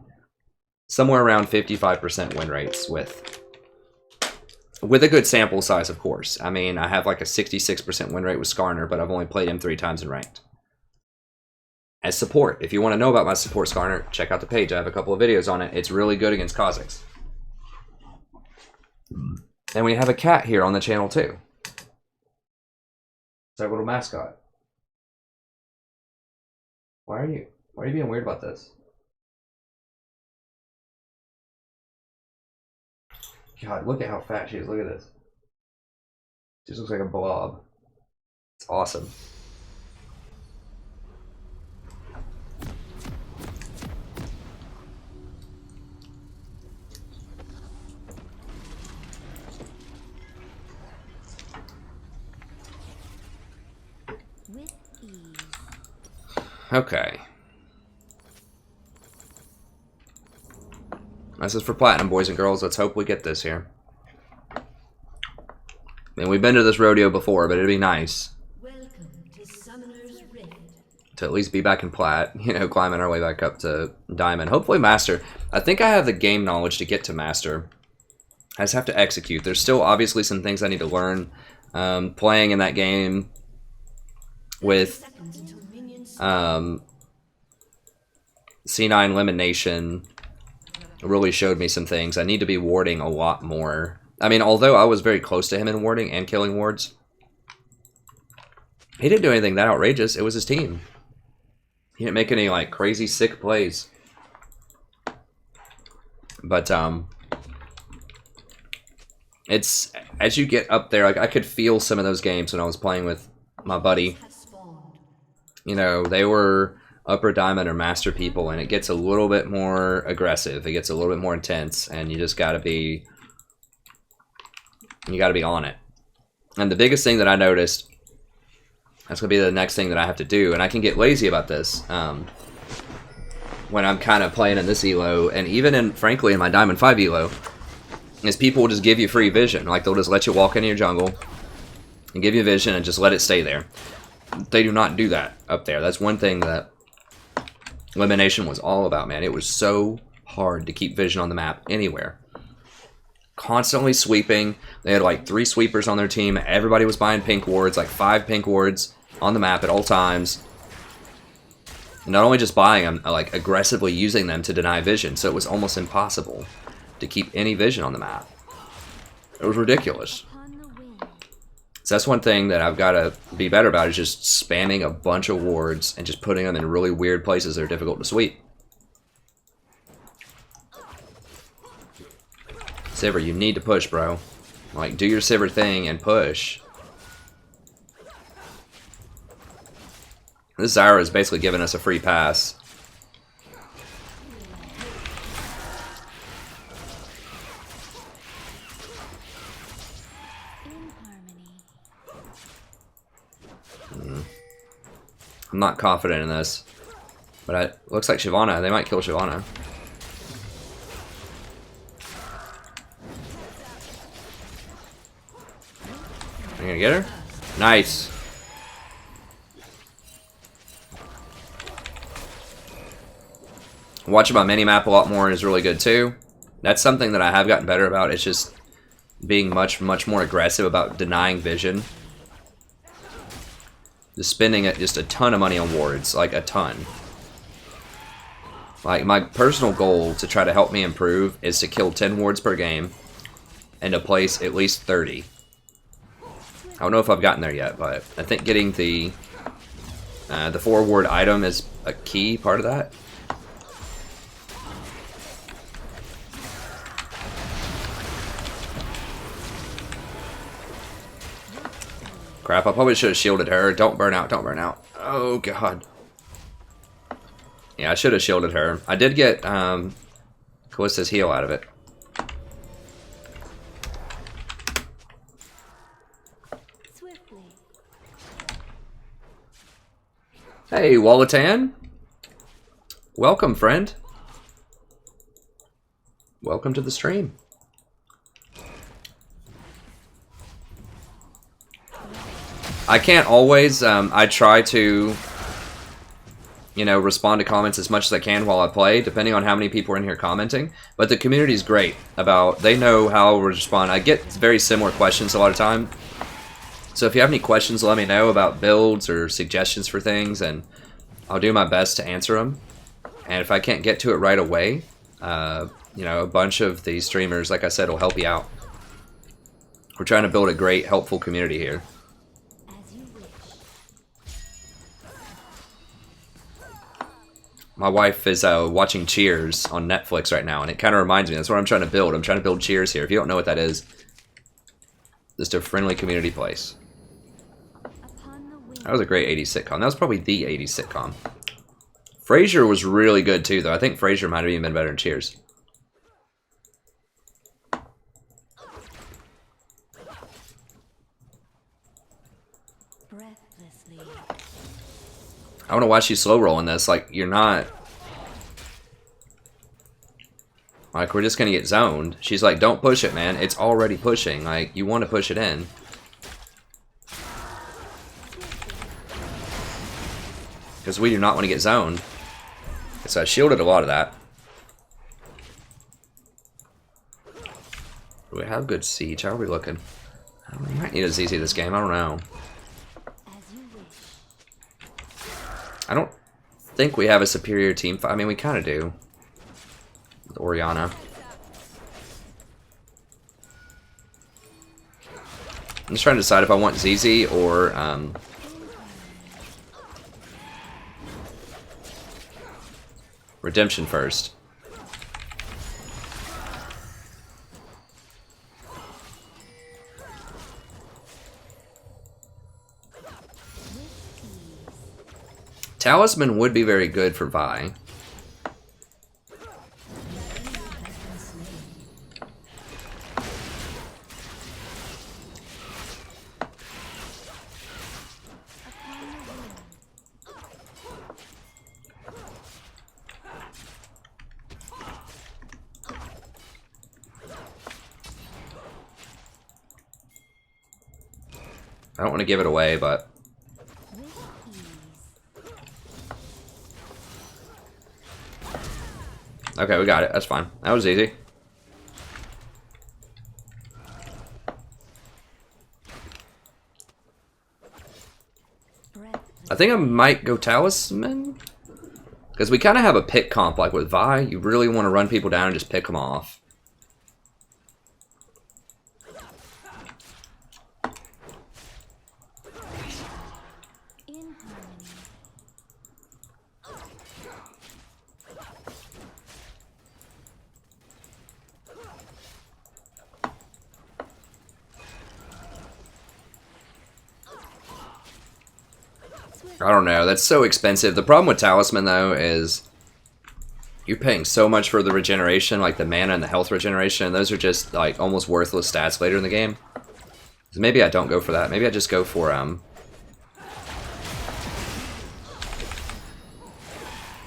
somewhere around 55% win rates with a good sample size, of course. I mean, I have like a 66% win rate with Skarner, but I've only played him 3 times in ranked. As support, if you want to know about my support Skarner, check out the page. I have a couple of videos on it. It's really good against Kha'Zix. And we have a cat here on the channel too. It's our little mascot. Why are you being weird about this? God, look at how fat she is. Look at this. She just looks like a blob. It's awesome. With ease. Okay. This is for platinum, boys and girls. Let's hope we get this here. I mean, we've been to this rodeo before, but it'd be nice Welcome to Summoner's Rift. to at least be back in plat. You know, climbing our way back up to diamond. Hopefully master. I think I have the game knowledge to get to master. I just have to execute. There's still obviously some things I need to learn. Playing in that game with C9 elimination really showed me some things. I need to be warding a lot more. I mean, although I was very close to him in warding and killing wards, he didn't do anything that outrageous. It was his team. He didn't make any like crazy sick plays. But it's as you get up there, like I could feel some of those games when I was playing with my buddy. You know, they were upper diamond or master people, and it gets a little bit more aggressive. It gets a little bit more intense, and you just gotta be on it. And the biggest thing that I noticed, that's gonna be the next thing that I have to do, and I can get lazy about this when I'm kind of playing in this elo, and even in, frankly, in my Diamond 5 elo, is people will just give you free vision. Like, they'll just let you walk into your jungle and give you vision and just let it stay there. They do not do that up there. That's one thing that elimination was all about, man. It was so hard to keep vision on the map anywhere. Constantly sweeping. They had like 3 sweepers on their team. Everybody was buying pink wards, like 5 pink wards on the map at all times. Not only just buying them, like aggressively using them to deny vision. So it was almost impossible to keep any vision on the map. It was ridiculous. So that's one thing that I've got to be better about, is just spamming a bunch of wards and just putting them in really weird places that are difficult to sweep. Sivir, you need to push, bro. Like, do your Sivir thing and push. This Zyra is basically giving us a free pass. I'm not confident in this, but it looks like Shyvana. They might kill Shyvana. Are you gonna get her? Nice. Watching my mini-map a lot more is really good too. That's something that I have gotten better about. It's just being much more aggressive about denying vision. Just spending just a ton of money on wards, like a ton. Like, my personal goal to try to help me improve is to kill 10 wards per game and to place at least 30. I don't know if I've gotten there yet, but I think getting the The forward item is a key part of that. Crap, I probably should have shielded her. Don't burn out, don't burn out. Oh, God. Yeah, I should have shielded her. I did get Callista's heal out of it. Swiftly. Hey, Wallatan. Welcome, friend. Welcome to the stream. I can't always, I try to, you know, respond to comments as much as I can while I play, depending on how many people are in here commenting. But the community is great about, they know how to respond. I get very similar questions a lot of time. So if you have any questions, let me know about builds or suggestions for things, and I'll do my best to answer them. And if I can't get to it right away, you know, a bunch of these streamers, like I said, will help you out. We're trying to build a great, helpful community here. My wife is watching Cheers on Netflix right now, and it kind of reminds me, that's what I'm trying to build. I'm trying to build Cheers here. If you don't know what that is, just a friendly community place. That was a great 80s sitcom. That was probably the 80s sitcom. Frasier was really good too, though. I think Frasier might have even been better than Cheers. I want to watch you slow rolling this. Like, you're not... Like, we're just going to get zoned. She's like, don't push it, man. It's already pushing. Like, you want to push it in. Because we do not want to get zoned. So I shielded a lot of that. Do we have good siege? How are we looking? We might need a ZZ this game. I don't know. I don't think we have a superior team fight. I mean, we kind of do. With Orianna. I'm just trying to decide if I want ZZ or Redemption first. Talisman would be very good for Vi. I don't want to give it away, but... Okay, we got it. That's fine. That was easy. I think I might go Talisman. Because we kind of have a pick comp, like with Vi. You really want to run people down and just pick them off. I don't know, that's so expensive. The problem with Talisman, though, is you're paying so much for the regeneration, like the mana and the health regeneration, and those are just, like, almost worthless stats later in the game. So maybe I don't go for that. Maybe I just go for,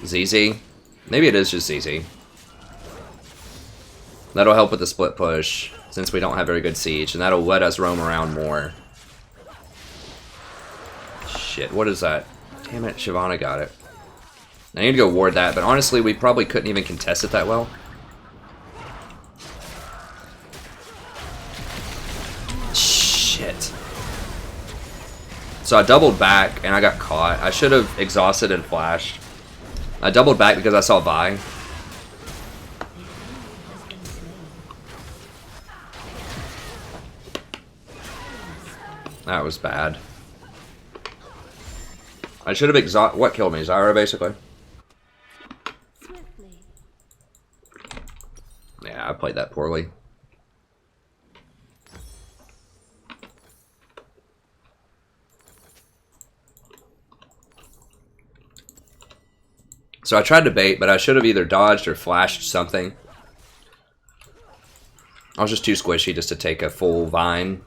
ZZ. Maybe it is just ZZ. That'll help with the split push, since we don't have very good siege, and that'll let us roam around more. Shit, what is that? Damn it, Shyvana got it. I need to go ward that, but honestly, we probably couldn't even contest it that well. Shit. So I doubled back, and I got caught. I should have exhausted and flashed. I doubled back because I saw Vi. That was bad. I should have exhausted. What killed me? Zyra, basically. Swiftly. Yeah, I played that poorly. So I tried to bait, but I should have either dodged or flashed something. I was just too squishy just to take a full vine.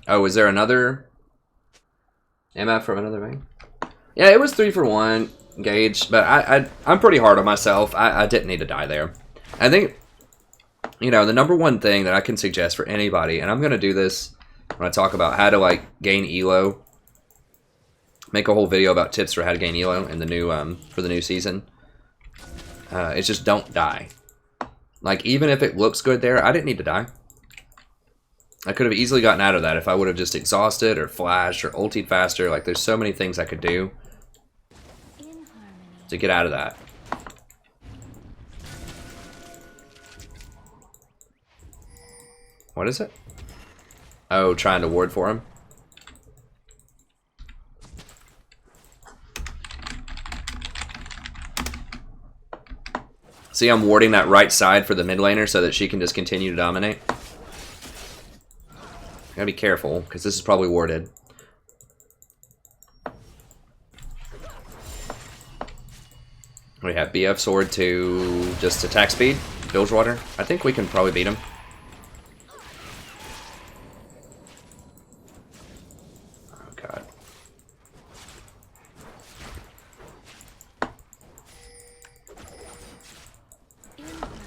Oh, is there another MF from another vein? Yeah, it was 3 for 1 gauge, but I'm pretty hard on myself. I didn't need to die there. I think, you know, the number one thing that I can suggest for anybody, and I'm going to do this when I talk about how to, like, gain elo. Make a whole video about tips for how to gain elo in the new, for the new season. It's just don't die. Like, even if it looks good there, I didn't need to die. I could have easily gotten out of that if I would have just exhausted or flashed or ultied faster. Like, there's so many things I could do to get out of that. What is it? Oh, trying to ward for him. See, I'm warding that right side for the mid laner so that she can just continue to dominate. Gotta be careful, because this is probably warded. We have BF sword to just attack speed, Bilgewater. I think we can probably beat him. Oh god.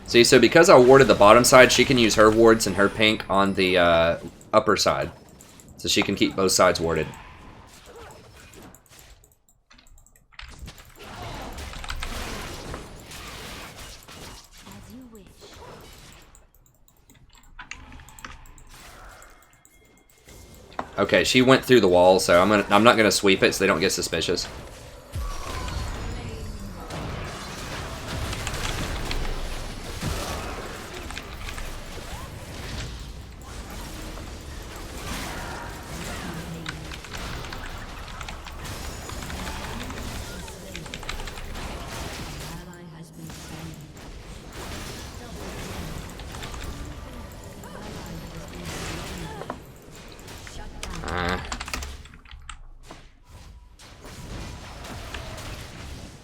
See, so because I warded the bottom side, she can use her wards and her pink on the upper side. So she can keep both sides warded. As you wish. Okay, she went through the wall, so I'm not gonna sweep it so they don't get suspicious.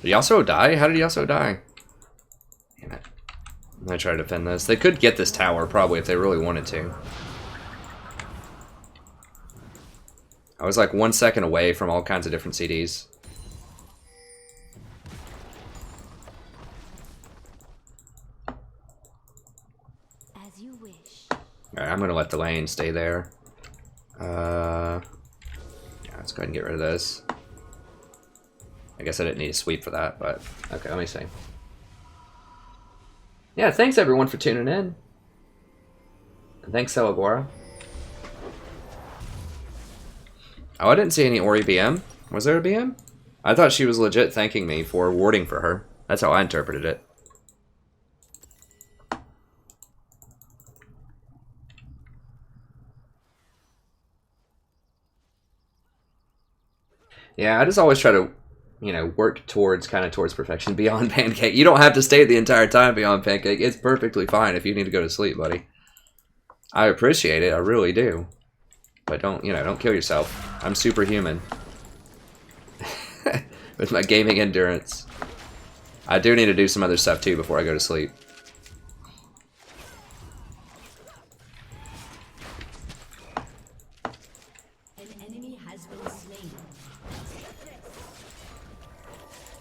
Did Yasuo die? How did Yasuo die? Damn it. I'm gonna try to defend this. They could get this tower, probably, if they really wanted to. I was like 1 second away from all kinds of different CDs. As you wish. Alright, I'm gonna let the lane stay there. Yeah, let's go ahead and get rid of this. I guess I didn't need a sweep for that, but okay, let me see. Yeah, thanks everyone for tuning in. And thanks, Celagora. Oh, I didn't see any Ori BM. Was there a BM? I thought she was legit thanking me for warding for her. That's how I interpreted it. Yeah, I just always try to, you know, work towards, kind of towards perfection beyond Pancake. You don't have to stay the entire time beyond Pancake. It's perfectly fine if you need to go to sleep, buddy. I appreciate it, I really do. But don't, you know, don't kill yourself. I'm superhuman. With my gaming endurance. I do need to do some other stuff too before I go to sleep. An enemy has been slain.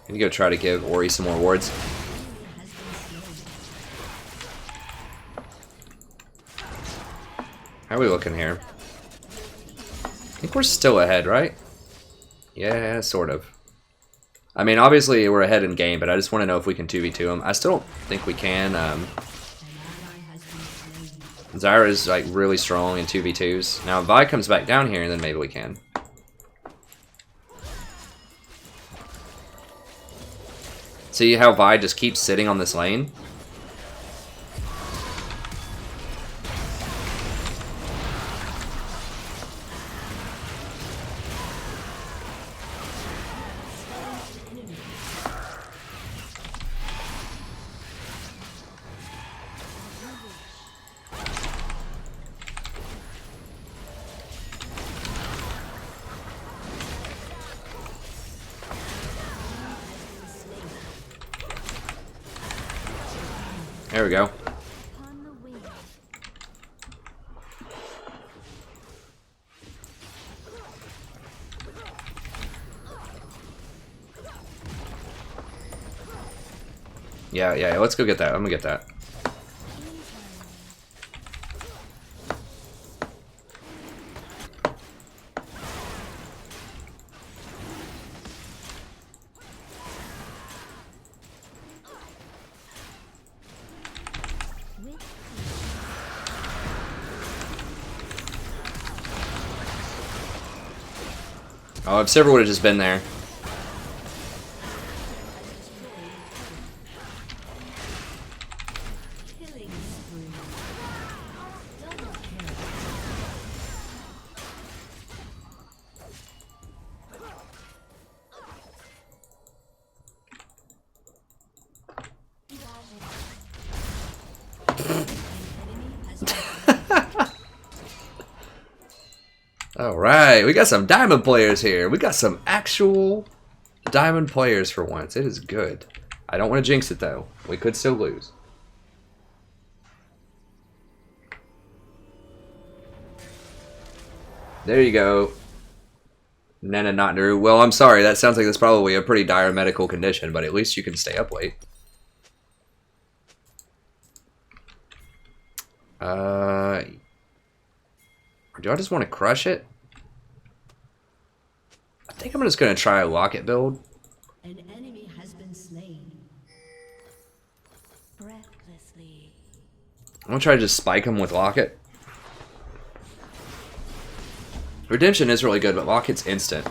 I'm gonna go try to give Ori some more wards. How are we looking here? I think we're still ahead, right? Yeah, sort of. I mean, obviously we're ahead in game, but I just want to know if we can 2v2 them. I still don't think we can. Zyra is like really strong in 2v2s. Now if Vi comes back down here, then maybe we can. See how Vi just keeps sitting on this lane? There we go. Upon the wing. Yeah, let's go get that. I'm gonna get that. Oh, if Silver would have just been there. Killing spree. Double kill. Alright, we got some diamond players here. We got some actual diamond players for once. It is good. I don't want to jinx it though. We could still lose. There you go. Nana not Naru. Well, I'm sorry. That sounds like that's probably a pretty dire medical condition, but at least you can stay up late. Do I just want to crush it? I think I'm just going to try a locket build. An enemy has been slain. Breathlessly. I'm going to try to just spike him with locket. Redemption is really good, but locket's instant.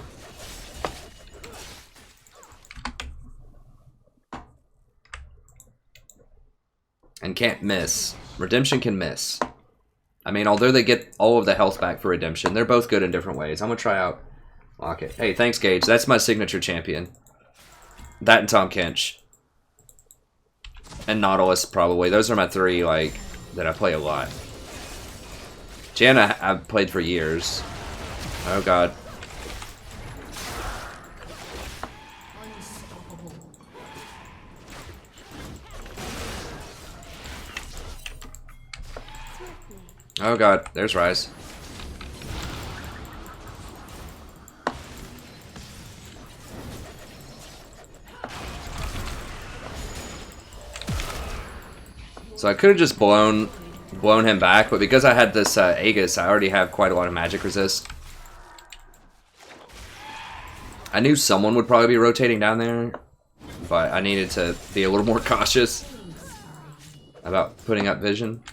And can't miss. Redemption can miss. I mean, although they get all of the health back for Redemption, they're both good in different ways. I'm going to try out Locket. Hey, thanks, Gage. That's my signature champion. That and Tahm Kench. And Nautilus, probably. Those are my three, like, that I play a lot. Janna, I've played for years. Oh, God. Oh god, there's Rise. So I could have just blown him back, but because I had this Aegis, I already have quite a lot of magic resist. I knew someone would probably be rotating down there, but I needed to be a little more cautious about putting up vision.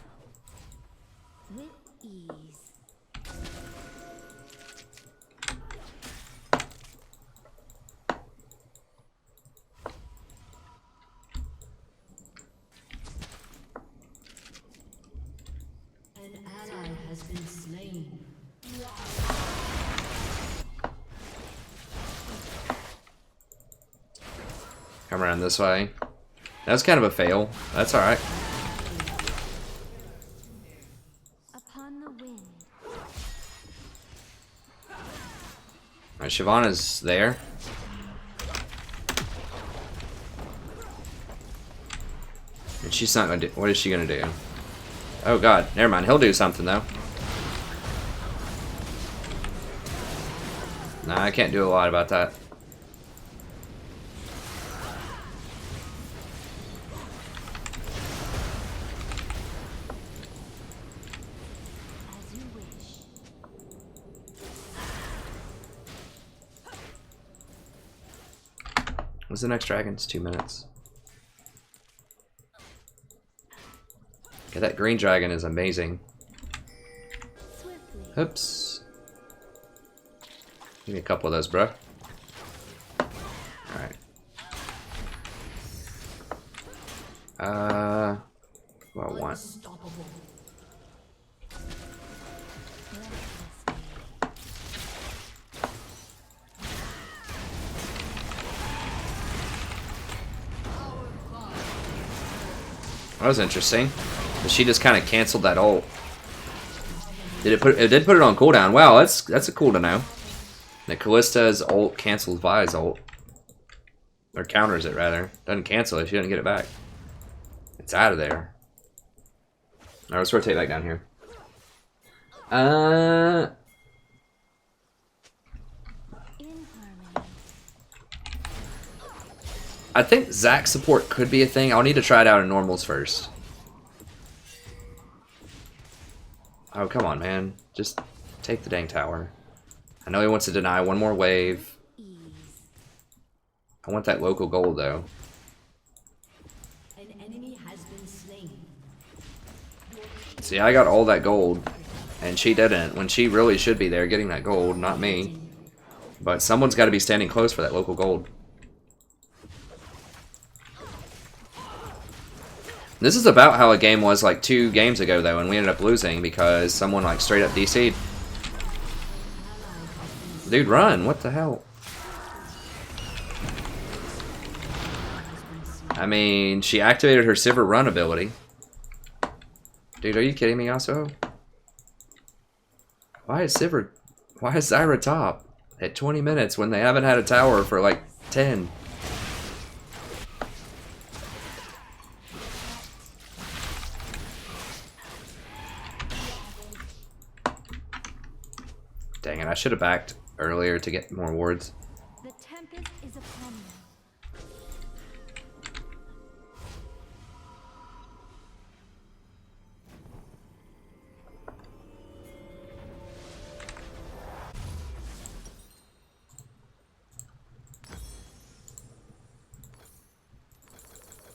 Come around this way. That was kind of a fail. That's alright. Upon the wind. Alright, Shyvana's there. And she's not gonna do. What is she gonna do? Oh god, never mind. He'll do something though. Nah, I can't do a lot about that. What's the next dragon? It's 2 minutes. Okay, that green dragon is amazing. Swiftly. Oops. Give me a couple of those, bro. Alright. What I want. That was interesting. But she just kind of canceled that ult. It did put it on cooldown. Wow, that's a cool to know. That Callista's ult cancels Vi's ult. Or counters it rather. Doesn't cancel it, she doesn't get it back. It's out of there. Alright, let's rotate back down here. In harmony. I think Zac support could be a thing. I'll need to try it out in normals first. Oh, come on, man. Just take the dang tower. I know he wants to deny one more wave. Ease. I want that local gold, though. An enemy has been slain. See, I got all that gold, and she didn't, when she really should be there getting that gold, not me. But someone's got to be standing close for that local gold. This is about how a game was like 2 games ago, though, and we ended up losing because someone like straight up DC'd. Dude, run! What the hell? I mean, she activated her Sivir run ability. Dude, are you kidding me, Yasuo? Why is Zyra top at 20 minutes when they haven't had a tower for like 10? Dang it, I should have backed earlier to get more wards. The tempest is upon them.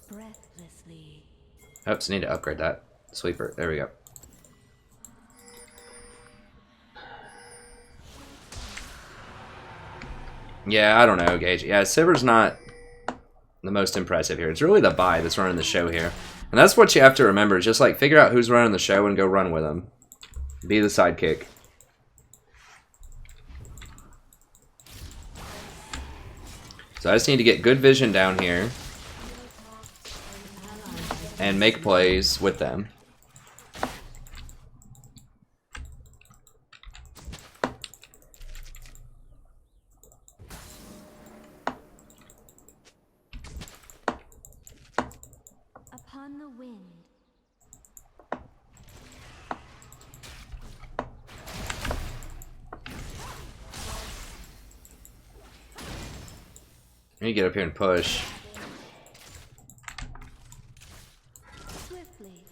Breathlessly. Oops, need to upgrade that. Sweeper, there we go. Yeah, I don't know, Gage. Yeah, Sivir's not the most impressive here. It's really the buy that's running the show here. And that's what you have to remember. Just, like, figure out who's running the show and go run with them. Be the sidekick. So I just need to get good vision down here. And make plays with them. Upon the wind. I need to get up here and push. Swiftly.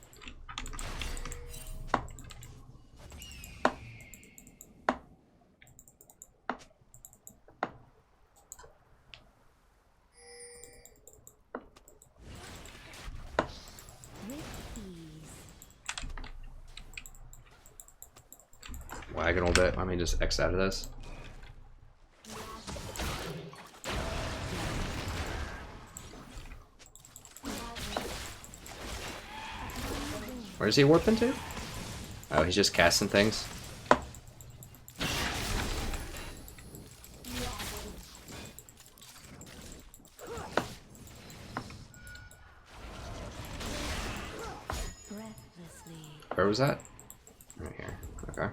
With ease. Wagon a little bit. Let me just X out of this. Where's he warping to? Oh, he's just casting things. Breathlessly. Where was that? Right here. Okay.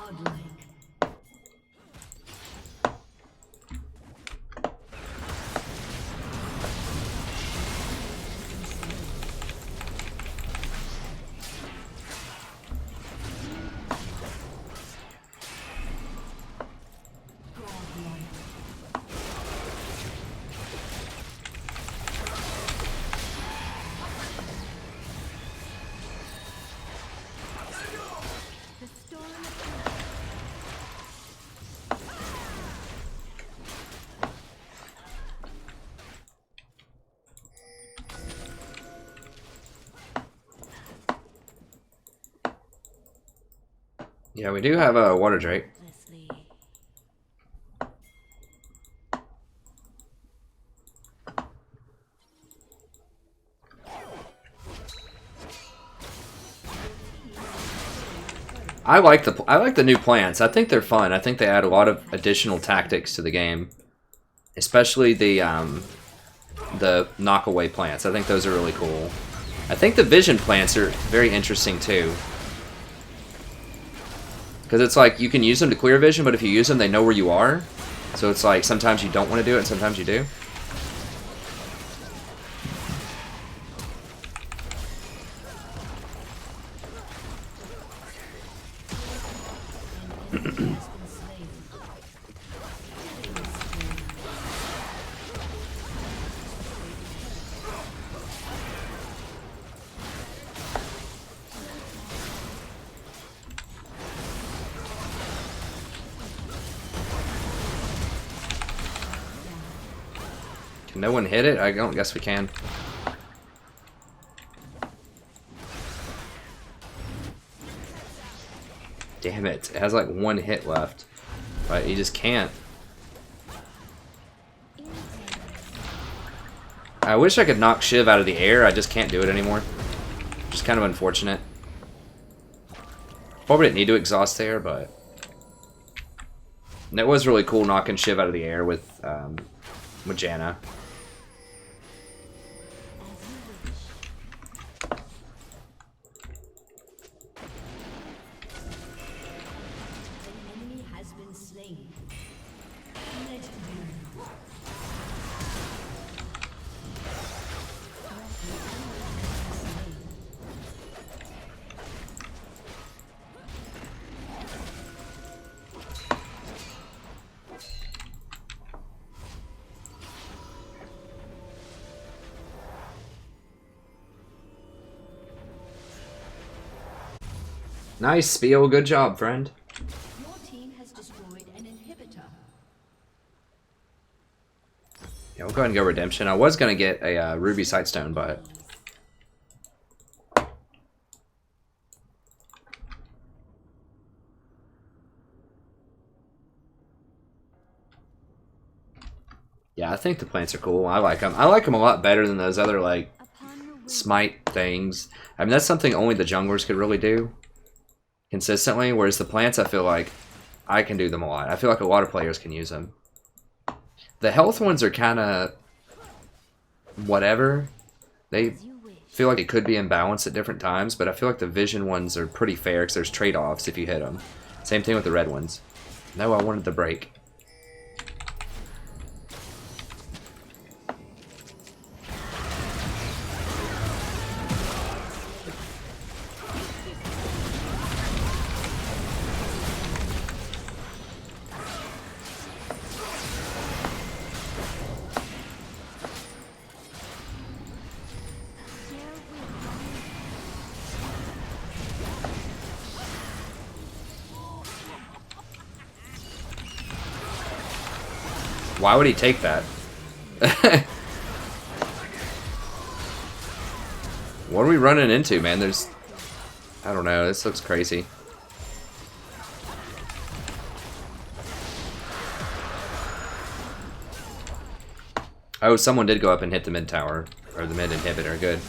Godlike. The storm approaches. Yeah, we do have a water drake. Breathlessly. I like the new plants. I think they're fun. I think they add a lot of additional tactics to the game, especially the knockaway plants. I think those are really cool. I think the vision plants are very interesting too. Because it's like, you can use them to clear vision, but if you use them, they know where you are. So it's like, sometimes you don't want to do it, and sometimes you do. Can no one hit it? I don't guess we can. Damn it. It has like one hit left. But you just can't. I wish I could knock Shiv out of the air. I just can't do it anymore. Just kind of unfortunate. Probably didn't need to exhaust there, but... And it was really cool knocking Shiv out of the air with Janna. Nice, Spiel. Good job, friend. Your team has destroyed an inhibitor. Yeah, we'll go ahead and go Redemption. I was going to get a Ruby Sightstone, but... Yeah, I think the plants are cool. I like them. I like them a lot better than those other, like, smite things. I mean, that's something only the junglers could really do consistently, whereas the plants, I feel like I can do them a lot. I feel like a lot of players can use them. The health ones are kind of whatever. They feel like it could be imbalanced at different times, but I feel like the vision ones are pretty fair because there's trade-offs if you hit them. Same thing with the red ones. No, I wanted the break. Why would he take that? What are we running into, man? There's... I don't know. This looks crazy. Oh, someone did go up and hit the mid tower. Or the mid inhibitor. Good.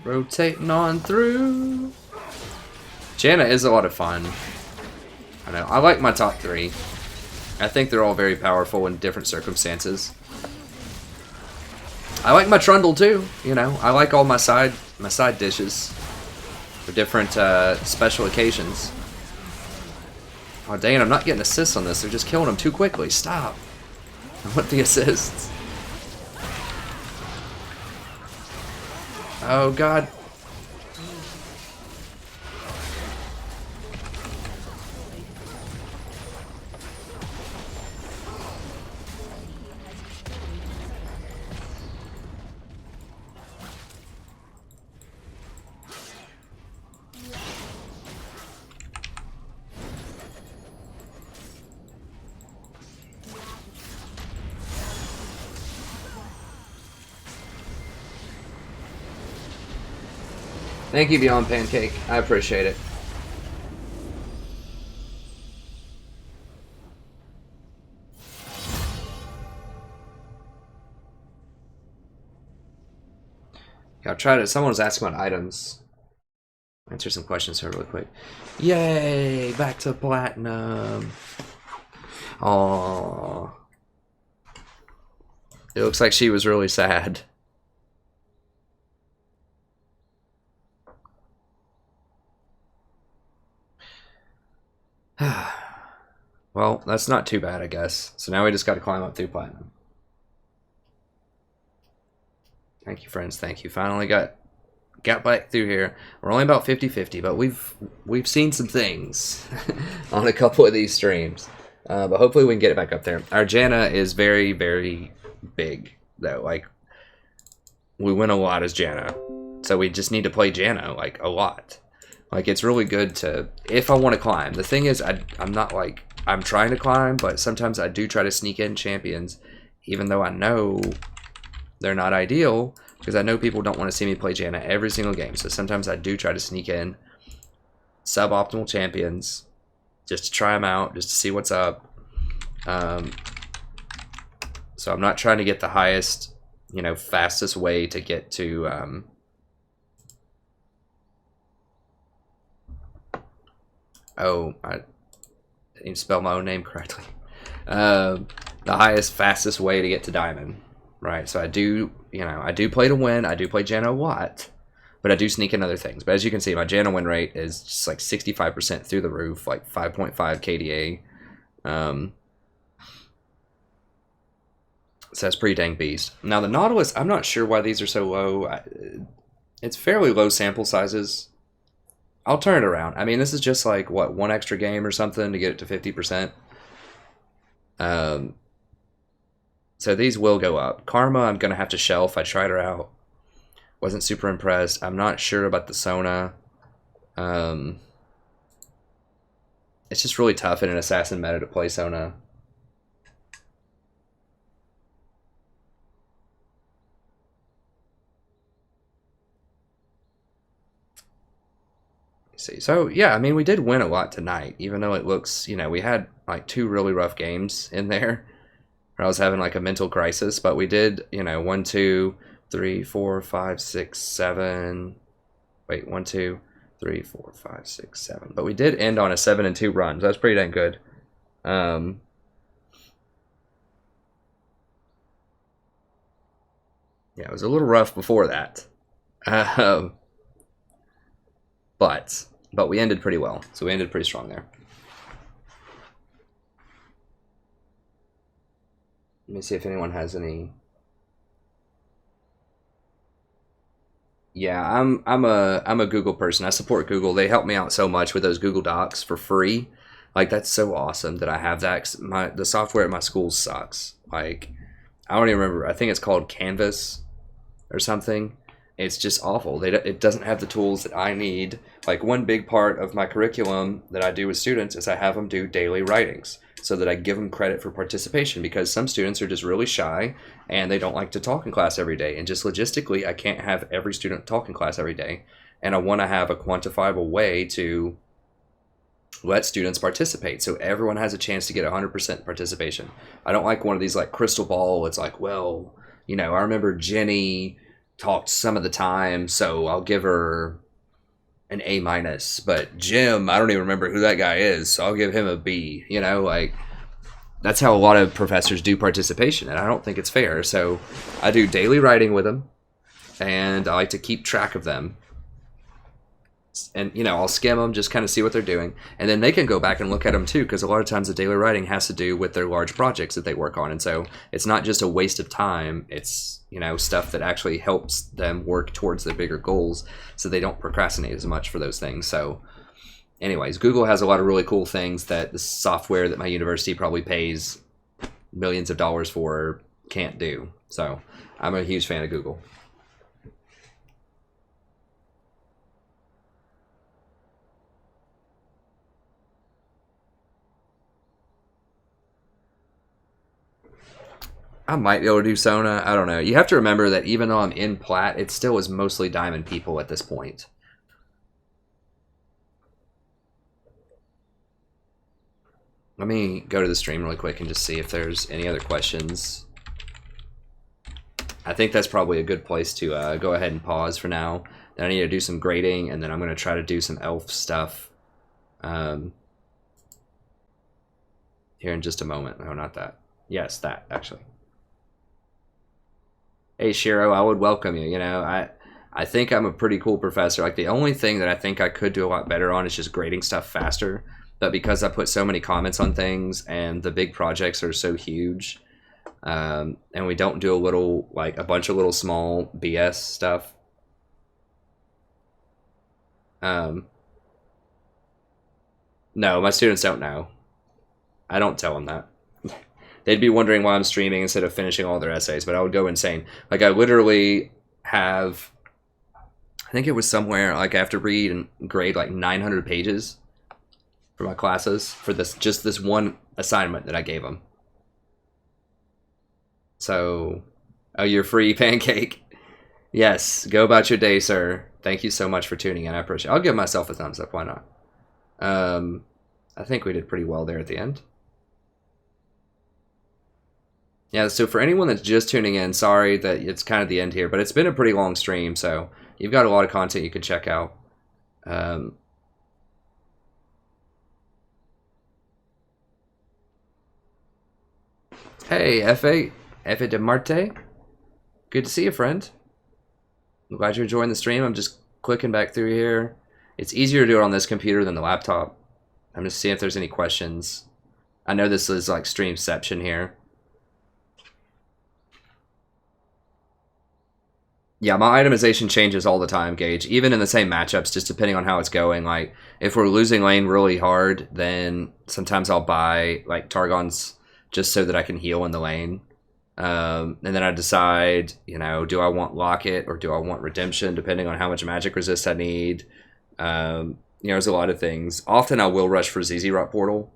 Rotating on through. Janna is a lot of fun. I know. I like my top three. I think they're all very powerful in different circumstances. I like my Trundle too. You know, I like all my side dishes for different special occasions. Oh dang it! I'm not getting assists on this. They're just killing them too quickly. Stop. I want the assists. Oh god. Thank you, Beyond Pancake. I appreciate it. Yeah, I'll try to. Someone was asking about items. Answer some questions here really quick. Yay! Back to platinum. Aww. It looks like she was really sad. Well, that's not too bad, I guess. So now we just got to climb up through platinum. Thank you, friends. Thank you. Finally got back through here. We're only about 50-50, but we've seen some things on a couple of these streams. But hopefully we can get it back up there. Our Janna is very, very big, though. Like, we win a lot as Janna. So we just need to play Janna, like, a lot. Like, it's really good to, if I want to climb. The thing is, I'm not like, I'm trying to climb, but sometimes I do try to sneak in champions, even though I know they're not ideal, because I know people don't want to see me play Janna every single game. So sometimes I do try to sneak in suboptimal champions, just to try them out, just to see what's up. So I'm not trying to get the highest, you know, fastest way to get to, I didn't spell my own name correctly. The highest, fastest way to get to diamond, right? So I do, you know, I do play to win. I do play Janna a lot, but I do sneak in other things. But as you can see, my Janna win rate is just like 65% through the roof, like 5.5 KDA. So that's pretty dang beast. Now the Nautilus, I'm not sure why these are so low. It's fairly low sample sizes. I'll turn it around. I mean, this is just like, what, one extra game or something to get it to 50%. So these will go up. Karma, I'm going to have to shelf. I tried her out. Wasn't super impressed. I'm not sure about the Sona. It's just really tough in an assassin meta to play Sona. See, so yeah, I mean, we did win a lot tonight, even though it looks, you know, we had like 2 really rough games in there where I was having like a mental crisis, but we did, you know, 1, 2, 3, 4, 5, 6, 7. Wait, 1, 2, 3, 4, 5, 6, 7. But we did end on a 7-2 run, so that's pretty dang good. Yeah, it was a little rough before that. But we ended pretty well, so we ended pretty strong there. Let me see if anyone has any. Yeah, I'm a Google person. I support Google. They help me out so much with those Google Docs for free. Like, that's so awesome that I have that. 'Cause the software at my school sucks. Like, I don't even remember. I think it's called Canvas or something. It's just awful. It doesn't have the tools that I need. Like, one big part of my curriculum that I do with students is I have them do daily writings so that I give them credit for participation, because some students are just really shy and they don't like to talk in class every day. And just logistically, I can't have every student talk in class every day. And I want to have a quantifiable way to let students participate so everyone has a chance to get 100% participation. I don't like one of these like crystal ball. It's like, well, you know, I remember Jenny talked some of the time, so I'll give her an A-, but Jim, I don't even remember who that guy is, so I'll give him a B. You know, like, that's how a lot of professors do participation, and I don't think it's fair. So I do daily writing with them, and I like to keep track of them. And, you know, I'll skim them, just kind of see what they're doing. And then they can go back and look at them too, because a lot of times the daily writing has to do with their large projects that they work on. And so it's not just a waste of time. It's, you know, stuff that actually helps them work towards their bigger goals so they don't procrastinate as much for those things. So anyways, Google has a lot of really cool things that the software that my university probably pays millions of dollars for can't do. So I'm a huge fan of Google. I might be able to do Sona. I don't know. You have to remember that even though I'm in Plat, it still is mostly Diamond people at this point. Let me go to the stream really quick and just see if there's any other questions. I think that's probably a good place to go ahead and pause for now. Then I need to do some grading, and then I'm going to try to do some elf stuff here in just a moment. No, not that. Yes, that, actually. Hey, Shiro, I would welcome you. You know, I think I'm a pretty cool professor. Like, the only thing that I think I could do a lot better on is just grading stuff faster. But because I put so many comments on things, and the big projects are so huge, and we don't do a bunch of little small BS stuff. No, my students don't know. I don't tell them that. They'd be wondering why I'm streaming instead of finishing all their essays, but I would go insane. Like, I literally have, I think it was somewhere, like, I have to read and grade like 900 pages for my classes for just this one assignment that I gave them. So, oh, you're free, Pancake. Yes, go about your day, sir. Thank you so much for tuning in. I appreciate it. I'll give myself a thumbs up. Why not? I think we did pretty well there at the end. Yeah, so for anyone that's just tuning in, sorry that it's kind of the end here, but it's been a pretty long stream, so you've got a lot of content you can check out. Hey, F8 de Marte. Good to see you, friend. I'm glad you're enjoying the stream. I'm just clicking back through here. It's easier to do it on this computer than the laptop. I'm just seeing if there's any questions. I know this is like streamception here. Yeah, my itemization changes all the time, Gage. Even in the same matchups, just depending on how it's going. Like, if we're losing lane really hard, then sometimes I'll buy, like, Targons just so that I can heal in the lane. And then I decide, you know, do I want Locket or do I want Redemption, depending on how much magic resist I need. You know, there's a lot of things. Often I will rush for ZZ Rot Portal.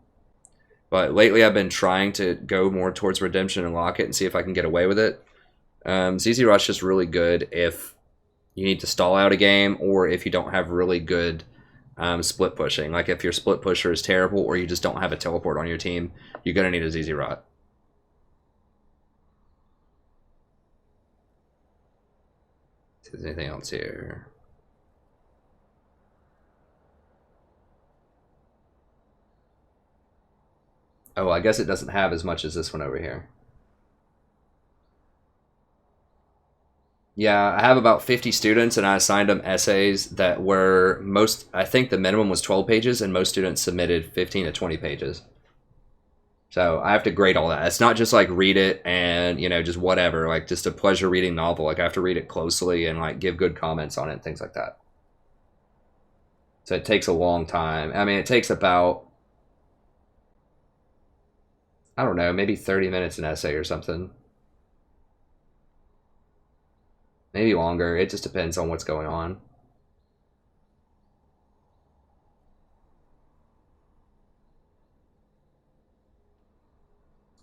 But lately I've been trying to go more towards Redemption and Locket and see if I can get away with it. ZZ Rot's just really good if you need to stall out a game or if you don't have really good split pushing. Like if your split pusher is terrible or you just don't have a teleport on your team, you're going to need a ZZ Rot. See if there's anything else here. Oh, I guess it doesn't have as much as this one over here. Yeah, I have about 50 students, and I assigned them essays that were I think the minimum was 12 pages, and most students submitted 15 to 20 pages. So I have to grade all that. It's not just like read it and, you know, just whatever, like just a pleasure reading novel. Like I have to read it closely and like give good comments on it and things like that. So it takes a long time. I mean, it takes about, I don't know, maybe 30 minutes an essay or something. Maybe longer. It just depends on what's going on.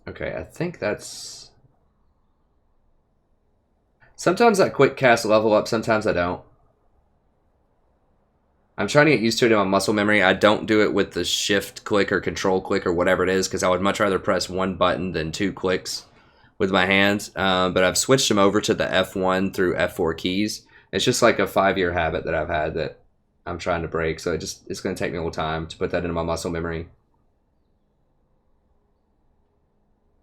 Okay, I think that's... Sometimes I quick cast level up, sometimes I don't. I'm trying to get used to it in my muscle memory. I don't do it with the shift click or control click or whatever it is, because I would much rather press one button than 2 clicks with my hands. But I've switched them over to the F1 through F4 keys. It's just like a 5-year habit that I've had that I'm trying to break. So it's going to take me a little time to put that into my muscle memory.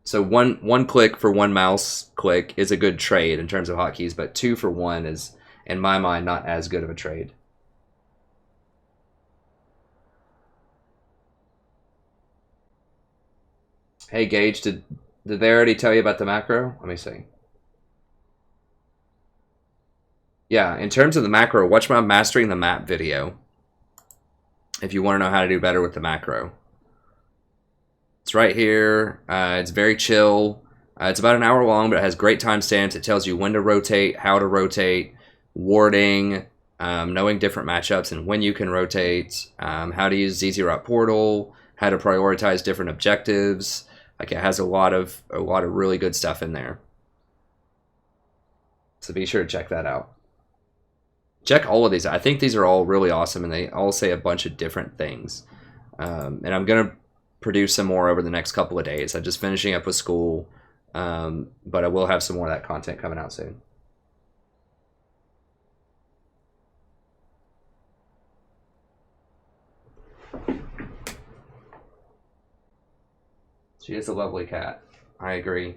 So one click for one mouse click is a good trade in terms of hotkeys, but 2 for 1 is, in my mind, not as good of a trade. Hey Gage, did they already tell you about the macro? Let me see. Yeah, in terms of the macro, watch my Mastering the Map video if you want to know how to do better with the macro. It's right here. It's very chill. It's about an hour long, but it has great timestamps. It tells you when to rotate, how to rotate, warding, knowing different matchups and when you can rotate, how to use ZZ Rot Portal, how to prioritize different objectives. Like it has a lot of really good stuff in there. So be sure to check that out. Check all of these. I think these are all really awesome, and they all say a bunch of different things. And I'm gonna produce some more over the next couple of days. I'm just finishing up with school. But I will have some more of that content coming out soon. She is a lovely cat. I agree.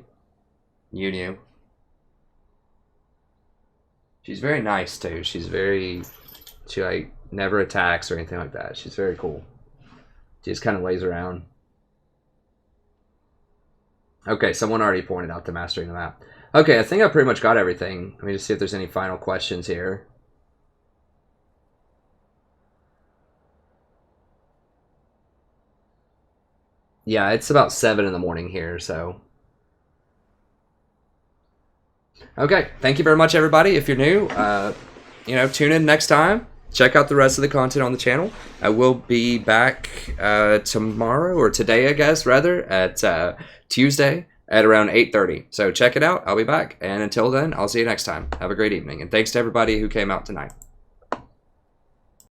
You knew. She's very nice too. She like never attacks or anything like that. She's very cool. She just kind of lays around. Okay, someone already pointed out the mastering the map. Okay, I think I pretty much got everything. Let me just see if there's any final questions here. Yeah, it's about 7 in the morning here, so. Okay, thank you very much, everybody. If you're new, tune in next time. Check out the rest of the content on the channel. I will be back tomorrow, or today, I guess, rather, at Tuesday at around 8:30. So check it out. I'll be back. And until then, I'll see you next time. Have a great evening. And thanks to everybody who came out tonight.